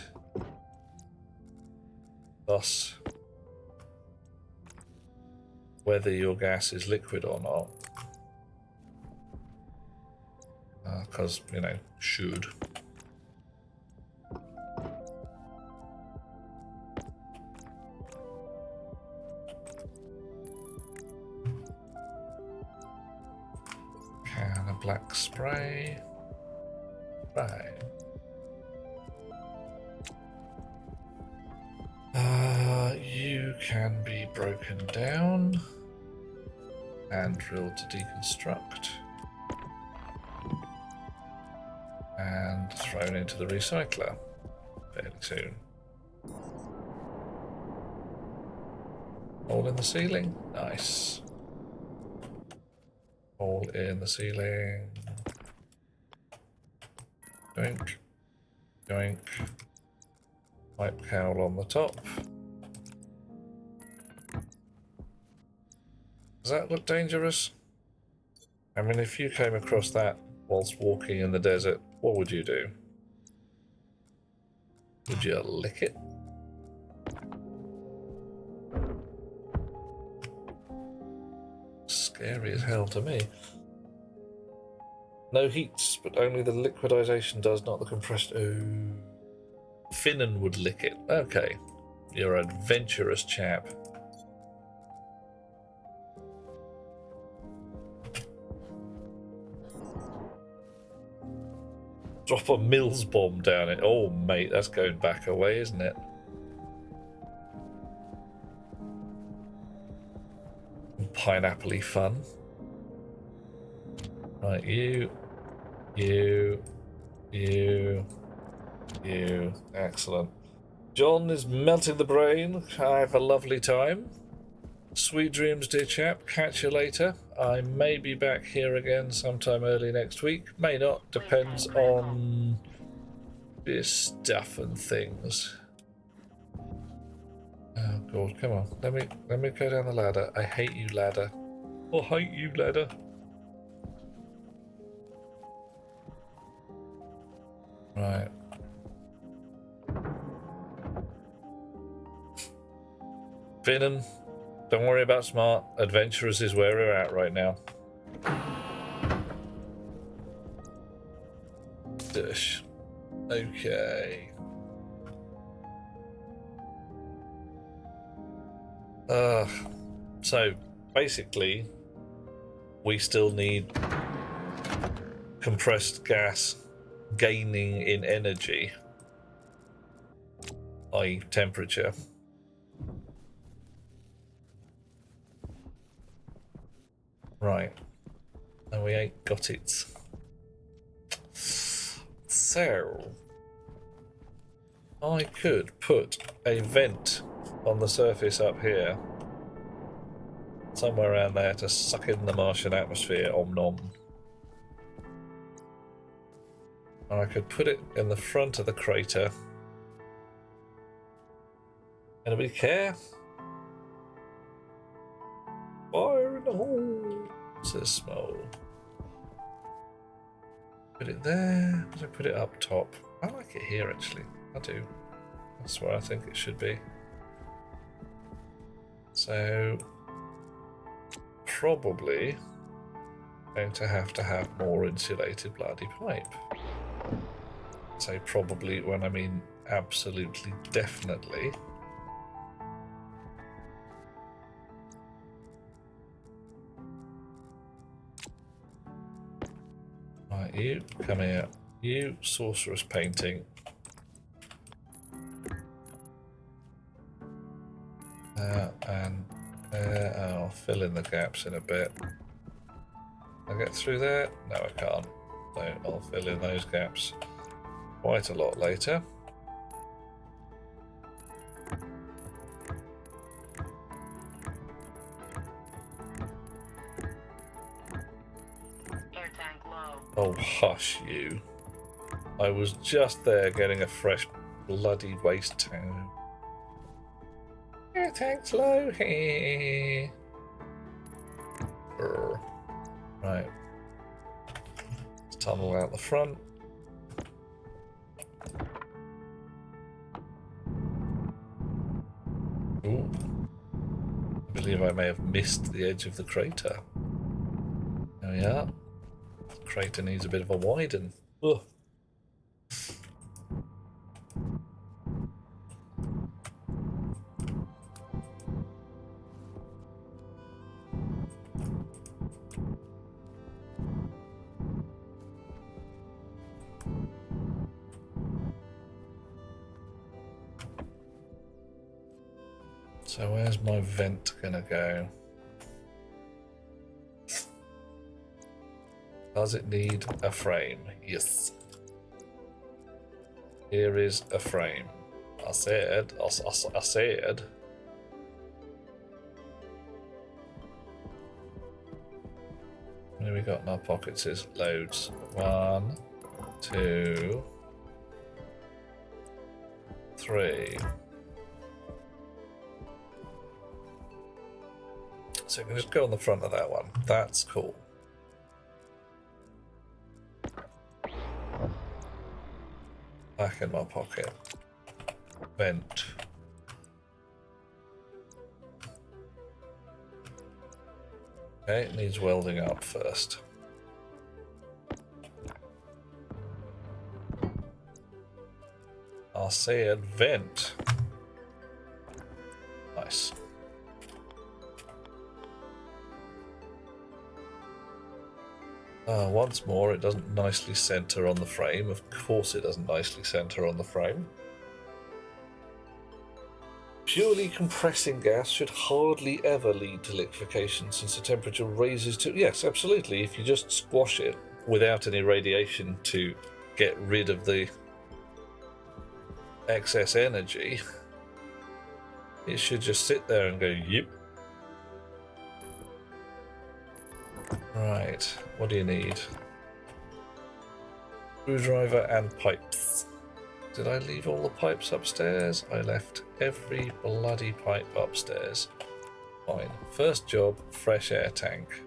Thus, whether your gas is liquid or not. Because, should. Can of black spray. Right. You can be broken down and drilled to deconstruct and thrown into the recycler fairly soon. Hole in the ceiling, nice. Hole in the ceiling. Doink, doink. Pipe cowl on the top. Does that look dangerous? I mean, if you came across that whilst walking in the desert, what would you do? Would you lick it? Scary as hell to me. No heats, but only the liquidization does, not the compression. Oh. Finnan would lick it. Okay. You're an adventurous chap. Drop a Mills bomb down it. Oh, mate, that's going back away, isn't it? Pineapple-y fun. Right, you. Excellent. John is melting the brain. Have a lovely time. Sweet dreams, dear chap. Catch you later. I may be back here again sometime early next week. May not. Depends on this stuff and things. Oh god, come on. Let me go down the ladder. I hate you, ladder. I hate you, ladder. Right. Finnan, don't worry about smart. Adventurers is where we're at right now. Dish. Okay. So basically, we still need compressed gas gaining in energy, i.e. temperature. Right. And we ain't got it. So I could put a vent on the surface up here, somewhere around there, to suck in the Martian atmosphere, om nom. And I could put it in the front of the crater. Anybody care? Fire in the hole, says Small. Put it there. Did I put it up top? I like it here actually. I do. That's where I think it should be. So probably going to have more insulated bloody pipe. Say probably when I mean absolutely definitely. Right, you come here. You sorceress painting. And I'll fill in the gaps in a bit. I'll get through there? No, I can't. So I'll fill in those gaps quite a lot later. Air tank low. Oh, hush you. I was just there getting a fresh bloody waste tank. Air tank's low here. Right. Let's tunnel out the front. Ooh. I believe I may have missed the edge of the crater. There we are. The crater needs a bit of a widen. Ugh. So where's my vent gonna go? Does it need a frame? Yes. Here is a frame. I said. I said. What have we got in our pockets? Is loads. 1, 2, 3. So we can just go on the front of that one. That's cool. Back in my pocket. Vent. Okay, it needs welding up first. I said vent. Nice. Once more, it doesn't nicely center on the frame. Of course it doesn't nicely center on the frame. Purely compressing gas should hardly ever lead to liquefaction since the temperature raises to... Yes, absolutely. If you just squash it without any radiation to get rid of the excess energy, it should just sit there and go, yep. Right, what do you need? Screwdriver and pipes. Did I leave all the pipes upstairs? I left every bloody pipe upstairs. Fine. First job, fresh air tank.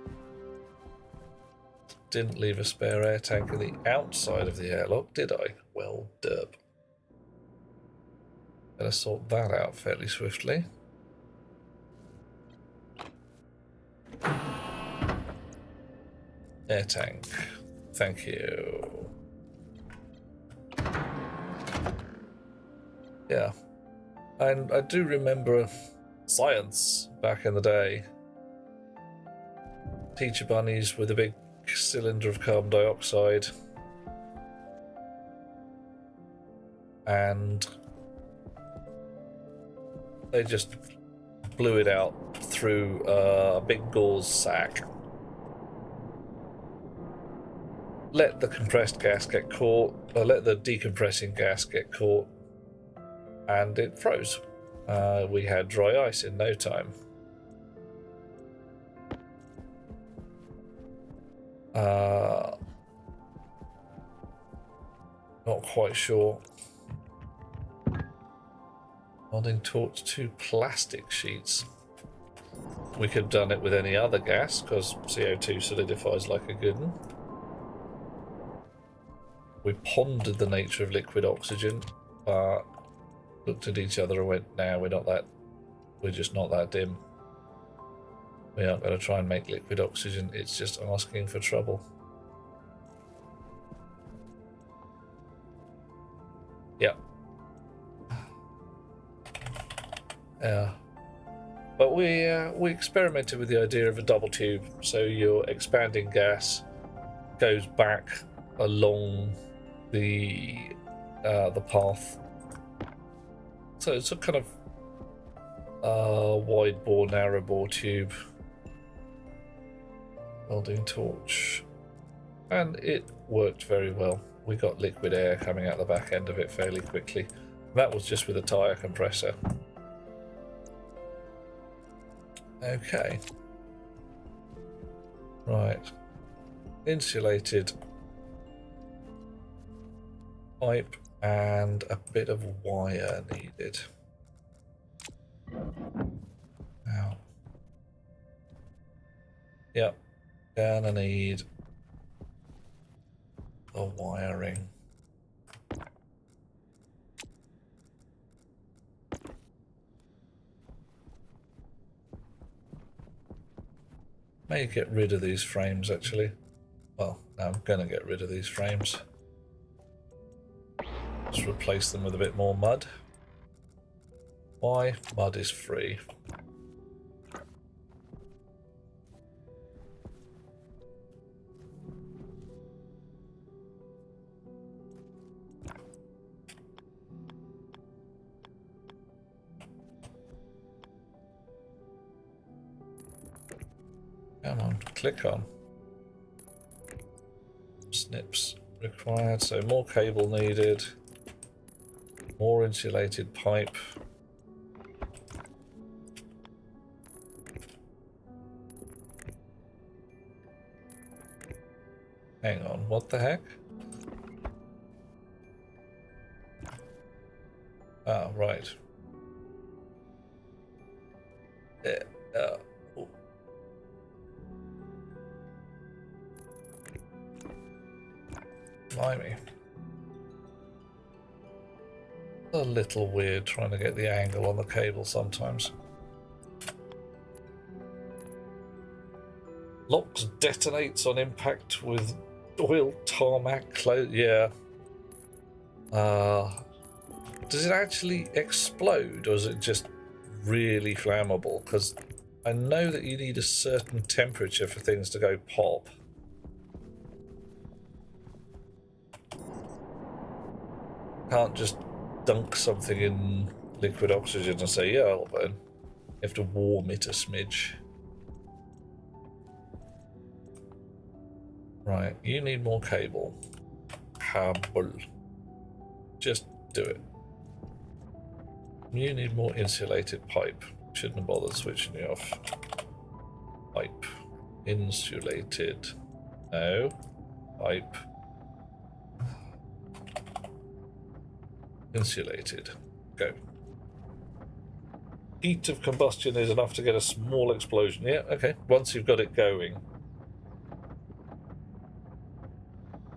Didn't leave a spare air tank in the outside of the airlock, did I? Well, derp. Better sort that out fairly swiftly. Air tank. Thank you. Yeah. And I do remember science back in the day. Teacher bunnies with a big cylinder of carbon dioxide. And they just blew it out through a big gauze sack. Let the compressed gas get caught, or let the decompressing gas get caught, and it froze. We had dry ice in no time. Not quite sure. Welding torch 2 plastic sheets. We could have done it with any other gas, because CO2 solidifies like a good one. We pondered the nature of liquid oxygen, but looked at each other and went, nah, we're just not that dim. We aren't going to try and make liquid oxygen, it's just asking for trouble. Yeah. Yeah. But we experimented with the idea of a double tube, so your expanding gas goes back along the path. So it's a kind of wide bore, narrow bore tube. Welding torch. And it worked very well. We got liquid air coming out the back end of it fairly quickly. That was just with a tyre compressor. Okay. Right. Insulated pipe and a bit of wire needed. Now. Yep. Gonna need the wiring. May get rid of these frames actually. Well, I'm gonna get rid of these frames. Just replace them with a bit more mud. Why? Mud is free. Come on, click on. Snips required, so more cable needed. More insulated pipe. Hang on, what the heck? Ah, right. Oh. Blimey. A little weird trying to get the angle on the cable sometimes. Locks detonates on impact with oil tarmac close. Yeah. Does it actually explode, or is it just really flammable? Because I know that you need a certain temperature for things to go pop. Can't just dunk something in liquid oxygen and say, yeah, it'll burn. You have to warm it a smidge. Right, you need more cable. Cable. Just do it. You need more insulated pipe. Shouldn't have bothered switching you off. Pipe. Insulated. No. Pipe. Insulated. Go. Heat of combustion is enough to get a small explosion. Yeah, okay. Once you've got it going.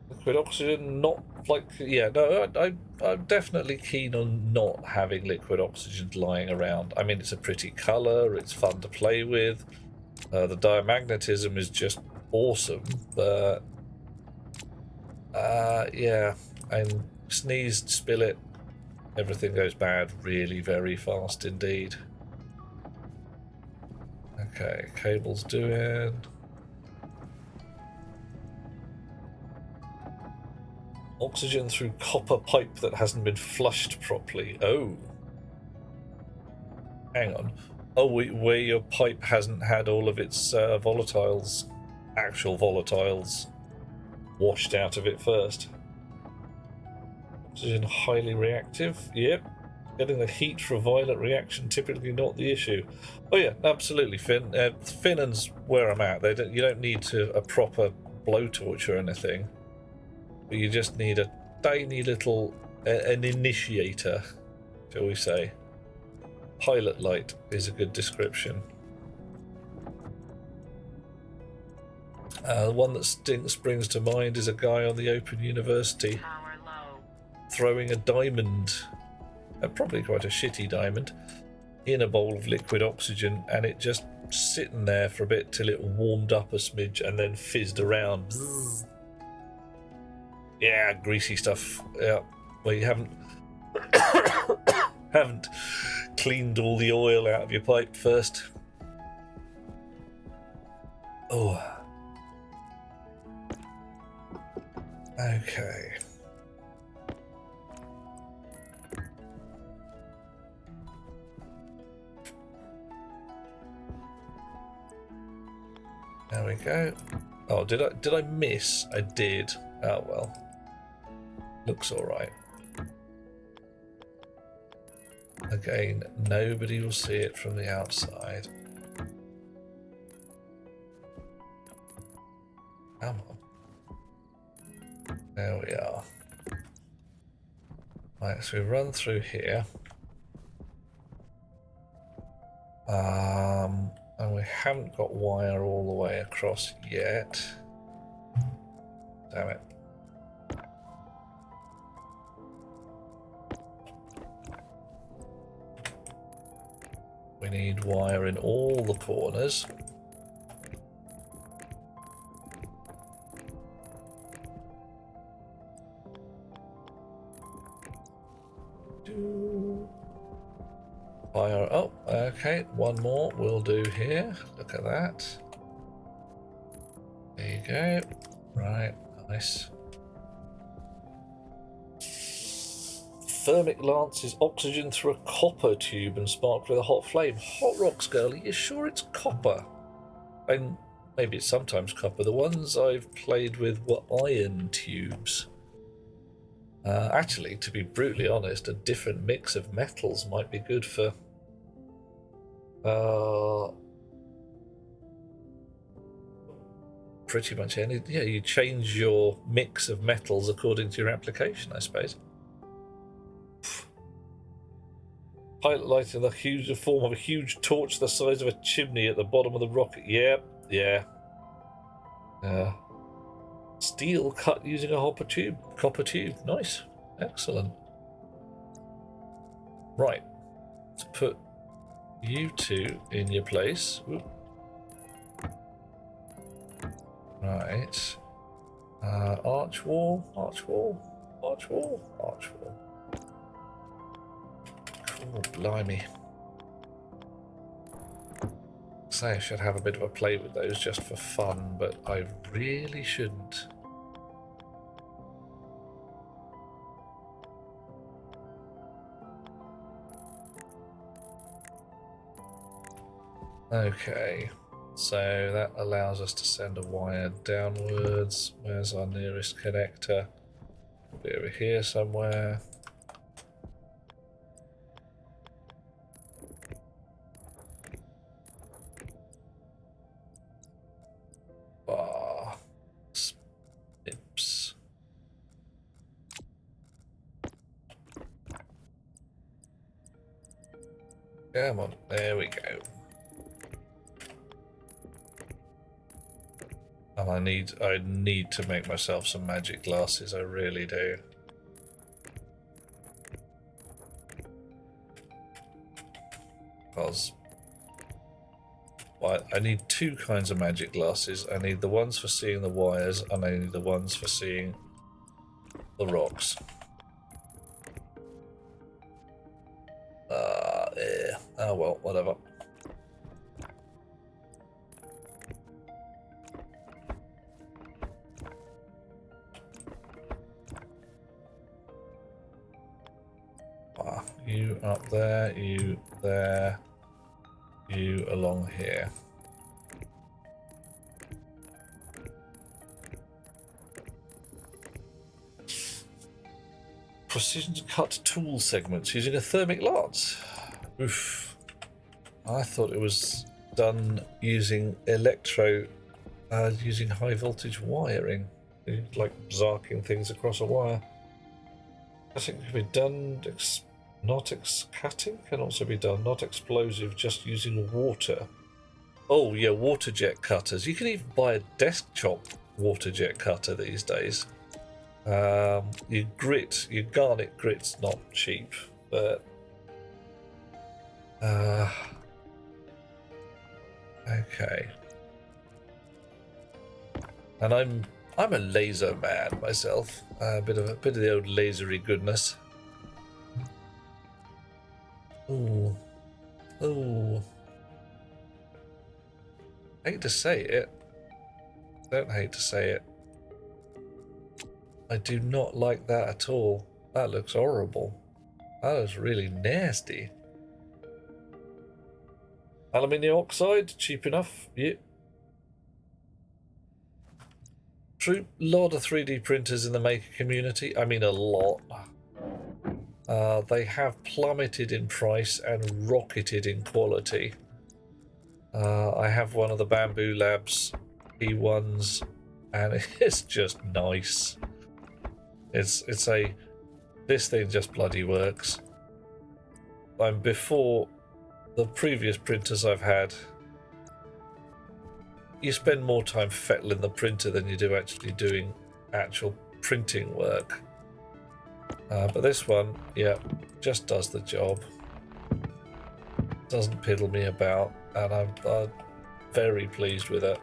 Liquid oxygen, not like... Yeah, no, I'm definitely keen on not having liquid oxygen lying around. I mean, it's a pretty colour, it's fun to play with. The diamagnetism is just awesome, but... yeah, and sneeze, spill it, everything goes bad really very fast indeed. Okay, cable's doing... Oxygen through copper pipe that hasn't been flushed properly. Oh. Hang on. Oh, where your pipe hasn't had all of its volatiles, actual volatiles, washed out of it first. Oxygen highly reactive. Yep. Getting the heat for a violent reaction, typically not the issue. Oh yeah, absolutely, Finn. Finnan's where I'm at. You don't need a proper blowtorch or anything. But you just need a tiny little, an initiator, shall we say. Pilot light is a good description. The one that springs to mind is a guy on the Open University Power low. throwing a diamond, probably quite a shitty diamond, in a bowl of liquid oxygen, and it just sitting there for a bit till it warmed up a smidge and then fizzed around. Bzzz. Yeah, greasy stuff. Yeah, well, you haven't cleaned all the oil out of your pipe first. Oh. Okay. There we go. Oh, did I miss? I did. Oh well. Looks all right. Again, nobody will see it from the outside. Come on. There we are. Right, so we run through here. And we haven't got wire all the way across yet. Damn it. We need wire in all the corners. Wire, oh, okay, one more will do here. Look at that. There you go. Right, nice. Thermic lances oxygen through a copper tube and sparked with a hot flame. Hot rocks, girl, are you sure it's copper? And maybe it's sometimes copper. The ones I've played with were iron tubes. Actually, to be brutally honest, a different mix of metals might be good for... pretty much any... Yeah, you change your mix of metals according to your application, I suppose. Pilot light in the form of a huge torch the size of a chimney at the bottom of the rocket. Yep, yeah. Steel cut using a copper tube. Nice. Excellent. Right. Let's put you two in your place. Oop. Right. Arch wall, arch wall, arch wall, arch wall. Cool, blimey. Say I should have a bit of a play with those just for fun, but I really shouldn't. Okay, so that allows us to send a wire downwards. Where's our nearest connector? Be over here somewhere. Ah, snips. Come on, there we go. And I need to make myself some magic glasses, I really do. Because I need two kinds of magic glasses. I need the ones for seeing the wires, and I need the ones for seeing the rocks. Yeah. Oh well, whatever. You up there, you there, you along here. Precision cut tool segments using a thermic lance. Oof. I thought it was done using using high voltage wiring, like zarking things across a wire. I think it can be done, cutting can also be done, not explosive, just using water. Oh yeah, water jet cutters. You can even buy a desktop water jet cutter these days. Your garnet grit's not cheap, but okay. And I'm a laser man myself. A bit of the old lasery goodness. Ooh. Ooh. Hate to say it. Don't hate to say it. I do not like that at all. That looks horrible. That is really nasty. Aluminium oxide, cheap enough. Yep. True, lot of 3D printers in the maker community. I mean, a lot. They have plummeted in price and rocketed in quality. I have one of the Bamboo Labs P1s, and it's just nice. This thing just bloody works. Before the previous printers I've had, you spend more time fettling the printer than you do actually doing actual printing work. But this one, yeah, just does the job. Doesn't piddle me about, and I'm very pleased with it.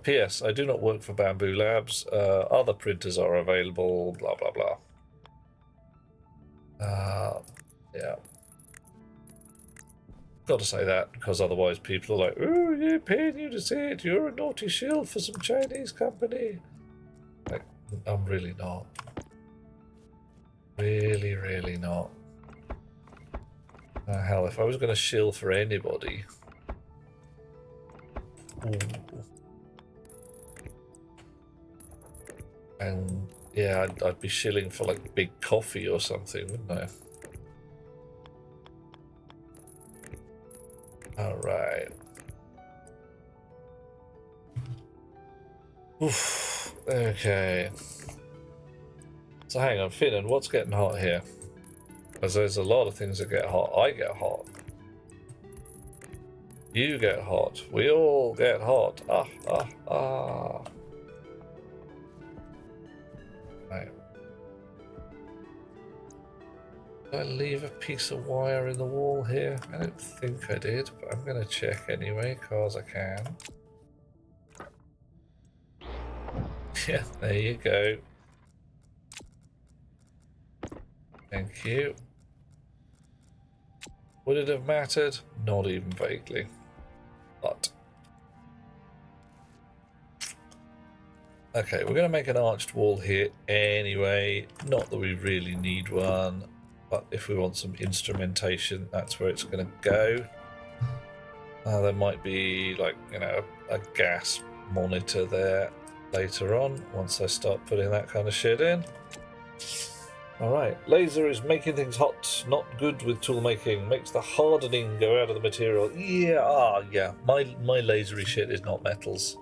P.S. I do not work for Bamboo Labs. Other printers are available, blah, blah, blah. Yeah. Got to say that, because otherwise people are like, oh, you're paying you to say it. You're a naughty shill for some Chinese company. Like, I'm really not. Really, really not. Hell, if I was going to shill for anybody... Ooh. And yeah, I'd be shilling for like Big Coffee or something, wouldn't I? Alright. Oof. Okay. So hang on, Finn, and what's getting hot here? Because there's a lot of things that get hot. I get hot. You get hot. We all get hot. Ah. Right. Did I leave a piece of wire in the wall here? I don't think I did, but I'm going to check anyway, because I can. Yeah, there you go. Thank you. Would it have mattered? Not even vaguely. But okay, we're going to make an arched wall here anyway. Not that we really need one, but if we want some instrumentation, that's where it's going to go. There might be, like, you know, a gas monitor there later on once I start putting that kind of shit in. Alright, laser is making things hot, not good with tool making, makes the hardening go out of the material. Yeah, my lasery shit is not metals.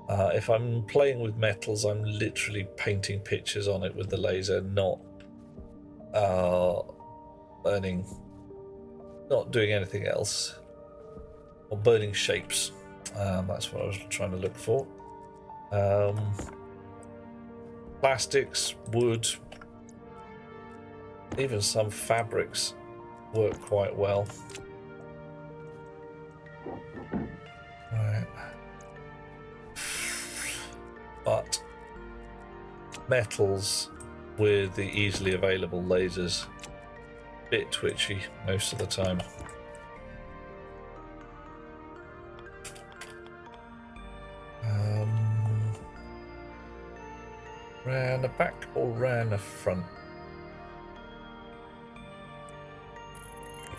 If I'm playing with metals, I'm literally painting pictures on it with the laser, not burning, not doing anything else. Or burning shapes. That's what I was trying to look for. Plastics, wood, even some fabrics work quite well. Right. But metals with the easily available lasers, bit twitchy most of the time. Round the back or round the front?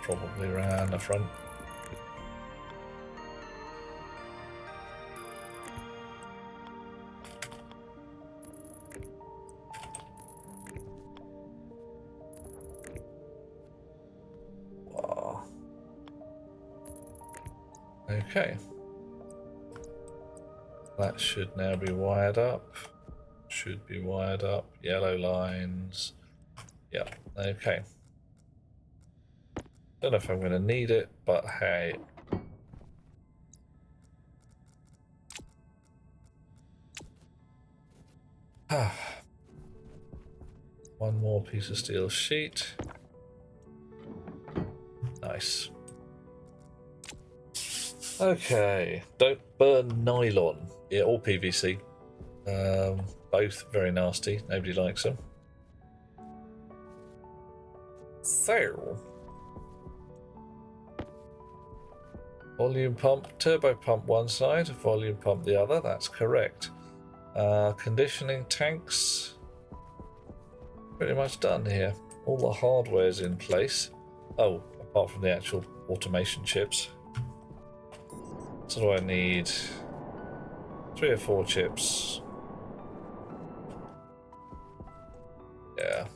Probably round the front. Oh. Okay. That should now be wired up. Should be wired up. Yellow lines. Yep. Okay. Don't know if I'm going to need it, but hey. One more piece of steel sheet. Nice. Okay. Don't burn nylon. Yeah, or PVC. Both very nasty. Nobody likes them. So, volume pump, turbo pump one side, volume pump the other. That's correct. Conditioning tanks. Pretty much done here. All the hardware's in place. Oh, apart from the actual automation chips. So do I need 3 or 4 chips? Yeah.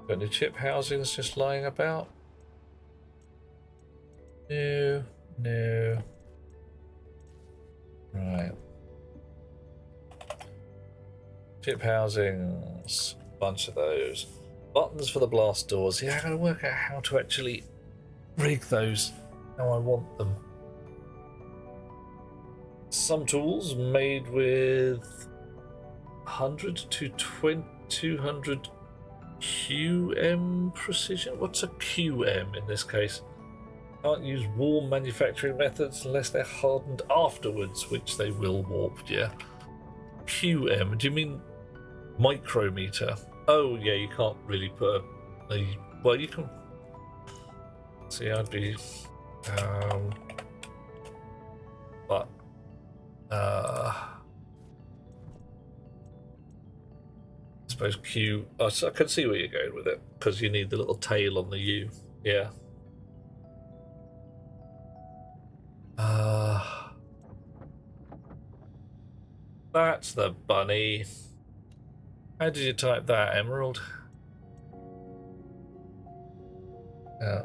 Got any chip housings just lying about? No, no. Right. Chip housings, bunch of those. Buttons for the blast doors. Yeah, I gotta work out how to actually rig those how I want them. Some tools made with 100 to 200 QM precision. What's a QM in this case? Can't use warm manufacturing methods unless they're hardened afterwards, which they will warp, yeah. QM, do you mean micrometer? Oh yeah, you can't really put a well, you can see. I'd be but I suppose Q. Oh, so I can see where you're going with it because you need the little tail on the U. Yeah. That's the bunny. How did you type that, Emerald? Yeah.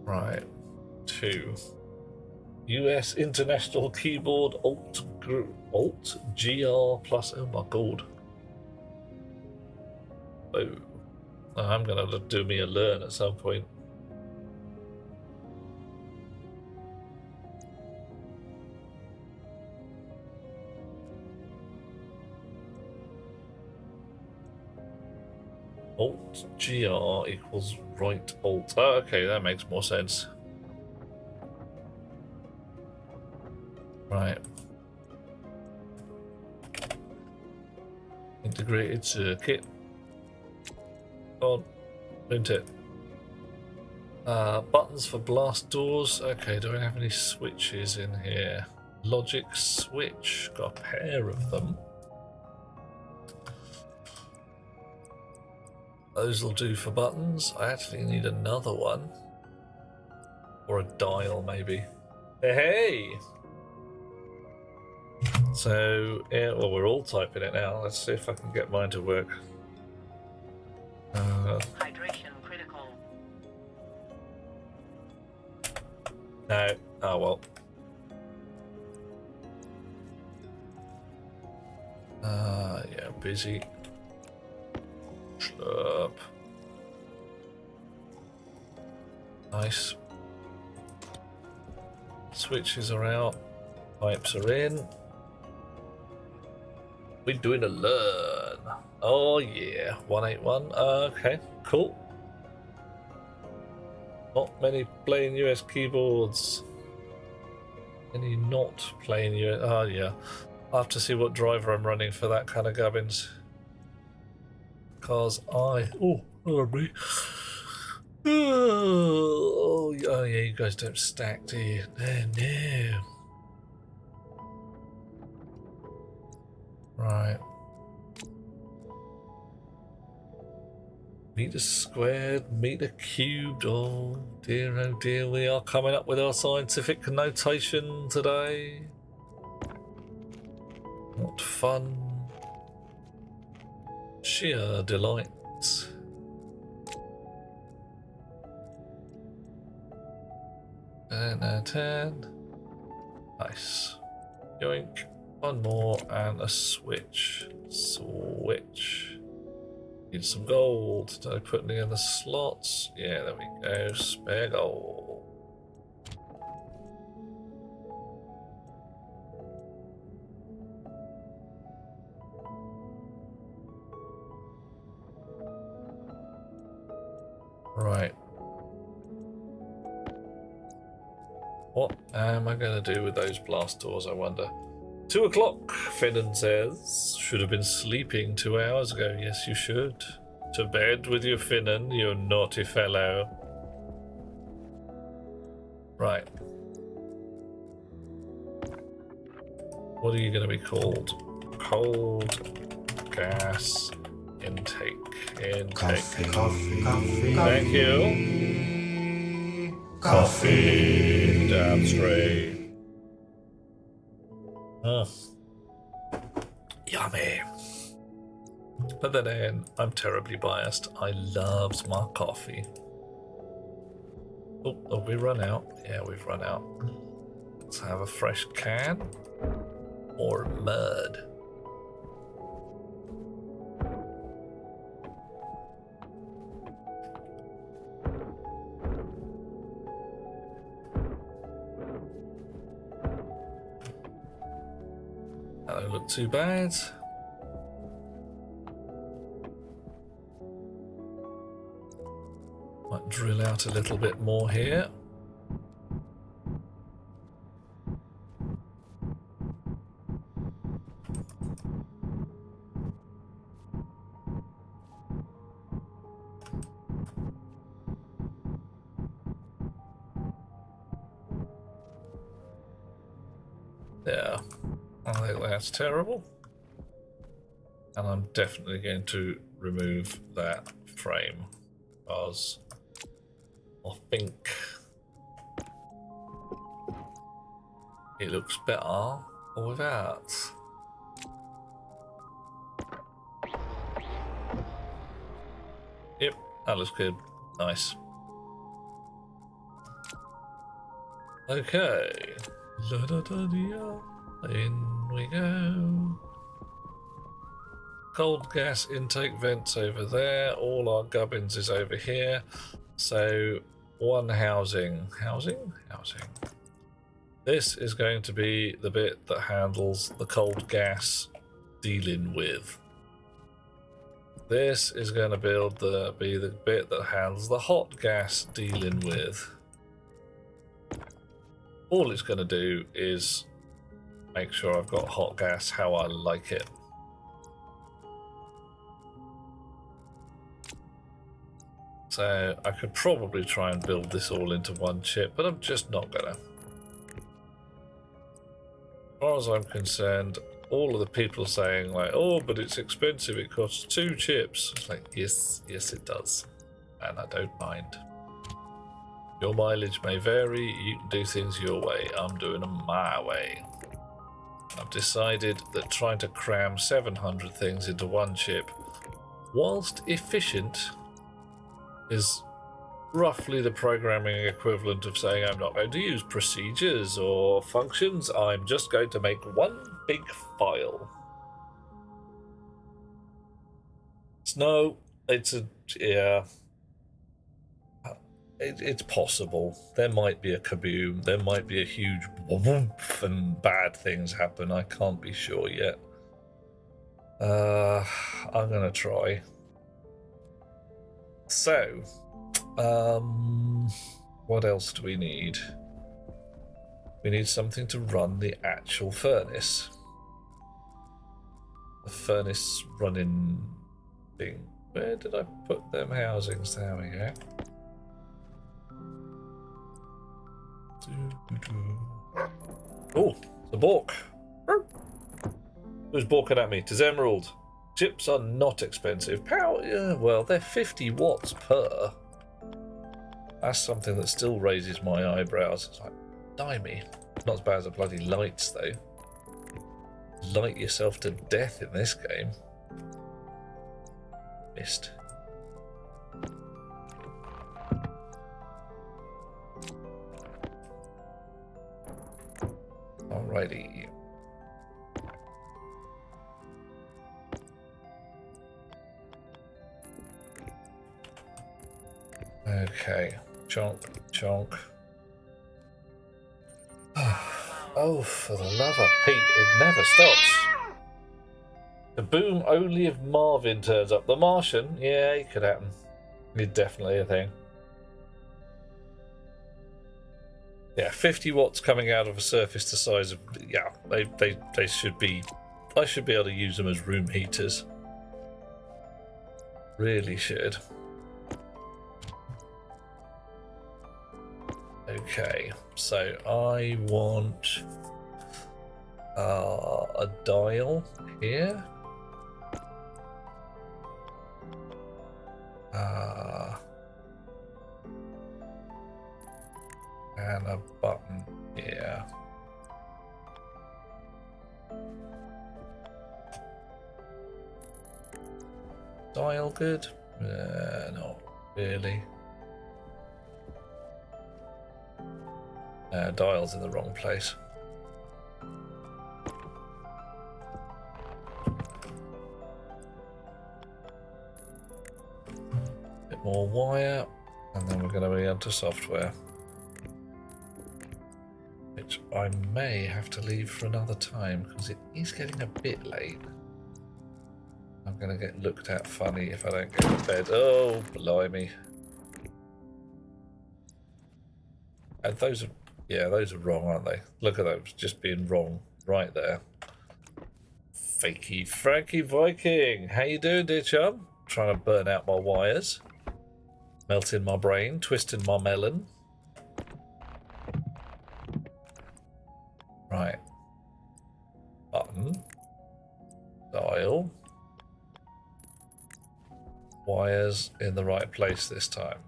Right. 2. US International Keyboard Alt GR plus. Oh my god. Oh. I'm gonna do me a learn at some point. Alt GR equals right alt. Oh, okay, that makes more sense. Right. Integrated circuit. On. Print it. Buttons for blast doors. Okay, do I have any switches in here? Logic switch. Got a pair of them. Those will do for buttons. I actually need another one. Or a dial, maybe. Hey! So, yeah, well, we're all typing it now. Let's see if I can get mine to work. Hydration critical. No. Oh, well. Yeah, busy. Up. Nice. Switches are out. Pipes are in. We're doing a learn. Oh yeah, 181. Okay, cool. Not many playing US keyboards. Any not playing US? Oh yeah. I'll have to see what driver I'm running for that kind of gubbins. Cause I me. Oh yeah, you guys don't stack, do you? No. Right. Meter squared, meter cubed. Oh dear, we are coming up with our scientific notation today. What fun. Sheer delight. 10 out of 10. Nice. Yoink. One more and a switch. Switch. Need some gold. Did I put any in the slots? Yeah, there we go. Spare gold. Right. What am I going to do with those blast doors, I wonder? 2 o'clock, Finnan says. Should have been sleeping 2 hours ago. Yes, you should. To bed with you, Finnan, you naughty fellow. Right. What are you going to be called? Cold gas intake. Coffee. Thank you. Coffee. Damn straight. Yummy. But then again, I'm terribly biased. I loves my coffee. Oh, have we run out? Yeah, we've run out. Let's have a fresh can. Or mud. That don't look too bad. Might drill out a little bit more here. Yeah, I think that's terrible. And I'm definitely going to remove that frame because I think it looks better without. Yep, that looks good. Nice. Okay. In we go. Cold gas intake vents over there. All our gubbins is over here. So one housing. Housing? This is going to be the bit that handles the cold gas dealing with. This is going to be the bit that has the hot gas dealing with. All it's going to do is make sure I've got hot gas how I like it. So I could probably try and build this all into one chip, but I'm just not gonna. As far as I'm concerned, all of the people saying like, oh, but it's expensive, it costs 2 chips. It's like, yes, it does. And I don't mind. Your mileage may vary, you can do things your way. I'm doing them my way. I've decided that trying to cram 700 things into one chip, whilst efficient, is roughly the programming equivalent of saying I'm not going to use procedures or functions, I'm just going to make one big file. No, it's a, yeah. It's possible. There might be a kaboom, there might be a huge woof and bad things happen, I can't be sure yet. I'm gonna try. So, what else do we need? We need something to run the actual furnace. The furnace running thing. Where did I put them housings? There we go. Oh, the Bork. Who's balking at me? 'Tis Emerald. Chips are not expensive. Power, well, they're 50 watts per. That's something that still raises my eyebrows. It's like, dimey. Not as bad as the bloody lights, though. Light yourself to death in this game. Missed. Alrighty. Okay, chonk, chonk. Oh, for the love of Pete, it never stops. The boom only if Marvin turns up. The Martian, yeah, it could happen. It's definitely a thing. Yeah, 50 watts coming out of a surface the size of, yeah, they should be, I should be able to use them as room heaters. Really should. Okay, so I want a dial here. And a button here. Dial good? Not really. Dial's in the wrong place. Bit more wire, and then we're going to be onto software, which I may have to leave for another time because it is getting a bit late. I'm going to get looked at funny if I don't go to bed. Oh, blimey. And those are, yeah, those are wrong, aren't they? Look at those, just being wrong right there. Fakey Frankie Viking. How you doing, dear chum? Trying to burn out my wires. Melting my brain, twisting my melon. Right. Button. Dial. Wires in the right place this time.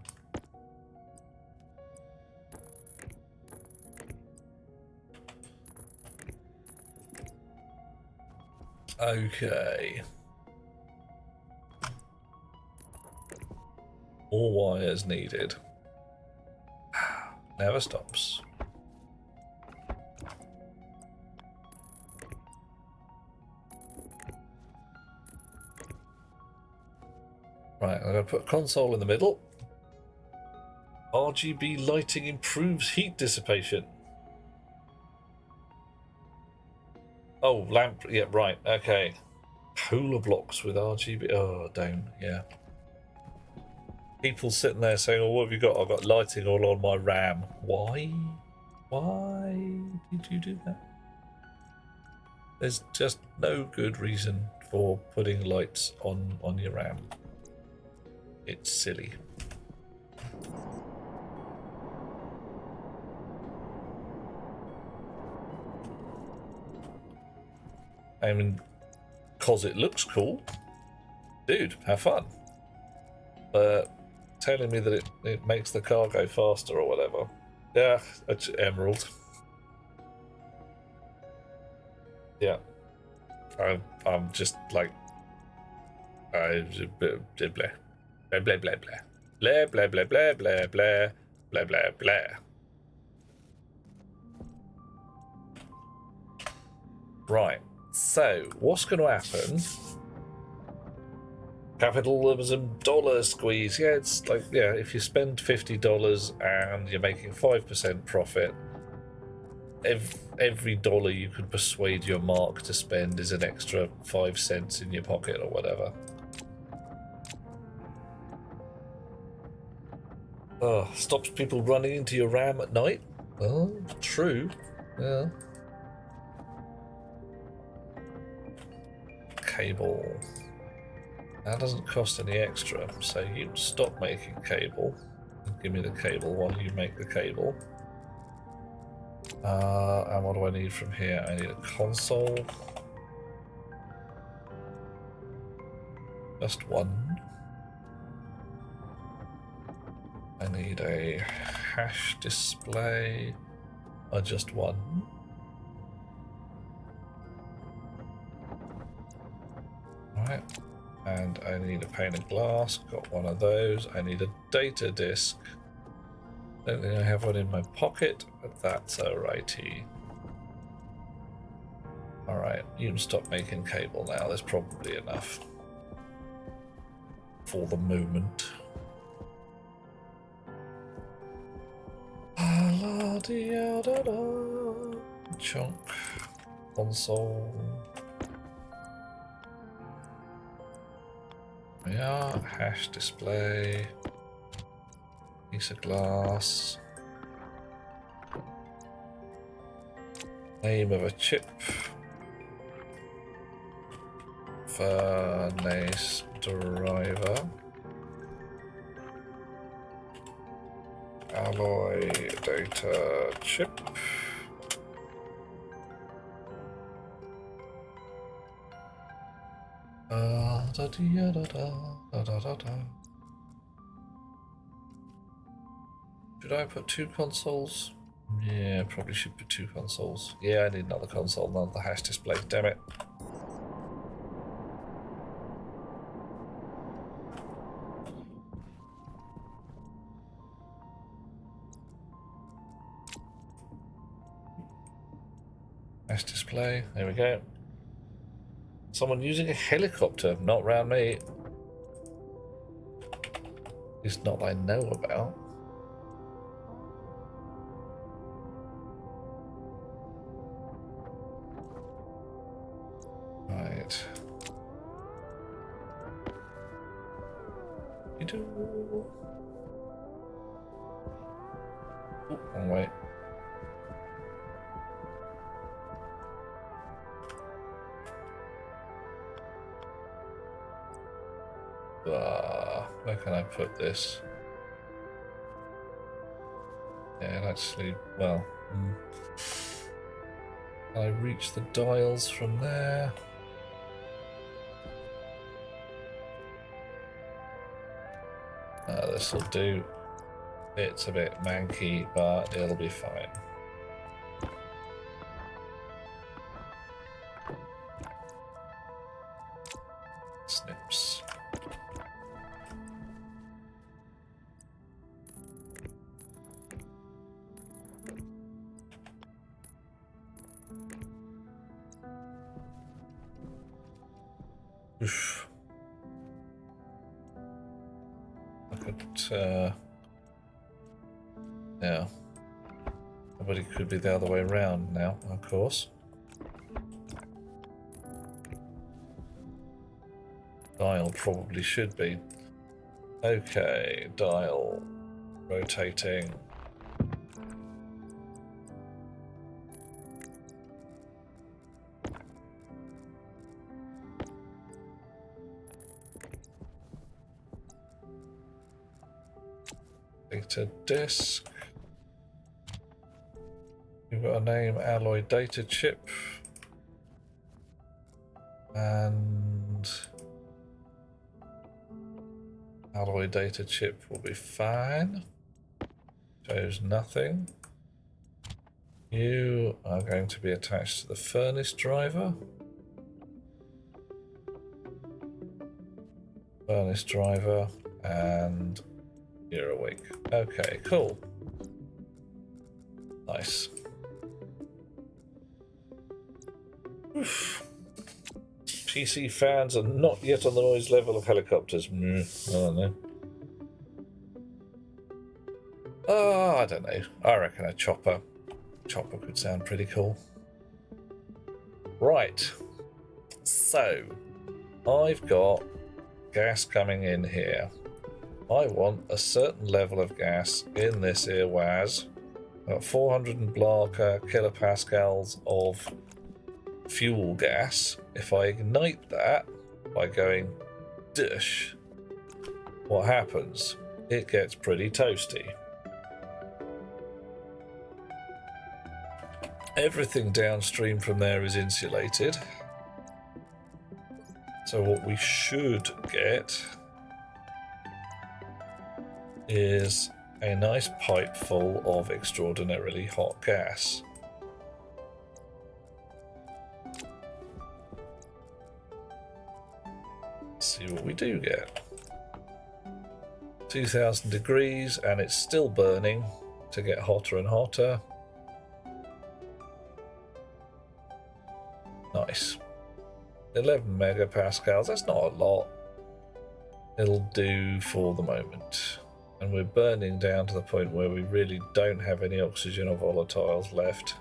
Okay. More wires needed. Never stops. Right, I'm going to put a console in the middle. RGB lighting improves heat dissipation. Oh, lamp, yeah, right, okay. Cooler blocks with RGB. Oh, don't. Yeah. People sitting there saying, "Oh, what have you got?" I've got lighting all on my RAM. Why? Why did you do that? There's just no good reason for putting lights on your RAM. It's silly. I mean, cause it looks cool. Dude, have fun. But telling me that it makes the car go faster or whatever. Yeah, it's emerald. Yeah. I'm just like blah blah blah blah blah blah blah blah blah blah blah blah blah blah blah. Right. So what's going to happen? Capitalism dollar squeeze. Yeah, it's like, yeah, if you spend $50 and you're making 5% profit, every dollar you could persuade your mark to spend is an extra 5 cents in your pocket or whatever. Oh, stops people running into your RAM at night? Oh, true. Yeah. Cable. That doesn't cost any extra, so you stop making cable. Give me the cable while you make the cable. And what do I need from here? I need a console. Just one. I need a hash display. Just one. Alright. And I need a pane of glass. Got one of those. I need a data disk. Don't think I have one in my pocket, but that's alrighty. Alright, you can stop making cable now. There's probably enough for the moment. Chunk. Console. Yeah, hash display. Piece of glass. Name of a chip. Furnace driver. Alloy data chip. Da -da -da -da, da -da -da. Should I put 2 consoles? Yeah, probably should put 2 consoles. Yeah, I need another console, another hash display. Damn it. Hash display. There we go. Someone using a helicopter, not round me. At least not that I know about. Right. You do. Oh, wrong way. Where can I put this? Yeah, actually, well, can I reach the dials from there? This will do. It's a bit manky, but it'll be fine. Snips. Oof. Look at, yeah. But it could be the other way around now, of course. Dial probably should be. Okay, dial rotating. Data disk. We've got a name, alloy data chip. And alloy data chip will be fine. Shows nothing. You are going to be attached to the furnace driver. Furnace driver, and you're awake. Okay, cool. Nice. Oof. PC fans are not yet on the noise level of helicopters. I don't know. Oh, I don't know. I reckon a chopper. Chopper could sound pretty cool. Right. So, I've got gas coming in here. I want a certain level of gas in this here WAS. Got 400 and blah kilopascals of fuel gas. If I ignite that by going dish, what happens? It gets pretty toasty. Everything downstream from there is insulated. So what we should get is a nice pipe full of extraordinarily hot gas. Let's see what we do get. 2000 degrees, and it's still burning to get hotter and hotter. Nice. 11 megapascals, that's not a lot. It'll do for the moment. And we're burning down to the point where we really don't have any oxygen or volatiles left,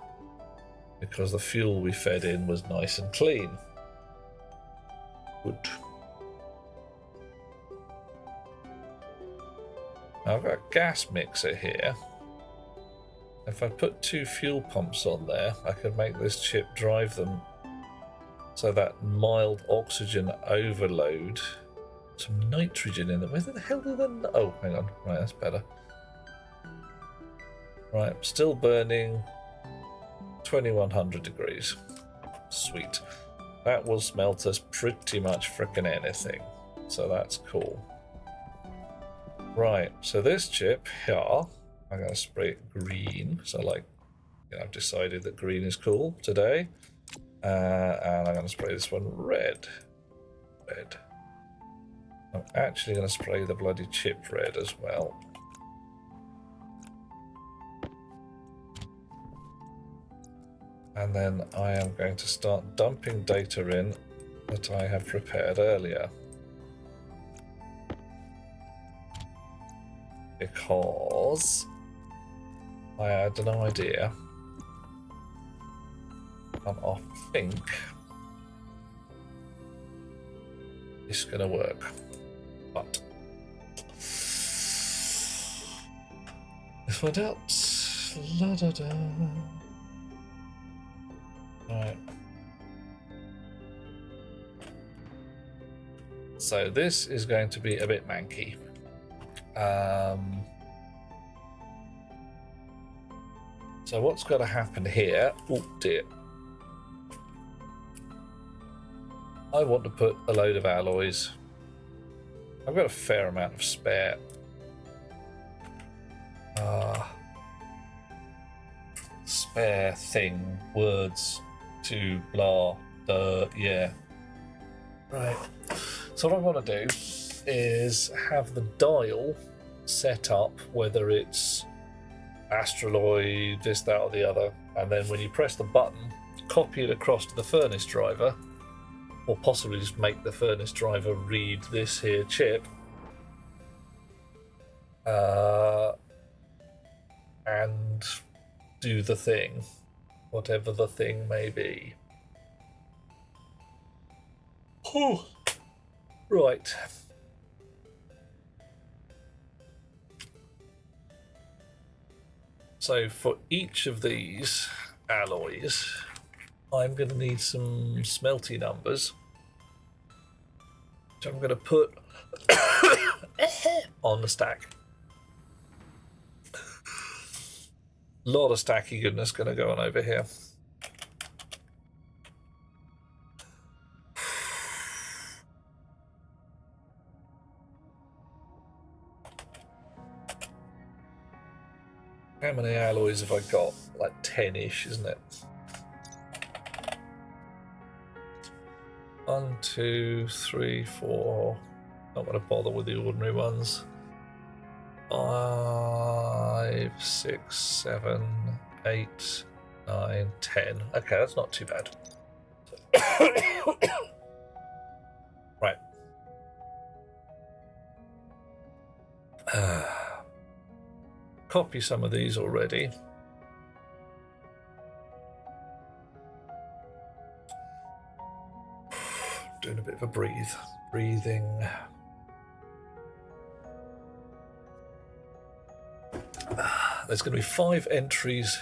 because the fuel we fed in was nice and clean. Good. Now I've got a gas mixer here. If I put 2 fuel pumps on there, I could make this chip drive them so that mild oxygen overload, some nitrogen in them. Where the hell did that? Oh, hang on. Right, that's better. Right, still burning 2100 degrees. Sweet. That will smelt us pretty much frickin' anything. So that's cool. Right, so this chip here, I'm going to spray it green. So I've decided that green is cool today. And I'm going to spray this one red. Red. I'm actually going to spray the bloody chip red as well. And then I am going to start dumping data in that I have prepared earlier. Because I had an idea. And I think it's going to work. But let's find out. La da da. Alright. So this is going to be a bit manky. So what's got to happen here? Oh dear. I want to put a load of alloys. I've got a fair amount of spare. Spare thing, words to blah, yeah. Right. So what I want to do is have the dial set up, whether it's astraloid, this, that, or the other, and then when you press the button, copy it across to the furnace driver, or possibly just make the furnace driver read this here chip, and do the thing, whatever the thing may be. Right. So for each of these alloys, I'm going to need some smelty numbers, which I'm going to put on the stack. A lot of stacky goodness going to go on over here. How many alloys have I got? Like 10-ish, isn't it? 1, 2, 3, 4. Not going to bother with the ordinary ones. 5, 6, 7, 8, 9, 10. Okay, that's not too bad. Right. Copy some of these already. Doing a bit of a breathing. There's going to be 5 entries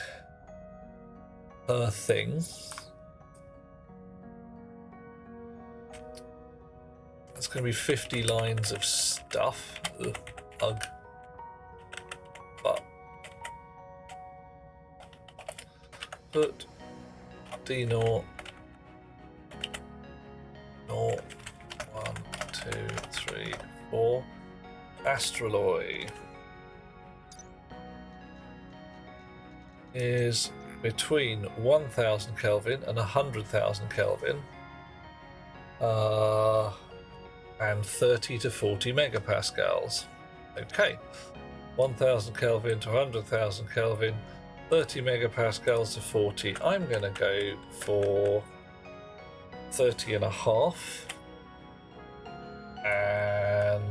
per thing. That's going to be 50 lines of stuff. Ugh. But put D0 0 1 2 3 4 astraloy is between 1000 Kelvin and 100,000 Kelvin, and 30 to 40 megapascals. Okay, 1000 Kelvin to 100,000 Kelvin, 30 megapascals to 40. I'm going to go for 30 and a half and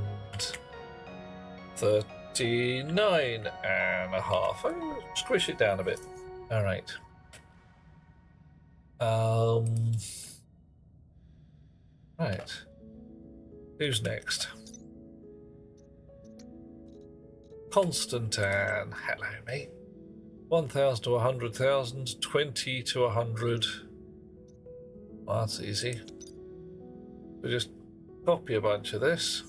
39 and a half. Oh, squish it down a bit. All right. Right. Who's next? Constantine. Hello, mate. 1,000 to 100,000, 20 to 100. Well, that's easy. We just copy a bunch of this.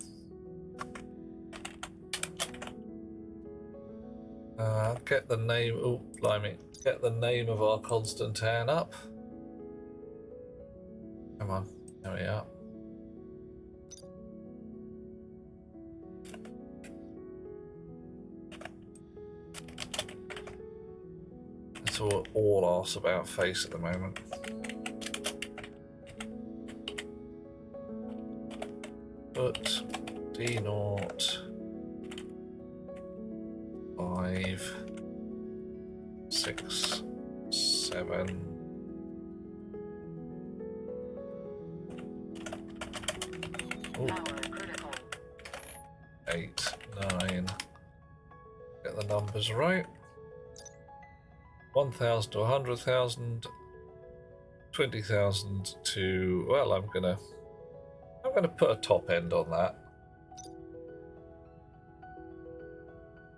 Get the name. Oh, blimey! Get the name of our Constantine up. Come on, there we are. That's all arse about face at the moment. Put D0 5 6 7 8 9. Get the numbers right. 1,000 to 100,000, 20,000 to, well, I'm gonna put a top end on that.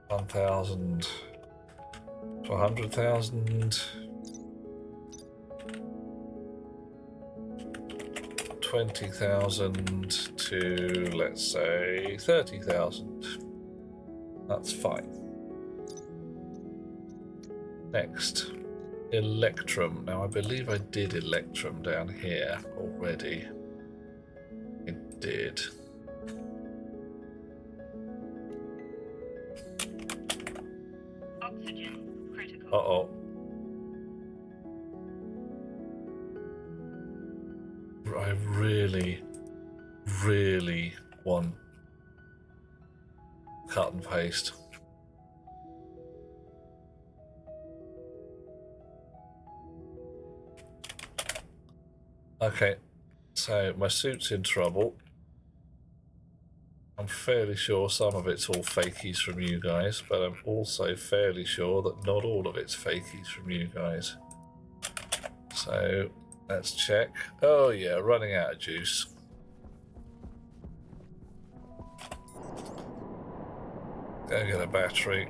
1,000 to 100,000, 20,000 to, let's say, 30,000. That's fine. Next, Electrum. Now, I believe I did Electrum down here already. It did. Oxygen critical. Uh-oh. I really, really want cut and paste. Okay, so my suit's in trouble. I'm fairly sure some of it's all fakies from you guys, but I'm also fairly sure that not all of it's fakies from you guys. So let's check. Oh yeah, running out of juice. Go get a battery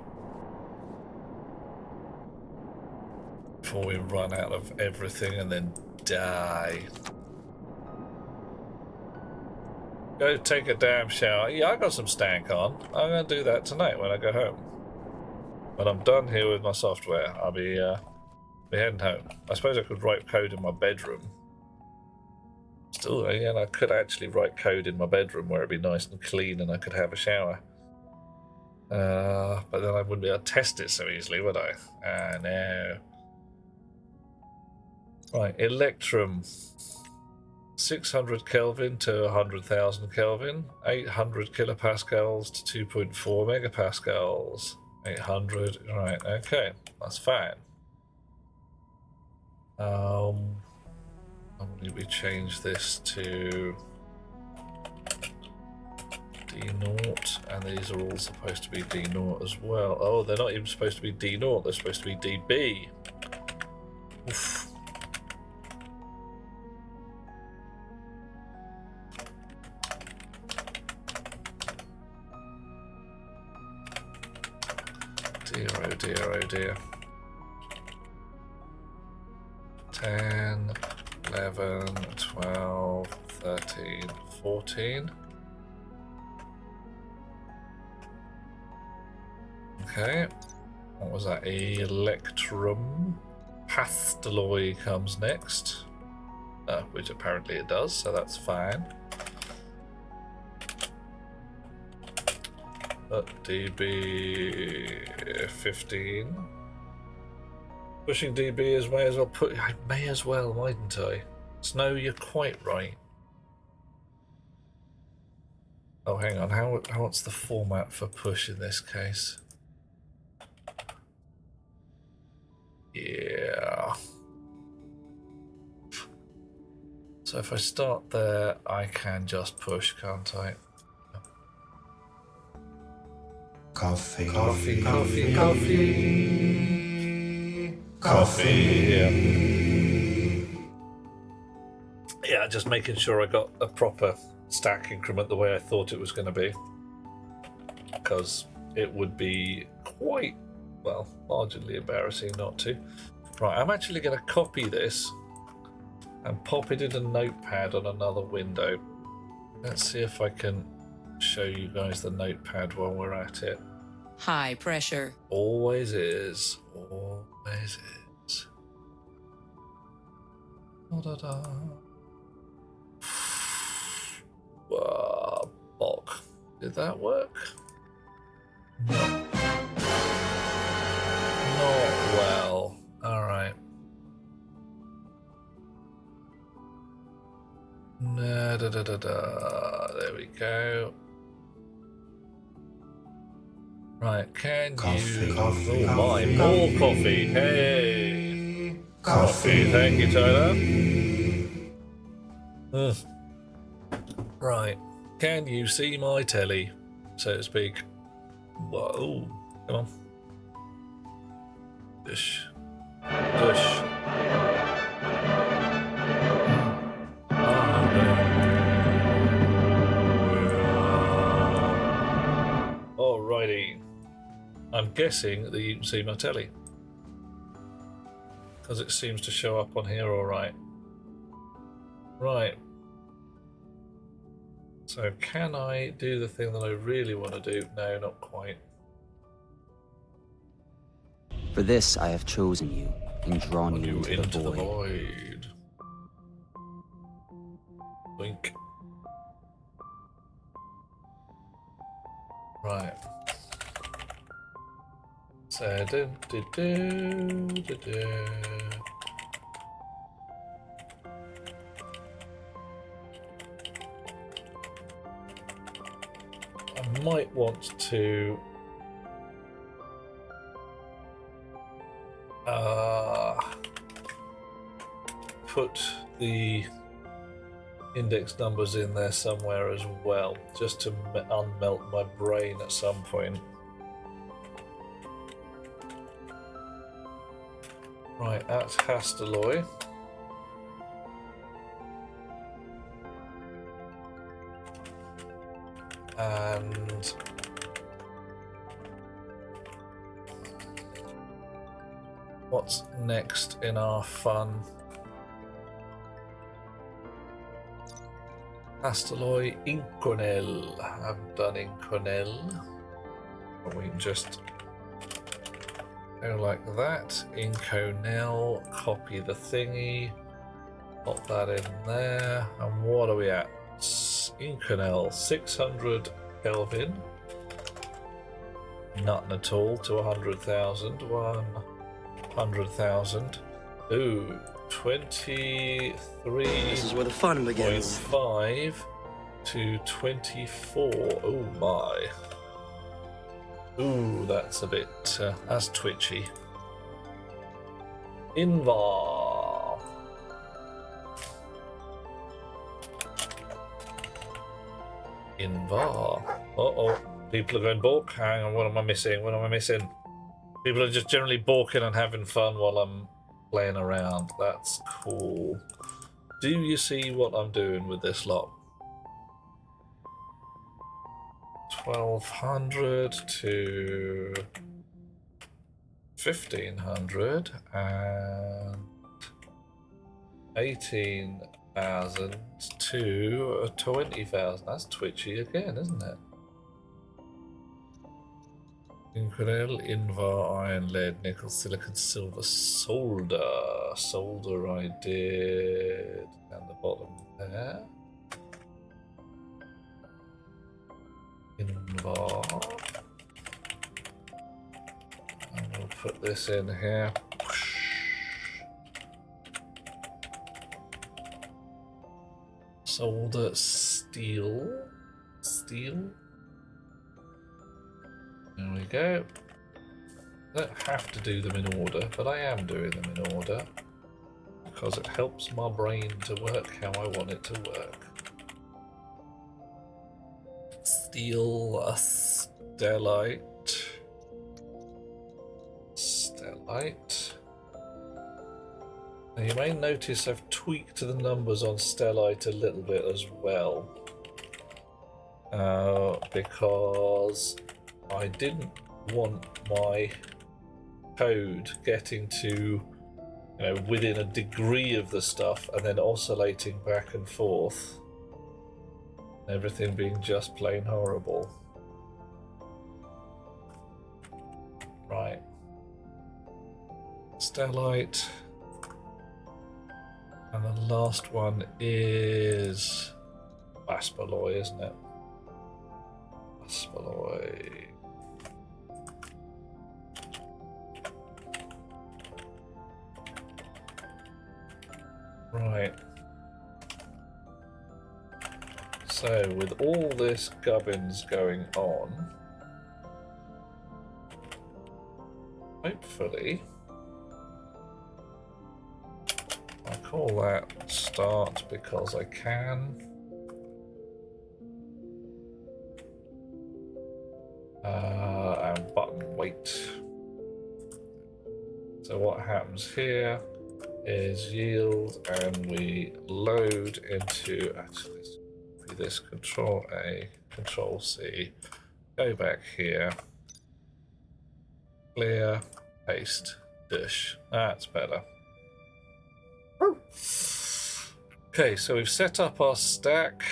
before we run out of everything and then die. Go take a damn shower. Yeah, I got some stank on. I'm gonna do that tonight when I go home. When I'm done here with my software, I'll be heading home. I suppose I could write code in my bedroom. Still, again, I could actually write code in my bedroom where it'd be nice and clean and I could have a shower. But then I wouldn't be able to test it so easily, would I? No. Right, Electrum. 600 Kelvin to 100,000 Kelvin. 800 kilopascals to 2.4 megapascals. 800, right, okay, that's fine. How do we change this to D0? And these are all supposed to be D0 as well. Oh, they're not even supposed to be D0, they're supposed to be DB. Oof. Dear, oh dear, oh dear. 10, 11, 12, 13, 14. Okay. What was that? Electrum. Pastaloy comes next. Which apparently it does, so that's fine. DB 15. Pushing DB is may as well put. I may as well, mightn't I? Snow, you're quite right. Oh, hang on. What's the format for push in this case? Yeah. So if I start there, I can just push, can't I? Coffee. Coffee, coffee, coffee. Coffee, yeah. Yeah, just making sure I got a proper stack increment the way I thought it was going to be. Because it would be quite, well, marginally embarrassing not to. Right, I'm actually going to copy this and pop it in a notepad on another window. Let's see if I can show you guys the notepad while we're at it. High pressure. Always is. Always is. Da-da-da. Bok. Did that work? Not well. Alright. There we go. Right, can Coffee, you... coffee, oh my, coffee. more coffee. Hey! Coffee, thank you, Tyler. Right, can you see my telly, so to speak? Whoa, come on. Push. Push. Alrighty. I'm guessing that you can see my telly. Because it seems to show up on here alright. Right. So can I do the thing that I really want to do? No, not quite. For this I have chosen you and drawn you You into the void. void. Blink. Right. So do. I might want to put the index numbers in there somewhere as well, just to unmelt my brain at some point. Right, that's Hastaloy. And What's next in our fun? Asteroid Inconel. I've done Inconel. But we can just go like that. Inconel, copy the thingy, pop that in there. And what are we at? Inconel, 600 Kelvin. Nothing at all to 100,000. 100,000. Ooh, 23. This is where the fun begins. 0.5 to 24. Oh my. Ooh, that's a bit. That's twitchy. Invar. Invar. Uh-oh. People are going balk. Hang on, what am I missing? What am I missing? People are just generally balking and having fun while I'm playing around. That's cool. Do you see what I'm doing with this lot? 1200 to 1500 and 18,000 to 20,000. That's twitchy again, isn't it? Incredible, Invar, iron, lead, nickel, silicon, silver, solder. Solder I did down the bottom there. Invar. And we'll put this in here. Solder, steel. Steel. There we go. I don't have to do them in order, but I am doing them in order because it helps my brain to work how I want it to work. Steel, stellite. Stellite. Now you may notice I've tweaked the numbers on stellite a little bit as well. Because I didn't want my code getting to, within a degree of the stuff and then oscillating back and forth. Everything being just plain horrible. Right. Stellite. And the last one is Aspaloy, isn't it? Aspaloy. Right. So, with all this gubbins going on, hopefully, I call that start because I can. And button wait. So what happens here is yield, and we load into, actually let's do this, Control A, Control C, go back here, clear, paste, dish. That's better. Okay, so we've set up our stack.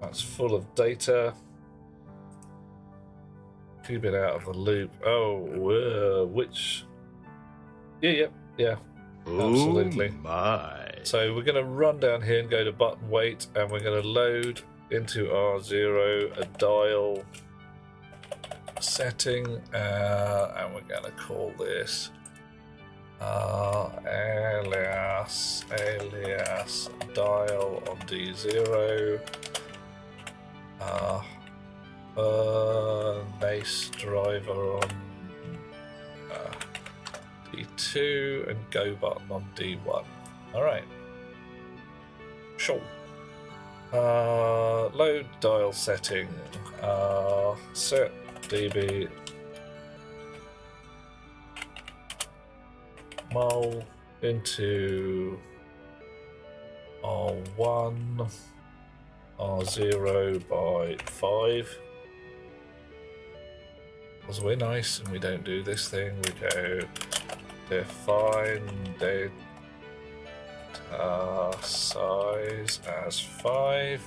That's full of data. 2-bit out of the loop. Oh, which? Yeah, absolutely. Oh my. So we're going to run down here and go to button wait, and we're going to load into R0 a dial setting, and we're going to call this alias dial on D0. Base driver on D2 and go button on D1. Alright. Sure. Load dial setting. Set dB mul into R1 R0 by 5. Because we're nice and we don't do this thing. We go define data size as 5.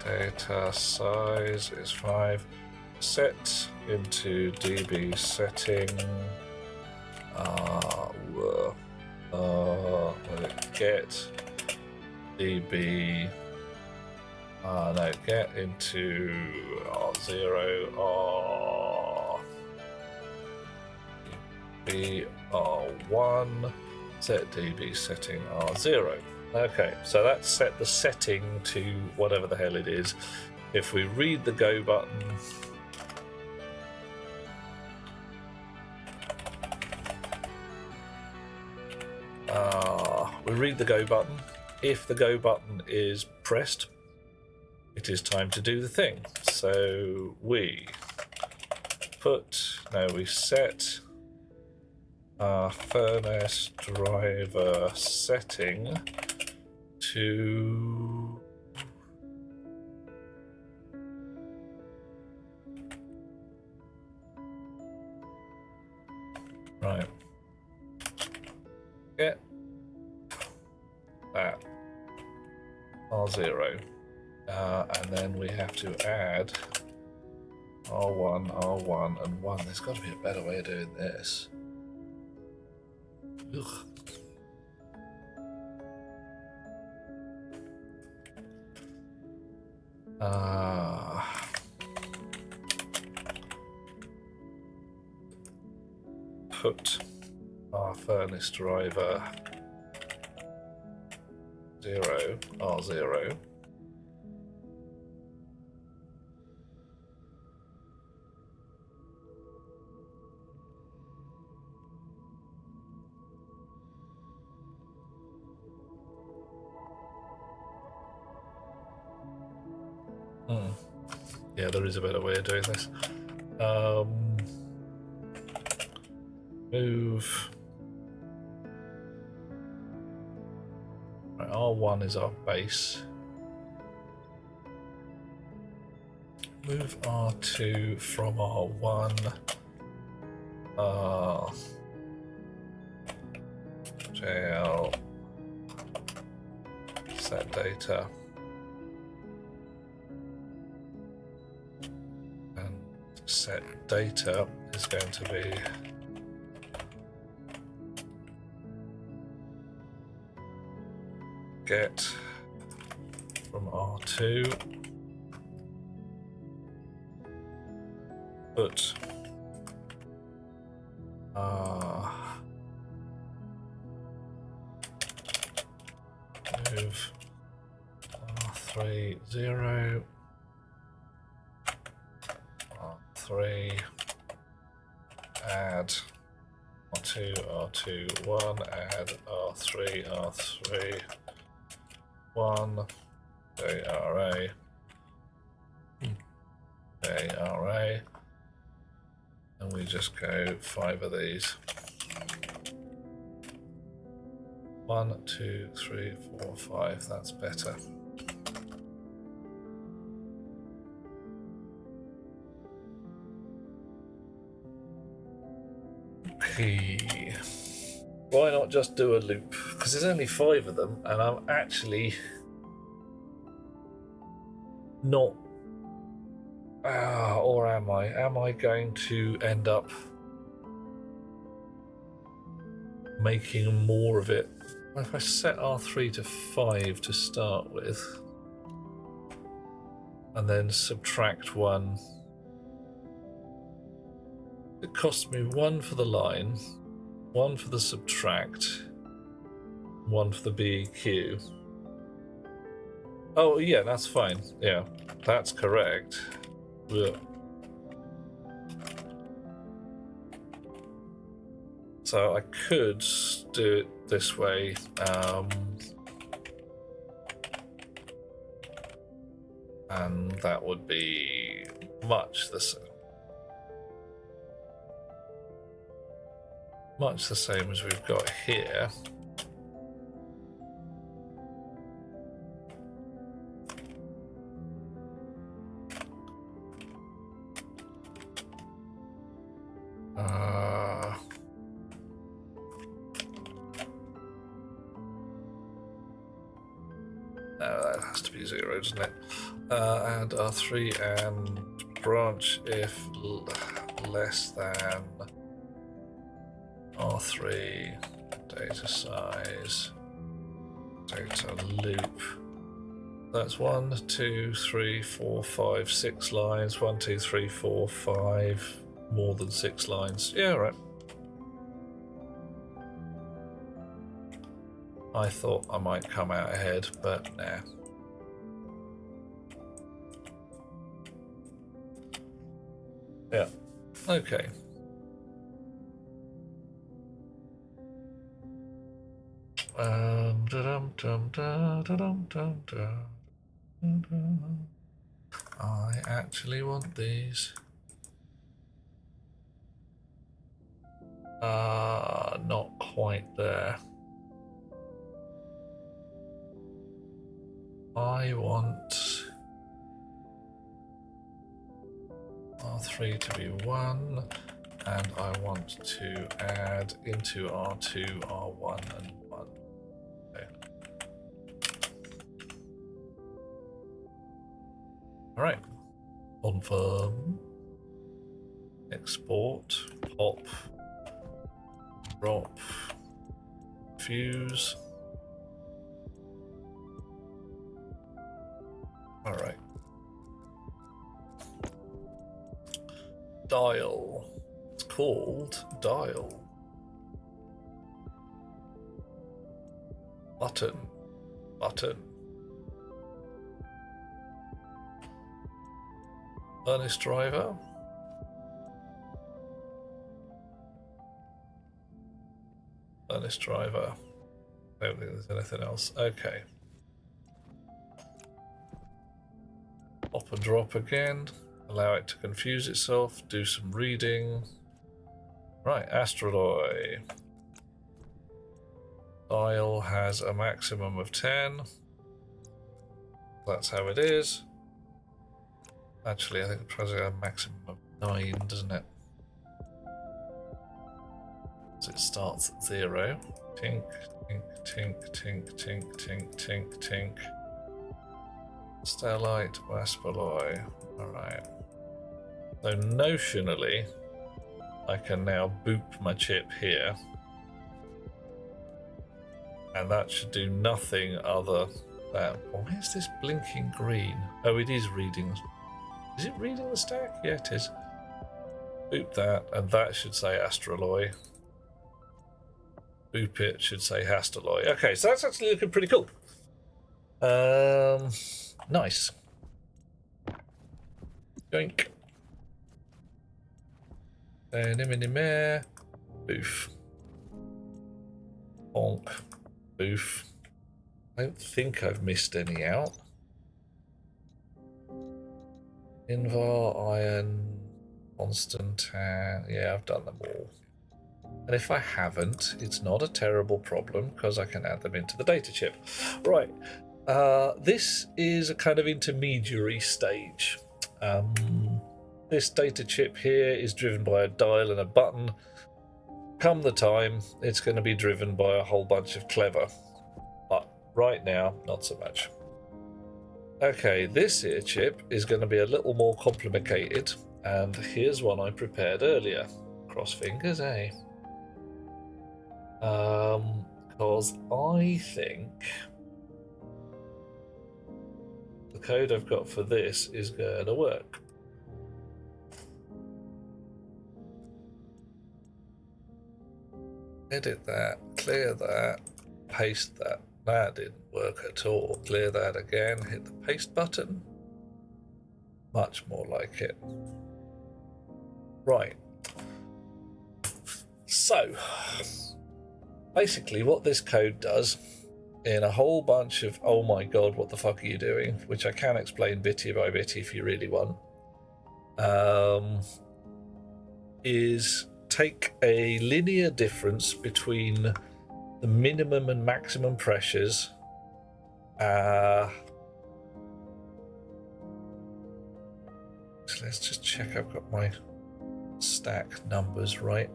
Data size is 5. Set into DB setting. Will it get DB? No, get into R0 R1. Set DB setting R0. Okay, so that's set the setting to whatever the hell it is. If we read the go button, we read the go button. If the go button is pressed, it is time to do the thing. So we set our furnace driver setting to get that R0, and then we have to add R1, R1, and 1. There's got to be a better way of doing this. Ugh. Put our furnace driver 0 R0. Yeah, there is a better way of doing this. Move. Right, R1 is our base. Move R2 from R1. JL. Set data. And set data is going to be get from R2, put move R3 0, R3, add R2, R2, 1, add R3, R3, 1, ARA, ARA, and we just go 5 of these. 1, 2, 3, 4, 5, that's better. Okay. Why not just do a loop? Because there's only 5 of them, and I'm actually not. Or am I? Am I going to end up making more of it? If I set R3 to 5 to start with, and then subtract 1, it costs me 1 for the line, 1 for the subtract, 1 for the BEQ. Oh yeah, that's fine. Yeah, that's correct. Yeah. So I could do it this way. And that would be much the same. Much the same as we've got here. No, that has to be 0, doesn't it? And R3 and branch if less than R3 data size data loop. That's 1, 2, 3, 4, 5, 6 lines. 1, 2, 3, 4, 5. More than 6 lines. Yeah, right. I thought I might come out ahead, but nah. Yeah. Okay. I actually want these. Not quite there. I want R3 to be 1, and I want to add into R2, R1, and 1. Okay. Alright. Confirm. Export. Pop. Drop. Fuse. Alright. Dial. It's called dial. Button. Button. Furnace driver. Furnace driver. I don't think there's anything else. Okay. Pop and drop again. Allow it to confuse itself. Do some reading. Right, astroloy. Dial has a maximum of 10. That's how it is. Actually, I think it tries to have a maximum of 9, doesn't it? So it starts at 0. Tink, tink, tink, tink, tink, tink, tink, tink. Starlight, Waspaloy. Alright. So notionally, I can now boop my chip here. And that should do nothing other than... Why is this blinking green? Oh, it is reading. Is it reading the stack? Yeah, it is. Boop that, and that should say Astroloy. Boop it should say Hastaloy. Okay, so that's actually looking pretty cool. Nice. Yoink. Nimmy Boof. Bonk. Boof. I don't think I've missed any out. Invar, Iron, Constantan. Yeah, I've done them all. And if I haven't, it's not a terrible problem because I can add them into the data chip. Right. This is a kind of intermediary stage. This data chip here is driven by a dial and a button. Come the time, it's going to be driven by a whole bunch of clever. But right now, not so much. Okay, this here chip is going to be a little more complicated. And here's one I prepared earlier. Cross fingers, eh? Because I think the code I've got for this is going to work. Edit that, clear that, paste that. That didn't work at all. Clear that again, hit the paste button. Much more like it. Right. So, basically what this code does in a whole bunch of, oh my god, what the fuck are you doing? Which I can explain bitty by bitty if you really want. Is take a linear difference between the minimum and maximum pressures. So let's just check I've got my stack numbers right.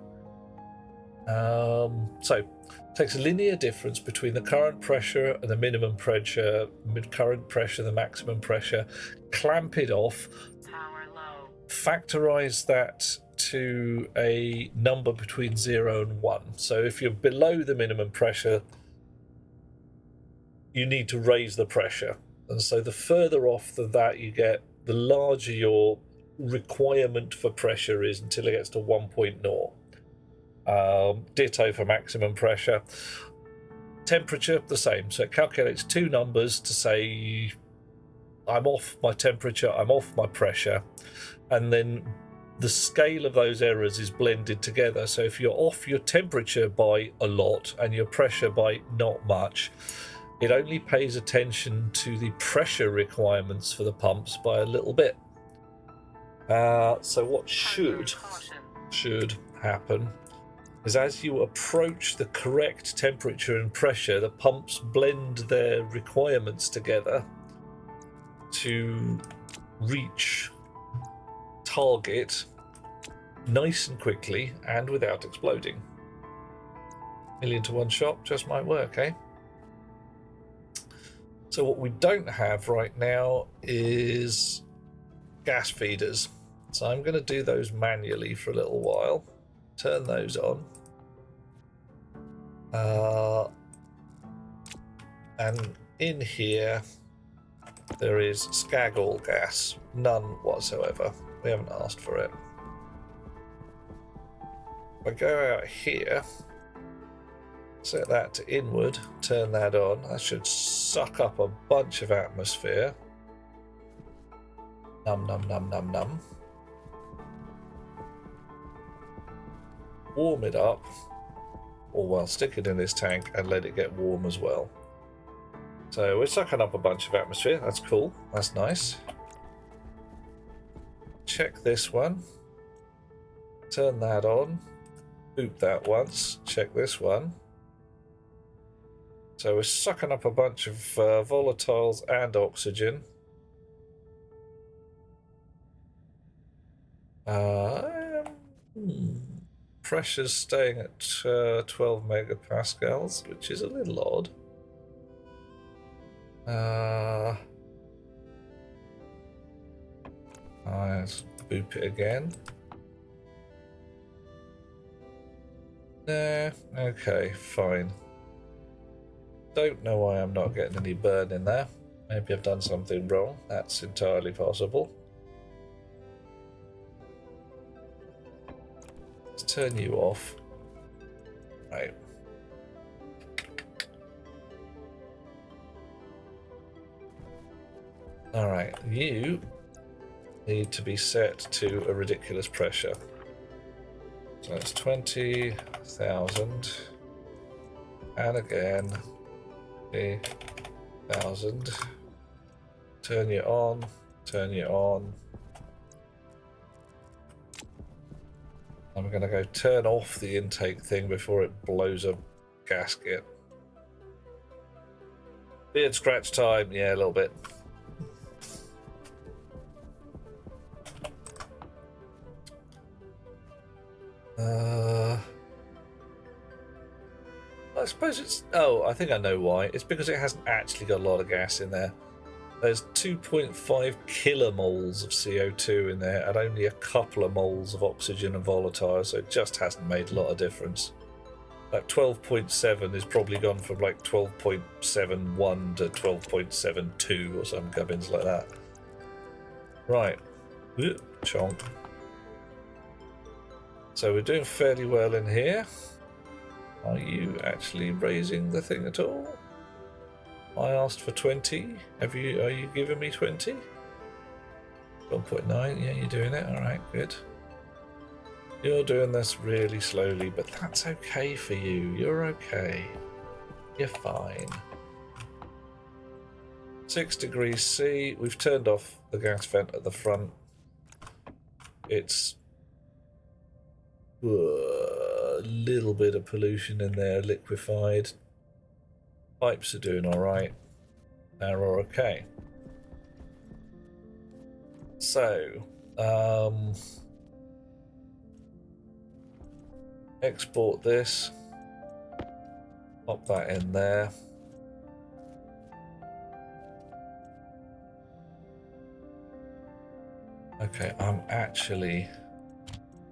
So takes a linear difference between the current pressure and the minimum pressure, current pressure, the maximum pressure, clamp it off, Power low. factorize that to a number between 0 and 1. So if you're below the minimum pressure, you need to raise the pressure. And so the further off that you get, the larger your requirement for pressure is until it gets to 1.0. Ditto for maximum pressure. Temperature, the same. So it calculates two numbers to say I'm off my temperature, I'm off my pressure, and then the scale of those errors is blended together. So if you're off your temperature by a lot and your pressure by not much, it only pays attention to the pressure requirements for the pumps by a little bit. So what should happen is as you approach the correct temperature and pressure, the pumps blend their requirements together to reach target nice and quickly and without exploding. 1,000,000 to one shot just might work, eh? So what we don't have right now is gas feeders. So I'm going to do those manually for a little while. Turn those on. And in here, there is skagall gas. None whatsoever. We haven't asked for it. If I go out here, set that to inward, turn that on. That should suck up a bunch of atmosphere. Num, num, num, num, num. Warm it up, or well, stick it in this tank and let it get warm as well. So we're sucking up a bunch of atmosphere. That's cool. That's nice. Check this one. Turn that on. Boot that once. Check this one. So we're sucking up a bunch of volatiles and oxygen. Pressure's staying at 12 megapascals, which is a little odd. Let's boop it again. Nah, okay, fine. Don't know why I'm not getting any burn in there. Maybe I've done something wrong. That's entirely possible. Let's turn you off. Right. Alright, you need to be set to a ridiculous pressure. So it's 20,000. And again, 20,000. Turn you on, turn you on. I'm going to go turn off the intake thing before it blows a gasket. Beard scratch time, yeah, a little bit. I suppose it's... Oh, I think I know why. It's because it hasn't actually got a lot of gas in there. There's 2.5 kilomoles of CO2 in there and only a couple of moles of oxygen and volatile, so it just hasn't made a lot of difference. Like 12.7 is probably gone from like 12.71 to 12.72 or some gubbins like that. Right. Chonk. So we're doing fairly well in here. Are you actually raising the thing at all? I asked for 20. Are you giving me 20? 12.9. Yeah, you're doing it. All right, good. You're doing this really slowly, but that's okay for you. You're okay. You're fine. 6 degrees C. We've turned off the gas vent at the front. It's a little bit of pollution in there, liquefied. Pipes are doing all right. They're okay. So, export this. Pop that in there. Okay, I'm actually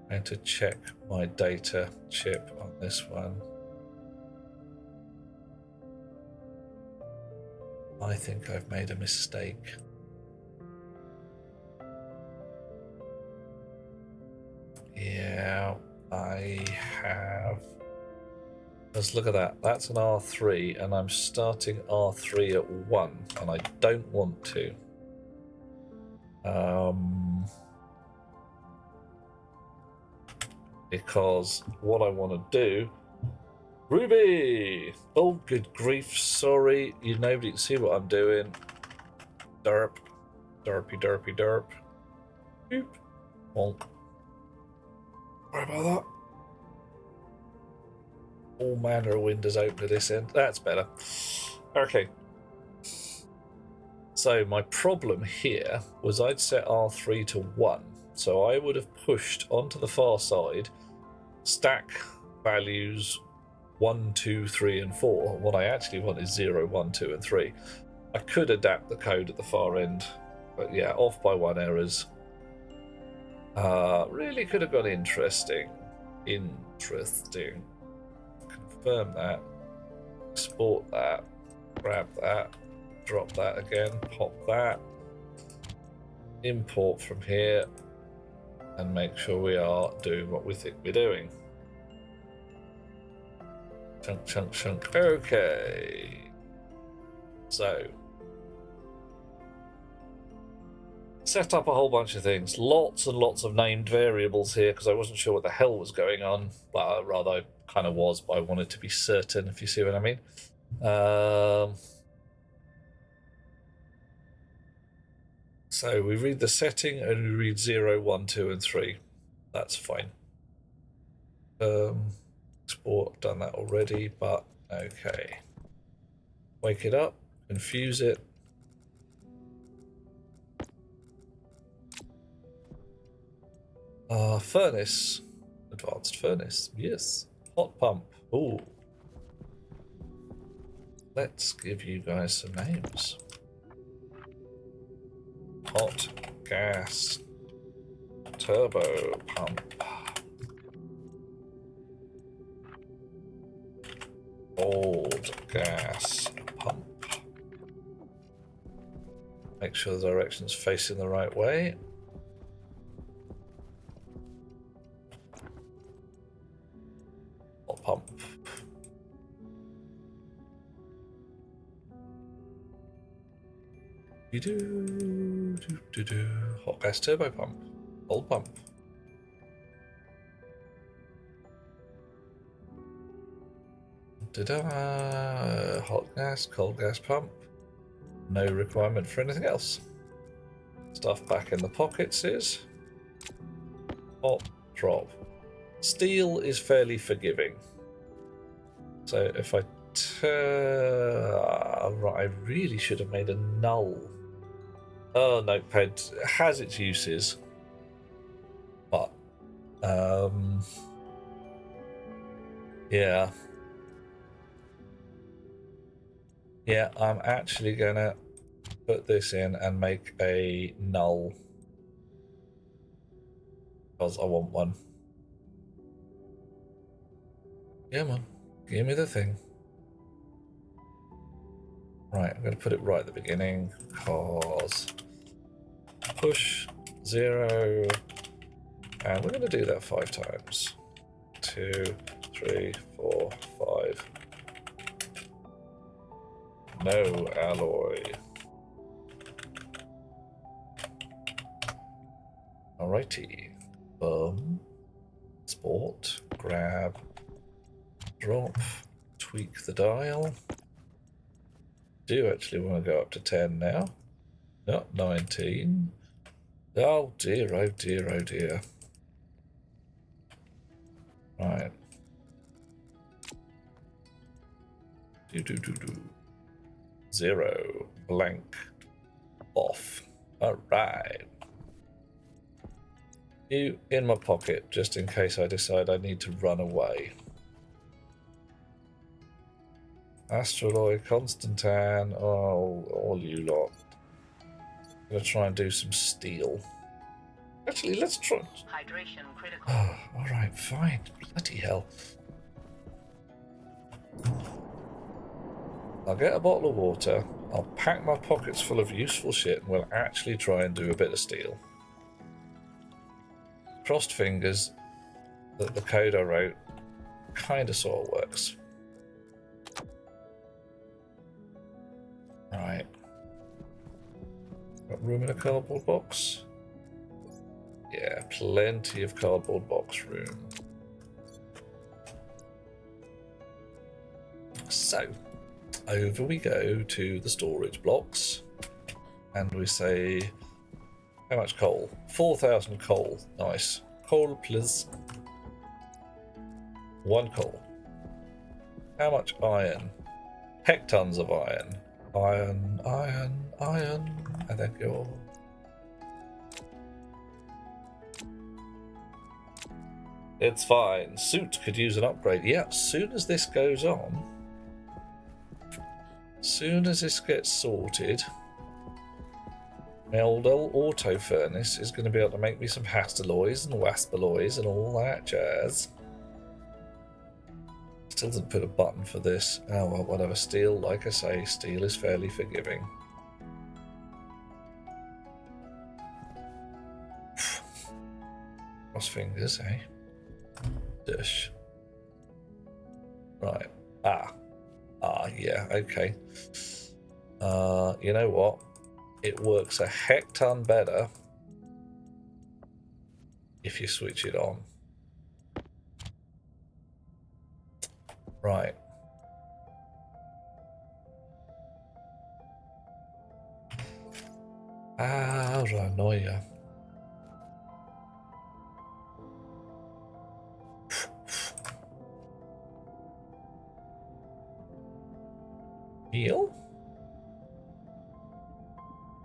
going to check my data chip on this one. I think I've made a mistake. Yeah, I have. Let's look at that. That's an R3, and I'm starting R3 at 1, and I don't want to. Because what I want to do... Ruby! Oh, good grief, sorry. Nobody can see what I'm doing. Derp. Derpy, derpy, derp. Boop. Wonk. Sorry about that. All manner of windows open at this end. That's better. Okay. So my problem here was I'd set R3 to 1. So I would have pushed onto the far side, stack values 1, 2, 3, and 4. What I actually want is 0, 1, 2, and 3. I could adapt the code at the far end, but yeah, off by 1 errors. Really could have got interesting. Interesting. Confirm that. Export that. Grab that. Drop that again. Pop that. Import from here. And make sure we are doing what we think we're doing. Chunk, chunk, chunk. Okay. So. Set up a whole bunch of things. Lots and lots of named variables here because I wasn't sure what the hell was going on. Well, rather, I kind of was, but I wanted to be certain, if you see what I mean. So we read the setting and we read 0, 1, 2, and 3. That's fine. Export, done that already, but okay. Wake it up, confuse it. Furnace. Advanced furnace, yes. Hot pump. Ooh. Let's give you guys some names. Hot gas turbo pump. Old gas pump. Make sure the direction's facing the right way. Hot pump. Hot gas turbo pump. Old pump. Hot gas, cold gas pump. No requirement for anything else. Stuff back in the pockets is hot drop. Steel is fairly forgiving. So if I right, I really should have made a null. Oh, Notepad has its uses, but yeah. Yeah, I'm actually gonna put this in and make a null because I want one. Yeah, man, give me the thing. Right, I'm going to put it right at the beginning because push 0, and we're going to do that 5 times. 2, 3, 4, 5. No alloy. Alrighty. Sport, grab, drop, tweak the dial. Do actually want to go up to 10 now. Not 19. Oh dear, oh dear, oh dear. Right. 0 blank off. Alright. You in my pocket just in case I decide I need to run away. Astroloid, Constantine, oh, all you lot. I'm gonna try and do some steel. Actually, let's try. Hydration critical. Oh, alright, fine. Bloody hell. I'll get a bottle of water, I'll pack my pockets full of useful shit, and we'll actually try and do a bit of steel. Crossed fingers that the code I wrote kinda sort of works. Right. Got room in a cardboard box? Yeah, plenty of cardboard box room. So, over we go to the storage blocks, and we say, how much coal? 4,000 coal. Nice. Coal, please. 1 coal. How much iron? Hectons of iron. Iron, iron, iron. And then go. It's fine. Suit could use an upgrade. Yeah, soon as this goes on, soon as this gets sorted, my old auto furnace is going to be able to make me some hastalloys and waspalloys and all that jazz. Still didn't put a button for this. Oh well, whatever. Steel, like I say, steel is fairly forgiving. Cross fingers, eh? Dish. Right. Yeah, okay. You know what? It works a heck ton better if you switch it on. Right. Paranoia. Heal?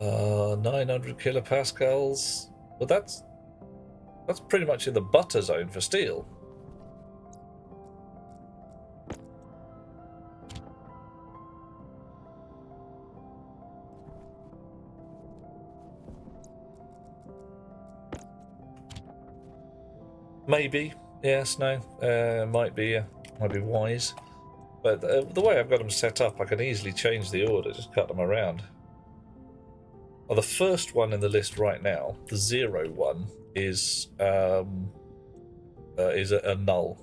900 kilopascals. But that's pretty much in the butter zone for steel. Maybe. Yes, no. Might be wise. But the way I've got them set up, I can easily change the order, just cut them around. Well, the first one in the list right now, the 0 one, is a null.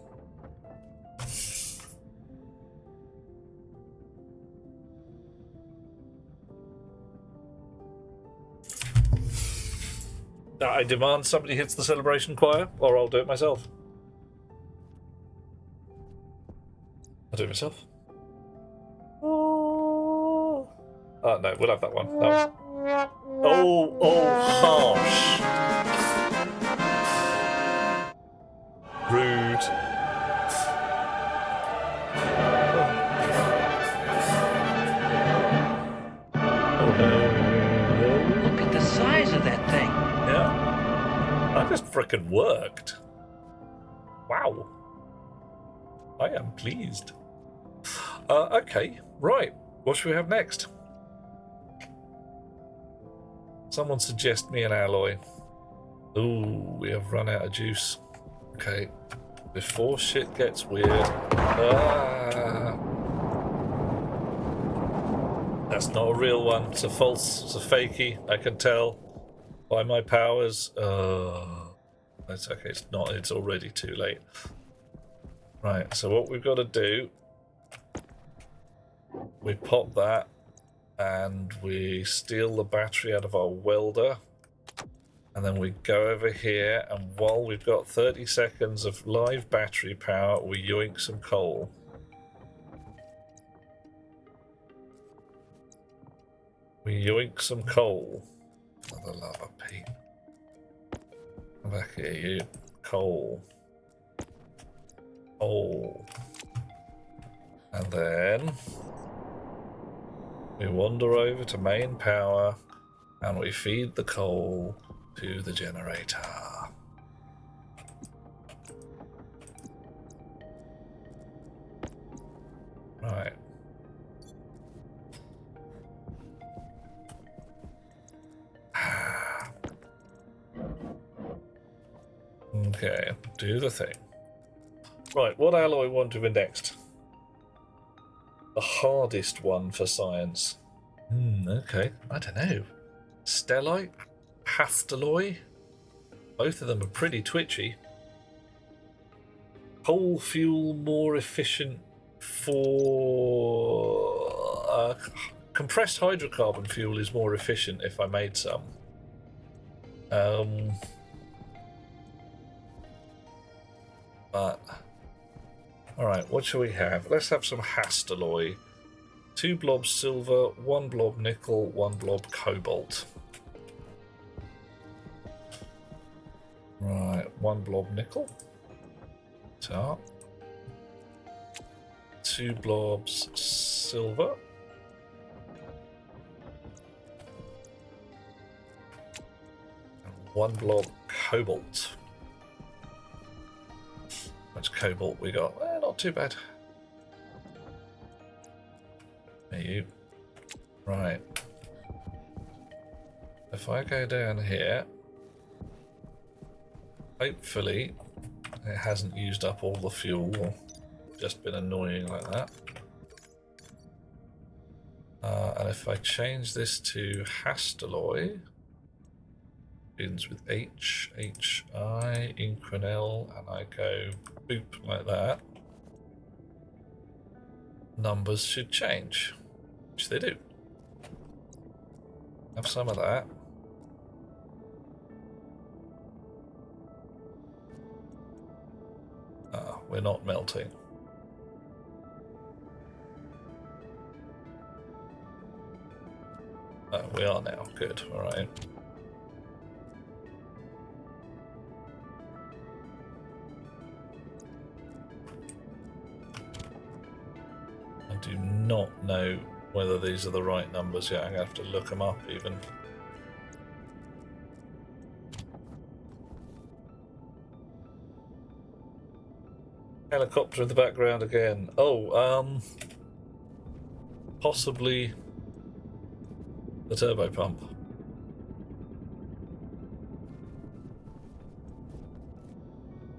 I demand somebody hits the celebration choir, or I'll do it myself. I'll do it myself. Oh, no, we'll have that one. No. Oh, harsh. Rude. Look at the size of that thing. Yeah. That just frickin' worked. Wow. I am pleased. Okay, right. What should we have next? Someone suggest me an alloy. Ooh, we have run out of juice. Okay. Before shit gets weird. That's not a real one. It's a false. It's a fakey. I can tell by my powers. That's okay. It's not. It's already too late. Right. So what we've got to do, we pop that, and we steal the battery out of our welder. And then we go over here, and while we've got 30 seconds of live battery power, we yoink some coal. We yoink some coal. Another lava Pete. Come back here, you. Coal. Coal. And then we wander over to main power, and we feed the coal to the generator. Right. Okay, do the thing. Right, what alloy want to be next? The hardest one for science. Okay, I don't know. Stellite? Hastaloy? Both of them are pretty twitchy. Coal fuel more efficient for... compressed hydrocarbon fuel is more efficient if I made some. But... Alright, what shall we have? Let's have some Hastaloy. 2 blobs silver, 1 blob nickel, 1 blob cobalt. Right, 1 blob nickel. So, 2 blobs silver. And 1 blob cobalt. Much cobalt we got? Not too bad. There you. Right. If I go down here, hopefully it hasn't used up all the fuel or just been annoying like that. And if I change this to Hastaloy, begins with H, H-I, Inquinel, and I go boop like that, numbers should change, which they do. Have some of that. We're not melting. We are now. Good. All right. I do not know whether these are the right numbers yet. I'm going to have to look them up even. Helicopter in the background again. Oh, possibly the turbo pump.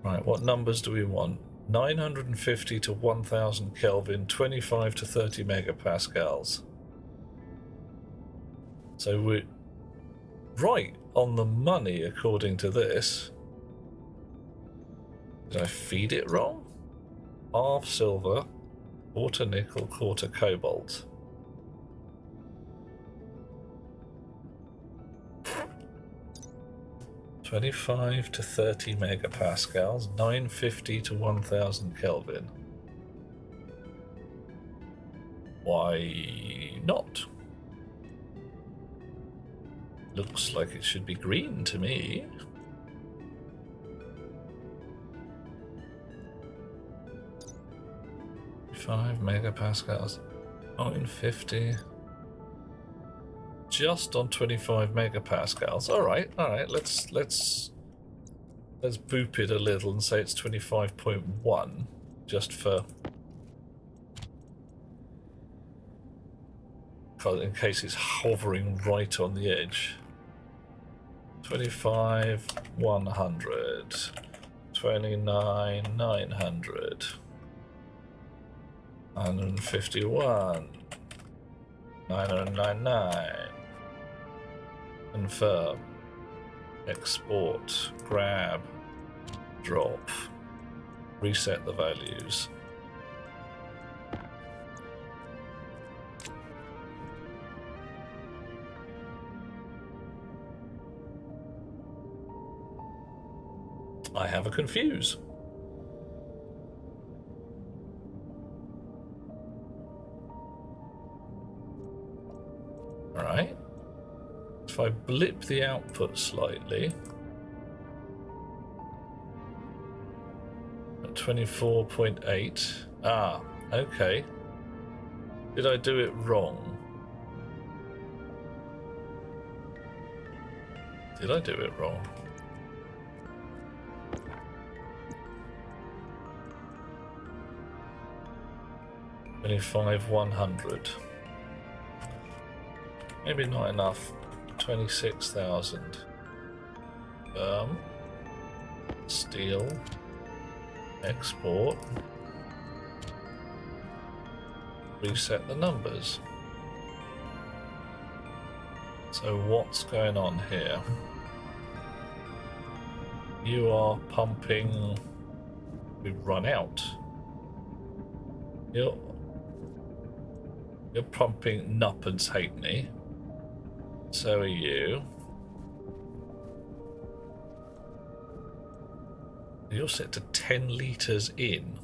Right, what numbers do we want? 950 to 1000 Kelvin, 25 to 30 megapascals. So we're right on the money according to this. Did I feed it wrong? Half silver, quarter nickel, quarter cobalt. $25 to 30 megapascals, 950 to 1000 Kelvin. Why not? Looks like it should be green to me. 5 megapascals, 950. Just on 25 megapascals. All right. Let's boop it a little and say it's 25.1, just for in case it's hovering right on the edge. 25 100, 29 900. 151, 999, confirm, export, grab, drop, reset the values. I have a confuse. Alright. If I blip the output slightly at 24.8. Ah, okay. Did I do it wrong? Did I do it wrong? $25 100. Maybe not enough. 26,000. Steel. Export. Reset the numbers. So what's going on here? You are pumping. We run out. You're pumping Nuppence Halfpenny. So are you. You're set to 10 litres in.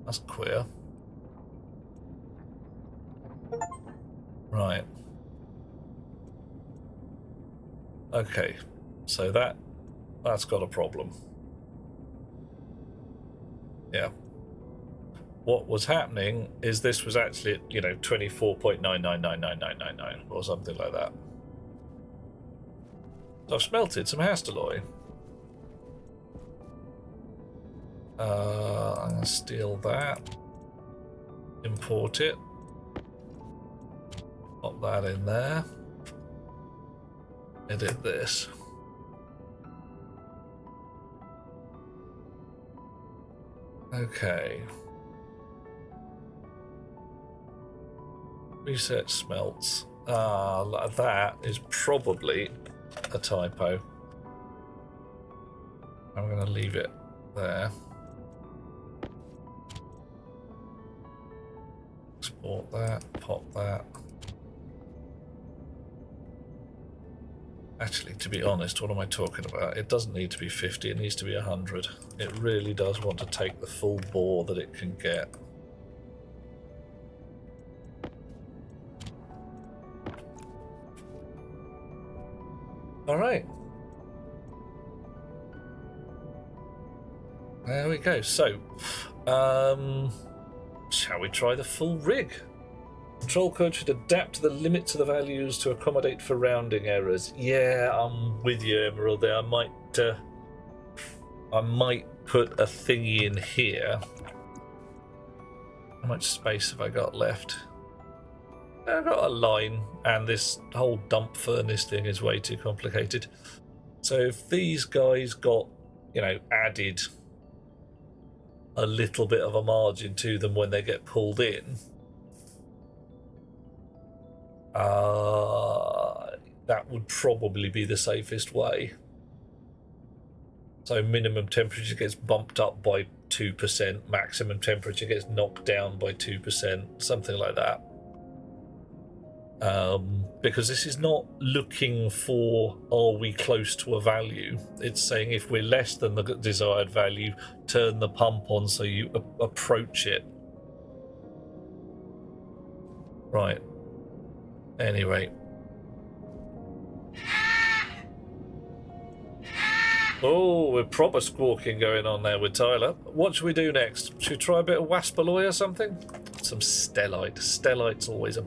That's queer. Right. Okay. So that's got a problem. Yeah. What was happening is this was actually at, 24.999999 or something like that. So I've smelted some Hastalloy. I'm going to steal that. Import it. Pop that in there. Edit this. Okay. Reset smelts. That is probably a typo. I'm going to leave it there. Export that, pop that. Actually, to be honest, what am I talking about? It doesn't need to be 50, it needs to be 100. It really does want to take the full bore that it can get. Alright. There we go. So, shall we try the full rig? Control code should adapt to the limits of the values to accommodate for rounding errors. Yeah, I'm with you, Emerald. There, I might put a thingy in here. How much space have I got left? I've got a line, and this whole dump furnace thing is way too complicated. So if these guys got, added a little bit of a margin to them when they get pulled in, that would probably be the safest way. So minimum temperature gets bumped up by 2%, maximum temperature gets knocked down by 2%, something like that. Because this is not looking for, are we close to a value? It's saying if we're less than the desired value, turn the pump on so you approach it. Right. Anyway. Oh, we're proper squawking going on there with Tyler. What should we do next? Should we try a bit of Waspaloy or something? Some Stellite. Stellite's always a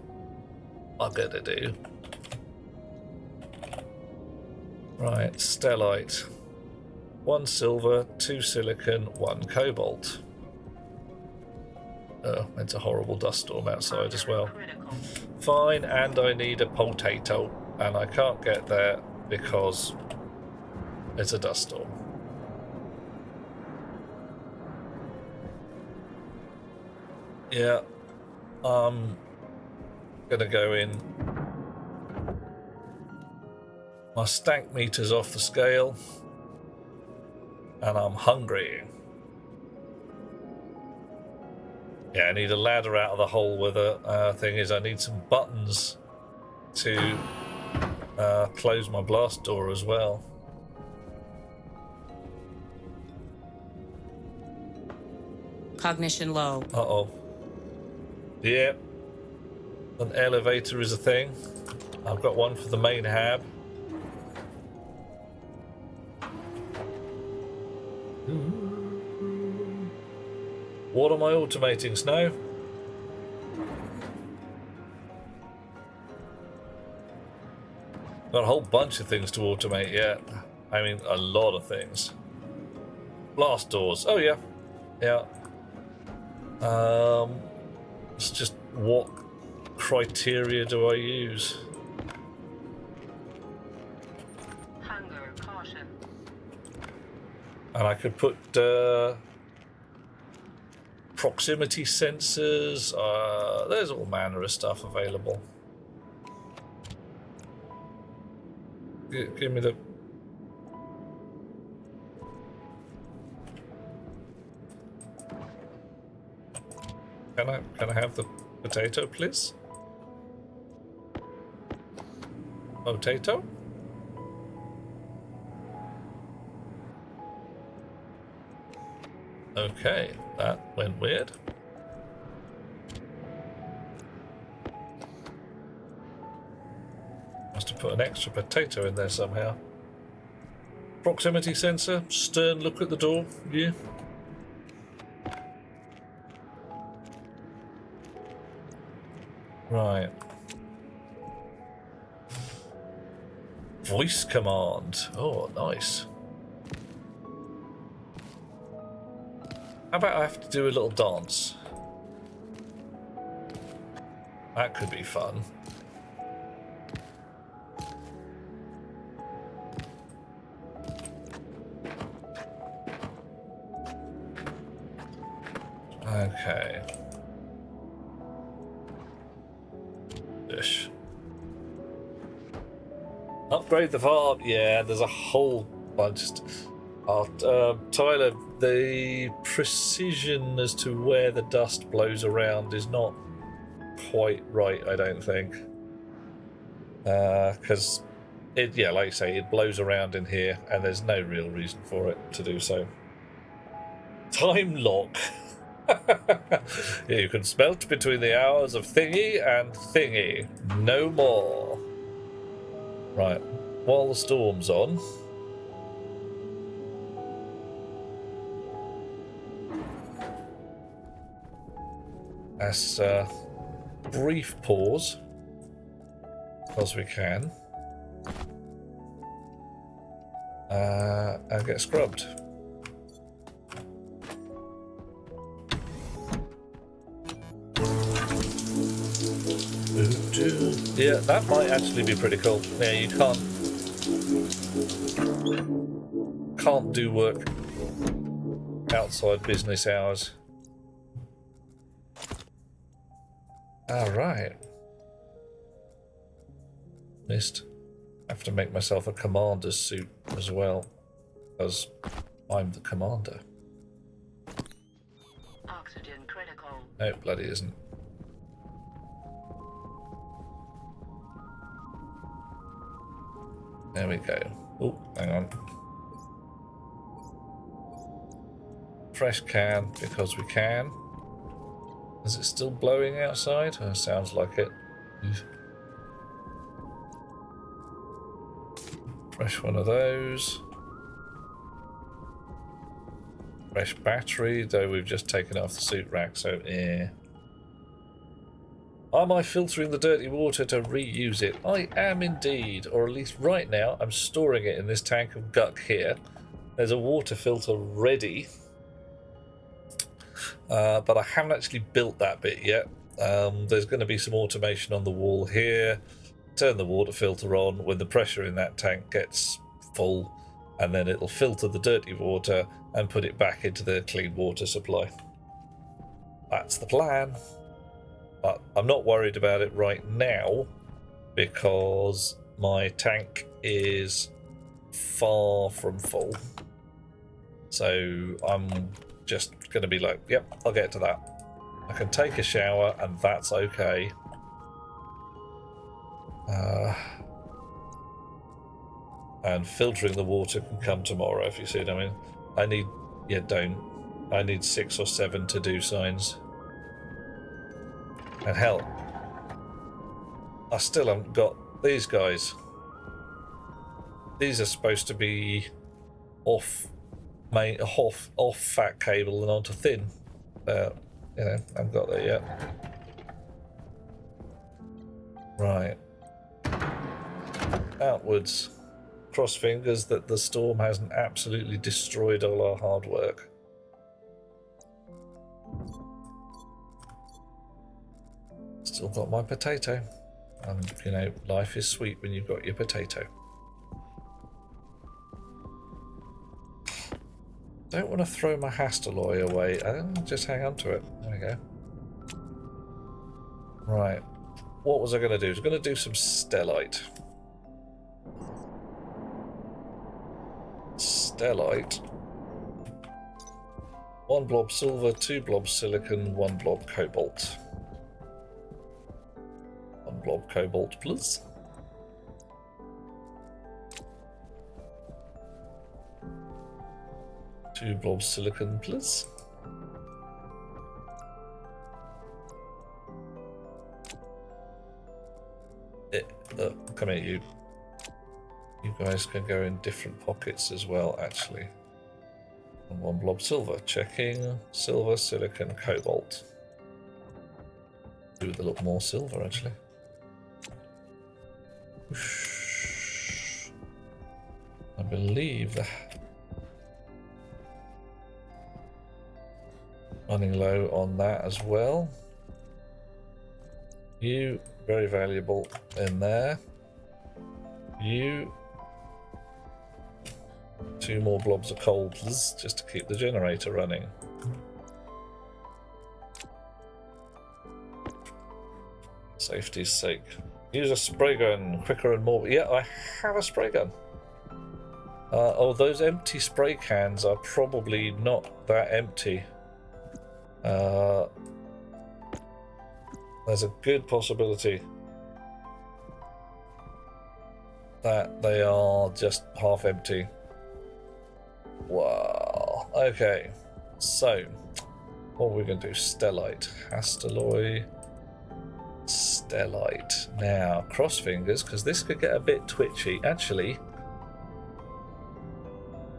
bugger to do. Right, Stellite. 1 silver, 2 silicon, 1 cobalt. Oh, it's a horrible dust storm outside as well. Fine, and I need a potato, and I can't get there because it's a dust storm. Yeah, I'm gonna go in. My stank meter's off the scale, and I'm hungry. Yeah, I need a ladder out of the hole where the thing is. I need some buttons to close my blast door as well. Cognition low. Uh-oh. Yeah. An elevator is a thing. I've got one for the main hab. What am I automating, Snow? Got a whole bunch of things to automate yet. I mean, a lot of things. Blast doors. Oh, yeah. Yeah. It's just what criteria do I use? Hunger, caution. And I could put proximity sensors. There's all manner of stuff available. Give me the... Can I have the potato, please? Potato? Okay, that went weird. Must have put an extra potato in there somehow. Proximity sensor, stern look at the door, yeah. Right. Voice command. Oh, nice. How about I have to do a little dance? That could be fun. Okay. Dish. Upgrade the farm. Yeah, there's a whole bunch. Tyler, the precision as to where the dust blows around is not quite right, I don't think. Because yeah, like you say, it blows around in here, and there's no real reason for it to do so. Time lock. You can smelt between the hours of thingy and thingy. No more. Right. While the storm's on. Let's brief pause. As we can. And get scrubbed. Yeah, that might actually be pretty cool. Yeah, you can't do work outside business hours. Alright. Missed. Have to make myself a commander's suit as well, because I'm the commander. Oxygen critical. No, bloody isn't. There we go. Oh, hang on. Fresh can, because we can. Is it still blowing outside? Oh, sounds like it. Fresh one of those. Fresh battery, though we've just taken off the suit rack, so yeah. Am I filtering the dirty water to reuse it? I am indeed, or at least right now I'm storing it in this tank of guck here. There's a water filter ready, but I haven't actually built that bit yet. There's going to be some automation on the wall here. Turn the water filter on when the pressure in that tank gets full, and then it'll filter the dirty water and put it back into the clean water supply. That's the plan. But I'm not worried about it right now because my tank is far from full. So I'm just going to be like, yep, I'll get to that. I can take a shower and that's okay. And filtering the water can come tomorrow, if you see what I mean. I need, yeah, don't. I need 6 or 7 to do signs. And hell, I still haven't got these guys. These are supposed to be off fat cable and onto thin. You know, I haven't got that yet. Right. Outwards. Cross fingers that the storm hasn't absolutely destroyed all our hard work. Still got my potato. And, you know, life is sweet when you've got your potato. Don't want to throw my Hastaloy away. Just hang on to it. There we go. Right. What was I going to do? I was going to do some stellite. Stellite. 1 blob silver, 2 blob silicon, 1 blob cobalt. 1 blob cobalt, please. Two blobs silicon, please. Come here, you. You guys can go in different pockets as well, actually. And 1 blob silver. Checking silver, silicon, cobalt. Do with a little more silver, actually. Whoosh. I believe that. Running low on that as well. You, very valuable in there. You, 2 more blobs of coal, please, just to keep the generator running. Safety's sake. Use a spray gun quicker and more. Yeah, I have a spray gun. Oh, those empty spray cans are probably not that empty. There's a good possibility that they are just half empty. Wow. Okay. So, what are we going to do? Stellite. Hastaloy. Stellite. Now, cross fingers, because this could get a bit twitchy. Actually,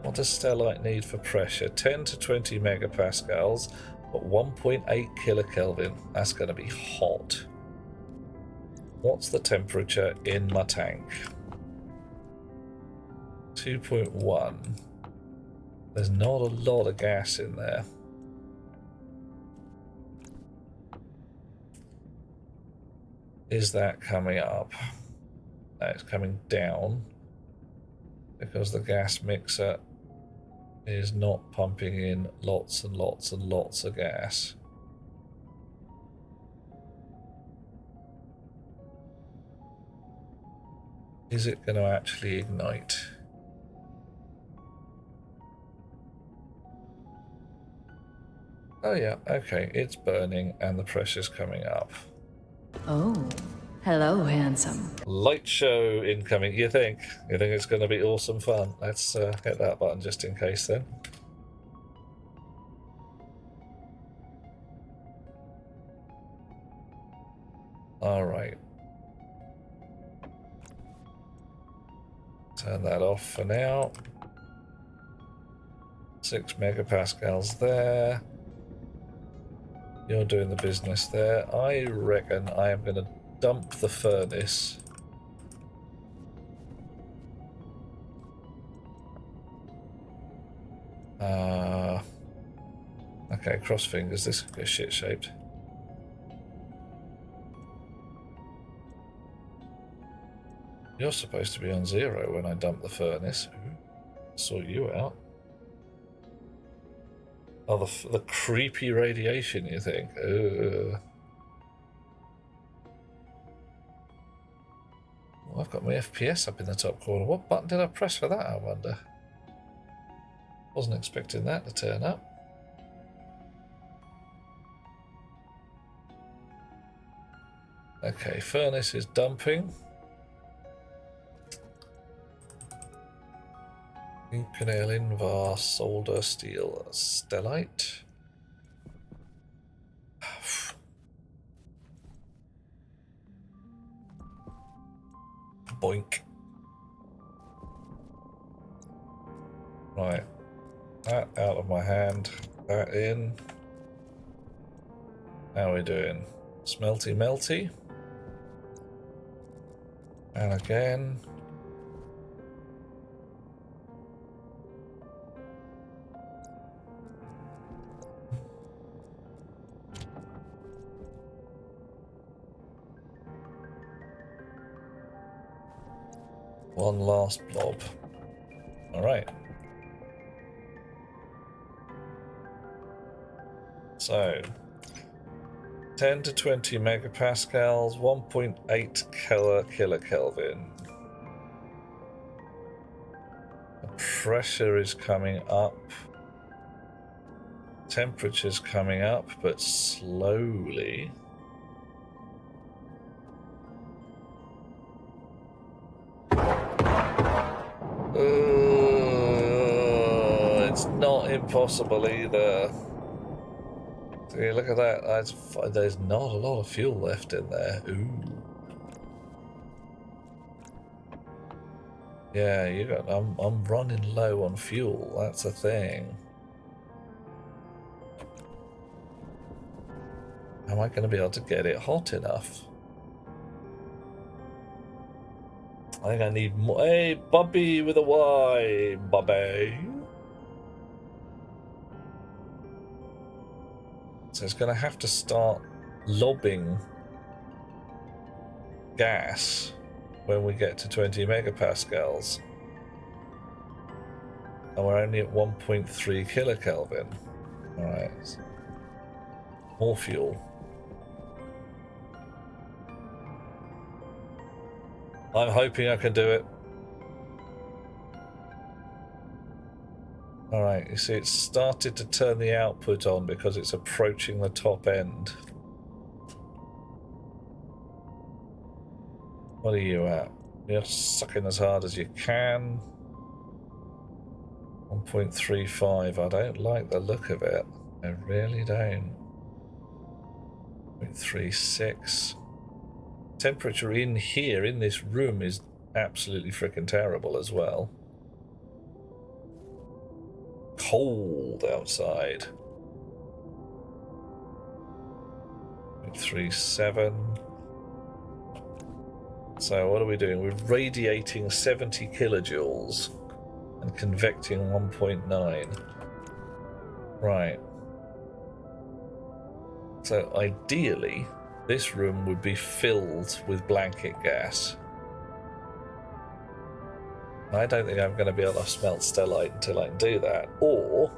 what does stellite need for pressure? 10 to 20 megapascals. But 1.8 kilokelvin. That's going to be hot. What's the temperature in my tank? 2.1. There's not a lot of gas in there. Is that coming up? No, it's coming down because the gas mixer is not pumping in lots and lots and lots of gas. Is it going to actually ignite? Oh yeah, okay, it's burning and the pressure's coming up. Oh, hello, handsome. Light show incoming. You think? You think it's going to be awesome fun? Let's hit that button just in case then. All right. Turn that off for now. 6 megapascals there. You're doing the business there. I reckon I am going to dump the furnace. Okay, cross fingers. This could be shit shaped. You're supposed to be on 0 when I dump the furnace. Sort you out. Oh, the creepy radiation, you think? Ugh. Well, I've got my FPS up in the top corner. What button did I press for that, I wonder? Wasn't expecting that to turn up. Okay, furnace is dumping. Inconel, Invar, solder, steel, stellite. Boink. Right. That out of my hand. That in. How are we doing? Smelty melty. And again. One last blob. All right. So 10 to 20 megapascals, 1.8 kilokelvin. The pressure is coming up. Temperature's coming up, but slowly. It's not impossible either. See, look at that. There's not a lot of fuel left in there. Ooh. Yeah, I'm running low on fuel. That's a thing. Am I going to be able to get it hot enough? I think I need more. Hey, Bobby with a Y. Bobby. So it's going to have to start lobbing gas when we get to 20 megapascals. And we're only at 1.3 kilokelvin. Alright. More fuel. I'm hoping I can do it. Alright, you see it's started to turn the output on because it's approaching the top end. What are you at? You're sucking as hard as you can. 1.35. I don't like the look of it. I really don't. 0.36. Temperature in here, in this room, is absolutely freaking terrible as well. Cold outside. 0.37. So what are we doing? We're radiating 70 kilojoules and convecting 1.9. Right. So ideally, this room would be filled with blanket gas. I don't think I'm going to be able to smelt stellite until I can do that. Or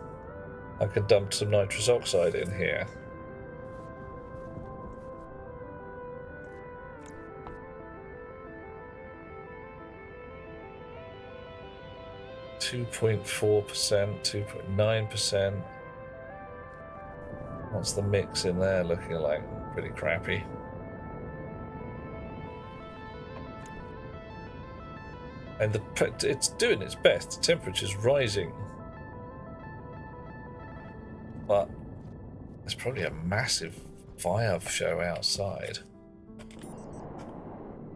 I could dump some nitrous oxide in here. .4%, 2.9%. What's the mix in there looking like? Pretty crappy. And it's doing its best. The temperature's rising. But there's probably a massive fire show outside.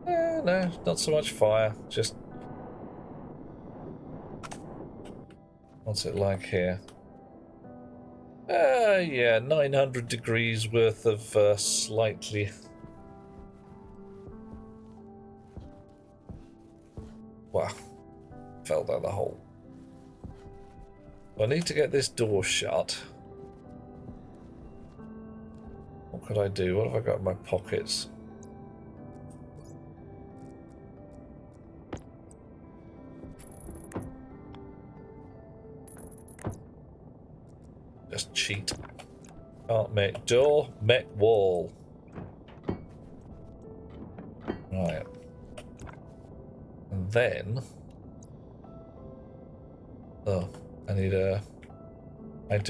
No, not so much fire. Just... what's it like here? Yeah, 900 degrees worth of slightly... wow, fell down the hole. I need to get this door shut. What could I do? What have I got in my pockets? Just cheat. Can't make door, make wall. Right. And then... oh, I need to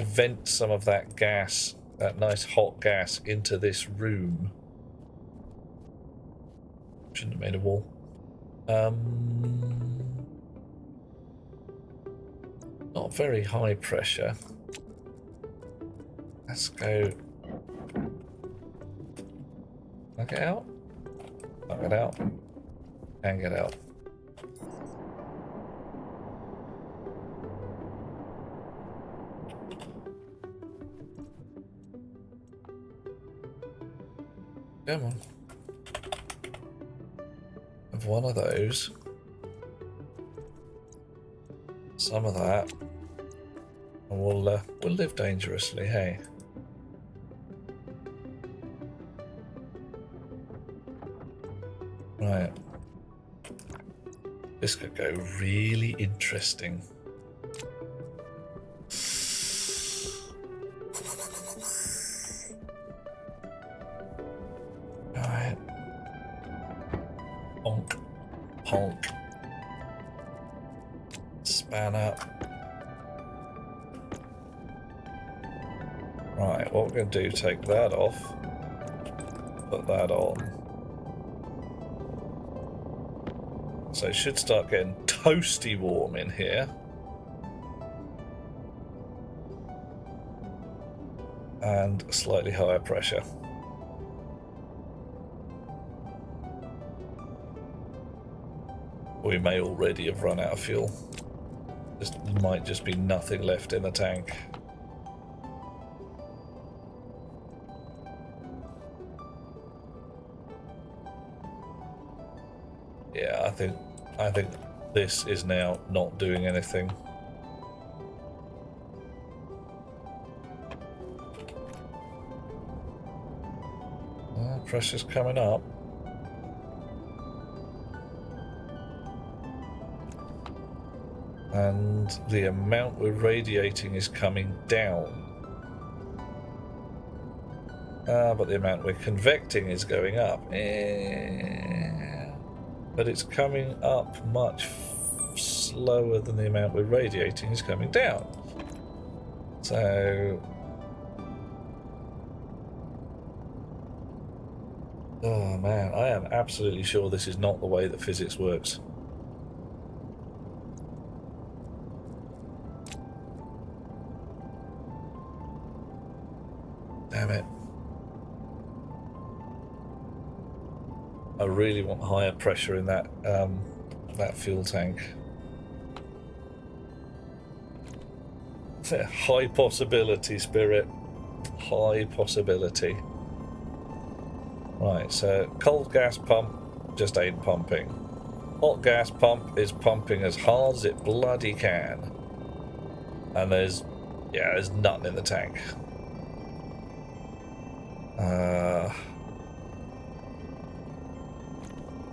vent some of that gas, that nice hot gas, into this room. Shouldn't have made a wall. Not very high pressure. Let's go. Can I get out? Can't get out. Can get out. Come on. Have one of those. Some of that. And we'll live dangerously, hey? Right. This could go really interesting. Spanner. Right, what we're going to do, take that off. Put that on. So it should start getting toasty warm in here. And slightly higher pressure. We may already have run out of fuel. There might just be nothing left in the tank. Yeah, I think this is now not doing anything. Pressure's coming up. And the amount we're radiating is coming down. But the amount we're convecting is going up. But it's coming up much slower than the amount we're radiating is coming down. So... oh man, I am absolutely sure this is not the way that physics works. Damn it. I really want higher pressure in that fuel tank. High possibility, Spirit. High possibility. Right, so cold gas pump just ain't pumping. Hot gas pump is pumping as hard as it bloody can. And there's nothing in the tank.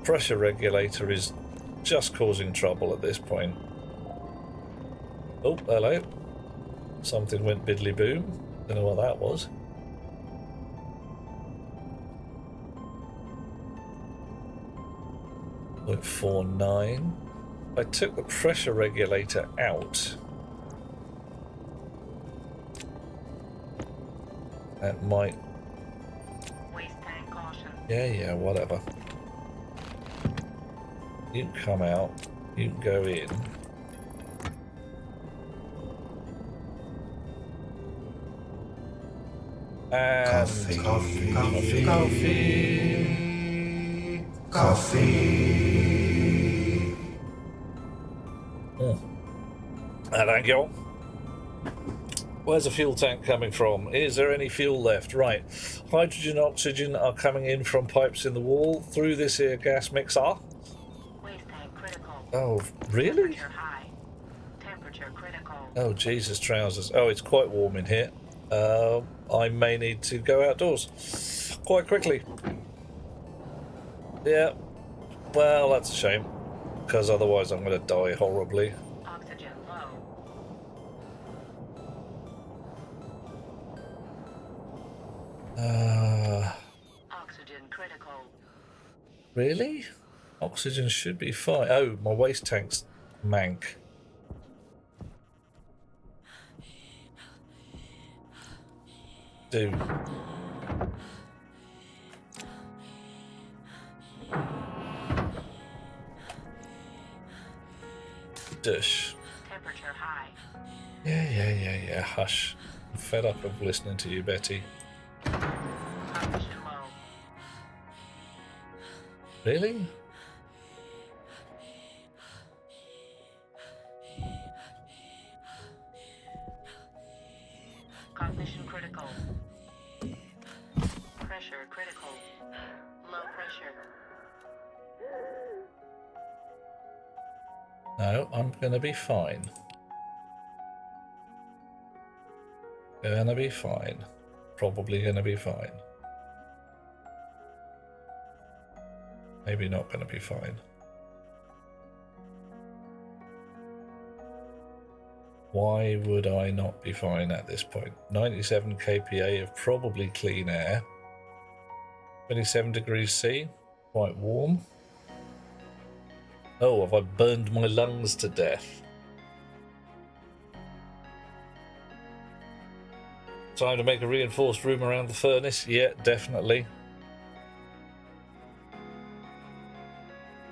Pressure regulator is just causing trouble at this point. Oh, hello. Something went biddly boom. Don't know what that was. 0.49. I took the pressure regulator out. That might... Waste tank caution. yeah, whatever. You can come out. You can go in. And Coffee. thank you. Where's the fuel tank coming from? Is there any fuel left? Right. Hydrogen, oxygen are coming in from pipes in the wall through this here gas mixer. Waste tank critical. Oh, really? Temperature high. Temperature critical. Oh, Jesus, trousers. Oh, it's quite warm in here. I may need to go outdoors quite quickly. Yeah. Well, that's a shame, because otherwise I'm going to die horribly. Oxygen low. Oxygen critical. Really? Oxygen should be fine. Oh, my waste tank's mank. Do. Dush. Temperature high. Yeah. Hush. I'm fed up of listening to you, Betty. Oxygen low. Really? Cognition critical. Pressure critical. Low pressure. No, I'm gonna be fine. Gonna be fine. Probably gonna be fine. Maybe not gonna be fine. Why would I not be fine at this point? 97 kPa of probably clean air. 27 degrees C, quite warm. Oh, have I burned my lungs to death? Time to make a reinforced room around the furnace? Yeah, definitely.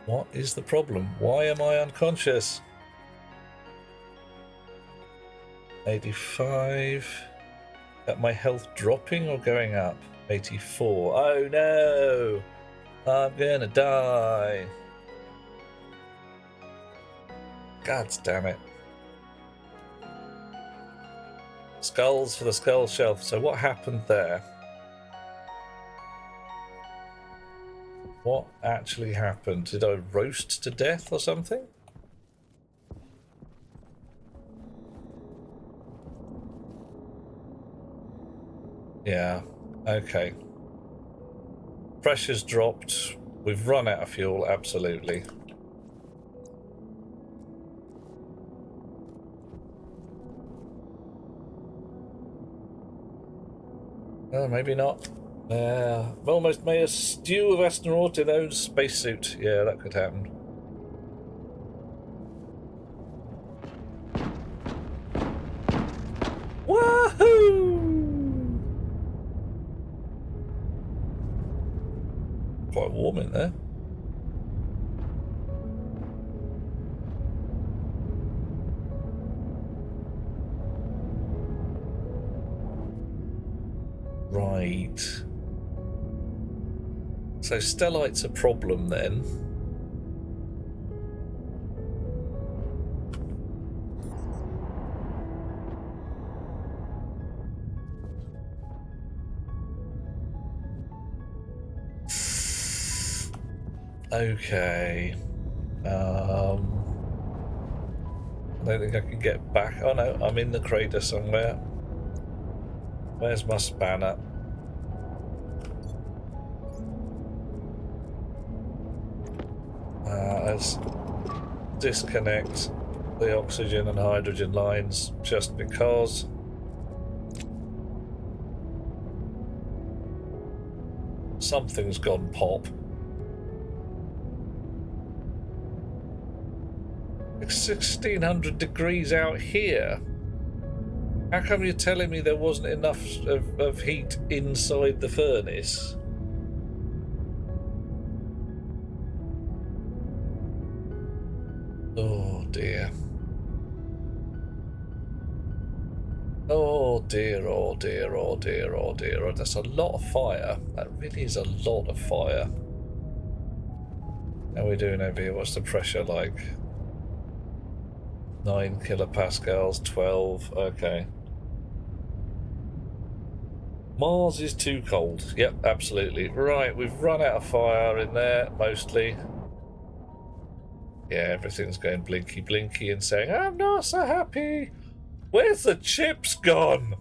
What is the problem? Why am I unconscious? 85. At my health dropping or going up? 84. Oh no! I'm gonna die. God damn it. Skulls for the skull shelf. So what happened there? What actually happened? Did I roast to death or something? Yeah, okay. Pressure's dropped. We've run out of fuel, absolutely. Maybe not. Almost made a stew of astronaut in own spacesuit. Yeah, that could happen. Woohoo! Quite warm in there. Right. So stellite's a problem then. Okay. I don't think I can get back. Oh no, I'm in the crater somewhere. Where's my spanner? Let's disconnect the oxygen and hydrogen lines just because. Something's gone pop. It's 1600 degrees out here. How come you're telling me there wasn't enough of heat inside the furnace? Oh dear. Oh dear, oh dear, oh dear, oh dear. That's a lot of fire. That really is a lot of fire. How are we doing over here? What's the pressure like? 9 kilopascals, 12. Okay. Mars is too cold. Yep, absolutely. Right, we've run out of fire in there, mostly. Yeah, everything's going blinky blinky and saying, I'm not so happy. Where's the chips gone?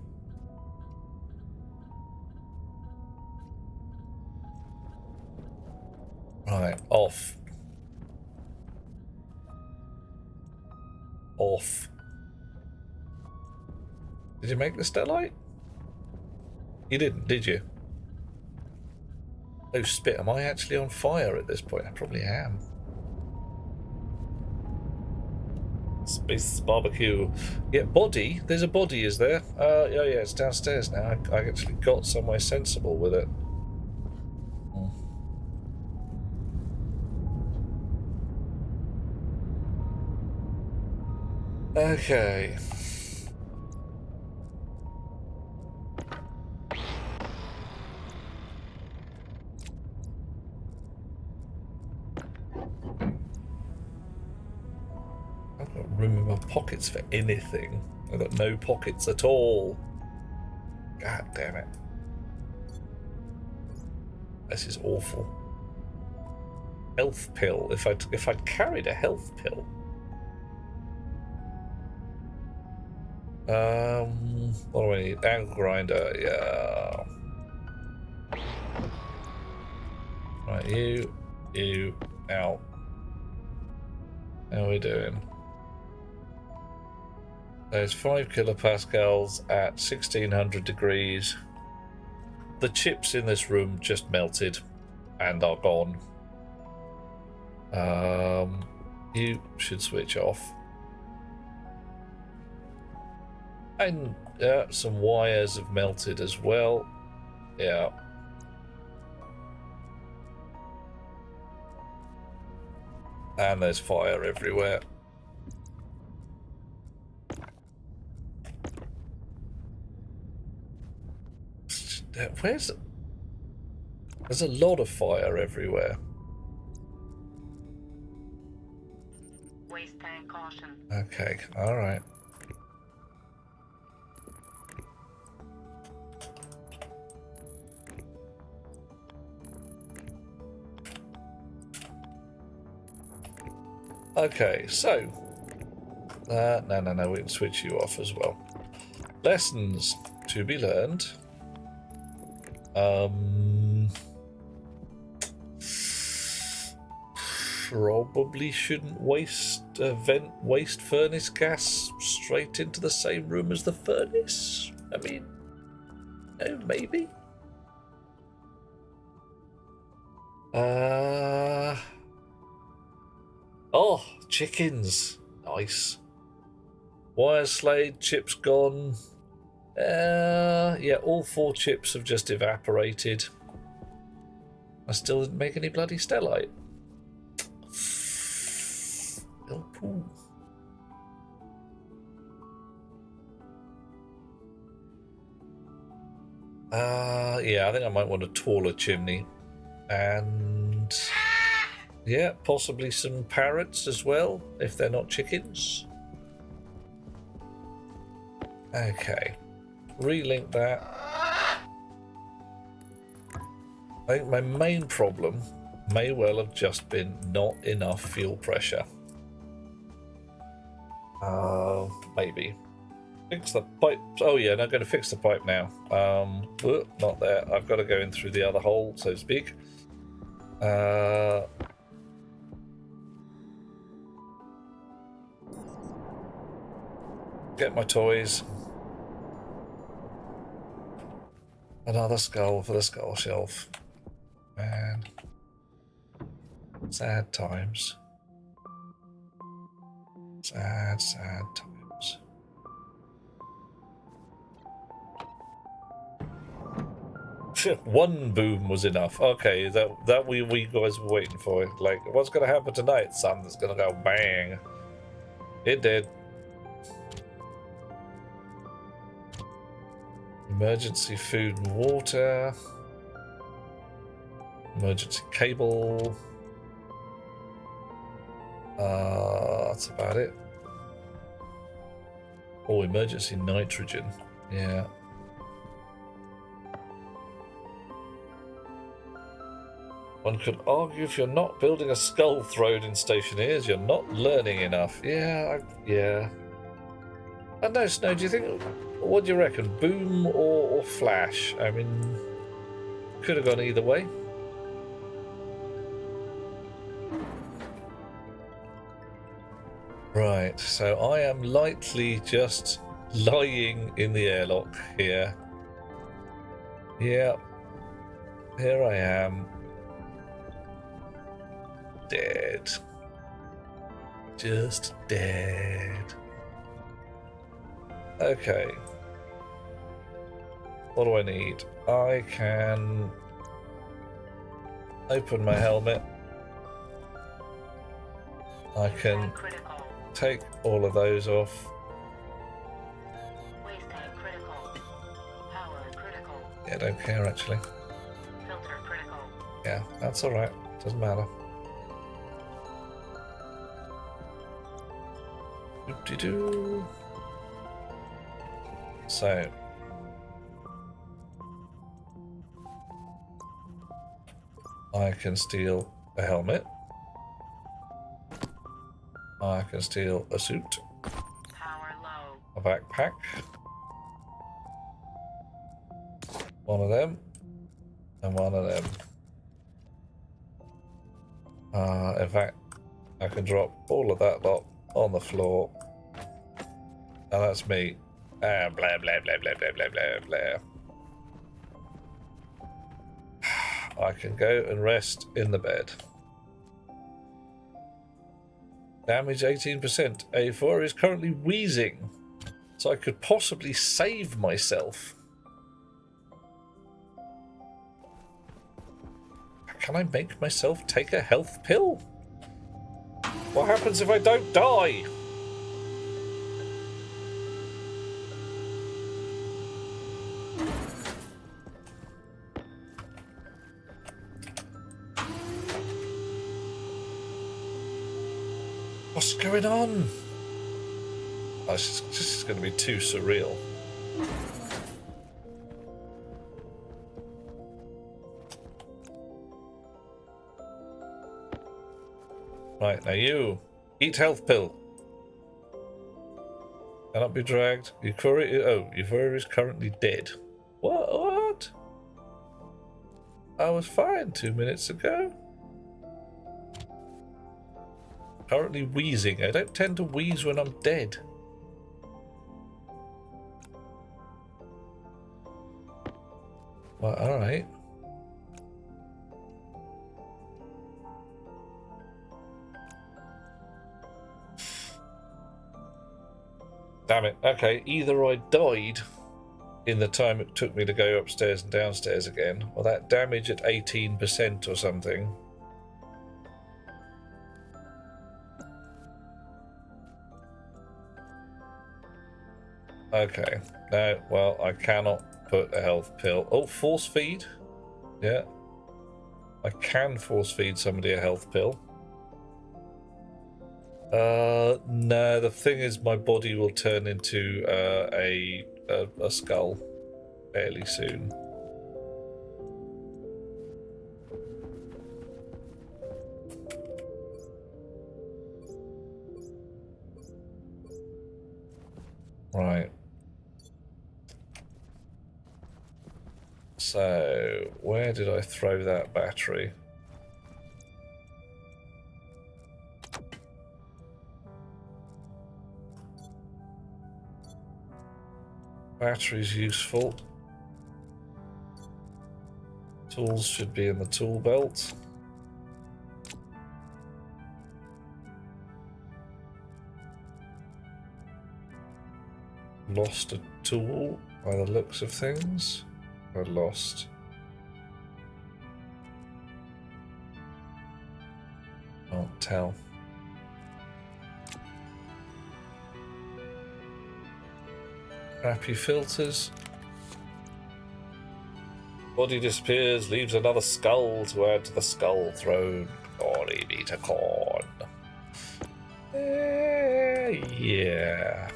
Right, off. Off. Did you make the stellite? You didn't, did you? Oh, spit. Am I actually on fire at this point? I probably am. Space barbecue. Yeah, body. There's a body, is there? Yeah, it's downstairs now. I actually got somewhere sensible with it. Okay. I've got room in my pockets for anything. I've got no pockets at all. God damn it. This is awful. Health pill. If I'd carried a health pill. What do I need? Angle grinder, yeah. Right, you, out. How are we doing? There's 5 kilopascals at 1600 degrees. The chips in this room just melted and are gone. You should switch off. And some wires have melted as well. Yeah. And there's fire everywhere. There's a lot of fire everywhere. Waste tank caution. Okay, alright. Okay, so no, we can switch you off as well. Lessons to be learned. Probably shouldn't vent waste furnace gas straight into the same room as the furnace. I mean, no, maybe. Oh, chickens. Nice. Wire slayed, chips gone. Yeah, all 4 chips have just evaporated. I still didn't make any bloody stellite. Oh, cool. Yeah, I think I might want a taller chimney. And yeah, possibly some parrots as well, if they're not chickens. Okay. Relink that. I think my main problem may well have just been not enough fuel pressure. Maybe. Fix the pipe. Oh yeah, I'm going to fix the pipe now. Not there. I've got to go in through the other hole, so to speak. Get my toys. Another skull for the skull shelf. Man. Sad times. Sad times. One boom was enough. Okay, that we guys were waiting for. Like, what's gonna happen tonight? Something's gonna go bang. It did. Emergency food and water. Emergency cable. That's about it. Oh, emergency nitrogen. Yeah. One could argue if you're not building a skull throne in Stationeers, you're not learning enough. Yeah, yeah. I don't know, Snow, do you think... What do you reckon? Boom or flash? I mean... Could have gone either way. Right, so I am lightly just lying in the airlock here. Yeah. Here I am. Dead. Just dead. Okay. What do I need? I can open my helmet. I can take all of those off. Waste tank critical. Power critical. Yeah, don't care actually. Filter critical. Yeah, that's alright. Doesn't matter. Doop-de-doo. So I can steal a helmet. I can steal a suit. Power low. A backpack. One of them. And one of them. In fact, I can drop all of that lot on the floor. And that's me. Blah, blah, blah, blah, blah, blah, blah, blah. I can go and rest in the bed. Damage 18%. A4 is currently wheezing. So I could possibly save myself. Can I make myself take a health pill? What happens if I don't die? What's going on? Oh, this is going to be too surreal. Right, now you eat health pill. Cannot be dragged. Euphoria is currently dead. What? I was fine 2 minutes ago. Currently wheezing. I don't tend to wheeze when I'm dead. Well, alright. Damn it. Okay, either I died in the time it took me to go upstairs and downstairs again, or that damage at 18% or something. Okay. No, well, I cannot put a health pill. Oh, force feed. Yeah. I can force feed somebody a health pill. No, the thing is my body will turn into a skull fairly soon. Right. So, where did I throw that battery? Battery's useful. Tools should be in the tool belt. Lost a tool by the looks of things. I lost. Can't tell. Crappy filters. Body disappears, leaves another skull to add to the skull throne. Glory be to corn. Yeah.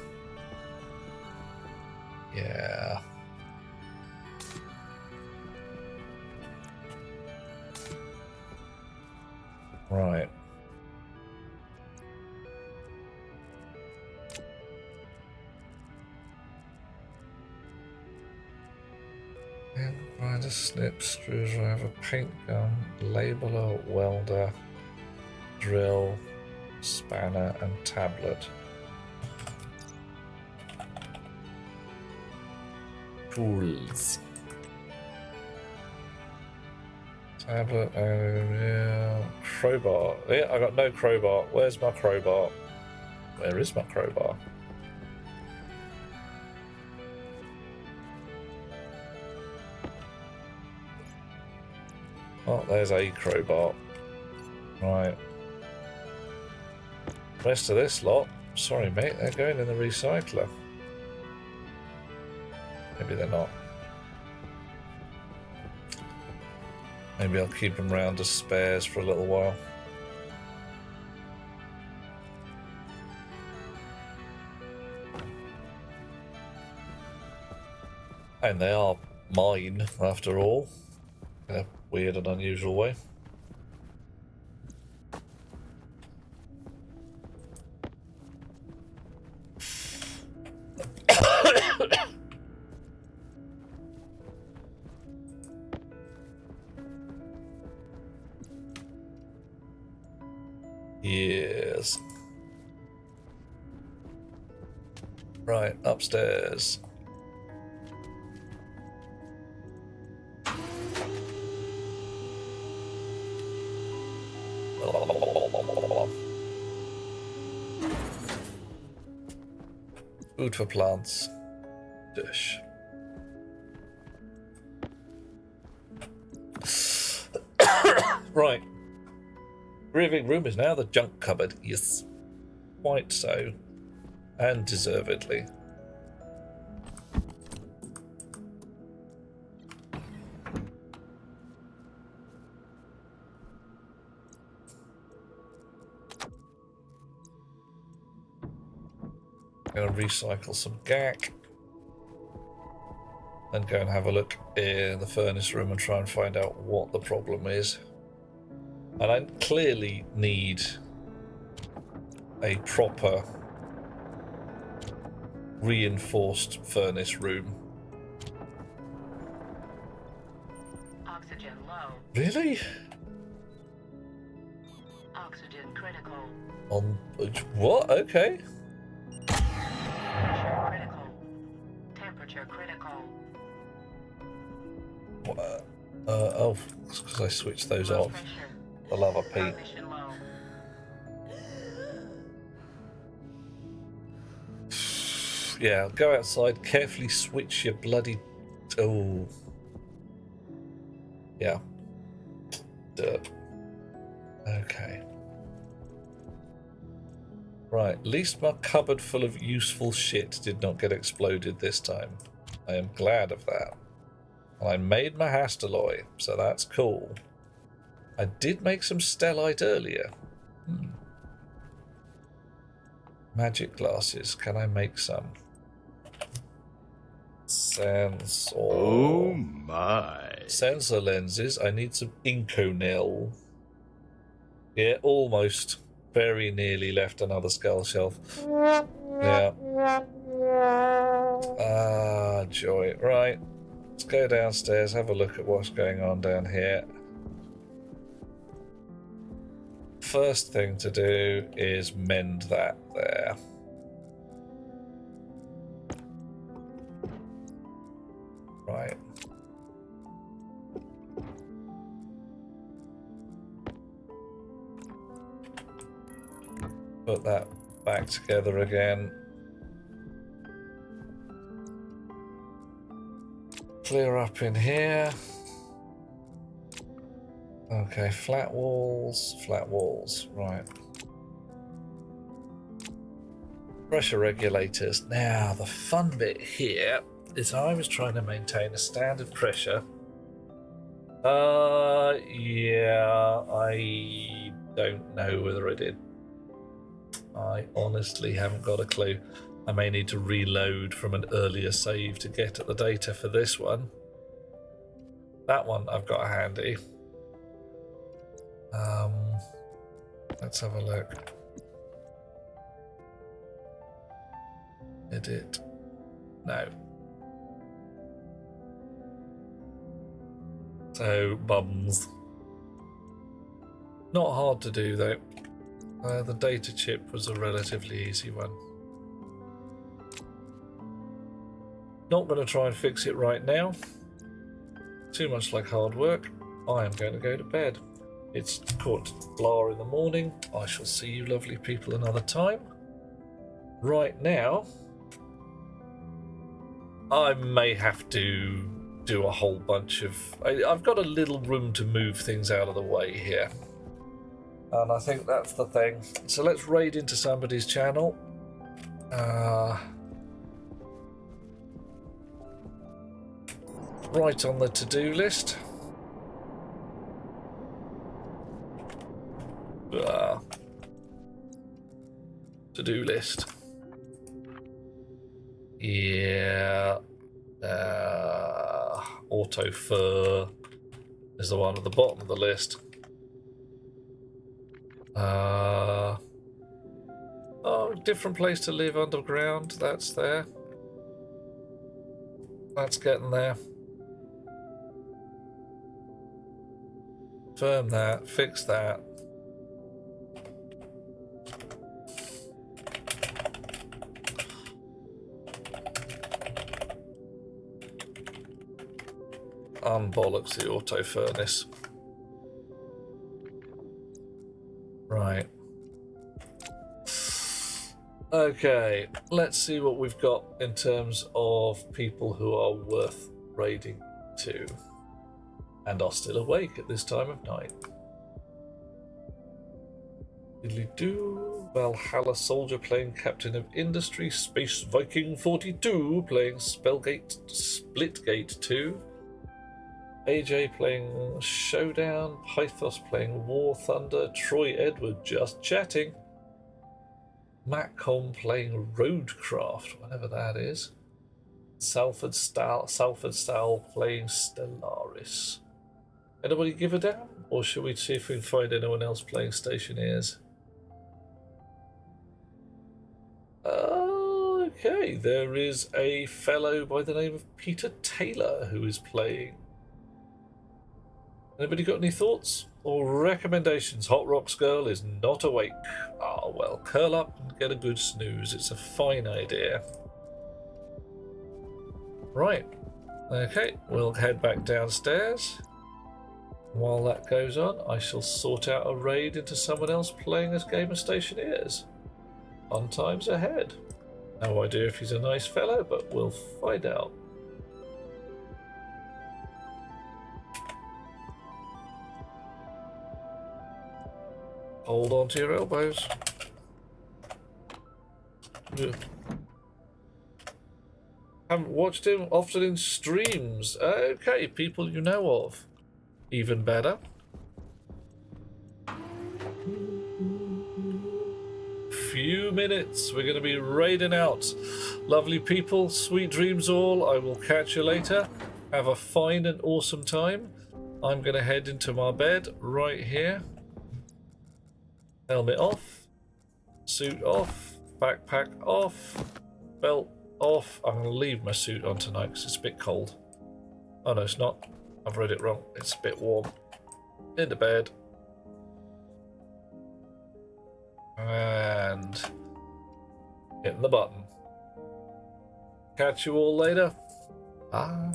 Yeah. Right. Grinder, snip, screwdriver, paint gun, labeler, welder, drill, spanner, and tablet. Tools. Tablet, yeah. Crowbar. Yeah, I got no crowbar. Where's my crowbar? Where is my crowbar? Oh, there's a crowbar. Right. Rest of this lot. Sorry, mate, they're going in the recycler. Maybe they're not. Maybe I'll keep them round as spares for a little while. And they are mine, after all. In a weird and unusual way. Yes. Right, upstairs. Food for plants. Dish. Right. Breathing room is now the junk cupboard. Yes. Quite so. And deservedly. Going to recycle some gack. Then go and have a look in the furnace room and try and find out what the problem is. And I clearly need a proper reinforced furnace room. Oxygen low. Really? Oxygen critical. On what? Okay. Pressure critical. Temperature critical. What? Oh, it's because I switched those Low off. pressure. The lava peat. Cognition low. Yeah, go outside, carefully switch your bloody... Oh. Yeah. Dirt. Okay. Right, at least my cupboard full of useful shit did not get exploded this time. I am glad of that. And I made my hastaloy, so that's cool. I did make some stellite earlier. Magic glasses, can I make some? Sensor. Oh my. Sensor lenses. I need some Inconel. Yeah, almost. Very nearly left another skull shelf. Yeah. Ah, joy. Right. Let's go downstairs, have a look at what's going on down here. First thing to do is mend that there. Right. Put that back together again. Clear up in here. Okay, flat walls, right. Pressure regulators. Now, the fun bit here is I was trying to maintain a standard pressure. Yeah, I don't know whether I did. I honestly haven't got a clue. I may need to reload from an earlier save to get at the data for this one. That one I've got handy. Let's have a look. Edit. No. So, bums. Not hard to do though. The data chip was a relatively easy one. Not going to try and fix it right now. Too much like hard work. I am going to go to bed. It's $1:15 in the morning. I shall see you lovely people another time. Right now, I may have to do a whole bunch of... I've got a little room to move things out of the way here. And I think that's the thing. So let's raid into somebody's channel. Right on the to-do list. To-do list. Yeah. Auto fur is the one at the bottom of the list. Oh, different place to live underground. That's there. That's getting there. Confirm that. Fix that. Unbollocks the auto furnace. Right. Okay, let's see what we've got in terms of people who are worth raiding to and are still awake at this time of night. Diddly-doo. Valhalla Soldier playing Captain of Industry, Space Viking 42 playing Splitgate 2, AJ playing Showdown, Pythos playing War Thunder, Troy Edward just chatting, Matcom playing Roadcraft, whatever that is, Salford Stal playing Stellaris. Anybody give a damn? Or should we see if we can find anyone else playing Stationeers? Okay, there is a fellow by the name of Peter Taylor who is playing. Anybody got any thoughts or recommendations? Hot Rocks Girl is not awake. Ah, well, curl up and get a good snooze. It's a fine idea. Right. Okay, we'll head back downstairs. While that goes on, I shall sort out a raid into someone else playing as Game of Stationeers. Fun times ahead. No idea if he's a nice fellow, but we'll find out. Hold on to your elbows. Ugh. Haven't watched him often in streams. Okay, people you know of. Even better. Few minutes. We're going to be raiding out. Lovely people, sweet dreams all. I will catch you later. Have a fine and awesome time. I'm going to head into my bed right here. Helmet off. Suit off. Backpack off. Belt off. I'm going to leave my suit on tonight because it's a bit cold. Oh no, it's not. I've read it wrong. It's a bit warm. Into bed. And hitting the button. Catch you all later. Bye.